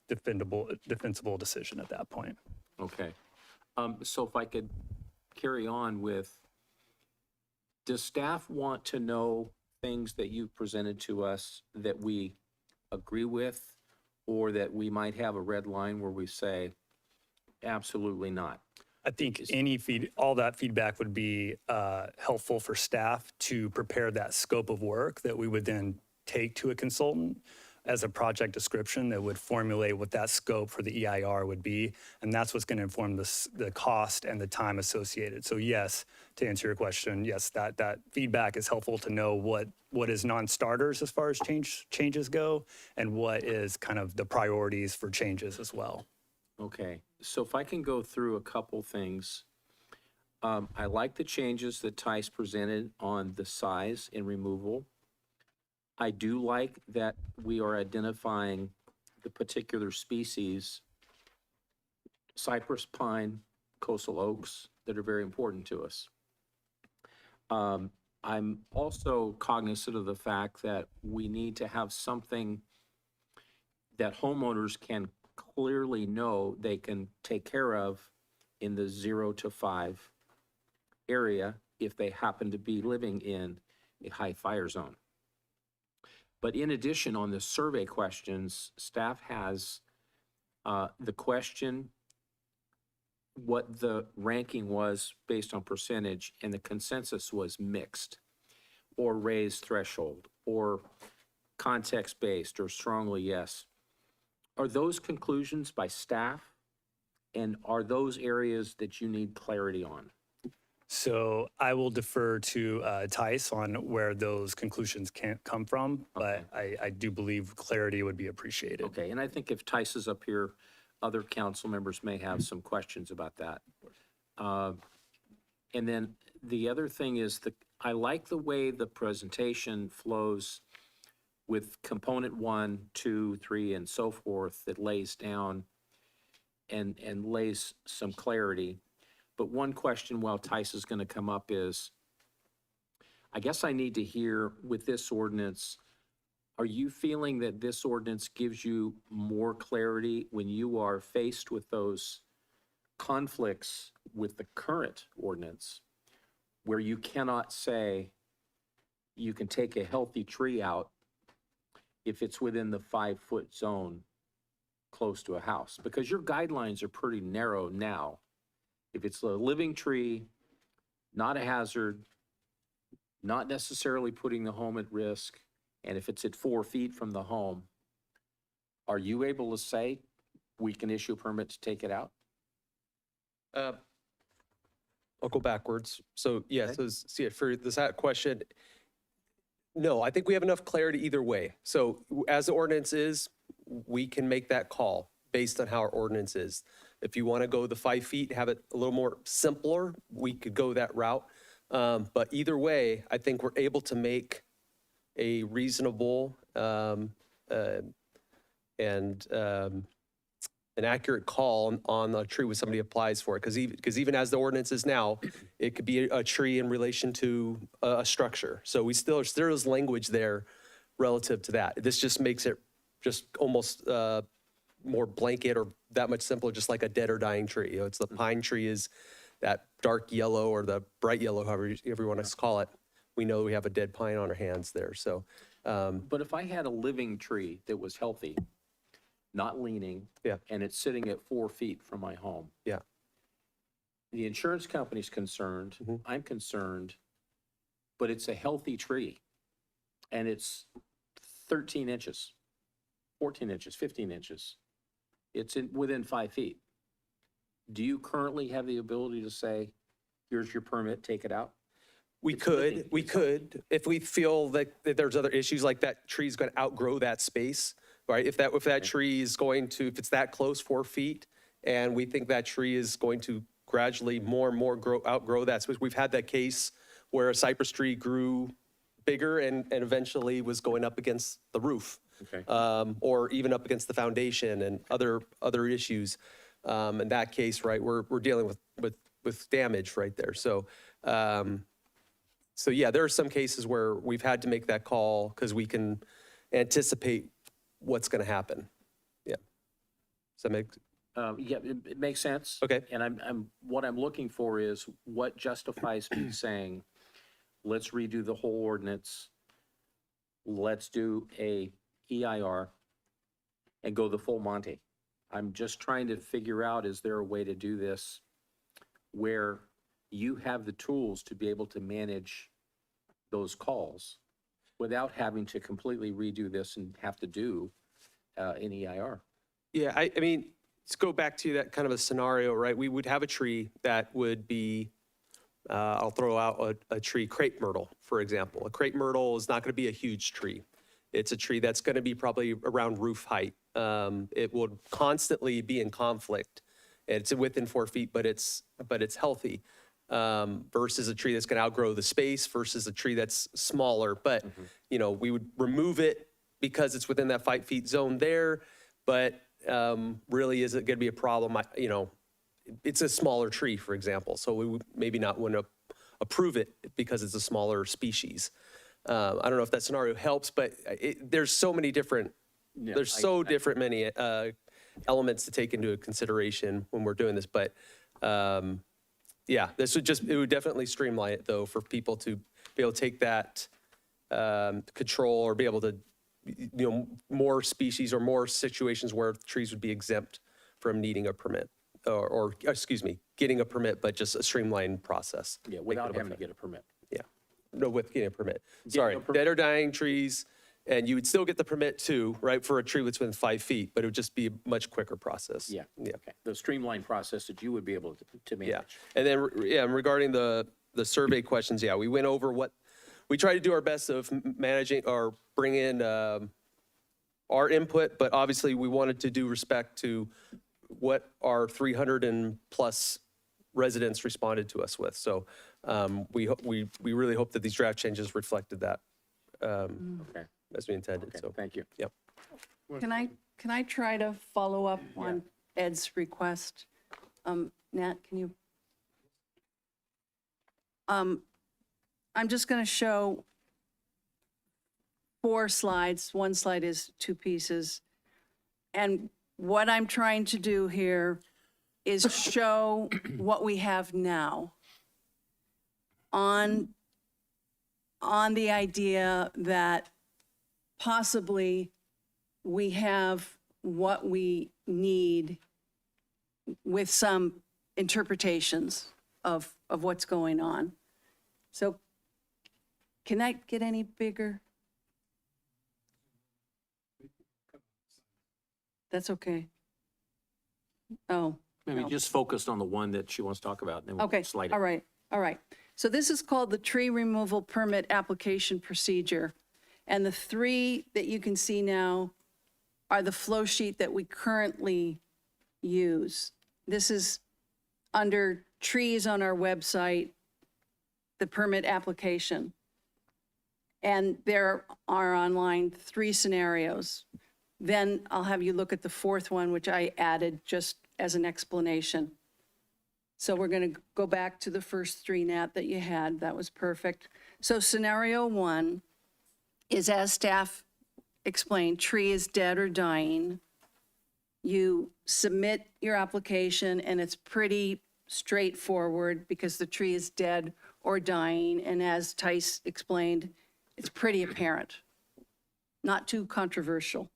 defensible decision at that point. Okay. So if I could carry on with, does staff want to know things that you've presented to us that we agree with, or that we might have a red line where we say, absolutely not? I think all that feedback would be helpful for staff to prepare that scope of work that we would then take to a consultant as a project description that would formulate what that scope for the EIR would be. And that's what's going to inform the cost and the time associated. So yes, to answer your question, yes, that feedback is helpful to know what is non-starters as far as changes go, and what is kind of the priorities for changes as well. Okay, so if I can go through a couple things. I like the changes that Tice presented on the size and removal. I do like that we are identifying the particular species, cypress, pine, coastal oaks, that are very important to us. I'm also cognizant of the fact that we need to have something that homeowners can clearly know they can take care of in the 0 to 5 area if they happen to be living in a high fire zone. But in addition, on the survey questions, staff has the question what the ranking was based on percentage, and the consensus was mixed, or raised threshold, or context-based, or strongly yes. Are those conclusions by staff, and are those areas that you need clarity on? So I will defer to Tice on where those conclusions can't come from, but I do believe clarity would be appreciated. Okay, and I think if Tice is up here, other council members may have some questions about that. And then the other thing is I like the way the presentation flows with component 1, 2, 3, and so forth, that lays down and lays some clarity. But one question while Tice is going to come up is, I guess I need to hear with this ordinance, are you feeling that this ordinance gives you more clarity when you are faced with those conflicts with the current ordinance, where you cannot say you can take a healthy tree out if it's within the 5-foot zone close to a house? Because your guidelines are pretty narrow now. If it's a living tree, not a hazard, not necessarily putting the home at risk, and if it's at 4 feet from the home, are you able to say we can issue a permit to take it out? I'll go backwards. So yeah, so see it for this question. No, I think we have enough clarity either way. So as the ordinance is, we can make that call based on how our ordinance is. If you want to go the 5 feet, have it a little more simpler, we could go that route. But either way, I think we're able to make a reasonable and an accurate call on a tree when somebody applies for it. Because even as the ordinance is now, it could be a tree in relation to a structure. So there is language there relative to that. This just makes it just almost more blanket or that much simpler, just like a dead or dying tree. You know, it's the pine tree is that dark yellow or the bright yellow, however you want to call it. We know we have a dead pine on our hands there. So, But if I had a living tree that was healthy, not leaning, and it's sitting at 4 feet from my home. Yeah. The insurance company's concerned, I'm concerned, but it's a healthy tree. And it's 13 inches, 14 inches, 15 inches. It's within 5 feet. Do you currently have the ability to say, here's your permit, take it out? We could, if we feel that there's other issues like that tree's going to outgrow that space, right? If that tree is going to, if it's that close, 4 feet, and we think that tree is going to gradually more and more outgrow that space. We've had that case where a cypress tree grew bigger and eventually was going up against the roof. Okay. Or even up against the foundation and other issues. In that case, right, we're dealing with damage right there. So, so yeah, there are some cases where we've had to make that call because we can anticipate what's going to happen. Yeah. Does that make? Yeah, it makes sense. Okay. And what I'm looking for is what justifies me saying, let's redo the whole ordinance. Let's do a EIR and go the full Monty. I'm just trying to figure out, is there a way to do this where you have the tools to be able to manage those calls without having to completely redo this and have to do an EIR? Yeah, I mean, let's go back to that kind of a scenario, right? We would have a tree that would be, I'll throw out a tree, crepe myrtle, for example. A crepe myrtle is not going to be a huge tree. It's a tree that's going to be probably around roof height. It would constantly be in conflict. It's within 4 feet, but it's healthy. Versus a tree that's going to outgrow the space versus a tree that's smaller. But, you know, we would remove it because it's within that 5 feet zone there. But really, is it going to be a problem? You know, it's a smaller tree, for example. So we would maybe not want to approve it because it's a smaller species. I don't know if that scenario helps, but there's so many different, many elements to take into consideration when we're doing this. But yeah, it would definitely streamline it though for people to be able to take that control or be able to, you know, more species or more situations where trees would be exempt from needing a permit or excuse me, getting a permit, but just a streamlined process. Yeah, without having to get a permit. Yeah, no, with getting a permit. Sorry, dead or dying trees, and you would still get the permit too, right, for a tree that's within 5 feet, but it would just be a much quicker process. Yeah, okay. The streamlined process that you would be able to manage. Yeah, and then, regarding the survey questions, yeah, we went over we try to do our best of managing or bring in our input, but obviously we wanted to do respect to what our 300 and plus residents responded to us with. So we really hope that these draft changes reflected that as we intended. Okay, so thank you. Yep. Can I try to follow up on Ed's request? Nat, can you? I'm just going to show 4 slides. One slide is 2 pieces. And what I'm trying to do here is show what we have now on the idea that possibly we have what we need with some interpretations of what's going on. So can I get any bigger? That's okay. Oh. Maybe no. just focused on the one that she wants to talk about. And then we'll Okay, slide it. all right. All right. So this is called the tree removal permit application procedure. And the three that you can see now are the flow sheet that we currently use. This is under trees on our website, the permit application. And there are online 3 scenarios. Then I'll have you look at the 4th one, which I added just as an explanation. So we're going to go back to the first 3, Nat, that you had. That was perfect. So scenario 1 is, as staff explained, tree is dead or dying. You submit your application and it's pretty straightforward because the tree is dead or dying. And as Tice explained, it's pretty apparent, not too controversial.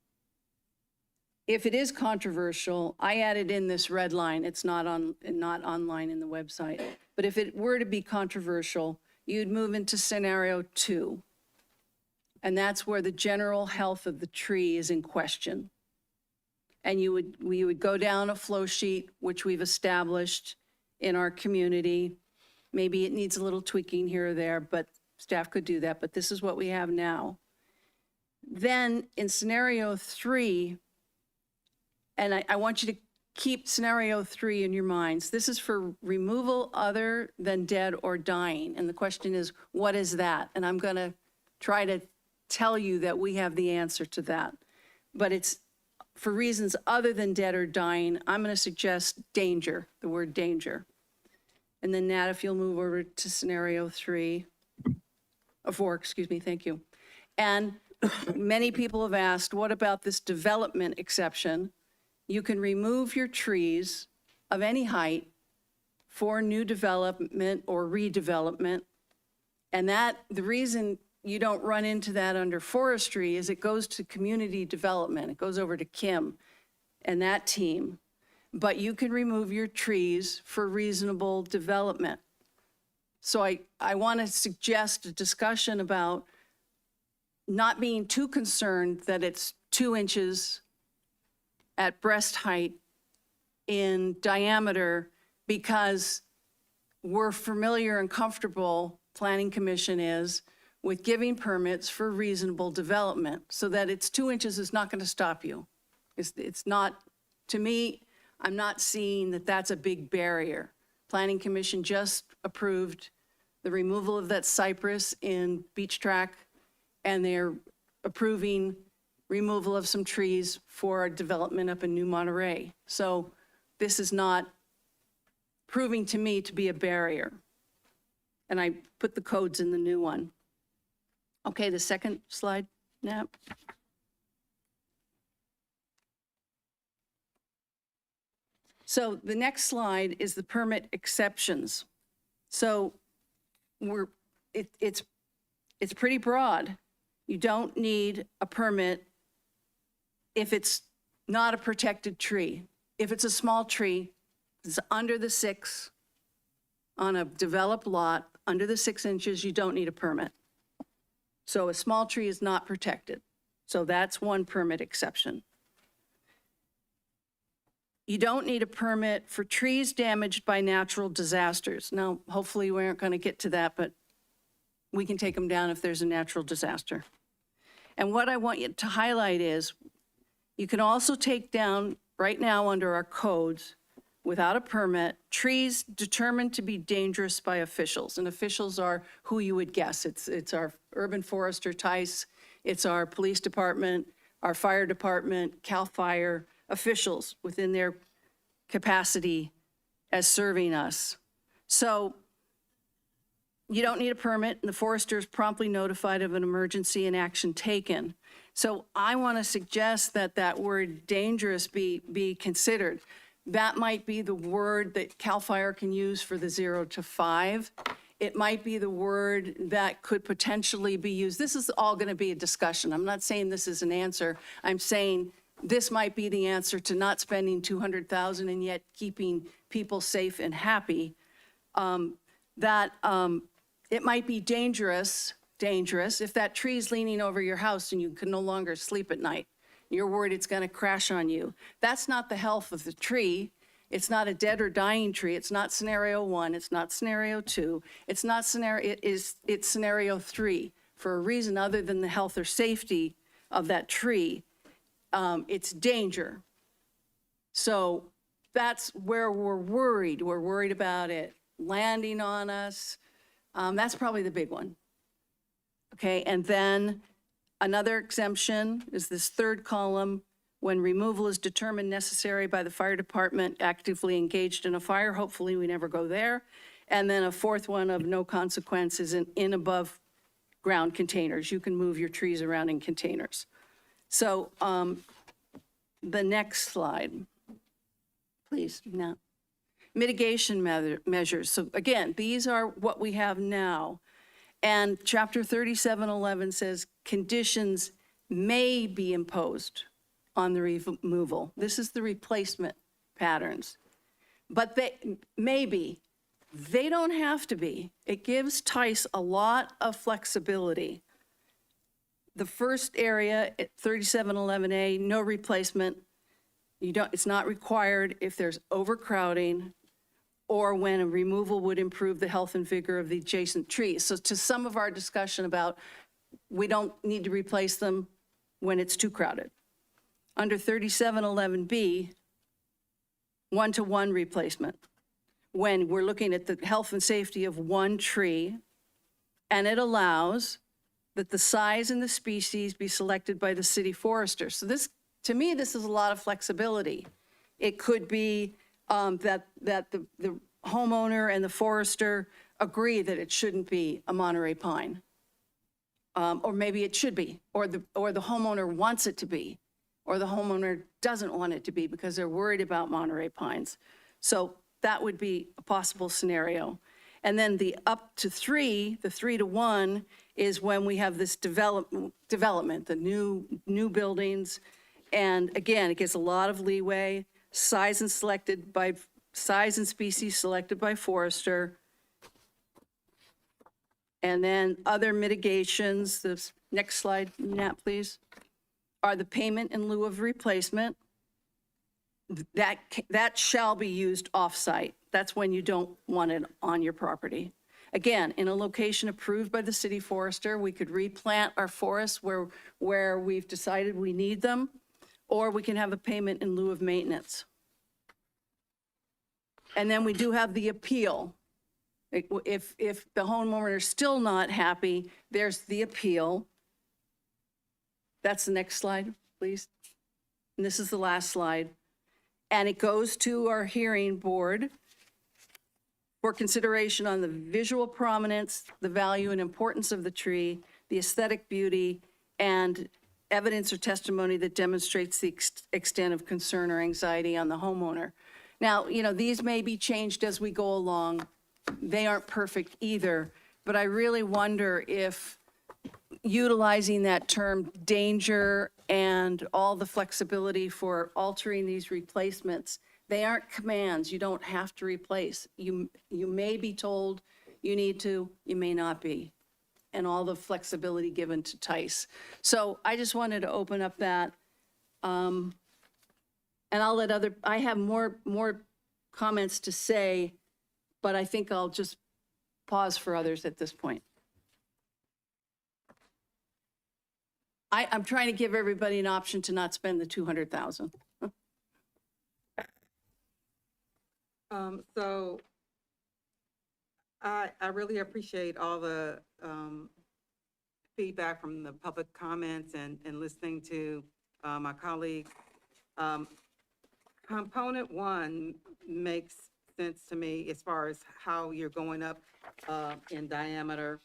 If it is controversial, I added in this red line. It's not online in the website. But if it were to be controversial, you'd move into scenario 2. And that's where the general health of the tree is in question. And we would go down a flow sheet, which we've established in our community. Maybe it needs a little tweaking here or there, but staff could do that. But this is what we have now. Then in scenario 3, and I want you to keep scenario 3 in your minds. This is for removal other than dead or dying. And the question is, what is that? And I'm going to try to tell you that we have the answer to that. But it's for reasons other than dead or dying. I'm going to suggest danger, the word danger. And then Nat, if you'll move over to scenario 4, excuse me, thank you. And many people have asked, what about this development exception? You can remove your trees of any height for new development or redevelopment. And that, the reason you don't run into that under forestry is it goes to community development. It goes over to Kim and that team. But you can remove your trees for reasonable development. So I want to suggest a discussion about not being too concerned that it's 2 inches at breast height in diameter, because we're familiar and comfortable, Planning Commission is, with giving permits for reasonable development, so that it's 2 inches is not going to stop you. It's not, to me, I'm not seeing that that's a big barrier. Planning Commission just approved the removal of that cypress in Beach Track, and they're approving removal of some trees for development up in New Monterey. So this is not proving to me to be a barrier. And I put the codes in the new one. Okay, the second slide, Nat. So the next slide is the permit exceptions. So it's pretty broad. You don't need a permit if it's not a protected tree. If it's a small tree, it's under the 6 on a developed lot, under the 6 inches, you don't need a permit. So a small tree is not protected. So that's one permit exception. You don't need a permit for trees damaged by natural disasters. Now, hopefully we aren't going to get to that, but we can take them down if there's a natural disaster. And what I want you to highlight is, you can also take down, right now under our codes, without a permit, trees determined to be dangerous by officials. And officials are who you would guess. It's our urban forester, Tice, it's our police department, our fire department, CAL FIRE, officials within their capacity as serving us. So you don't need a permit, and the forester is promptly notified of an emergency and action taken. So I want to suggest that that word dangerous be considered. That might be the word that CAL FIRE can use for the 0 to 5. It might be the word that could potentially be used. This is all going to be a discussion. I'm not saying this is an answer. I'm saying this might be the answer to not spending $200,000 and yet keeping people safe and happy. It might be dangerous if that tree's leaning over your house and you can no longer sleep at night. You're worried it's going to crash on you. That's not the health of the tree, It's not a dead or dying tree. It's not scenario 1. It's not scenario 2. It's not scenario, it's scenario 3 for a reason other than the health or safety of that tree. It's danger. So that's where we're worried. We're worried about it landing on us. That's probably the big one. Okay, and then another exemption is this third column, when removal is determined necessary by the fire department actively engaged in a fire. Hopefully we never go there. And then a fourth one of no consequence is in above ground containers. You can move your trees around in containers. So the next slide, please. Now, mitigation measures. So again, these are what we have now. And chapter 3711 says conditions may be imposed on the removal. This is the replacement patterns. But they don't have to be. It gives Tice a lot of flexibility. The first area at 3711A, no replacement. It's not required if there's overcrowding or when a removal would improve the health and vigor of the adjacent trees. So to some of our discussion about we don't need to replace them when it's too crowded. Under 3711B, one-to-one replacement. When we're looking at the health and safety of one tree, and it allows that the size and the species be selected by the city forester. So this, to me, this is a lot of flexibility. It could be that the homeowner and the forester agree that it shouldn't be a Monterey pine. Or maybe it should be, or the homeowner wants it to be, or the homeowner doesn't want it to be because they're worried about Monterey pines. So that would be a possible scenario. And then the up to 3, the 3 to 1, is when we have this development, the new buildings. And again, it gives a lot of leeway, size and species selected by forester. And then other mitigations, this next slide, Nat, please, are the payment in lieu of replacement. That shall be used off-site. That's when you don't want it on your property. Again, in a location approved by the city forester, we could replant our forests where we've decided we need them, or we can have a payment in lieu of maintenance. And then we do have the appeal. If the homeowner is still not happy, there's the appeal. That's the next slide, please. And this is the last slide. And it goes to our hearing board for consideration on the visual prominence, the value and importance of the tree, the aesthetic beauty, and evidence or testimony that demonstrates the extent of concern or anxiety on the homeowner. Now, these may be changed as we go along. They aren't perfect either, but I really wonder if utilizing that term danger and all the flexibility for altering these replacements, they aren't commands. You don't have to replace. You may be told you need to, you may not be, and all the flexibility given to Tice. So I just wanted to open up that, and I'll let I have more comments to say, but I think I'll just pause for others at this point. I'm trying to give everybody an option to not spend the $200,000. So I really appreciate all the feedback from the public comments and listening to my colleagues. Component 1 makes sense to me as far as how you're going up in diameter.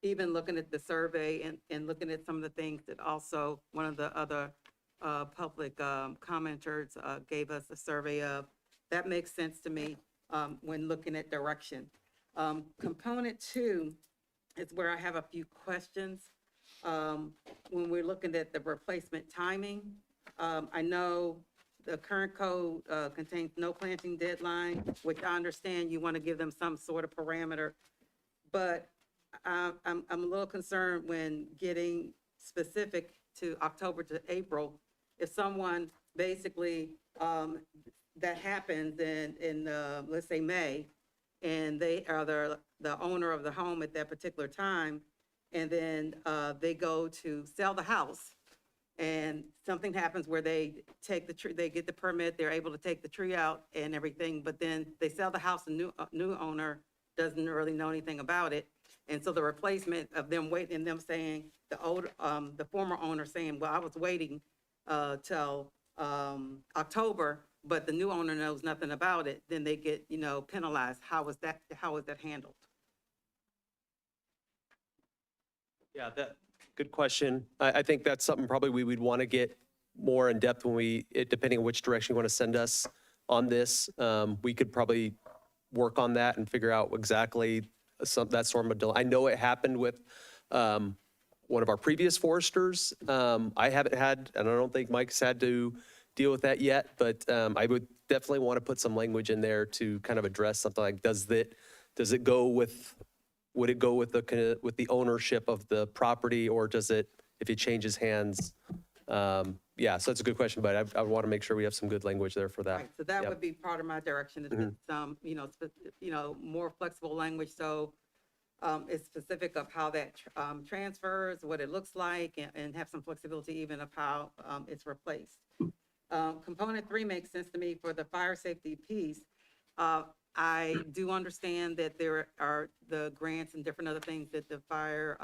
Even looking at the survey and looking at some of the things that also one of the other public commenters gave us a survey of, that makes sense to me when looking at direction. Component 2 is where I have a few questions. When we're looking at the replacement timing, I know the current code contains no planting deadline, which I understand you want to give them some sort of parameter, but I'm a little concerned when getting specific to October to April, if someone basically, that happens in, let's say May, and they are the owner of the home at that particular time, and then, they go to sell the house, and something happens where they take the tree, they get the permit, they're able to take the tree out and everything, but then they sell the house, the new owner doesn't really know anything about it. And so the replacement of them waiting and them saying, the former owner saying, well, I was waiting till October, but the new owner knows nothing about it, then they get, penalized. How is that handled? Yeah, good question. I think that's something probably we would want to get more in depth when depending on which direction you want to send us on this. We could probably work on that and figure out exactly that sort of delay. I know it happened with one of our previous foresters. I haven't had, and I don't think Mike's had to deal with that yet, but I would definitely want to put some language in there to kind of address something like, would it go with the ownership of the property, or does it, if it changes hands? Yeah, so that's a good question, but I want to make sure we have some good language there for that. Right, so that Yep. would be part of my direction, is get some, more flexible language, so it's specific of how that transfers, what it looks like, and have some flexibility even of how it's replaced. Component 3 makes sense to me for the fire safety piece. I do understand that there are the grants and different other things that the fire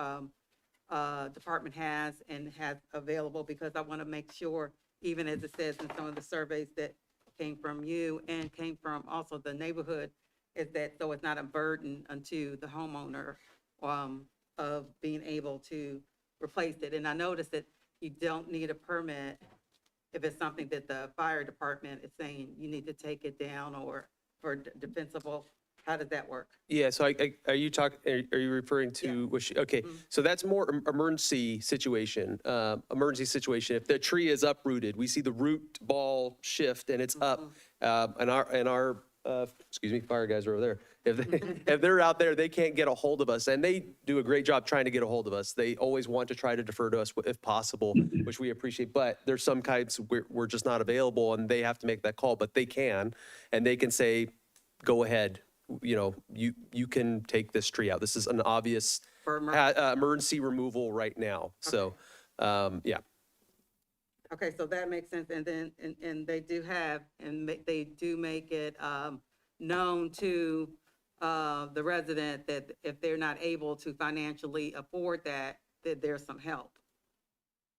department has available, because I want to make sure, even as it says in some of the surveys that came from you and came from also the neighborhood, is that so it's not a burden unto the homeowner of being able to replace it. And I noticed that you don't need a permit if it's something that the fire department is saying you need to take it down or for defensible. How does that work? Yeah, so are you referring to, okay, so that's more emergency situation. If the tree is uprooted, we see the root ball shift and it's up, and our fire guys are over there. If they're out there, they can't get a hold of us, and they do a great job trying to get a hold of us. They always want to try to defer to us if possible, which we appreciate, but there's some kinds we're just not available, and they have to make that call, but they can, and they can say, go ahead. You can take this tree out. This is an obvious emergency removal right now. So, yeah. Okay, so that makes sense. And then, and they do have, and they do make it known to the resident that if they're not able to financially afford that there's some help.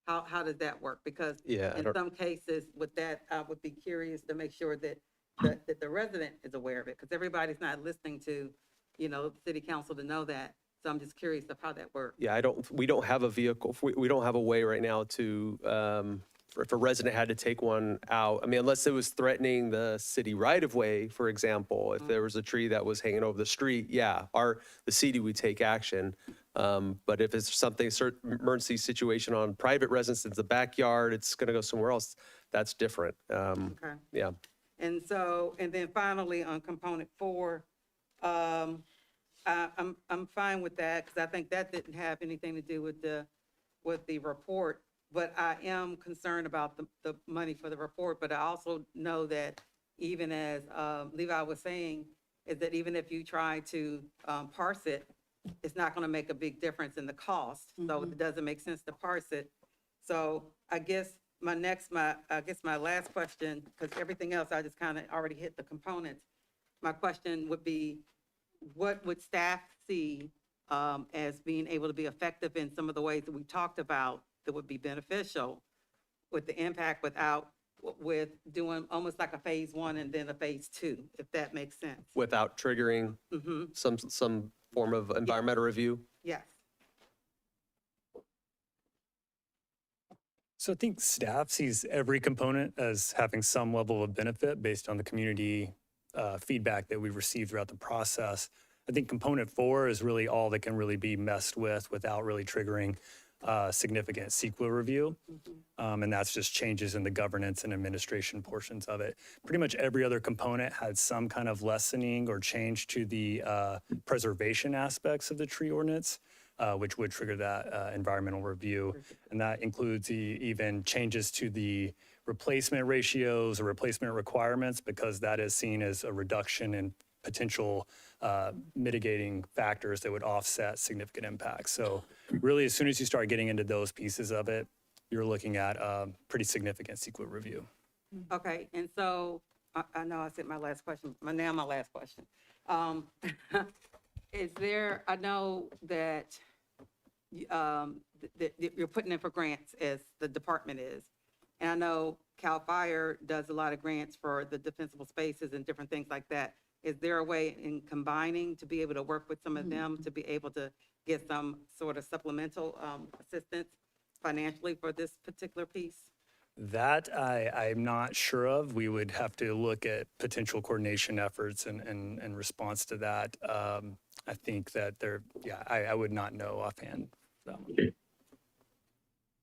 How does that work? Because in some cases with that, I would be curious to make sure that the resident is aware of it, because everybody's not listening to, city council to know that. So I'm just curious of how that works. Yeah, we don't have a vehicle. We don't have a way right now to, if a resident had to take one out, I mean, unless it was threatening the city right of way, for example, if there was a tree that was hanging over the street, yeah, the city would take action. But if it's something, certain emergency situation on private residence, it's the backyard, it's gonna go somewhere else, that's different. Okay. Yeah. And so, and then finally on component 4, I'm fine with that, because I think that didn't have anything to do with the report. But I am concerned about the money for the report. But I also know that even as Levi was saying, is that even if you try to parse it, it's not going to make a big difference in the cost. So it doesn't make sense to parse it. So I guess my last question, because everything else I just kind of already hit the components. My question would be, what would staff see as being able to be effective in some of the ways that we talked about that would be beneficial with the impact with doing almost like a phase 1 and then a phase 2, if that makes sense? Without triggering some form of environmental review? Yes. So I think staff sees every component as having some level of benefit based on the community feedback that we've received throughout the process. I think component 4 is really all that can really be messed with without really triggering significant CEQA review. And that's just changes in the governance and administration portions of it. Pretty much every other component had some kind of lessening or change to the preservation aspects of the tree ordinance. which would trigger that environmental review. And that includes even changes to the replacement ratios or replacement requirements, because that is seen as a reduction in potential mitigating factors that would offset significant impacts. So really, as soon as you start getting into those pieces of it, you're looking at a pretty significant CEQA review. Okay, and so, I know I said my last question, but now my last question. Is there, I know that that you're putting in for grants as the department is. And I know CAL FIRE does a lot of grants for the defensible spaces and different things like that. Is there a way in combining to be able to work with some of them to be able to get some sort of supplemental assistance financially for this particular piece? That I'm not sure of. We would have to look at potential coordination efforts and response to that. I think that I would not know offhand. So.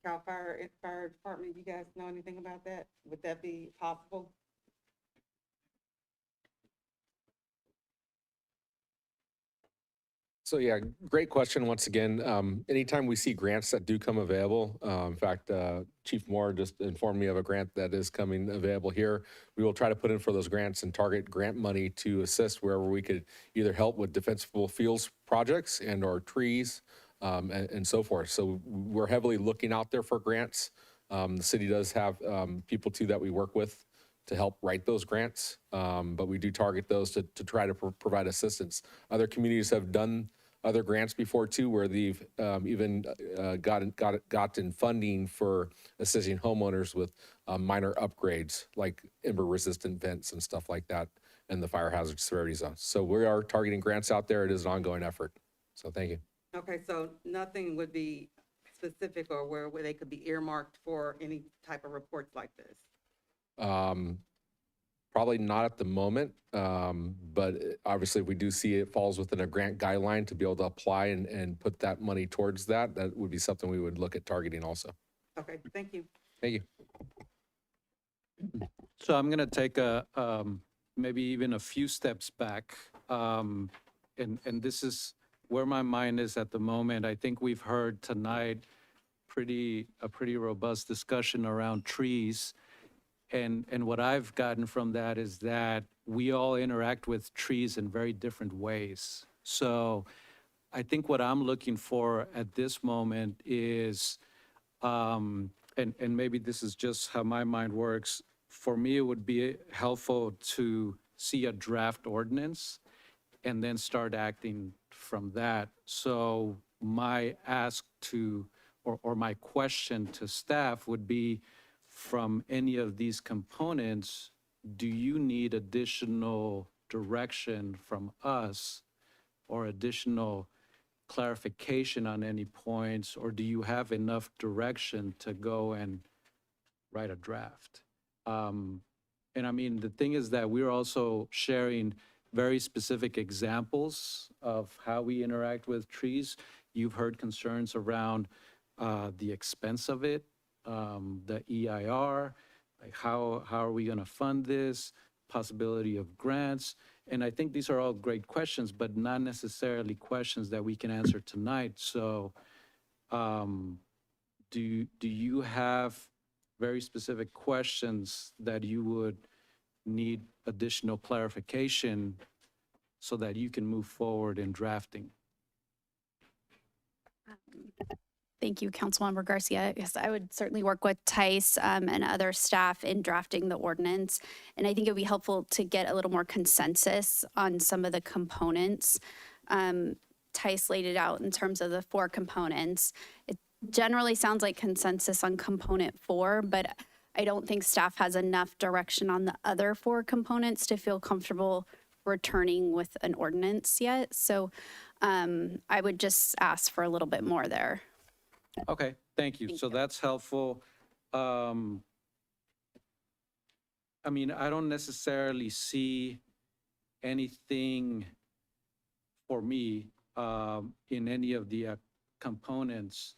CAL Fire Department, you guys know anything about that? Would that be possible? So yeah, great question once again. Anytime we see grants that do come available, in fact, Chief Moore just informed me of a grant that is coming available here. We will try to put in for those grants and target grant money to assist wherever we could either help with defensible fields projects and or trees and so forth. So we're heavily looking out there for grants. The city does have people too that we work with to help write those grants, but we do target those to try to provide assistance. Other communities have done other grants before too, where they've even gotten funding for assisting homeowners with minor upgrades like ember-resistant vents and stuff like that in the fire hazard severity zone. So we are targeting grants out there. It is an ongoing effort. So thank you. Okay, so nothing would be specific or where they could be earmarked for any type of reports like this? Probably not at the moment, but obviously if we do see it falls within a grant guideline to be able to apply and put that money towards that, that would be something we would look at targeting also. Okay, thank you. Thank you. So I'm going to take maybe even a few steps back. And this is where my mind is at the moment. I think we've heard tonight a pretty robust discussion around trees. And what I've gotten from that is that we all interact with trees in very different ways. So I think what I'm looking for at this moment is, and maybe this is just how my mind works, for me it would be helpful to see a draft ordinance and then start acting from that. So my ask to, or my question to staff would be, from any of these components, do you need additional direction from us or additional clarification on any points, or do you have enough direction to go and write a draft? And I mean, the thing is that we're also sharing very specific examples of how we interact with trees. You've heard concerns around the expense of it. The EIR, like how are we going to fund this, possibility of grants. And I think these are all great questions, but not necessarily questions that we can answer tonight. So do you have very specific questions that you would need additional clarification so that you can move forward in drafting? Thank you, Councilmember Garcia. Yes, I would certainly work with Tice and other staff in drafting the ordinance. And I think it would be helpful to get a little more consensus on some of the components. Tice laid it out in terms of the 4 components. It generally sounds like consensus on component 4, but I don't think staff has enough direction on the other 4 components to feel comfortable returning with an ordinance yet. So I would just ask for a little bit more there. Okay, thank you. So that's helpful. I mean, I don't necessarily see anything for me in any of the components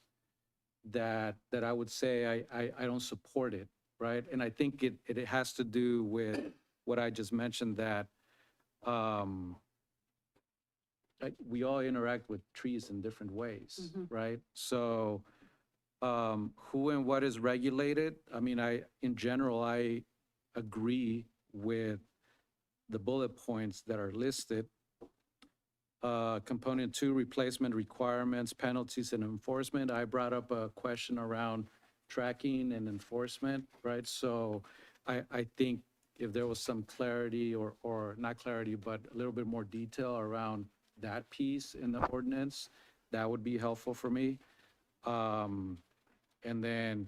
that I would say I don't support it, right? And I think it has to do with what I just mentioned, that we all interact with trees in different ways, right? So who and what is regulated? I mean, in general, I agree with the bullet points that are listed. Component 2, replacement requirements, penalties, and enforcement. I brought up a question around tracking and enforcement, right? So I think if there was some clarity or not clarity, but a little bit more detail around that piece in the ordinance, that would be helpful for me. And then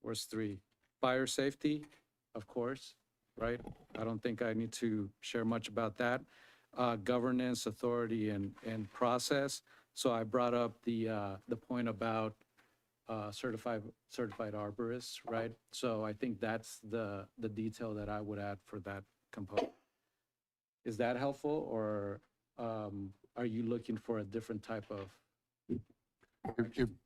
where's 3? Fire safety, of course, right? I don't think I need to share much about that. Governance, authority, and process. So I brought up the point about certified arborists, right? So I think that's the detail that I would add for that component. Is that helpful, or are you looking for a different type of?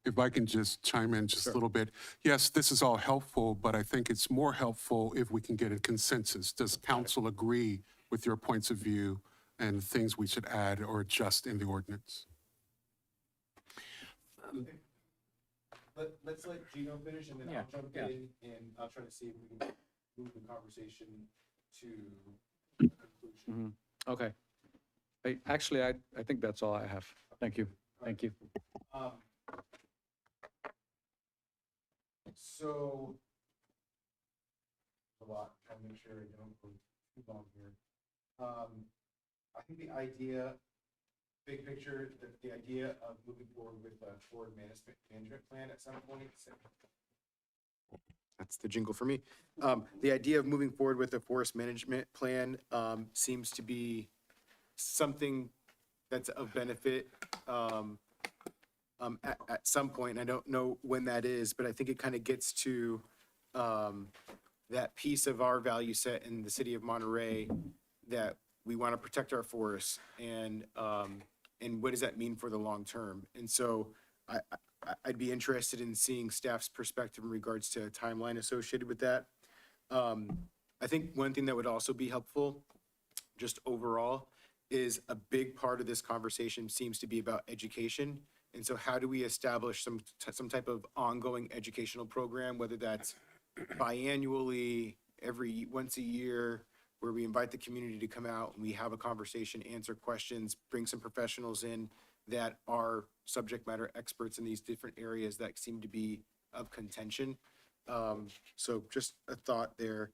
If I can just chime in just a little bit. Yes, this is all helpful, but I think it's more helpful if we can get a consensus. Does council agree with your points of view and things we should add or adjust in the ordinance? Let's let Gino finish, and then I'll jump in, and I'll try to see if we can move the conversation to a conclusion. Okay. Actually, I think that's all I have. Thank you. Thank you. So, a lot, trying to make sure I don't go too long here. I think the idea, big picture, the idea of moving forward with a forward management plan at some point. That's the jingle for me. The idea of moving forward with a forest management plan seems to be something that's of benefit at some point. I don't know when that is, but I think it kind of gets to that piece of our value set in the city of Monterey that we want to protect our forests, and what does that mean for the long term? And so I'd be interested in seeing staff's perspective in regards to a timeline associated with that. I think one thing that would also be helpful, just overall, is a big part of this conversation seems to be about education. And so how do we establish some type of ongoing educational program, whether that's biannually, once a year, where we invite the community to come out and we have a conversation, answer questions, bring some professionals in that are subject matter experts in these different areas that seem to be of contention. So just a thought there.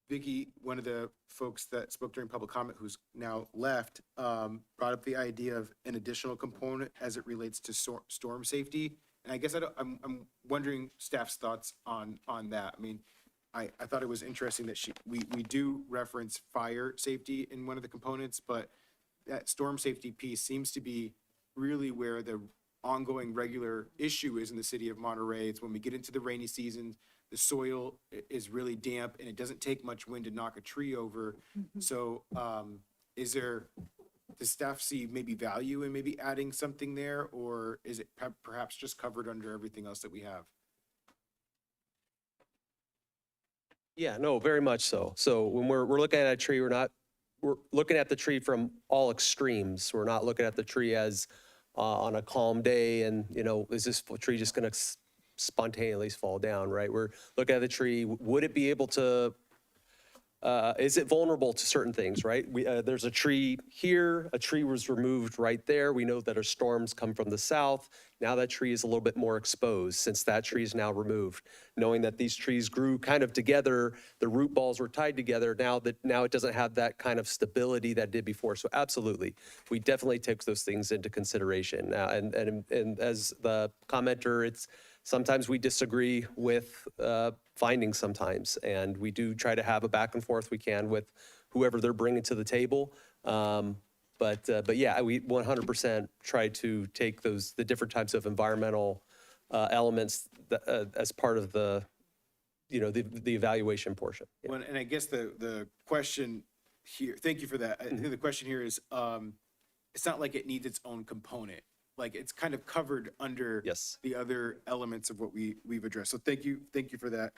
Vicky, one of the folks that spoke during public comment, who's now left, brought up the idea of an additional component as it relates to storm safety. And I guess I'm wondering staff's thoughts on that. I mean, I thought it was interesting that we do reference fire safety in one of the components, but that storm safety piece seems to be really where the ongoing regular issue is in the city of Monterey. It's when we get into the rainy season, the soil is really damp and it doesn't take much wind to knock a tree over. So does staff see maybe value in maybe adding something there, or is it perhaps just covered under everything else that we have? Yeah, no, very much so. So when we're looking at a tree, we're looking at the tree from all extremes. We're not looking at the tree as on a calm day and, is this tree just going to spontaneously fall down, right? We're looking at the tree. Would it be able to, is it vulnerable to certain things, right? There's a tree here, a tree was removed right there. We know that our storms come from the south. Now that tree is a little bit more exposed since that tree is now removed. Knowing that these trees grew kind of together, the root balls were tied together, now it doesn't have that kind of stability that it did before. So absolutely, we definitely take those things into consideration. And as the commenter, sometimes we disagree with findings sometimes, and we do try to have a back and forth we can with whoever they're bringing to the table. But yeah, we 100% try to take the different types of environmental elements as part of the evaluation portion. Yeah. Well, and I guess the question here, thank you for that. I think the question here is, it's not like it needs its own component. Like it's kind of covered under the other elements of what we've addressed. So thank you for that.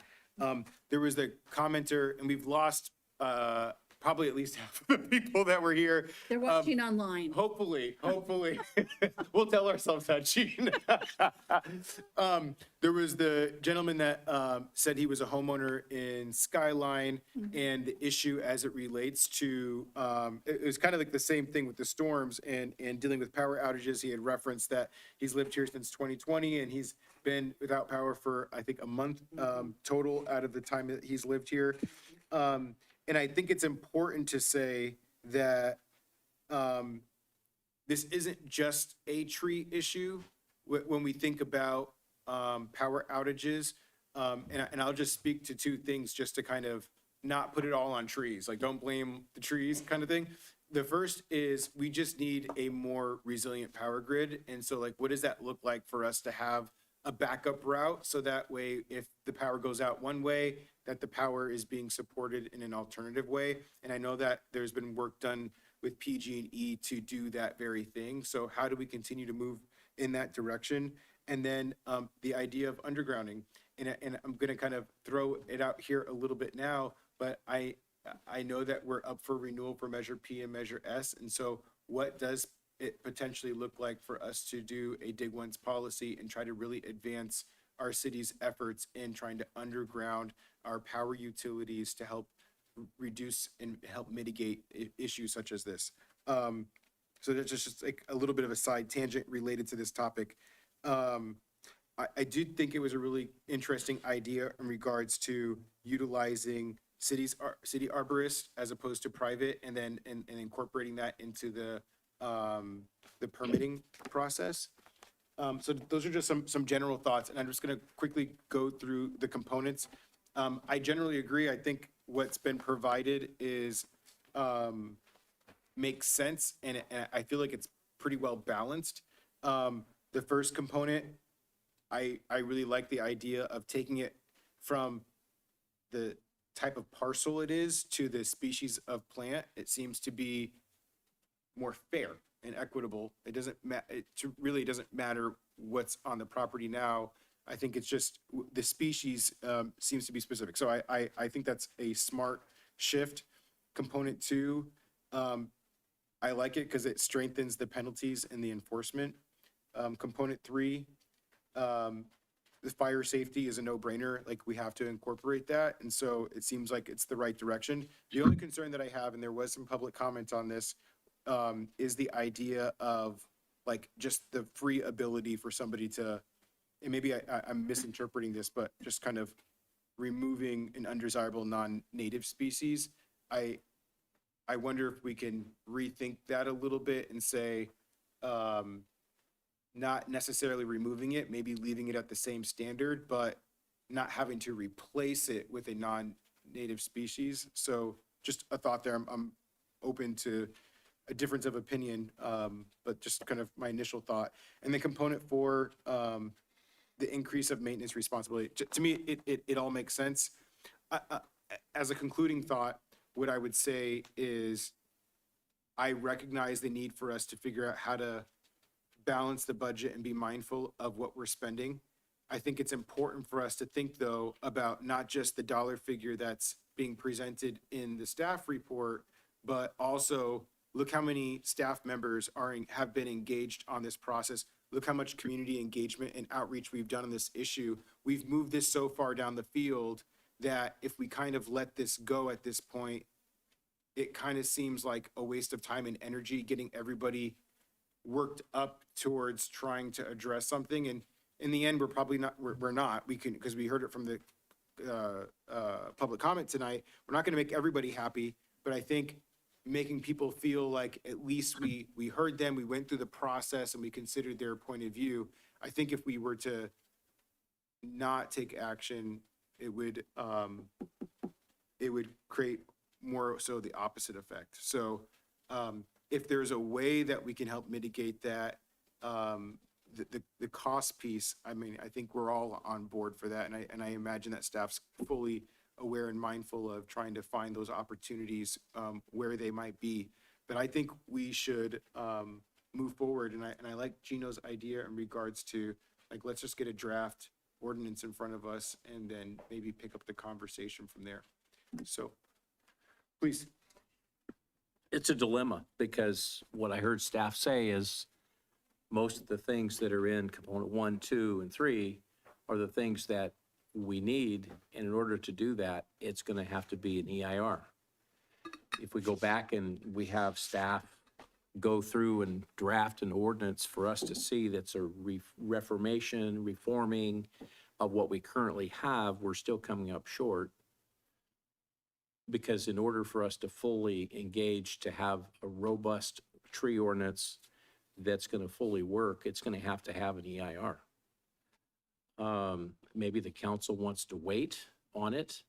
There was the commenter, and we've lost probably at least half of the people that were here. They're watching online. Hopefully, we'll tell ourselves that, Gene. There was the gentleman that said he was a homeowner in Skyline, and the issue as it relates to, it was kind of like the same thing with the storms and dealing with power outages. He had referenced that he's lived here since 2020, and he's been without power for, I think, a month total out of the time that he's lived here. And I think it's important to say that this isn't just a tree issue when we think about power outages. And I'll just speak to two things just to kind of not put it all on trees, like don't blame the trees kind of thing. The first is we just need a more resilient power grid. And so like, what does that look like for us to have a backup route? So that way, if the power goes out one way, that the power is being supported in an alternative way. And I know that there's been work done with PG&E to do that very thing. So how do we continue to move in that direction? And then the idea of undergrounding, and I'm going to kind of throw it out here a little bit now, but I know that we're up for renewal for Measure P and Measure S. And so what does it potentially look like for us to do a dig once policy and try to really advance our city's efforts in trying to underground our power utilities to help reduce and help mitigate issues such as this. So that's just like a little bit of a side tangent related to this topic. I do think it was a really interesting idea in regards to utilizing city arborists as opposed to private, and then and incorporating that into the permitting process. So those are just some general thoughts, and I'm just going to quickly go through the components. I generally agree. I think what's been provided is makes sense, and I feel like it's pretty well balanced. The first component, I really like the idea of taking it from the type of parcel it is to the species of plant. It seems to be more fair and equitable. It really doesn't matter what's on the property now. I think it's just the species seems to be specific. So I think that's a smart shift. Component two, I like it because it strengthens the penalties and the enforcement. Component three, the fire safety is a no-brainer. Like, we have to incorporate that. And so it seems like it's the right direction. The only concern that I have, and there was some public comment on this, is the idea of like just the free ability for somebody to, and maybe I'm misinterpreting this, but just kind of removing an undesirable non-native species. I wonder if we can rethink that a little bit and say, not necessarily removing it, maybe leaving it at the same standard, but not having to replace it with a non-native species. So just a thought there. I'm open to a difference of opinion, but just kind of my initial thought. And then component four, the increase of maintenance responsibility. To me, it all makes sense. As a concluding thought, what I would say is I recognize the need for us to figure out how to balance the budget and be mindful of what we're spending. I think it's important for us to think, though, about not just the dollar figure that's being presented in the staff report, but also look how many staff members have been engaged on this process. Look how much community engagement and outreach we've done on this issue. We've moved this so far down the field that if we kind of let this go at this point, it kind of seems like a waste of time and energy getting everybody worked up towards trying to address something. And in the end, we're probably not, we're not, we can, because we heard it from the public comment tonight, we're not going to make everybody happy, but I think making people feel like at least we heard them, we went through the process, and we considered their point of view. I think if we were to not take action, it would create more so the opposite effect. So if there's a way that we can help mitigate that, the cost piece, I mean, I think we're all on board for that. And I imagine that staff's fully aware and mindful of trying to find those opportunities where they might be. But I think we should move forward. And I like Gino's idea in regards to, like, let's just get a draft ordinance in front of us and then maybe pick up the conversation from there. So please. It's a dilemma because what I heard staff say is most of the things that are in component 1, 2, and 3 are the things that we need. And in order to do that, it's going to have to be an EIR. If we go back and we have staff go through and draft an ordinance for us to see that's a reforming of what we currently have, we're still coming up short. Because in order for us to fully engage, to have a robust tree ordinance that's going to fully work, it's going to have an EIR. Maybe the council wants to wait on it.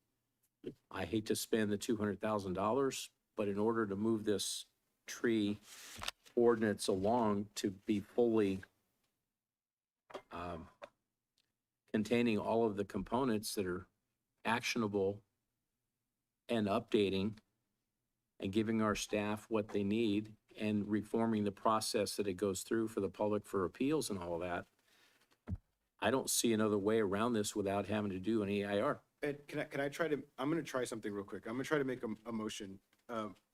I hate to spend the $200,000, but in order to move this tree ordinance along to be fully containing all of the components that are actionable and updating and giving our staff what they need and reforming the process that it goes through for the public for appeals and all of that, I don't see another way around this without having to do an EIR. And can I try to, I'm gonna try something real quick. I'm gonna try to make a motion.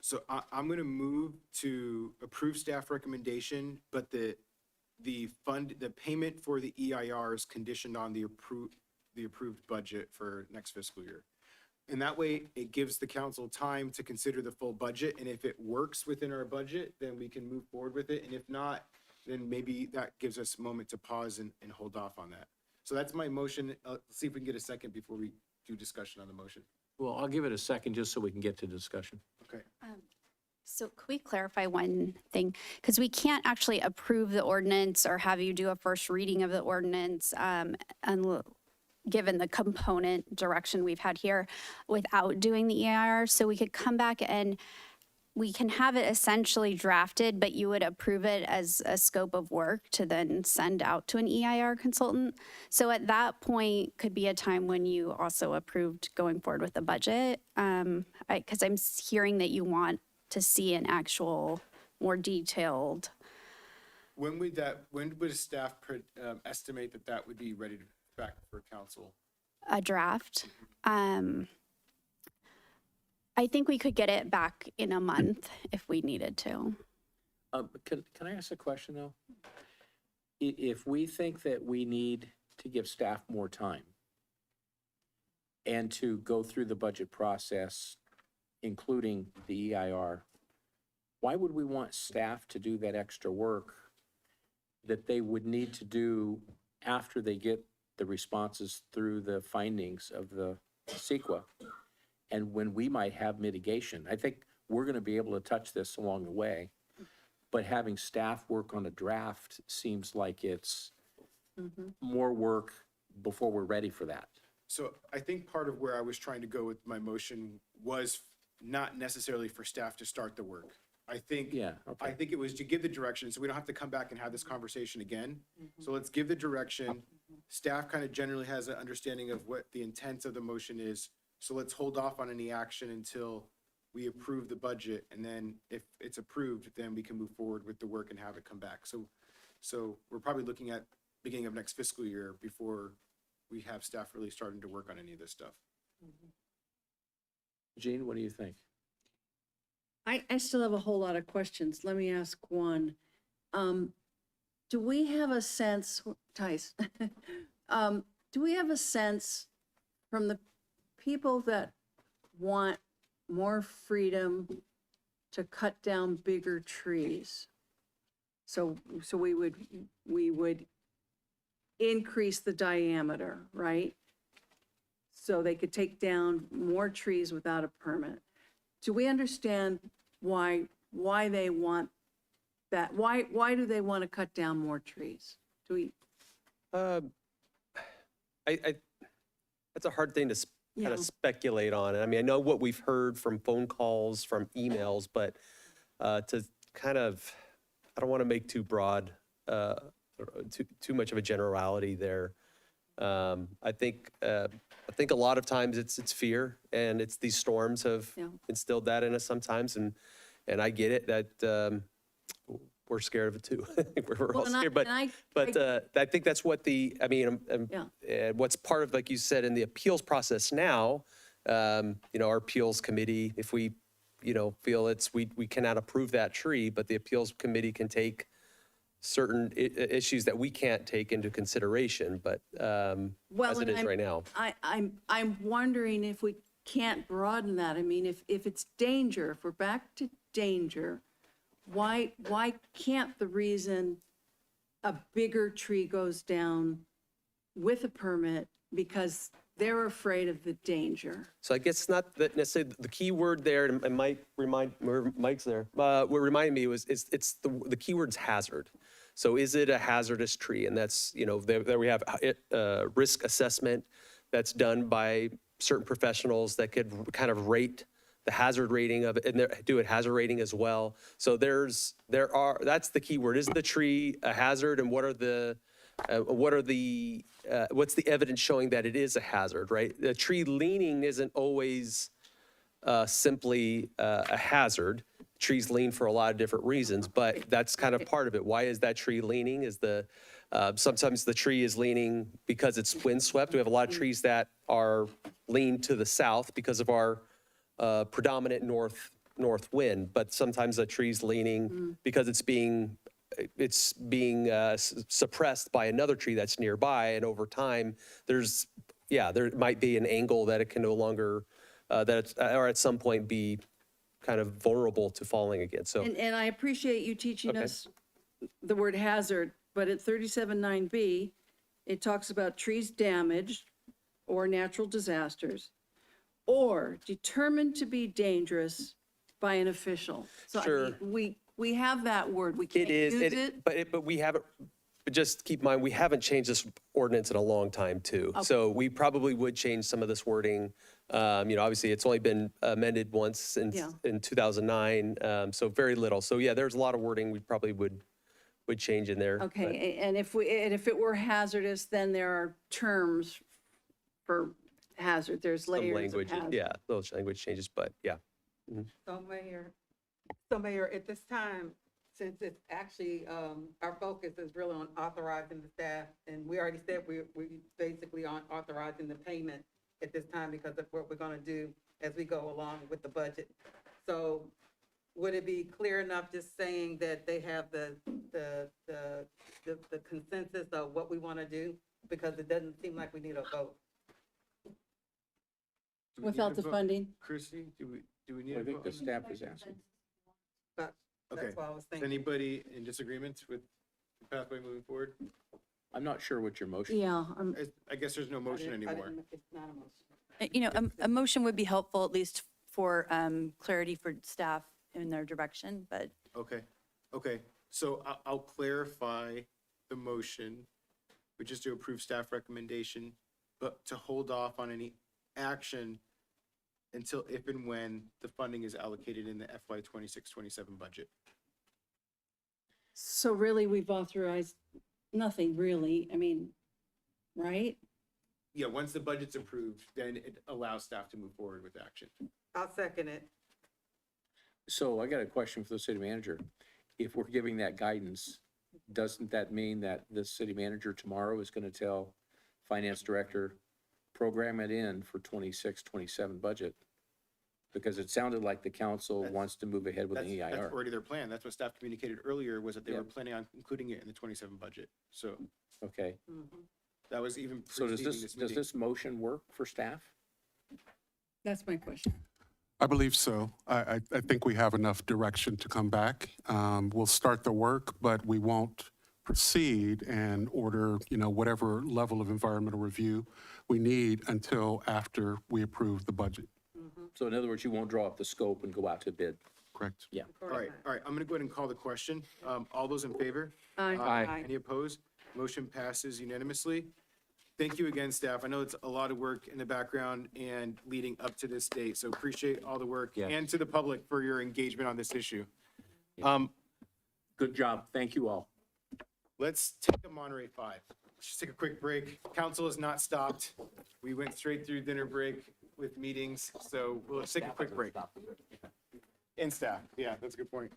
So I'm gonna move to approve staff recommendation, but the payment for the EIR is conditioned on the approved budget for next fiscal year. And that way, it gives the council time to consider the full budget, and if it works within our budget, then we can move forward with it, and if not, then maybe that gives us a moment to pause and hold off on that. So that's my motion. Let's see if we can get a second before we do discussion on the motion. Well, I'll give it a second just so we can get to discussion. Okay. So could we clarify one thing? Because we can't actually approve the ordinance or have you do a first reading of the ordinance given the component direction we've had here without doing the EIR. So we could come back and we can have it essentially drafted, but you would approve it as a scope of work to then send out to an EIR consultant. So at that point could be a time when you also approved going forward with the budget. Because I'm hearing that you want to see an actual more detailed. When would staff estimate that would be ready to back for council? A draft. I think we could get it back in a month if we needed to. Can I ask a question though? If we think that we need to give staff more time and to go through the budget process, including the EIR, why would we want staff to do that extra work that they would need to do after they get the responses through the findings of the CEQA? And when we might have mitigation, I think we're going to be able to touch this along the way, but having staff work on a draft seems like it's more work before we're ready for that. So I think part of where I was trying to go with my motion was not necessarily for staff to start the work. I think it was to give the direction, so we don't have to come back and have this conversation again. So let's give the direction. Staff kind of generally has an understanding of what the intent of the motion is. So let's hold off on any action until we approve the budget. And then if it's approved, then we can move forward with the work and have it come back. So we're probably looking at beginning of next fiscal year before we have staff really starting to work on any of this stuff. Jean, what do you think? I still have a whole lot of questions. Let me ask one. Do we have a sense, Tice, do we have a sense from the people that want more freedom to cut down bigger trees? So we would increase the diameter, right? So they could take down more trees without a permit. Do we understand why they want that? Why do they want to cut down more trees? Do we? That's a hard thing to kind of speculate on. I mean, I know what we've heard from phone calls, from emails, but to kind of, I don't want to make too broad, too much of a generality there. I think a lot of times it's fear, and it's these storms have instilled that in us sometimes, and I get it that we're scared of it too. we're all scared, but I think that's what what's part of, like you said, in the appeals process now. Our appeals committee, if we feel we cannot approve that tree, but the appeals committee can take certain issues that we can't take into consideration, but as it is right now. I'm wondering if we can't broaden that. I mean, if it's danger, if we're back to danger, why can't the reason a bigger tree goes down with a permit because they're afraid of the danger? So I guess not that necessarily the key word there, and Mike's there, what reminded me was, it's the key word's hazard. So is it a hazardous tree? And that's, there we have risk assessment that's done by certain professionals that could kind of rate the hazard rating of it, and do a hazard rating as well. So that's the key word. Is the tree a hazard, and what's the evidence showing that it is a hazard, right? The tree leaning isn't always simply a hazard. Trees lean for a lot of different reasons, but that's kind of part of it. Why is that tree leaning? Sometimes the tree is leaning because it's windswept. We have a lot of trees that are lean to the south because of our predominant north wind, but sometimes a tree's leaning because it's being suppressed by another tree that's nearby, and over time there might be an angle that it can no longer or at some point be kind of vulnerable to falling again. So And I appreciate you teaching us the word hazard, but at 37.9B, it talks about trees damaged or natural disasters or determined to be dangerous by an official. So Sure. I mean, we have that word. We can't use it. But we haven't. But just keep in mind, we haven't changed this ordinance in a long time too. Okay. So we probably would change some of this wording. Obviously it's only been amended once in 2009, so very little. So yeah, there's a lot of wording we probably would change in there. Okay, and if it were hazardous, then there are terms for hazard. There's Some layers of language, hazard. yeah, those language changes, but yeah. So Mayor, at this time, since it's actually, our focus is really on authorizing the staff, and we already said we basically aren't authorizing the payment at this time because of what we're gonna do as we go along with the budget. So would it be clear enough just saying that they have the consensus of what we wanna do? Because it doesn't seem like we need a vote. Do we need Without a the vote? funding? Chrissy, do we need I a think vote the on staff is asking. But Okay. that's what I was Is thinking. anybody in disagreement with the pathway moving forward? I'm not sure what your motion. Yeah, I guess there's no motion anymore. It's not a motion. A motion would be helpful, at least for clarity for staff in their direction, but Okay, so I'll clarify the motion, which is to approve staff recommendation, but to hold off on any action until if and when the funding is allocated in the FY 26-27 budget. So really, we've authorized nothing really, I mean, right? Yeah, once the budget's approved, then it allows staff to move forward with action. I'll second it. So I got a question for the city manager. If we're giving that guidance, doesn't that mean that the city manager tomorrow is going to tell finance director, program it in for 26-27 budget? Because it sounded like the council wants to move ahead with an That's EIR. already their plan. That's what staff communicated earlier, was that they Yeah. were planning on including it in the 27 budget. So Okay, that was even so does preceding this meeting. motion work for staff? That's my question. I believe so. I think we have enough direction to come back. We'll start the work, but we won't proceed and order, whatever level of environmental review we need until after we approve the budget. So in other words, you won't draw up the scope and go out to bid? Correct. Yeah. All right, I'm gonna go ahead and call the question. All those in favor? Aye. Any opposed? Motion passes unanimously. Thank you again, staff. I know it's a lot of work in the background and leading up to this date, so appreciate all the work, Yes. and to the public for your engagement on this issue. Good job. Thank you all. Let's take a Monterey 5. Let's just take a quick break. Council has not stopped. We went straight through dinner break with meetings, so let's take a quick break. And staff, yeah, that's a good point.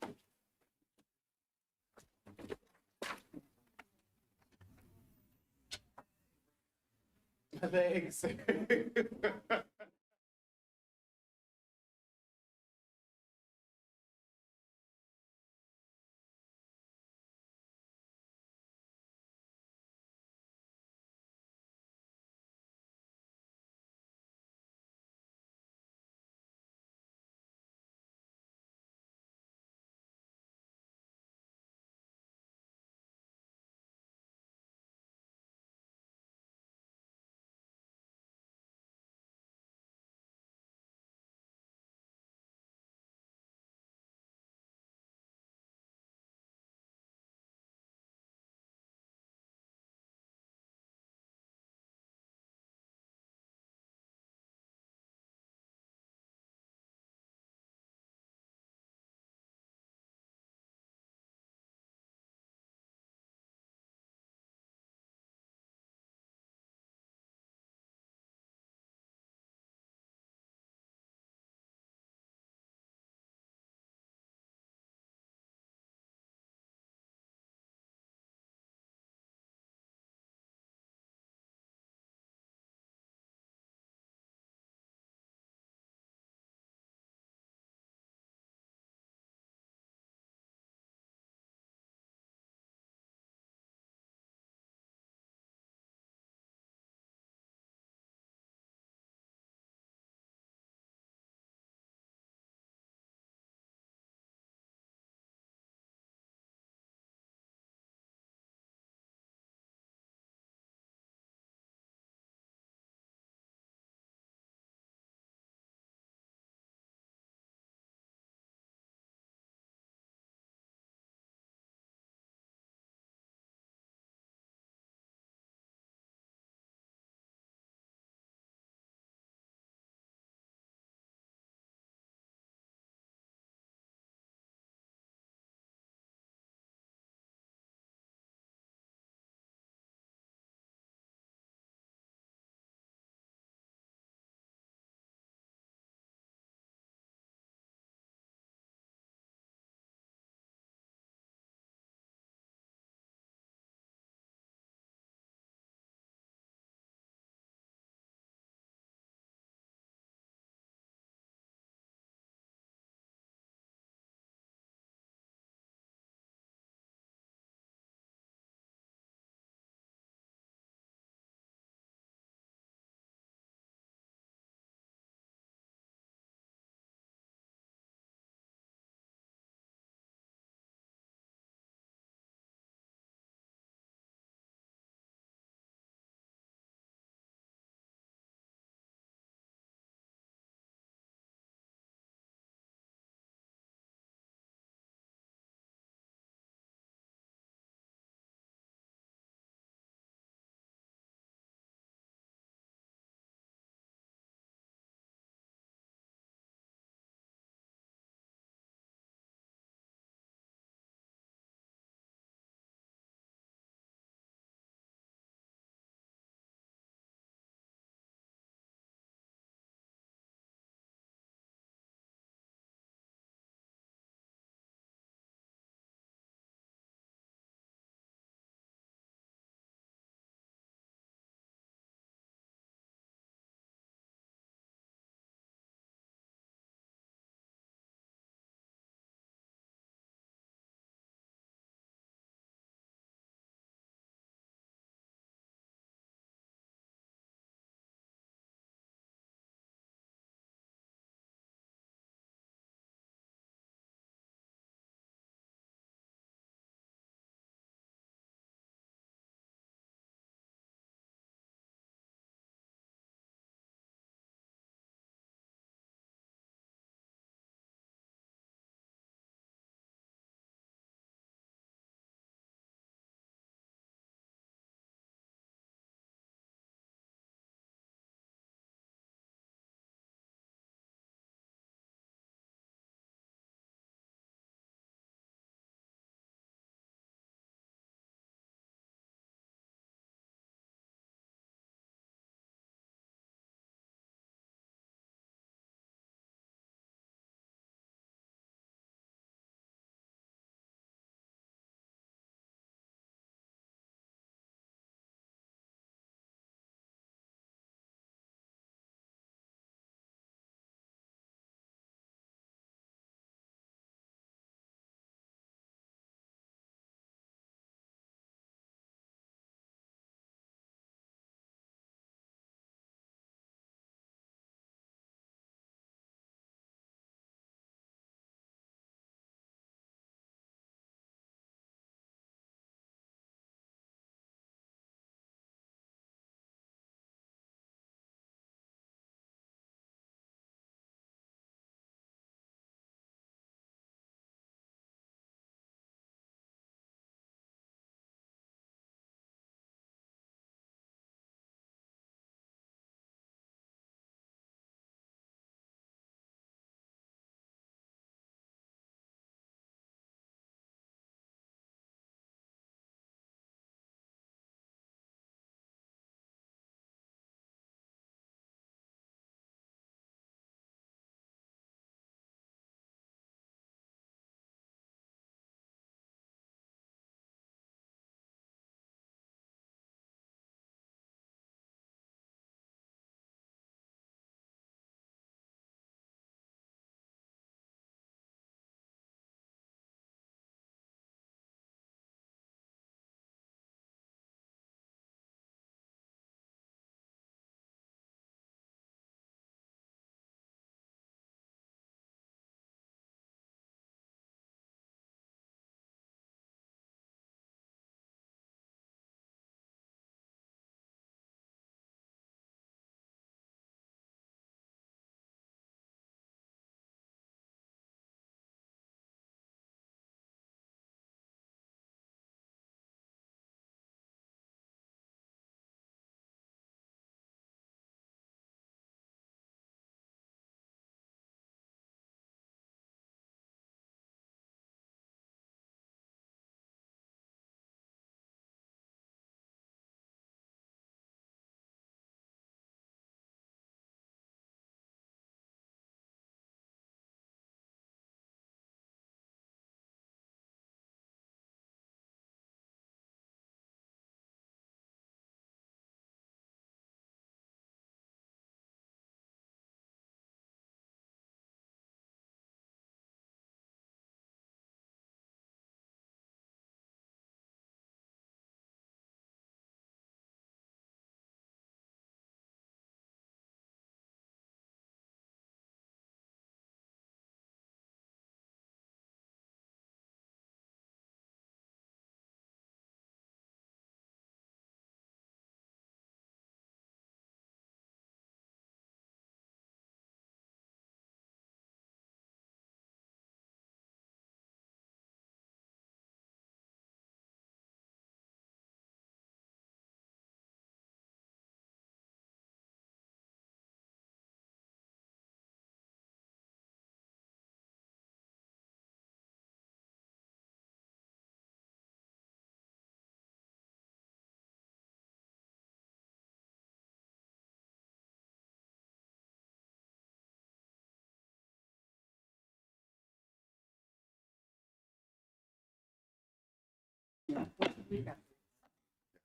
Thanks.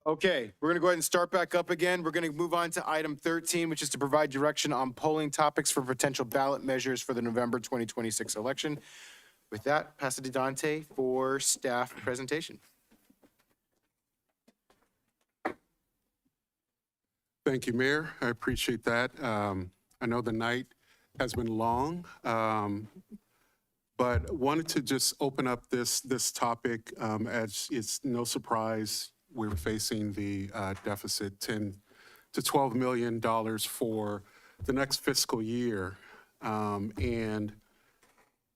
Okay, we're going to go ahead and start back up again. We're going to move on to item 13, which is to provide direction on polling topics for potential ballot measures for the November 2026 election. With that, pass it to Dante for staff presentation. Thank you, Mayor. I appreciate that. I know the night has been long, but wanted to just open up this topic as it's no surprise we're facing the deficit, $10 to $12 million for the next fiscal year. And,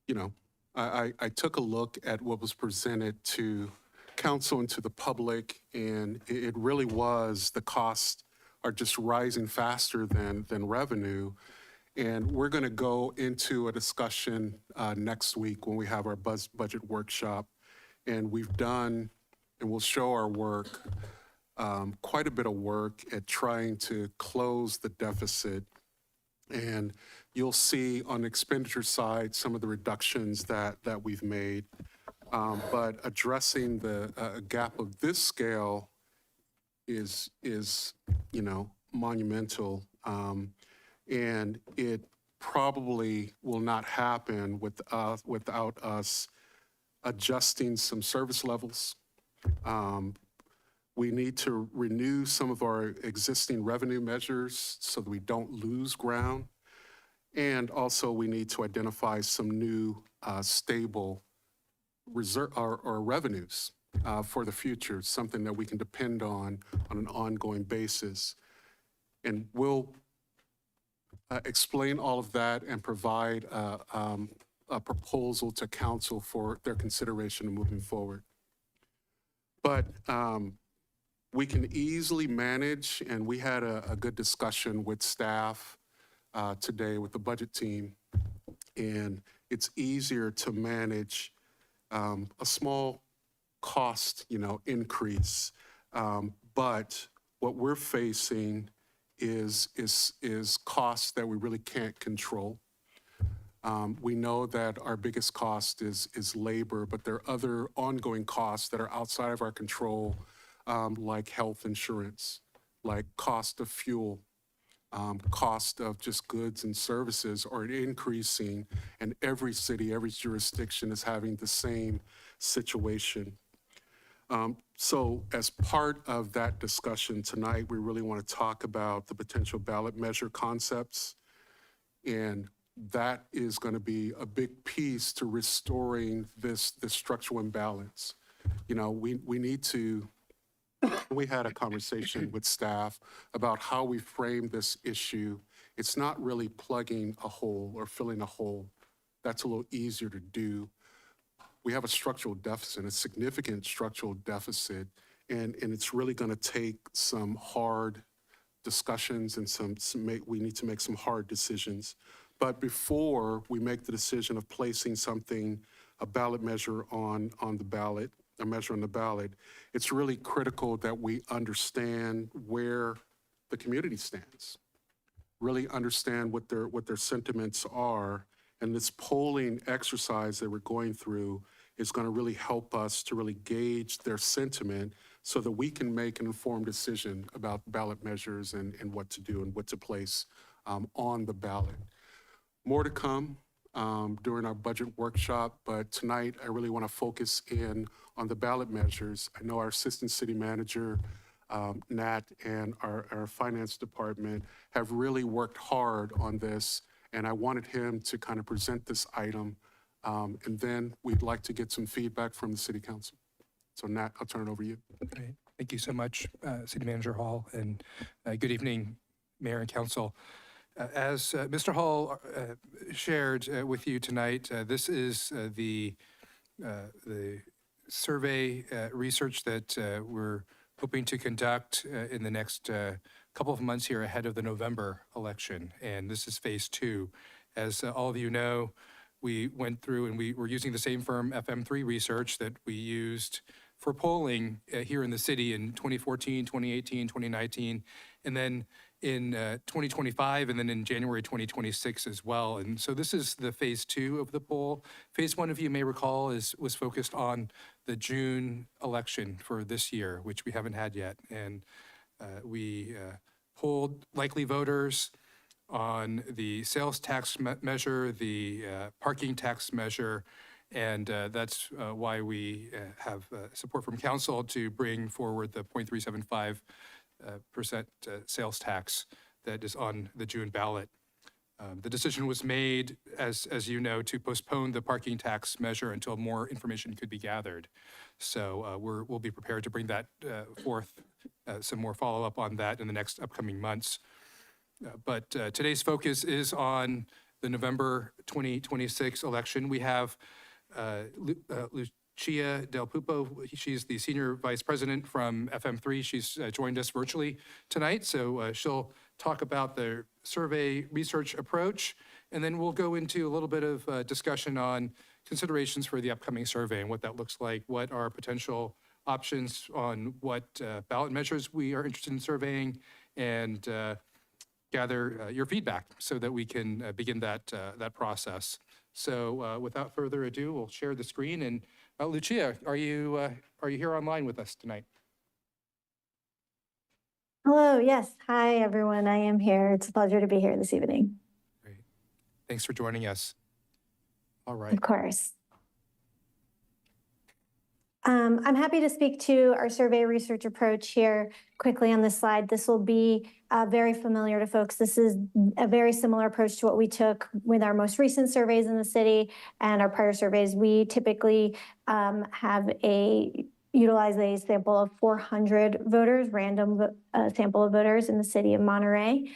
you know, I took a look at what was presented to council and to the public, and it really was the costs are just rising faster than revenue. And we're going to go into a discussion next week when we have our budget workshop. And we've done, and we'll show our work, quite a bit of work at trying to close the deficit. And you'll see on the expenditure side some of the reductions that we've made. But addressing the gap of this scale is you know, monumental. And it probably will not happen without us adjusting some service levels. We need to renew some of our existing revenue measures so that we don't lose ground. And also we need to identify some new stable reserve or revenues for the future, something that we can depend on an ongoing basis. And we'll explain all of that and provide a proposal to council for their consideration moving forward. But we can easily manage, and we had a good discussion with staff today with the budget team, and it's easier to manage a small cost, you know, increase. But what we're facing is costs that we really can't control. We know that our biggest cost is labor, but there are other ongoing costs that are outside of our control, like health insurance, like cost of fuel, cost of just goods and services are increasing, and every city, every jurisdiction is having the same situation. So as part of that discussion tonight, we really want to talk about the potential ballot measure concepts, and that is going to be a big piece to restoring this structural imbalance. You know, we need to, we had a conversation with staff about how we frame this issue. It's not really plugging a hole or filling a hole. That's a little easier to do. We have a structural deficit, a significant structural deficit, and it's really going to take some hard discussions and we need to make some hard decisions. But before we make the decision of placing something, a ballot measure on the ballot, a measure on the ballot, it's really critical that we understand where the community stands, really understand what their sentiments are. And this polling exercise that we're going through is going to really help us to really gauge their sentiment so that we can make an informed decision about ballot measures and what to do and what to place on the ballot. More to come during our budget workshop, but tonight I really want to focus in on the ballot measures. I know our Assistant City Manager, Nat, and our Finance Department have really worked hard on this, and I wanted him to kind of present this item, and then we'd like to get some feedback from the City Council. So Nat, I'll turn it over to you. Great. Thank you so much, City Manager Hall, and good evening, Mayor and Council. As Mr. Hall shared with you tonight, this is the survey research that we're hoping to conduct in the next couple of months here ahead of the November election. And this is phase 2. As all of you know, we went through and we were using the same firm, FM3 Research, that we used for polling here in the city in 2014, 2018, 2019. And then in 2025 and then in January 2026 as well. And so this is the phase 2 of the poll. Phase 1, if you may recall, was focused on the June election for this year, which we haven't had yet. And we polled likely voters on the sales tax measure, the parking tax measure, and that's why we have support from council to bring forward the 0.375% sales tax that is on the June ballot. The decision was made, as you know, to postpone the parking tax measure until more information could be gathered. So we'll be prepared to bring that forth, some more follow-up on that in the next upcoming months. But today's focus is on the November 2026 election. We have Lucia Del Pupo. She's the Senior Vice President from FM3. She's joined us virtually tonight. So she'll talk about the survey research approach, and then we'll go into a little bit of discussion on considerations for the upcoming survey and what that looks like, what are potential options on what ballot measures we are interested in surveying, and gather your feedback so that we can begin that process. So without further ado, we'll share the screen. And Lucia, are you here online with us tonight? Hello, yes. Hi, everyone. I am here. It's a pleasure to be here this evening. Great. Thanks for joining us. All right. Of course. I'm happy to speak to our survey research approach here quickly on this slide. This will be very familiar to folks. This is a very similar approach to what we took with our most recent surveys in the city and our prior surveys. We typically utilize a sample of 400 voters, random sample of voters in the city of Monterey.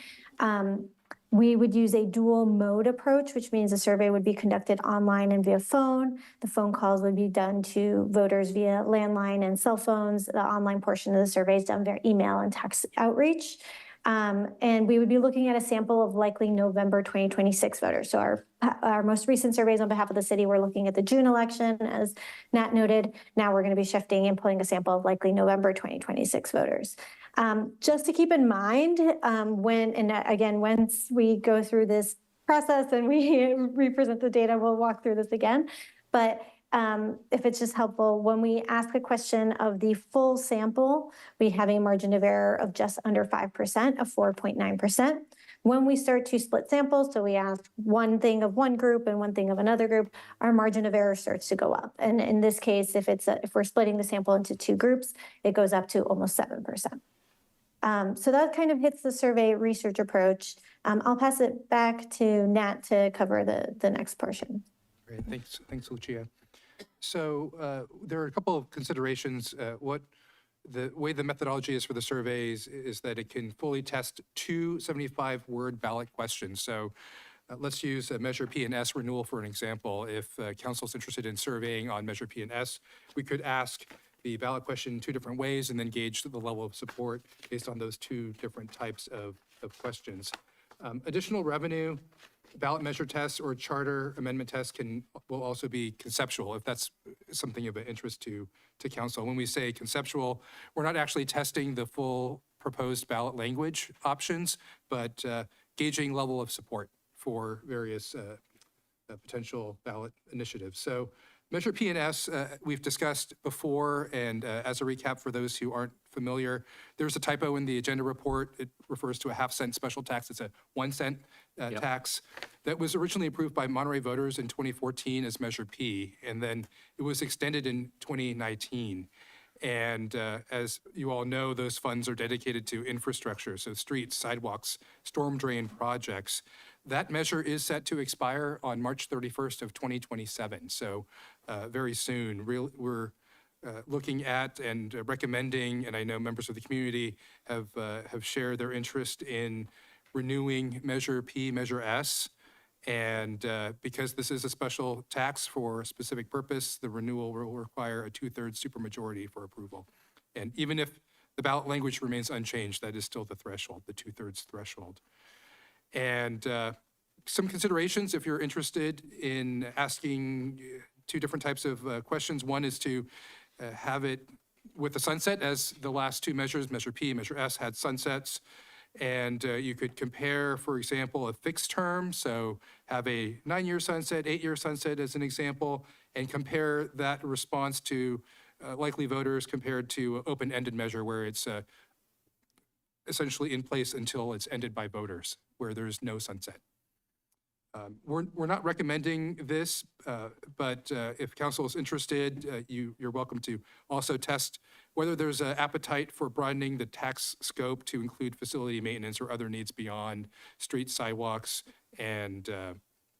We would use a dual mode approach, which means the survey would be conducted online and via phone. The phone calls would be done to voters via landline and cell phones. The online portion of the survey is done via email and text outreach. And we would be looking at a sample of likely November 2026 voters. So our most recent surveys on behalf of the city, we're looking at the June election, as Nat noted. Now we're going to be shifting and pulling a sample of likely November 2026 voters. Just to keep in mind, once we go through this process and we represent the data, we'll walk through this again. But if it's just helpful, when we ask a question of the full sample, we have a margin of error of just under 5%, of 4.9%. When we start to split samples, so we ask one thing of one group and one thing of another group, our margin of error starts to go up. And in this case, if we're splitting the sample into two groups, it goes up to almost 7%. So that kind of hits the survey research approach. I'll pass it back to Nat to cover the next portion. Great, thanks, Lucia. So there are a couple of considerations. The way the methodology is for the surveys is that it can fully test two 75-word ballot questions. So let's use Measure P and S renewal for an example. If council's interested in surveying on Measure P and S, we could ask the ballot question two different ways and then gauge the level of support based on those two different types of questions. Additional revenue, ballot measure tests or charter amendment tests will also be conceptual if that's something of an interest to council. When we say conceptual, we're not actually testing the full proposed ballot language options, but gauging level of support for various potential ballot initiatives. So Measure P and S, we've discussed before, and as a recap for those who aren't familiar, there's a typo in the agenda report. It refers to a 0.5-cent special tax. It's a 1 cent tax that was originally approved by Monterey voters in 2014 as Measure P, and then it was extended in 2019. And as you all know, those funds are dedicated to infrastructure, so streets, sidewalks, storm drain projects. That measure is set to expire on March 31st of 2027, so very soon. We're looking at and recommending, and I know members of the community have shared their interest in renewing Measure P, Measure S, and because this is a special tax for a specific purpose, the renewal will require a 2/3 supermajority for approval. And even if the ballot language remains unchanged, that is still the threshold, the 2/3 threshold. And some considerations if you're interested in asking two different types of questions. One is to have it with a sunset, as the last two measures, Measure P, Measure S, had sunsets. And you could compare, for example, a fixed term, so have a 9-year sunset, 8-year sunset as an example, and compare that response to likely voters compared to open-ended measure where it's essentially in place until it's ended by voters, where there's no sunset. We're not recommending this, but if council is interested, you're welcome to also test whether there's an appetite for broadening the tax scope to include facility maintenance or other needs beyond street sidewalks and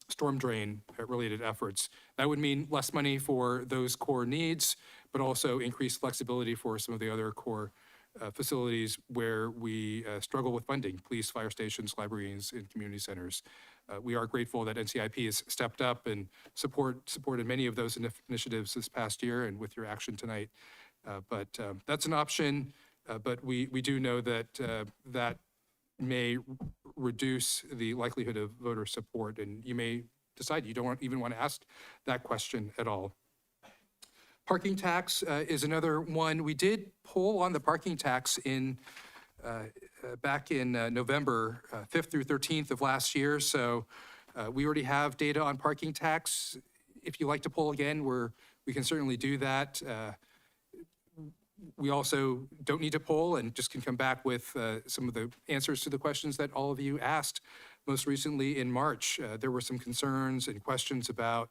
storm drain related efforts. That would mean less money for those core needs, but also increased flexibility for some of the other core facilities where we struggle with funding, police, fire stations, libraries, and community centers. We are grateful that NCIP has stepped up and supported many of those initiatives this past year and with your action tonight. But that's an option, but we do know that that may reduce the likelihood of voter support, and you may decide you don't even want to ask that question at all. Parking tax is another one. We did poll on the parking tax in back in November 5th through 13th of last year. So we already have data on parking tax. If you like to poll again, we can certainly do that. We also don't need to poll and just can come back with some of the answers to the questions that all of you asked. Most recently in March, there were some concerns and questions about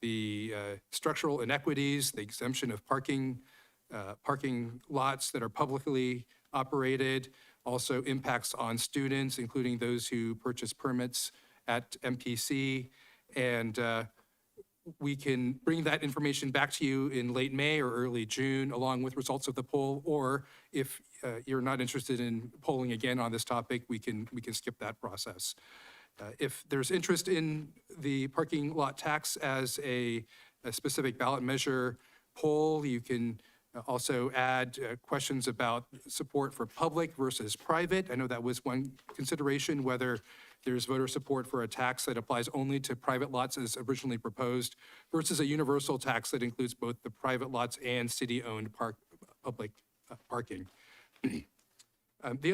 the structural inequities, the exemption of parking lots that are publicly operated, also impacts on students, including those who purchase permits at MPC. And we can bring that information back to you in late May or early June, along with results of the poll. Or if you're not interested in polling again on this topic, we can skip that process. If there's interest in the parking lot tax as a specific ballot measure poll, you can also add questions about support for public versus private. I know that was one consideration, whether there's voter support for a tax that applies only to private lots as originally proposed versus a universal tax that includes both the private lots and city-owned public parking. The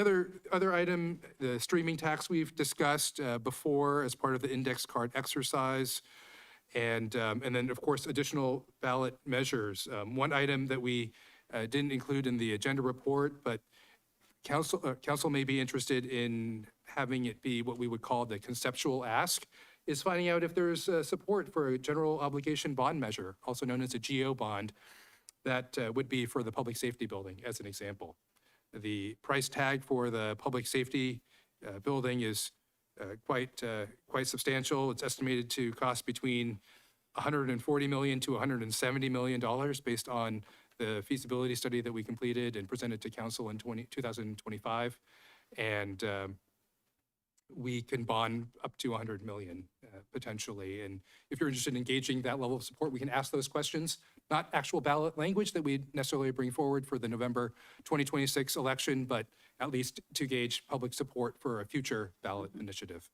other item, the streaming tax we've discussed before as part of the index card exercise. And then, of course, additional ballot measures. One item that we didn't include in the agenda report, but council may be interested in having it be what we would call the conceptual ask, is finding out if there's support for a general obligation bond measure, also known as a GO bond, that would be for the public safety building, as an example. The price tag for the public safety building is quite substantial. It's estimated to cost between $140 million to $170 million based on the feasibility study that we completed and presented to council in 2025. And we can bond up to 100 million potentially. And if you're interested in engaging that level of support, we can ask those questions, not actual ballot language that we'd necessarily bring forward for the November 2026 election, but at least to gauge public support for a future ballot initiative.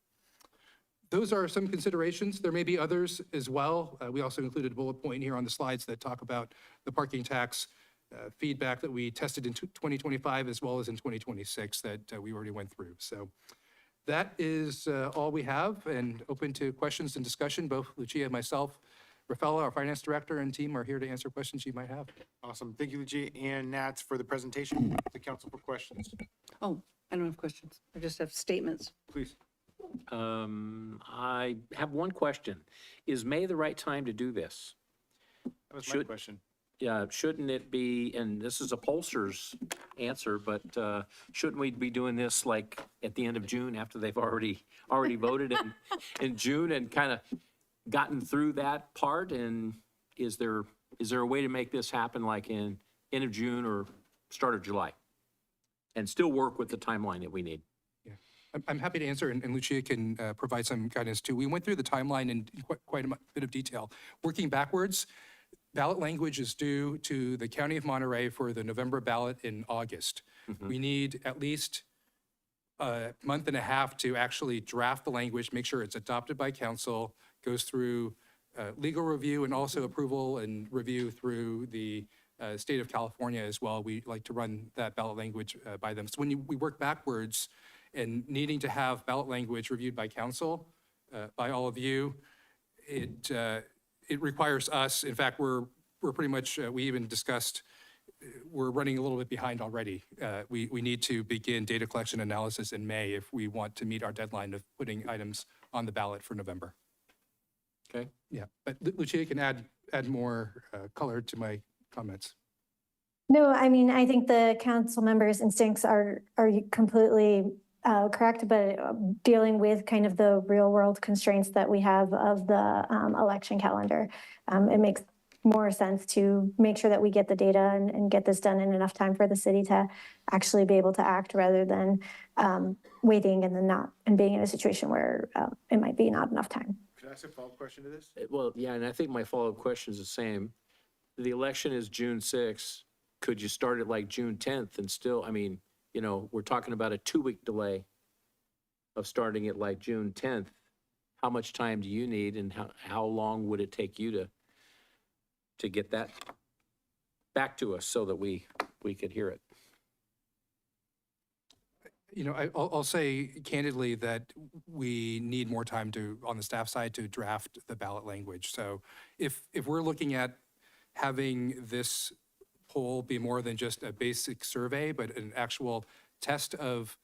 Those are some considerations. There may be others as well. We also included a bullet point here on the slides that talk about the parking tax feedback that we tested in 2025 as well as in 2026 that we already went through. So that is all we have, and open to questions and discussion. Both Lucia and myself, Rafaela, our finance director, and team are here to answer questions you might have. Awesome. Thank you, Lucia and Nats, for the presentation. The council for questions. Oh, I don't have questions. I just have statements. Please. I have one question. Is May the right time to do this? That was my question. Yeah, shouldn't it be, and this is a pollster's answer, but shouldn't we be doing this like at the end of June after they've already voted in June and kind of gotten through that part? And is there a way to make this happen like in end of June or start of July and still work with the timeline that we need? Yeah, I'm happy to answer, and Lucia can provide some guidance too. We went through the timeline in quite a bit of detail. Working backwards, ballot language is due to the County of Monterey for the November ballot in August. Mm-hmm. We need at least a month and a half to actually draft the language, make sure it's adopted by council, goes through legal review and also approval and review through the state of California as well. We like to run that ballot language by them. So when we work backwards and needing to have ballot language reviewed by council, by all of you, it requires us, in fact, we're pretty much, we even discussed, we're running a little bit behind already. We need to begin data collection analysis in May if we want to meet our deadline of putting items on the ballot for November. Okay. Yeah, but Lucia can add more color to my comments. No, I mean, I think the council members' instincts are completely correct, but dealing with kind of the real world constraints that we have of the election calendar, it makes more sense to make sure that we get the data and get this done in enough time for the city to actually be able to act rather than waiting and being in a situation where it might be not enough time. Can I ask a follow-up question to this? Well, yeah, and I think my follow-up question is the same. The election is June 6th. Could you start it like June 10th and still, I mean, you know, we're talking about a 2-week delay of starting it like June 10th. How much time do you need and how long would it take you to get that back to us so that we could hear it? You know, I'll say candidly that we need more time on the staff side to draft the ballot language. So if we're looking at having this poll be more than just a basic survey, but an actual test of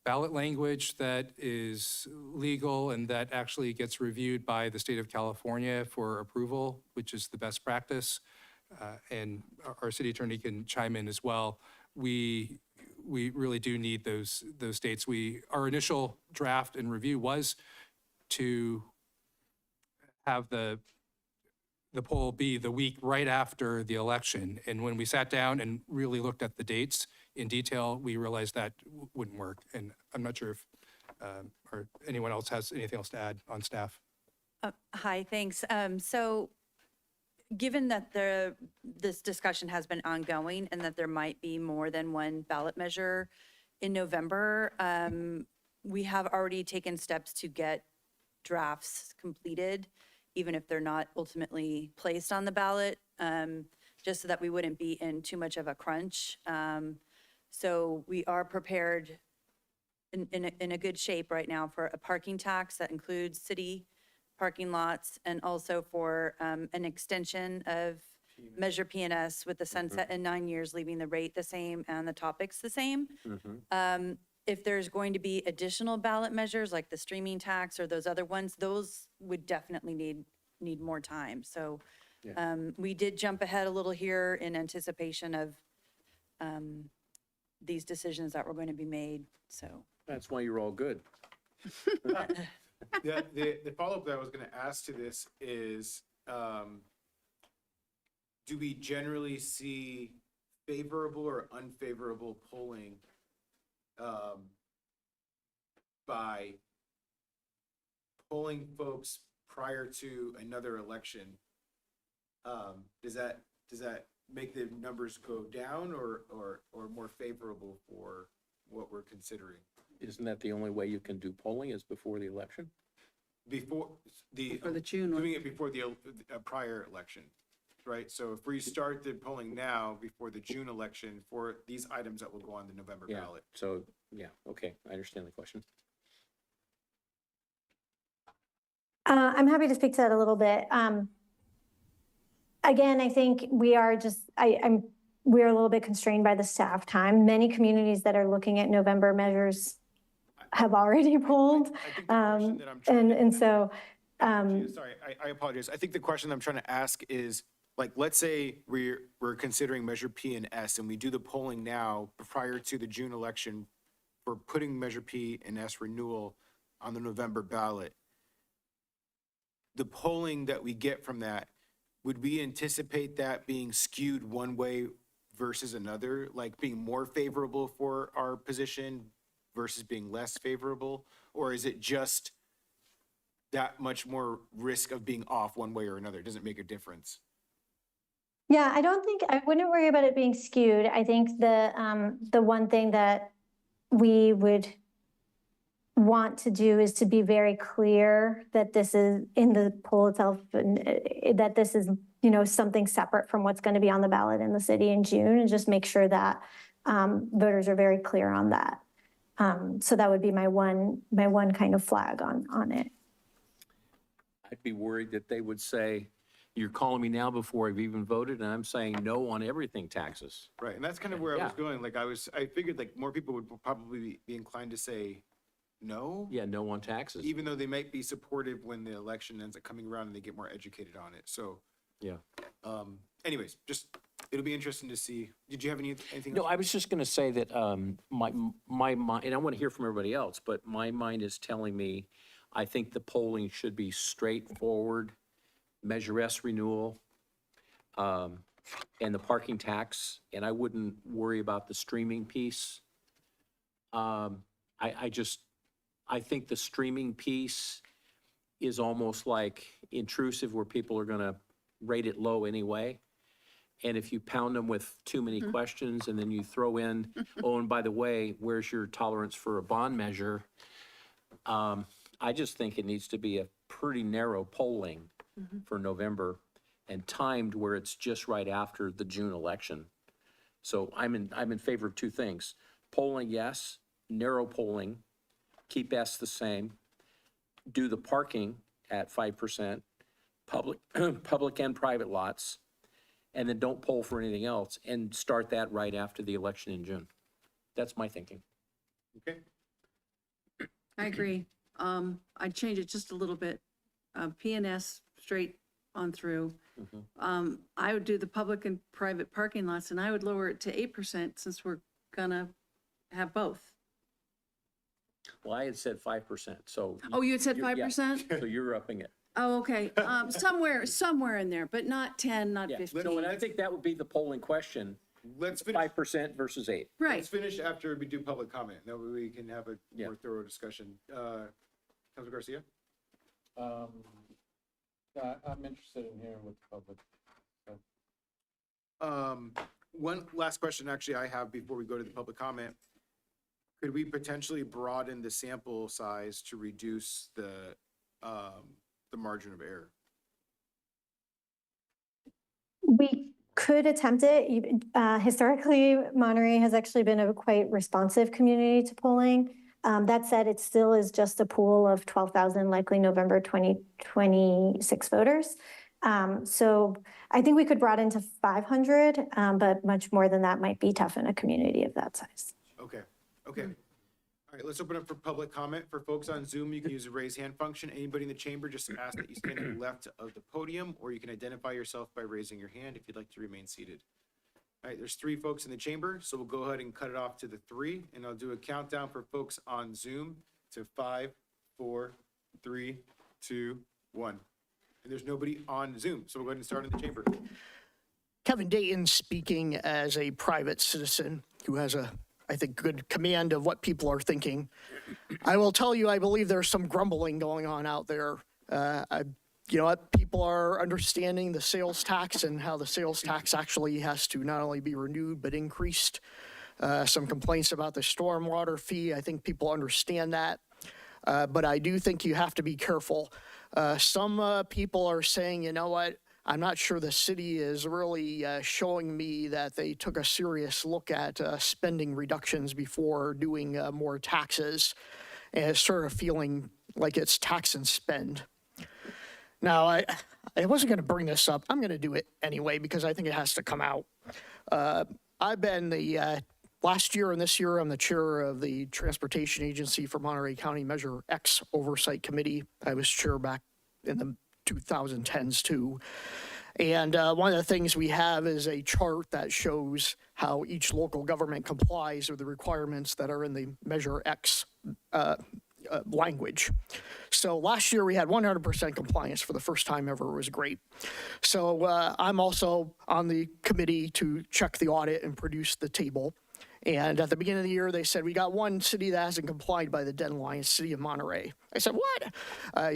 ballot language that is legal and that actually gets reviewed by the state of California for approval, which is the best practice, and our city attorney can chime in as well. We really do need those dates. Our initial draft and review was to have the poll be the week right after the election. And when we sat down and really looked at the dates in detail, we realized that wouldn't work. And I'm not sure if or anyone else has anything else to add on staff. Hi, thanks. So given that this discussion has been ongoing and that there might be more than one ballot measure in November, we have already taken steps to get drafts completed, even if they're not ultimately placed on the ballot, just so that we wouldn't be in too much of a crunch. So we are prepared in a good shape right now for a parking tax that includes city parking lots, and also for an extension of Measure P&S with the sunset in 9 years, leaving the rate the same and the topics the same. If there's going to be additional ballot measures like the streaming tax or those other ones, those would definitely need more time. So we did jump ahead a little here in anticipation of these decisions that were going to be made. So That's why you're all good. The follow-up that I was going to ask to this is, do we generally see favorable or unfavorable polling by polling folks prior to another election? Does that make the numbers go down or more favorable for what we're considering? Isn't that the only way you can do polling is before the election? Before the June one. doing it before the prior election, right? So if we start the polling now before the June election for these items that will go on the November Yeah, ballot. so, yeah, okay, I understand the question. I'm happy to speak to that a little bit. Again, I think we are we're a little bit constrained by the staff time. Many communities that are looking at November measures have already polled. I think the question that I'm trying And so, sorry, I apologize. I think the question I'm trying to ask is, like, let's say we're considering Measure P and S, and we do the polling now prior to the June election for putting Measure P and S renewal on the November ballot. The polling that we get from that, would we anticipate that being skewed one way versus another, like being more favorable for our position versus being less favorable? Or is it just that much more risk of being off one way or another? Does it make a difference? yeah, I wouldn't worry about it being skewed. I think the one thing that we would want to do is to be very clear that this is in the poll itself, and that this is, something separate from what's going to be on the ballot in the city in June, and just make sure that voters are very clear on that. So that would be my one kind of flag on it. I'd be worried that they would say, you're calling me now before I've even voted, and I'm saying no on everything taxes. Right, and that's kind of where I Yeah. was going. Like I figured like more people would probably be inclined to say no, Yeah, no on taxes. even though they might be supportive when the election ends up coming around and they get more educated on it. So, Yeah. anyways, just, it'll be interesting to see. Did you have anything No, else? I was just going to say that my mind, and I want to hear from everybody else, but my mind is telling me, I think the polling should be straightforward, Measure S renewal, and the parking tax, and I wouldn't worry about the streaming piece. I think the streaming piece is almost like intrusive, where people are going to rate it low anyway. And if you pound them with too many questions, and then you throw in, oh, and by the way, where's your tolerance for a bond measure? I just think it needs to be a pretty narrow polling for November, and timed where it's just right after the June election. So I'm in favor of two things: polling, yes; narrow polling, keep S the same; do the parking at 5%, public and private lots, and then don't poll for anything else, and start that right after the election in June. That's my thinking. Okay. I agree. I'd change it just a little bit. P&S straight on through. I would do the public and private parking lots, and I would lower it to 8% since we're gonna have both. Well, I had said 5%, so. Oh, you had said you're- yeah, 5%? So you're upping it. Oh, okay. Somewhere in there, but not 10, not Yeah, 15. so, and I think that would be the polling question, Let's finish. 5% versus 8. Right. Let's finish after we do public comment. That way we can have a Yeah. more thorough discussion. Councilor Garcia? I'm interested in hearing what the public. One last question actually I have before we go to the public comment. Could we potentially broaden the sample size to reduce the margin of error? We could attempt it. Historically, Monterey has actually been a quite responsive community to polling. That said, it still is just a pool of 12,000 likely November 2026 voters. So I think we could broaden to 500, but much more than that might be tough in a community of that size. Okay, okay. All right, let's open up for public comment. For folks on Zoom, you can use the raise hand function. Anybody in the chamber, just ask that you stand to the left of the podium, or you can identify yourself by raising your hand if you'd like to remain seated. All right, there's 3 folks in the chamber, so we'll go ahead and cut it off to the 3, and I'll do a countdown for folks on Zoom to 5, 4, 3, 2, 1. And there's nobody on Zoom, so we'll go ahead and start in the chamber. Kevin Dayton speaking as a private citizen who has I think, good command of what people are thinking. I will tell you, I believe there's some grumbling going on out there. You know what? People are understanding the sales tax and how the sales tax actually has to not only be renewed, but increased. Some complaints about the stormwater fee. I think people understand that. But I do think you have to be careful. Some people are saying, you know what? I'm not sure the city is really showing me that they took a serious look at spending reductions before doing more taxes, and it's sort of feeling like it's tax and spend. Now, I wasn't going to bring this up. I'm going to do it anyway because I think it has to come out. I've been last year and this year, I'm the chair of the Transportation Agency for Monterey County Measure X Oversight Committee. I was chair back in the 2010s too. And one of the things we have is a chart that shows how each local government complies with the requirements that are in the Measure X language. So last year we had 100% compliance for the first time ever. It was great. So I'm also on the committee to check the audit and produce the table. And at the beginning of the year, they said, we got one city that hasn't complied by the deadline, city of Monterey. I said, what? I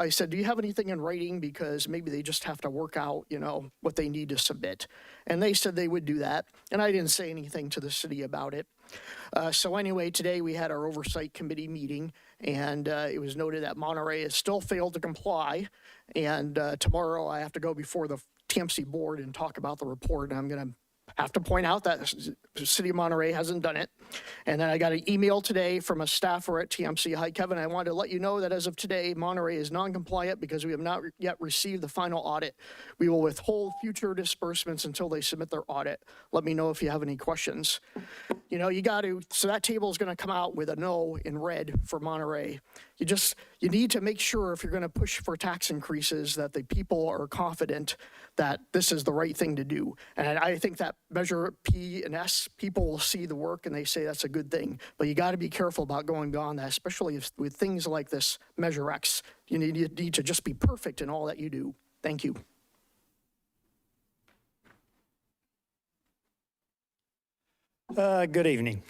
said, do you have anything in writing? Because maybe they just have to work out, you know, what they need to submit. And they said they would do that. And I didn't say anything to the city about it. So anyway, today we had our oversight committee meeting, and it was noted that Monterey has still failed to comply. And tomorrow I have to go before the TMC board and talk about the report. And I'm going to have to point out that the city of Monterey hasn't done it. And then I got an email today from a staffer at TMC. Hi, Kevin. I wanted to let you know that as of today, Monterey is non-compliant because we have not yet received the final audit. We will withhold future disbursements until they submit their audit. Let me know if you have any questions. You know, so that table is going to come out with a no in red for Monterey. You need to make sure if you're going to push for tax increases that the people are confident that this is the right thing to do. And I think that measure P and S, people will see the work and they say that's a good thing. But you got to be careful about going beyond that, especially with things like this measure X. You need to just be perfect in all that you do. Thank you. Good evening,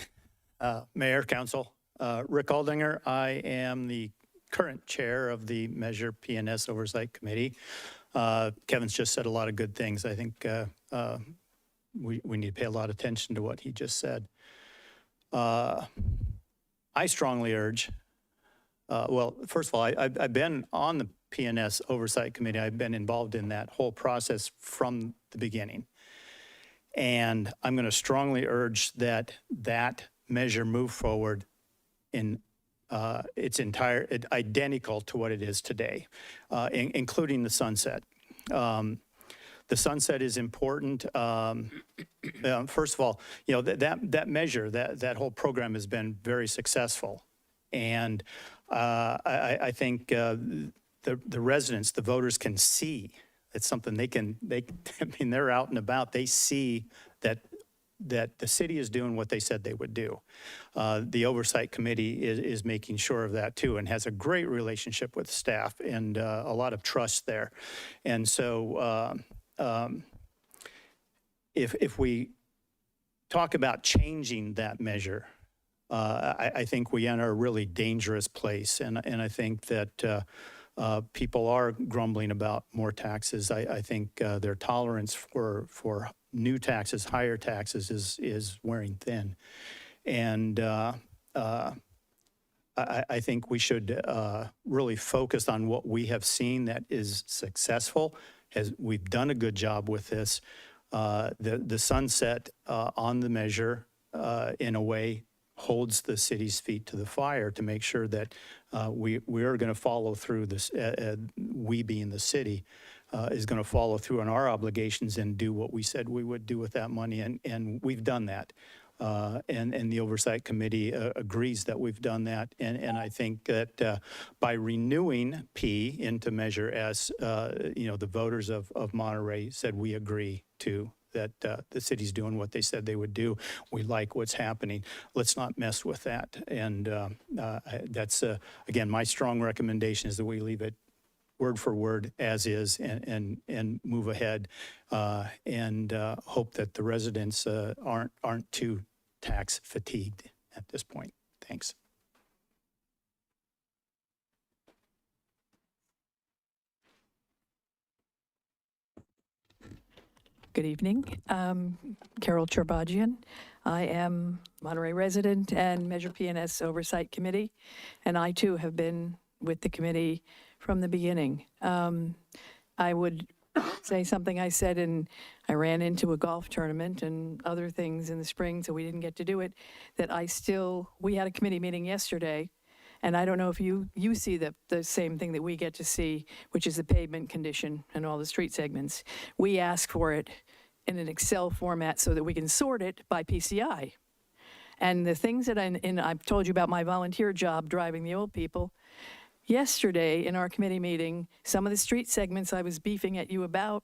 Mayor, Council. Rick Aldinger. I am the current chair of the Measure PNS Oversight Committee. Kevin's just said a lot of good things. I think we need to pay a lot of attention to what he just said. I strongly urge, well, first of all, I've been on the PNS Oversight Committee. I've been involved in that whole process from the beginning. And I'm going to strongly urge that measure move forward in identical to what it is today, including the sunset. The sunset is important. First of all, you know, that measure, that whole program has been very successful. And I think the residents, the voters can see. It's something I mean, they're out and about. They see that the city is doing what they said they would do. The Oversight Committee is making sure of that too, and has a great relationship with staff and a lot of trust there. And so if we talk about changing that measure, I think we enter a really dangerous place. And I think that people are grumbling about more taxes. I think their tolerance for new taxes, higher taxes is wearing thin. And I think we should really focus on what we have seen that is successful. We've done a good job with this. The sunset on the measure, in a way, holds the city's feet to the fire to make sure that we are going to follow through this, we being the city, is going to follow through on our obligations and do what we said we would do with that money. And we've done that. And the Oversight Committee agrees that we've done that. And I think that by renewing P into Measure S, you know, the voters of Monterey said we agree to that the city's doing what they said they would do. We like what's happening. Let's not mess with that. And that's, again, my strong recommendation is that we leave it word for word as is and move ahead and hope that the residents aren't too tax fatigued at this point. Thanks. Good evening. Carol Cherbajian. I am Monterey resident and Measure PNS Oversight Committee, and I too have been with the committee from the beginning. I would say something I said, and I ran into a golf tournament and other things in the spring, so we didn't get to do it, that we had a committee meeting yesterday, and I don't know if you see the same thing that we get to see, which is the pavement condition and all the street segments. We ask for it in an Excel format so that we can sort it by PCI. And the things that I've told you about my volunteer job driving the old people. Yesterday in our committee meeting, some of the street segments I was beefing at you about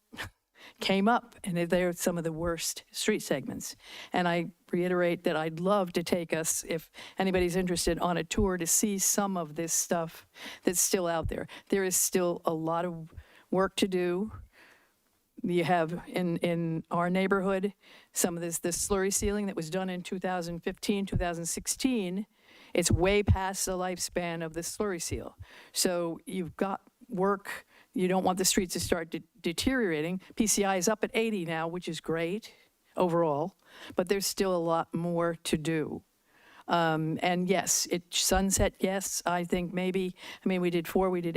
came up, and they're some of the worst street segments. And I reiterate that I'd love to take us, if anybody's interested, on a tour to see some of this stuff that's still out there. There is still a lot of work to do. You have in our neighborhood some of this slurry sealing that was done in 2015, 2016. It's way past the lifespan of the slurry seal. So you've got work. You don't want the streets to start deteriorating. PCI is up at 80 now, which is great overall, but there's still a lot more to do. And yes, sunset, yes, I think maybe, we did 4, we did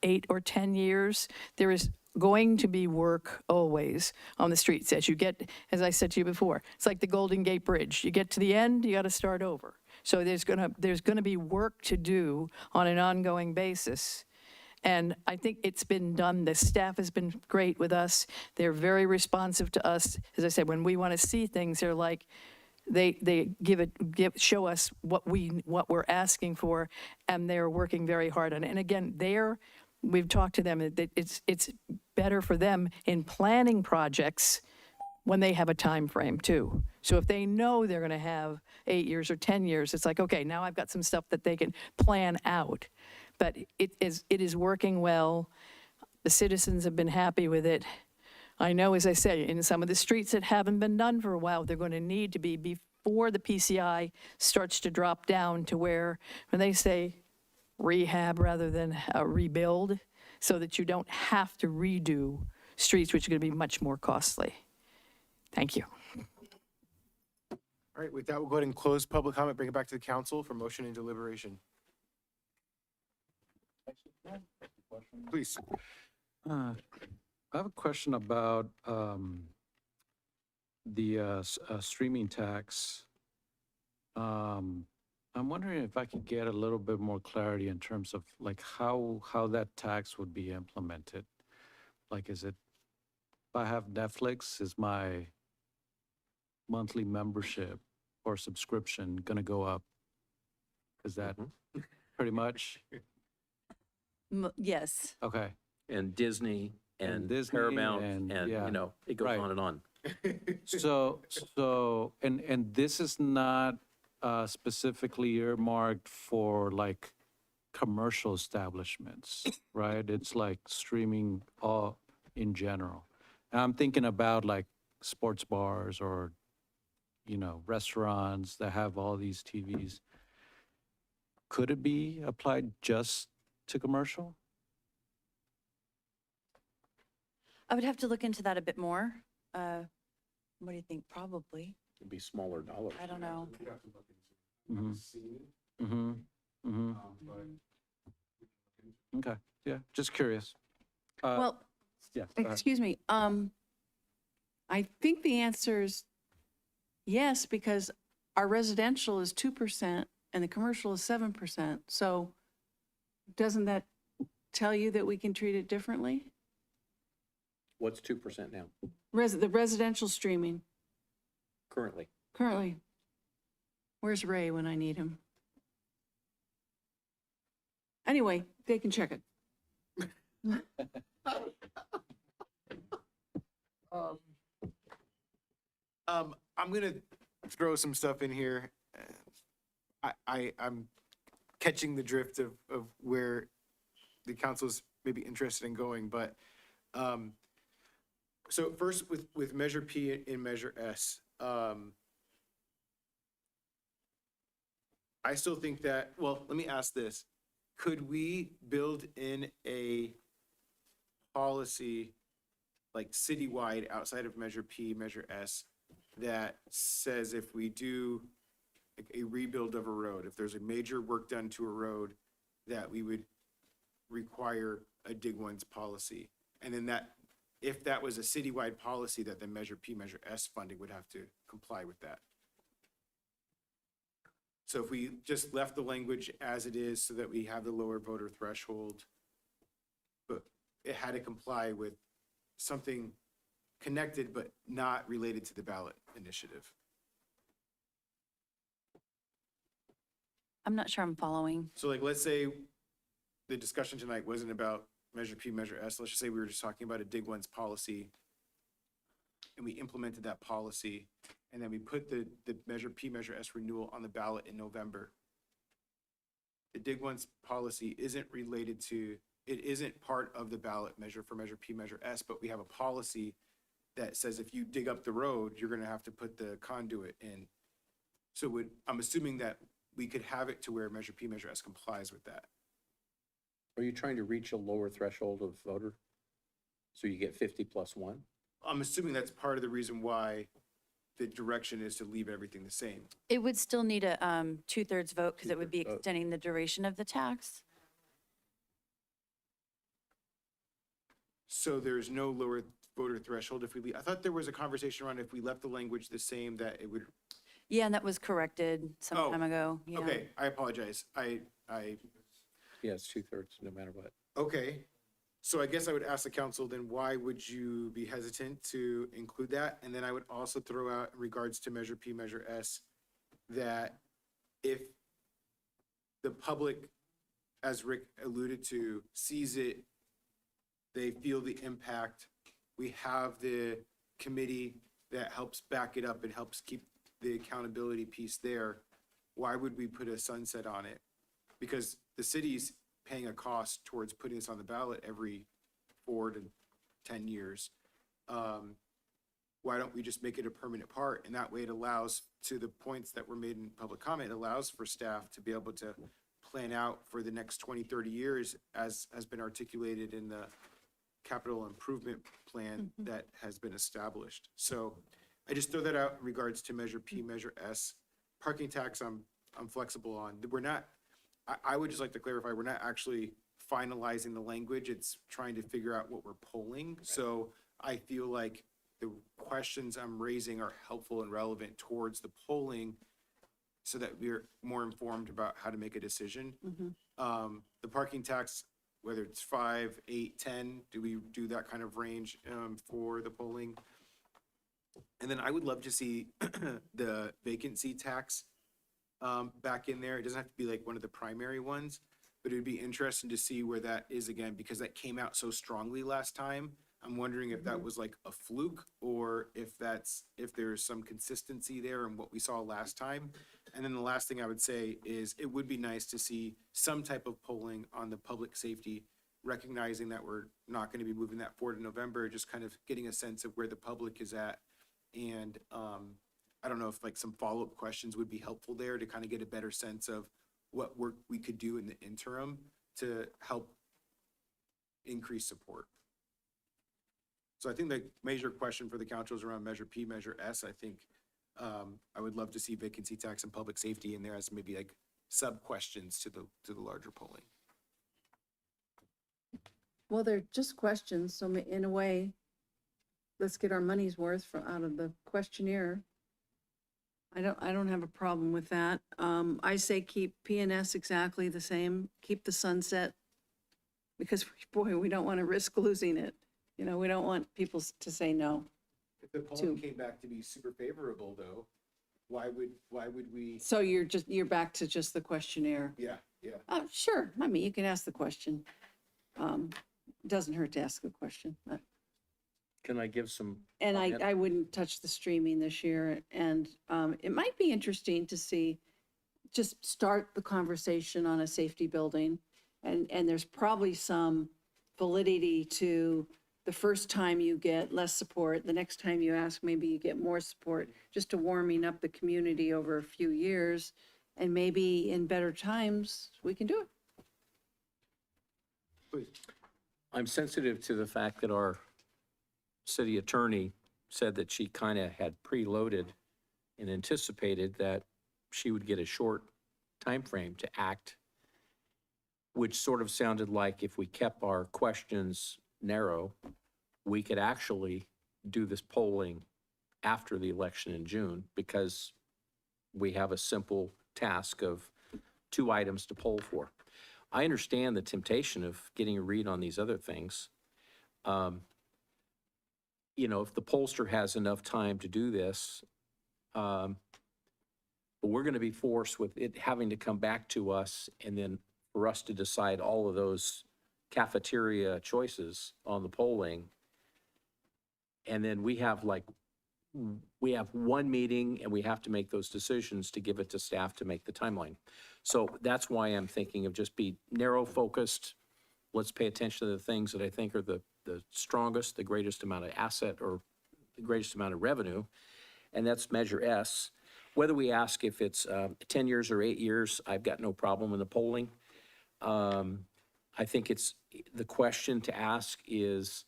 8 or 10 years. There is going to be work always on the streets. As I said to you before, it's like the Golden Gate Bridge. You get to the end, you got to start over. So there's gonna be work to do on an ongoing basis. And I think it's been done. The staff has been great with us. They're very responsive to us. As I said, when we want to see things, they're like, they show us what we're asking for, and they're working very hard on it. And again, we've talked to them, it's better for them in planning projects when they have a time frame too. So if they know they're going to have 8 years or 10 years, it's like, okay, now I've got some stuff that they can plan out. But it is working well. The citizens have been happy with it. I know, as I say, in some of the streets that haven't been done for a while, they're going to need to be before the PCI starts to drop down to where, when they say rehab rather than rebuild, so that you don't have to redo streets, which are going to be much more costly. Thank you. All right, with that, we'll go ahead and close public comment, bring it back to the council for motion and deliberation. Please. I have a question about the streaming tax. I'm wondering if I could get a little bit more clarity in terms of like how that tax would be implemented. Like, is it, if I have Netflix, is my monthly membership or subscription gonna go up? Is that pretty much? Yes. Okay. And Disney and Disney Paramount and- and, yeah. you know, it goes Right. on and on. And this is not specifically earmarked for like commercial establishments, right? It's like streaming all in general. And I'm thinking about like sports bars or, you know, restaurants that have all these TVs. Could it be applied just to commercial? I would have to look into that a bit more. What do you think? Probably. It'd be smaller dollars. I don't know. Mm-hmm. Mm-hmm. Mm-hmm. Okay, yeah, just curious. Well, Yeah. go ahead. excuse me, I think the answer is yes, because our residential is 2% and the commercial is 7%. So doesn't that tell you that we can treat it differently? What's 2% now The residential streaming currently? currently. Where's Ray when I need him? Anyway, they can check it. I'm gonna throw some stuff in here. I'm catching the drift of where the council's maybe interested in going, but so first with Measure P and Measure S, I still think that, well, let me ask this. Could we build in a policy like citywide outside of Measure P, Measure S, that says if we do like a rebuild of a road, if there's a major work done to a road, that we would require a dig once policy? And then that, if that was a citywide policy, that the Measure P, Measure S funding would have to comply with that. So if we just left the language as it is so that we have the lower voter threshold, but it had to comply with something connected but not related to the ballot initiative. I'm not sure I'm following. So like, let's say the discussion tonight wasn't about Measure P, Measure S. Let's just say we were just talking about a dig once policy, and we implemented that policy, and then we put the Measure P, Measure S renewal on the ballot in November. The dig once policy isn't related to, it isn't part of the ballot measure for Measure P, Measure S, but we have a policy that says if you dig up the road, you're gonna have to put the conduit in. So I'm assuming that we could have it to where Measure P, Measure S complies with that. Are you trying to reach a lower threshold of voter? So you get 50 plus 1? I'm assuming that's part of the reason why the direction is to leave everything the same. It would still need a 2/3 vote because it would be 2/3 vote. extending the duration of the tax. So there's no lower voter threshold if we leave. I thought there was a conversation around if we left the language the same, that it would, Yeah, and that was corrected some Oh, time ago. Yeah. okay, I apologize. I, Yeah, it's 2/3, no matter what. okay. So I guess I would ask the council then, why would you be hesitant to include that? And then I would also throw out in regards to Measure P, Measure S, that if the public, as Rick alluded to, sees it, they feel the impact, we have the committee that helps back it up and helps keep the accountability piece there, why would we put a sunset on it? Because the city's paying a cost towards putting this on the ballot every 4 to 10 years. Why don't we just make it a permanent part? And that way it allows, to the points that were made in public comment, it allows for staff to be able to plan out for the next 20, 30 years, as has been articulated in the capital improvement plan that has been established. So I just throw that out in regards to Measure P, Measure S. Parking tax, I'm flexible on. We're not, I would just like to clarify, we're not actually finalizing the language. It's trying to figure out what we're polling. So I feel like the questions I'm raising are helpful and relevant towards the polling so that we're more informed about how to make a decision. The parking tax, whether it's 5, 8, 10, do we do that kind of range for the polling? And then I would love to see the vacancy tax back in there. It doesn't have to be like one of the primary ones, but it'd be interesting to see where that is again, because that came out so strongly last time. I'm wondering if that was like a fluke, or if there's some consistency there in what we saw last time. And then the last thing I would say is it would be nice to see some type of polling on the public safety, recognizing that we're not going to be moving that forward in November, just kind of getting a sense of where the public is at. And I don't know if like some follow-up questions would be helpful there to kind of get a better sense of what work we could do in the interim to help increase support. So I think the major question for the council is around Measure P, Measure S. I think I would love to see vacancy tax and public safety in there as maybe like sub-questions to the larger polling. Well, they're just questions, so in a way, let's get our money's worth out of the questionnaire. I don't have a problem with that. I say keep P&S exactly the same, keep the sunset, because boy, we don't want to risk losing it. You know, we don't want people to say no. If the polling came back to be super favorable though, why would we? So you're back to just the questionnaire. Yeah. Sure. I mean, you can ask the question. It doesn't hurt to ask a question. Can I give some? And comment? I wouldn't touch the streaming this year. And it might be interesting to see, just start the conversation on a safety building. And there's probably some validity to the first time you get less support, the next time you ask, maybe you get more support, just to warming up the community over a few years. And maybe in better times, we can do it. Please. I'm sensitive to the fact that our city attorney said that she kind of had preloaded and anticipated that she would get a short time frame to act, which sort of sounded like if we kept our questions narrow, we could actually do this polling after the election in June, because we have a simple task of 2 items to poll for. I understand the temptation of getting a read on these other things. You know, if the pollster has enough time to do this, but we're going to be forced with it having to come back to us, and then for us to decide all of those cafeteria choices on the polling. And then we have 1 meeting and we have to make those decisions to give it to staff to make the timeline. So that's why I'm thinking of just be narrow focused. Let's pay attention to the things that I think are the strongest, the greatest amount of asset or the greatest amount of revenue. And that's Measure S. Whether we ask if it's 10 years or 8 years, I've got no problem in the polling. I think it's the question to ask is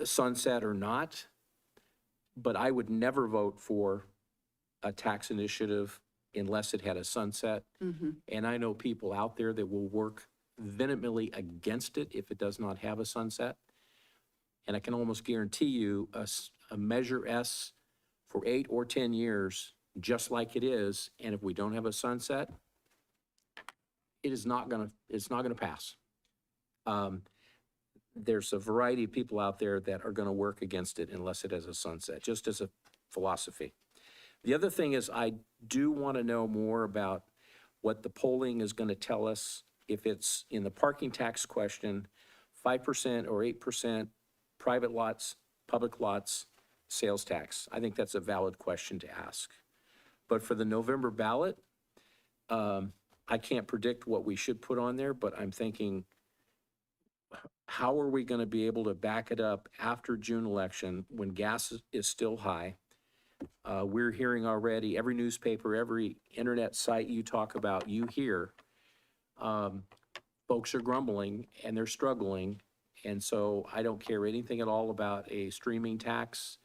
sunset or not, but I would never vote for a tax initiative unless it had a sunset. And I know people out there that will work vehemently against it if it does not have a sunset. And I can almost guarantee you a Measure S for 8 or 10 years, just like it is, and if we don't have a sunset, it's not gonna pass. There's a variety of people out there that are gonna work against it unless it has a sunset, just as a philosophy. The other thing is I do want to know more about what the polling is going to tell us if it's in the parking tax question, 5% or 8%, private lots, public lots, sales tax. I think that's a valid question to ask. But for the November ballot, I can't predict what we should put on there, but I'm thinking, how are we going to be able to back it up after June election when gas is still high? We're hearing already, every newspaper, every internet site you talk about, you hear, folks are grumbling and they're struggling. And so I don't care anything at all about a streaming tax.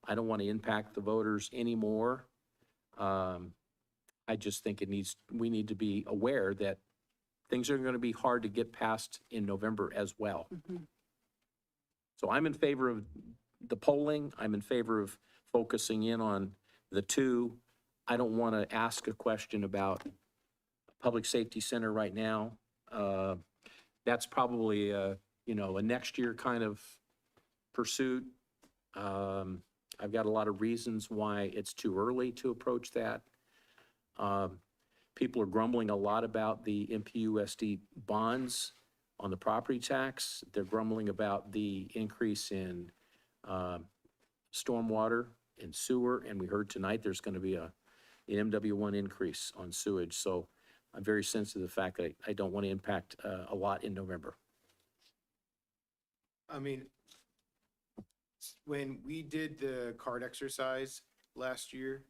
I don't want to impact the voters anymore. I just think we need to be aware that things are going to be hard to get past in November as well. So I'm in favor of the polling. I'm in favor of focusing in on the two. I don't want to ask a question about public safety center right now. That's probably a next year kind of pursuit. I've got a lot of reasons why it's too early to approach that. People are grumbling a lot about the MPUSD bonds on the property tax. They're grumbling about the increase in stormwater and sewer, and we heard tonight there's going to be an MW1 increase on sewage. So I'm very sensitive to the fact that I don't want to impact a lot in November. I mean, when we did the card exercise last year,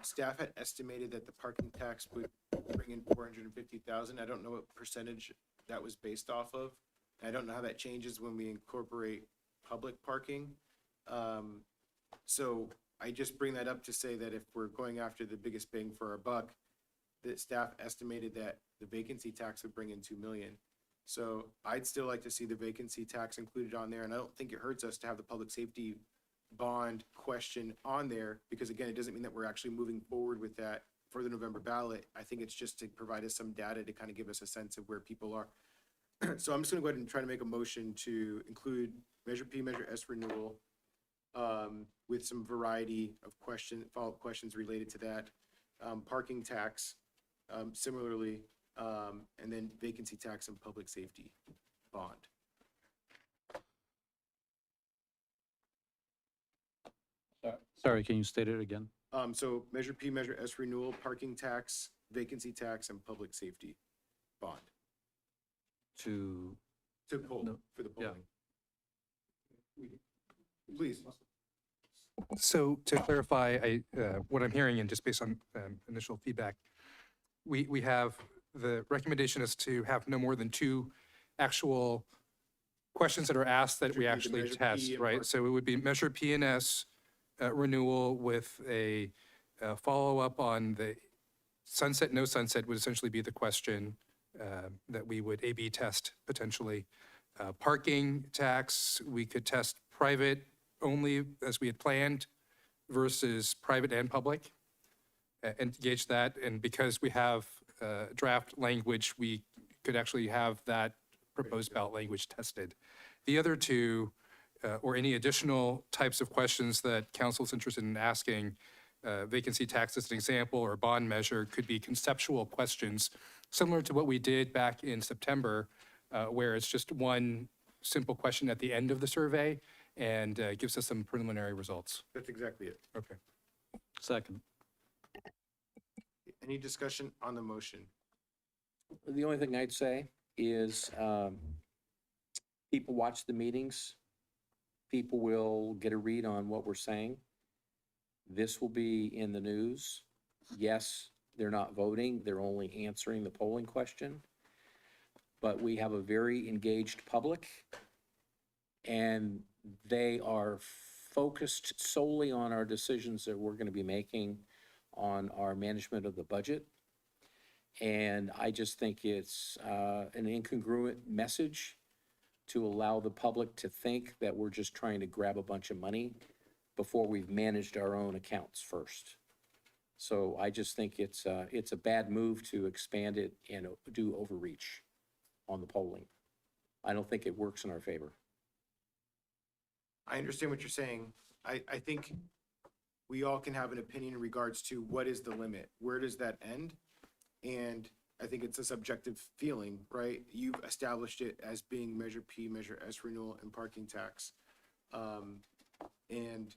staff had estimated that the parking tax would bring in 450,000. I don't know what percentage that was based off of. I don't know how that changes when we incorporate public parking. So I just bring that up to say that if we're going after the biggest bang for our buck, the staff estimated that the vacancy tax would bring in 2 million. So I'd still like to see the vacancy tax included on there, and I don't think it hurts us to have the public safety bond question on there, because again, it doesn't mean that we're actually moving forward with that for the November ballot. I think it's just to provide us some data to kind of give us a sense of where people are. So I'm just gonna go ahead and try to make a motion to include Measure P, Measure S renewal, with some variety of follow-up questions related to that. Parking tax, similarly, and then vacancy tax and public safety bond. Sorry, can you state it again? So Measure P, Measure S renewal, parking tax, vacancy tax, and public safety bond To, poll, No, for the yeah. polling. Please. So to clarify, what I'm hearing, and just based on initial feedback, we have the recommendation is to have no more than 2 actual questions that are asked that we actually Measure P test, and right? So it would be Measure P and S renewal with a follow-up on the sunset, no sunset would essentially be the question that we would A/B test potentially. Parking tax, we could test private only as we had planned versus private and public, and gauge that. And because we have draft language, we could actually have that proposed ballot language tested. The other 2, or any additional types of questions that council's interested in asking, vacancy tax as an example, or bond measure, could be conceptual questions, similar to what we did back in September, where it's just one simple question at the end of the survey and gives us some preliminary results. That's exactly it. Okay. second. Any discussion on the motion? The only thing I'd say is people watch the meetings. People will get a read on what we're saying. This will be in the news. Yes, they're not voting. They're only answering the polling question. But we have a very engaged public, and they are focused solely on our decisions that we're going to be making on our management of the budget. And I just think it's an incongruent message to allow the public to think that we're just trying to grab a bunch of money before we've managed our own accounts first. So I just think it's a bad move to expand it and do overreach on the polling. I don't think it works in our favor. I understand what you're saying. I think we all can have an opinion in regards to what is the limit? Where does that end? And I think it's a subjective feeling, right? You've established it as being Measure P, Measure S renewal, and parking tax. And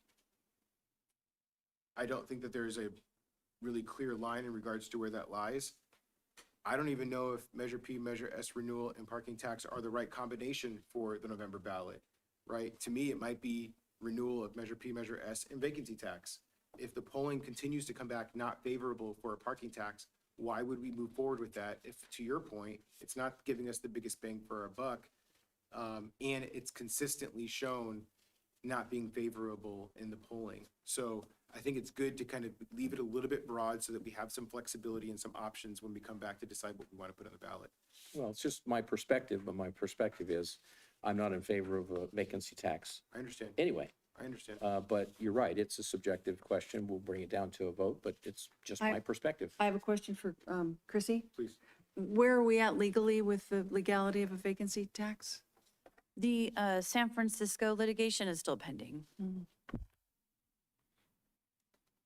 I don't think that there's a really clear line in regards to where that lies. I don't even know if Measure P, Measure S renewal, and parking tax are the right combination for the November ballot, right? To me, it might be renewal of Measure P, Measure S, and vacancy tax. If the polling continues to come back not favorable for a parking tax, why would we move forward with that if, to your point, it's not giving us the biggest bang for our buck, and it's consistently shown not being favorable in the polling? So I think it's good to kind of leave it a little bit broad so that we have some flexibility and some options when we come back to decide what we want to put on the ballot. Well, it's just my perspective, but my perspective is I'm not in favor of a vacancy tax. I understand. Anyway, I understand. but you're right, it's a subjective question. We'll bring it down to a vote, but it's just my perspective. I have a question for Chrissy. Please. Where are we at legally with the legality of a vacancy tax? The San Francisco litigation is still pending.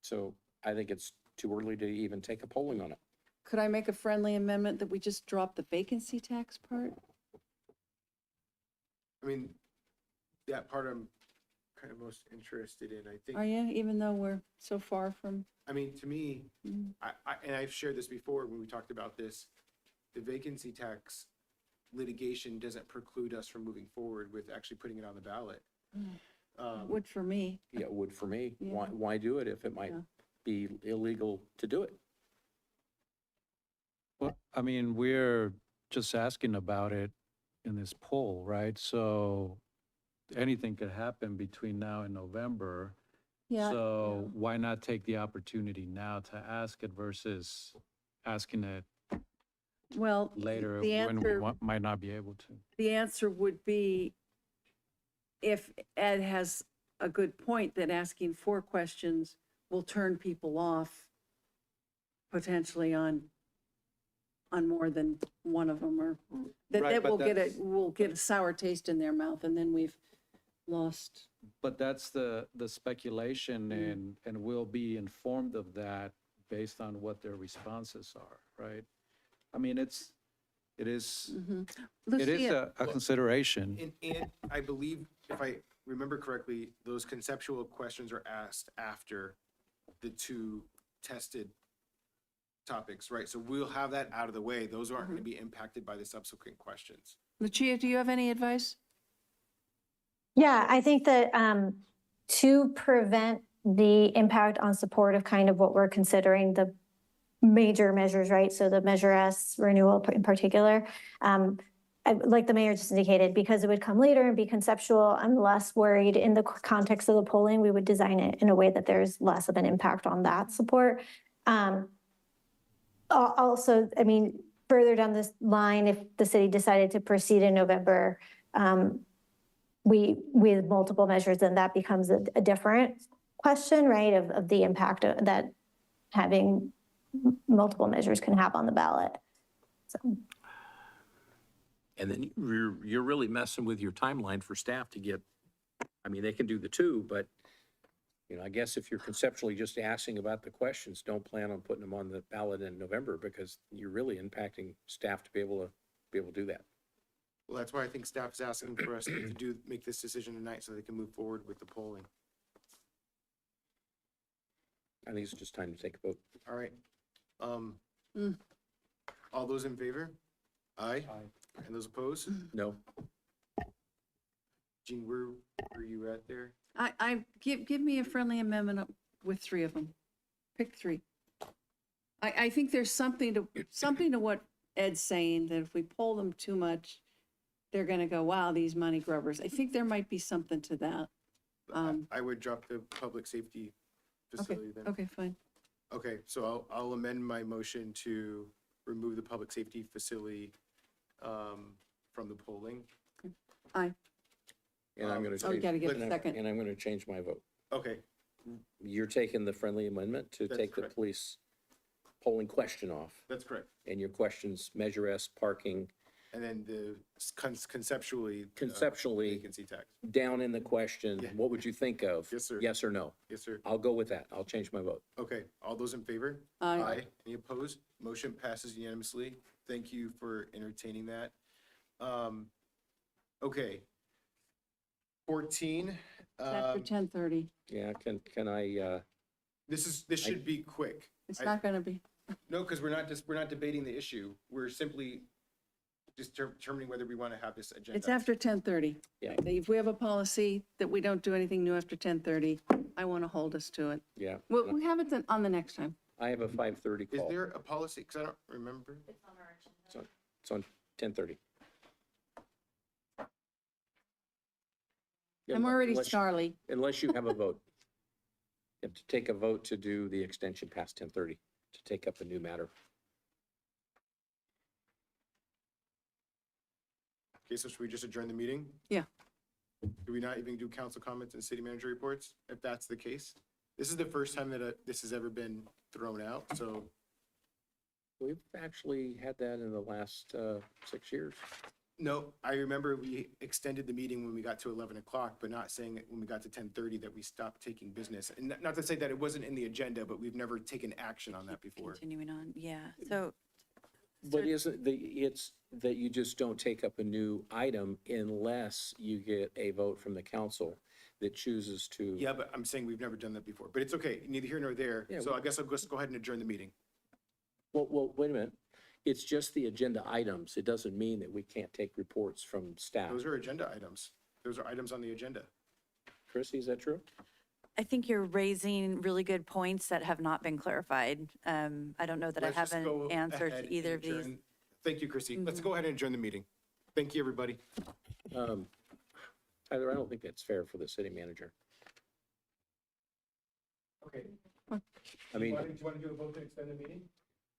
So I think it's too early to even take a polling on it. Could I make a friendly amendment that we just drop the vacancy tax part? I mean, that part I'm kind of most interested in, I think. Are you, even though we're so far from? I mean, to me, and I've shared this before when we talked about this, the vacancy tax litigation doesn't preclude us from moving forward with actually putting it on the ballot. Would for me. Yeah, it would for me. Yeah. Why do it if it might be illegal to do it? Well, I mean, we're just asking about it in this poll, right? So anything could happen between now and November. Yeah. So why not take the opportunity now to ask it versus asking it Well, later the when we answer, might not be able to? the answer would be, if Ed has a good point, that asking 4 questions will turn people off potentially on more than one of them, or that Right, but will get a sour taste in their mouth, and then we've lost. But that's the speculation, and we'll be informed of that based on what their responses are, right? I mean, it is Lucia, a consideration. And I believe, if I remember correctly, those conceptual questions are asked after the 2 tested topics, right? So we'll have that out of the way. Those aren't going to be impacted by the subsequent questions. Lucia, do you have any advice? Yeah, I think that to prevent the impact on support of kind of what we're considering the major measures, right? So the Measure S renewal in particular, like the mayor just indicated, because it would come later and be conceptual, I'm less worried in the context of the polling. We would design it in a way that there's less of an impact on that support. Also, I mean, further down this line, if the city decided to proceed in November, with multiple measures, then that becomes a different question, right? Of the impact that having multiple measures can have on the ballot. So. And then you're really messing with your timeline for staff to get, I mean, they can do the 2, but, you know, I guess if you're conceptually just asking about the questions, don't plan on putting them on the ballot in November, because you're really impacting staff to be able to do that. Well, that's why I think staff is asking for us to make this decision tonight so they can move forward with the polling. I think it's just time to take a vote. All right. All those in favor? Aye. And those opposed? No. Jean, where are you at there? Give me a friendly amendment with 3 of them. Pick 3. I think there's something to what Ed's saying, that if we pull them too much, they're gonna go, wow, these money grubbers. I think there might be something to that. I would drop the public safety facility then. Okay, fine. Okay, so I'll amend my motion to remove the public safety facility from the polling. Aye. And I'm going to Oh, change. gotta get a and I'm- second. And I'm going to change my vote. Okay, You're taking the friendly amendment to That's take the correct. police polling question off. that's correct. And your questions, Measure S, parking, And then the conceptually. conceptually, Vacancy tax. down in the question, Yeah. what would you think of? Yes, sir. Yes or no? Yes, sir. I'll go with that. I'll change my vote. Okay, all those in favor? Aye. Any opposed? Motion passes unanimously. Thank you for entertaining that. Okay. 14, After 10:30. Yeah, can I, this should be quick. It's I- not going to be. No, because we're not debating the issue. We're simply just determining whether we want to have this agenda. It's after 10:30. Yeah. If we have a policy that we don't do anything new after 10:30, I want to hold us to it. yeah, Well, we have it then on the next time. I have a 5:30 Is call. there a policy? Because I don't remember. It's on 10:30. Yeah, I'm already unless- Charlie. Unless you have a vote. You have to take a vote to do the extension past 10:30, to take up a new matter. Okay, so should we just adjourn the meeting? Yeah. Do we not even do council comments and city manager reports, if that's the case? This is the first time that this has ever been thrown out, so, We've actually had that in the last 6 years. no, I remember we extended the meeting when we got to 11 o'clock, but not saying it when we got to 10:30 that we stopped taking business. And not to say that it wasn't in the agenda, but we've never taken action on that before. Continuing on, yeah. So But isn't it's that you just don't take up a new item unless you get a vote from the council that chooses to. Yeah, but I'm saying we've never done that before, but it's okay, neither here nor there. Yeah, So I guess I'll just go ahead and adjourn the meeting. Well, wait a minute. It's just the agenda items. It doesn't mean that we can't take reports from staff. Those are agenda items. Those are items on the agenda. Chrissy, is that true? I think you're raising really good points that have not been clarified. I don't know that I Let's just go haven't answered ahead either and of these. adjourn. Thank you, Chrissy. Let's go ahead and adjourn the meeting. Thank you, everybody. Tyler, I don't think that's fair for the city manager. Okay. I mean, Do you want to do a vote to extend the meeting?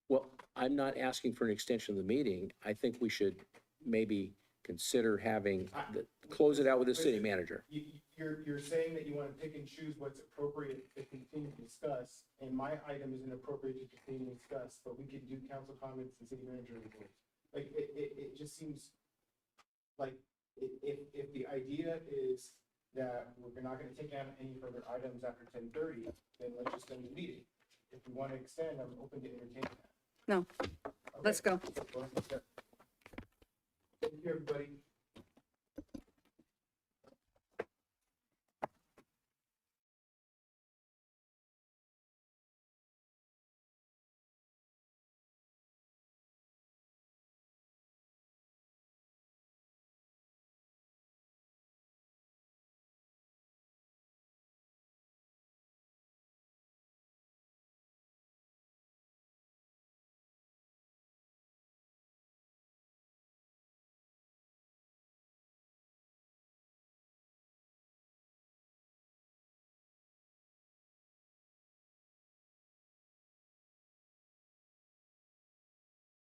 well, I'm not asking for an extension of the meeting. I think we should maybe consider having, close it out with the city manager. You're saying that you want to pick and choose what's appropriate to continue to discuss, and my item isn't appropriate to continue to discuss, but we could do council comments and city manager reports. Like, it just seems like if the idea is that we're not going to take on any further items after 10:30, then let's just end the meeting. If we want to extend, I'm open to entertaining that. No, let's go. Thank you, everybody.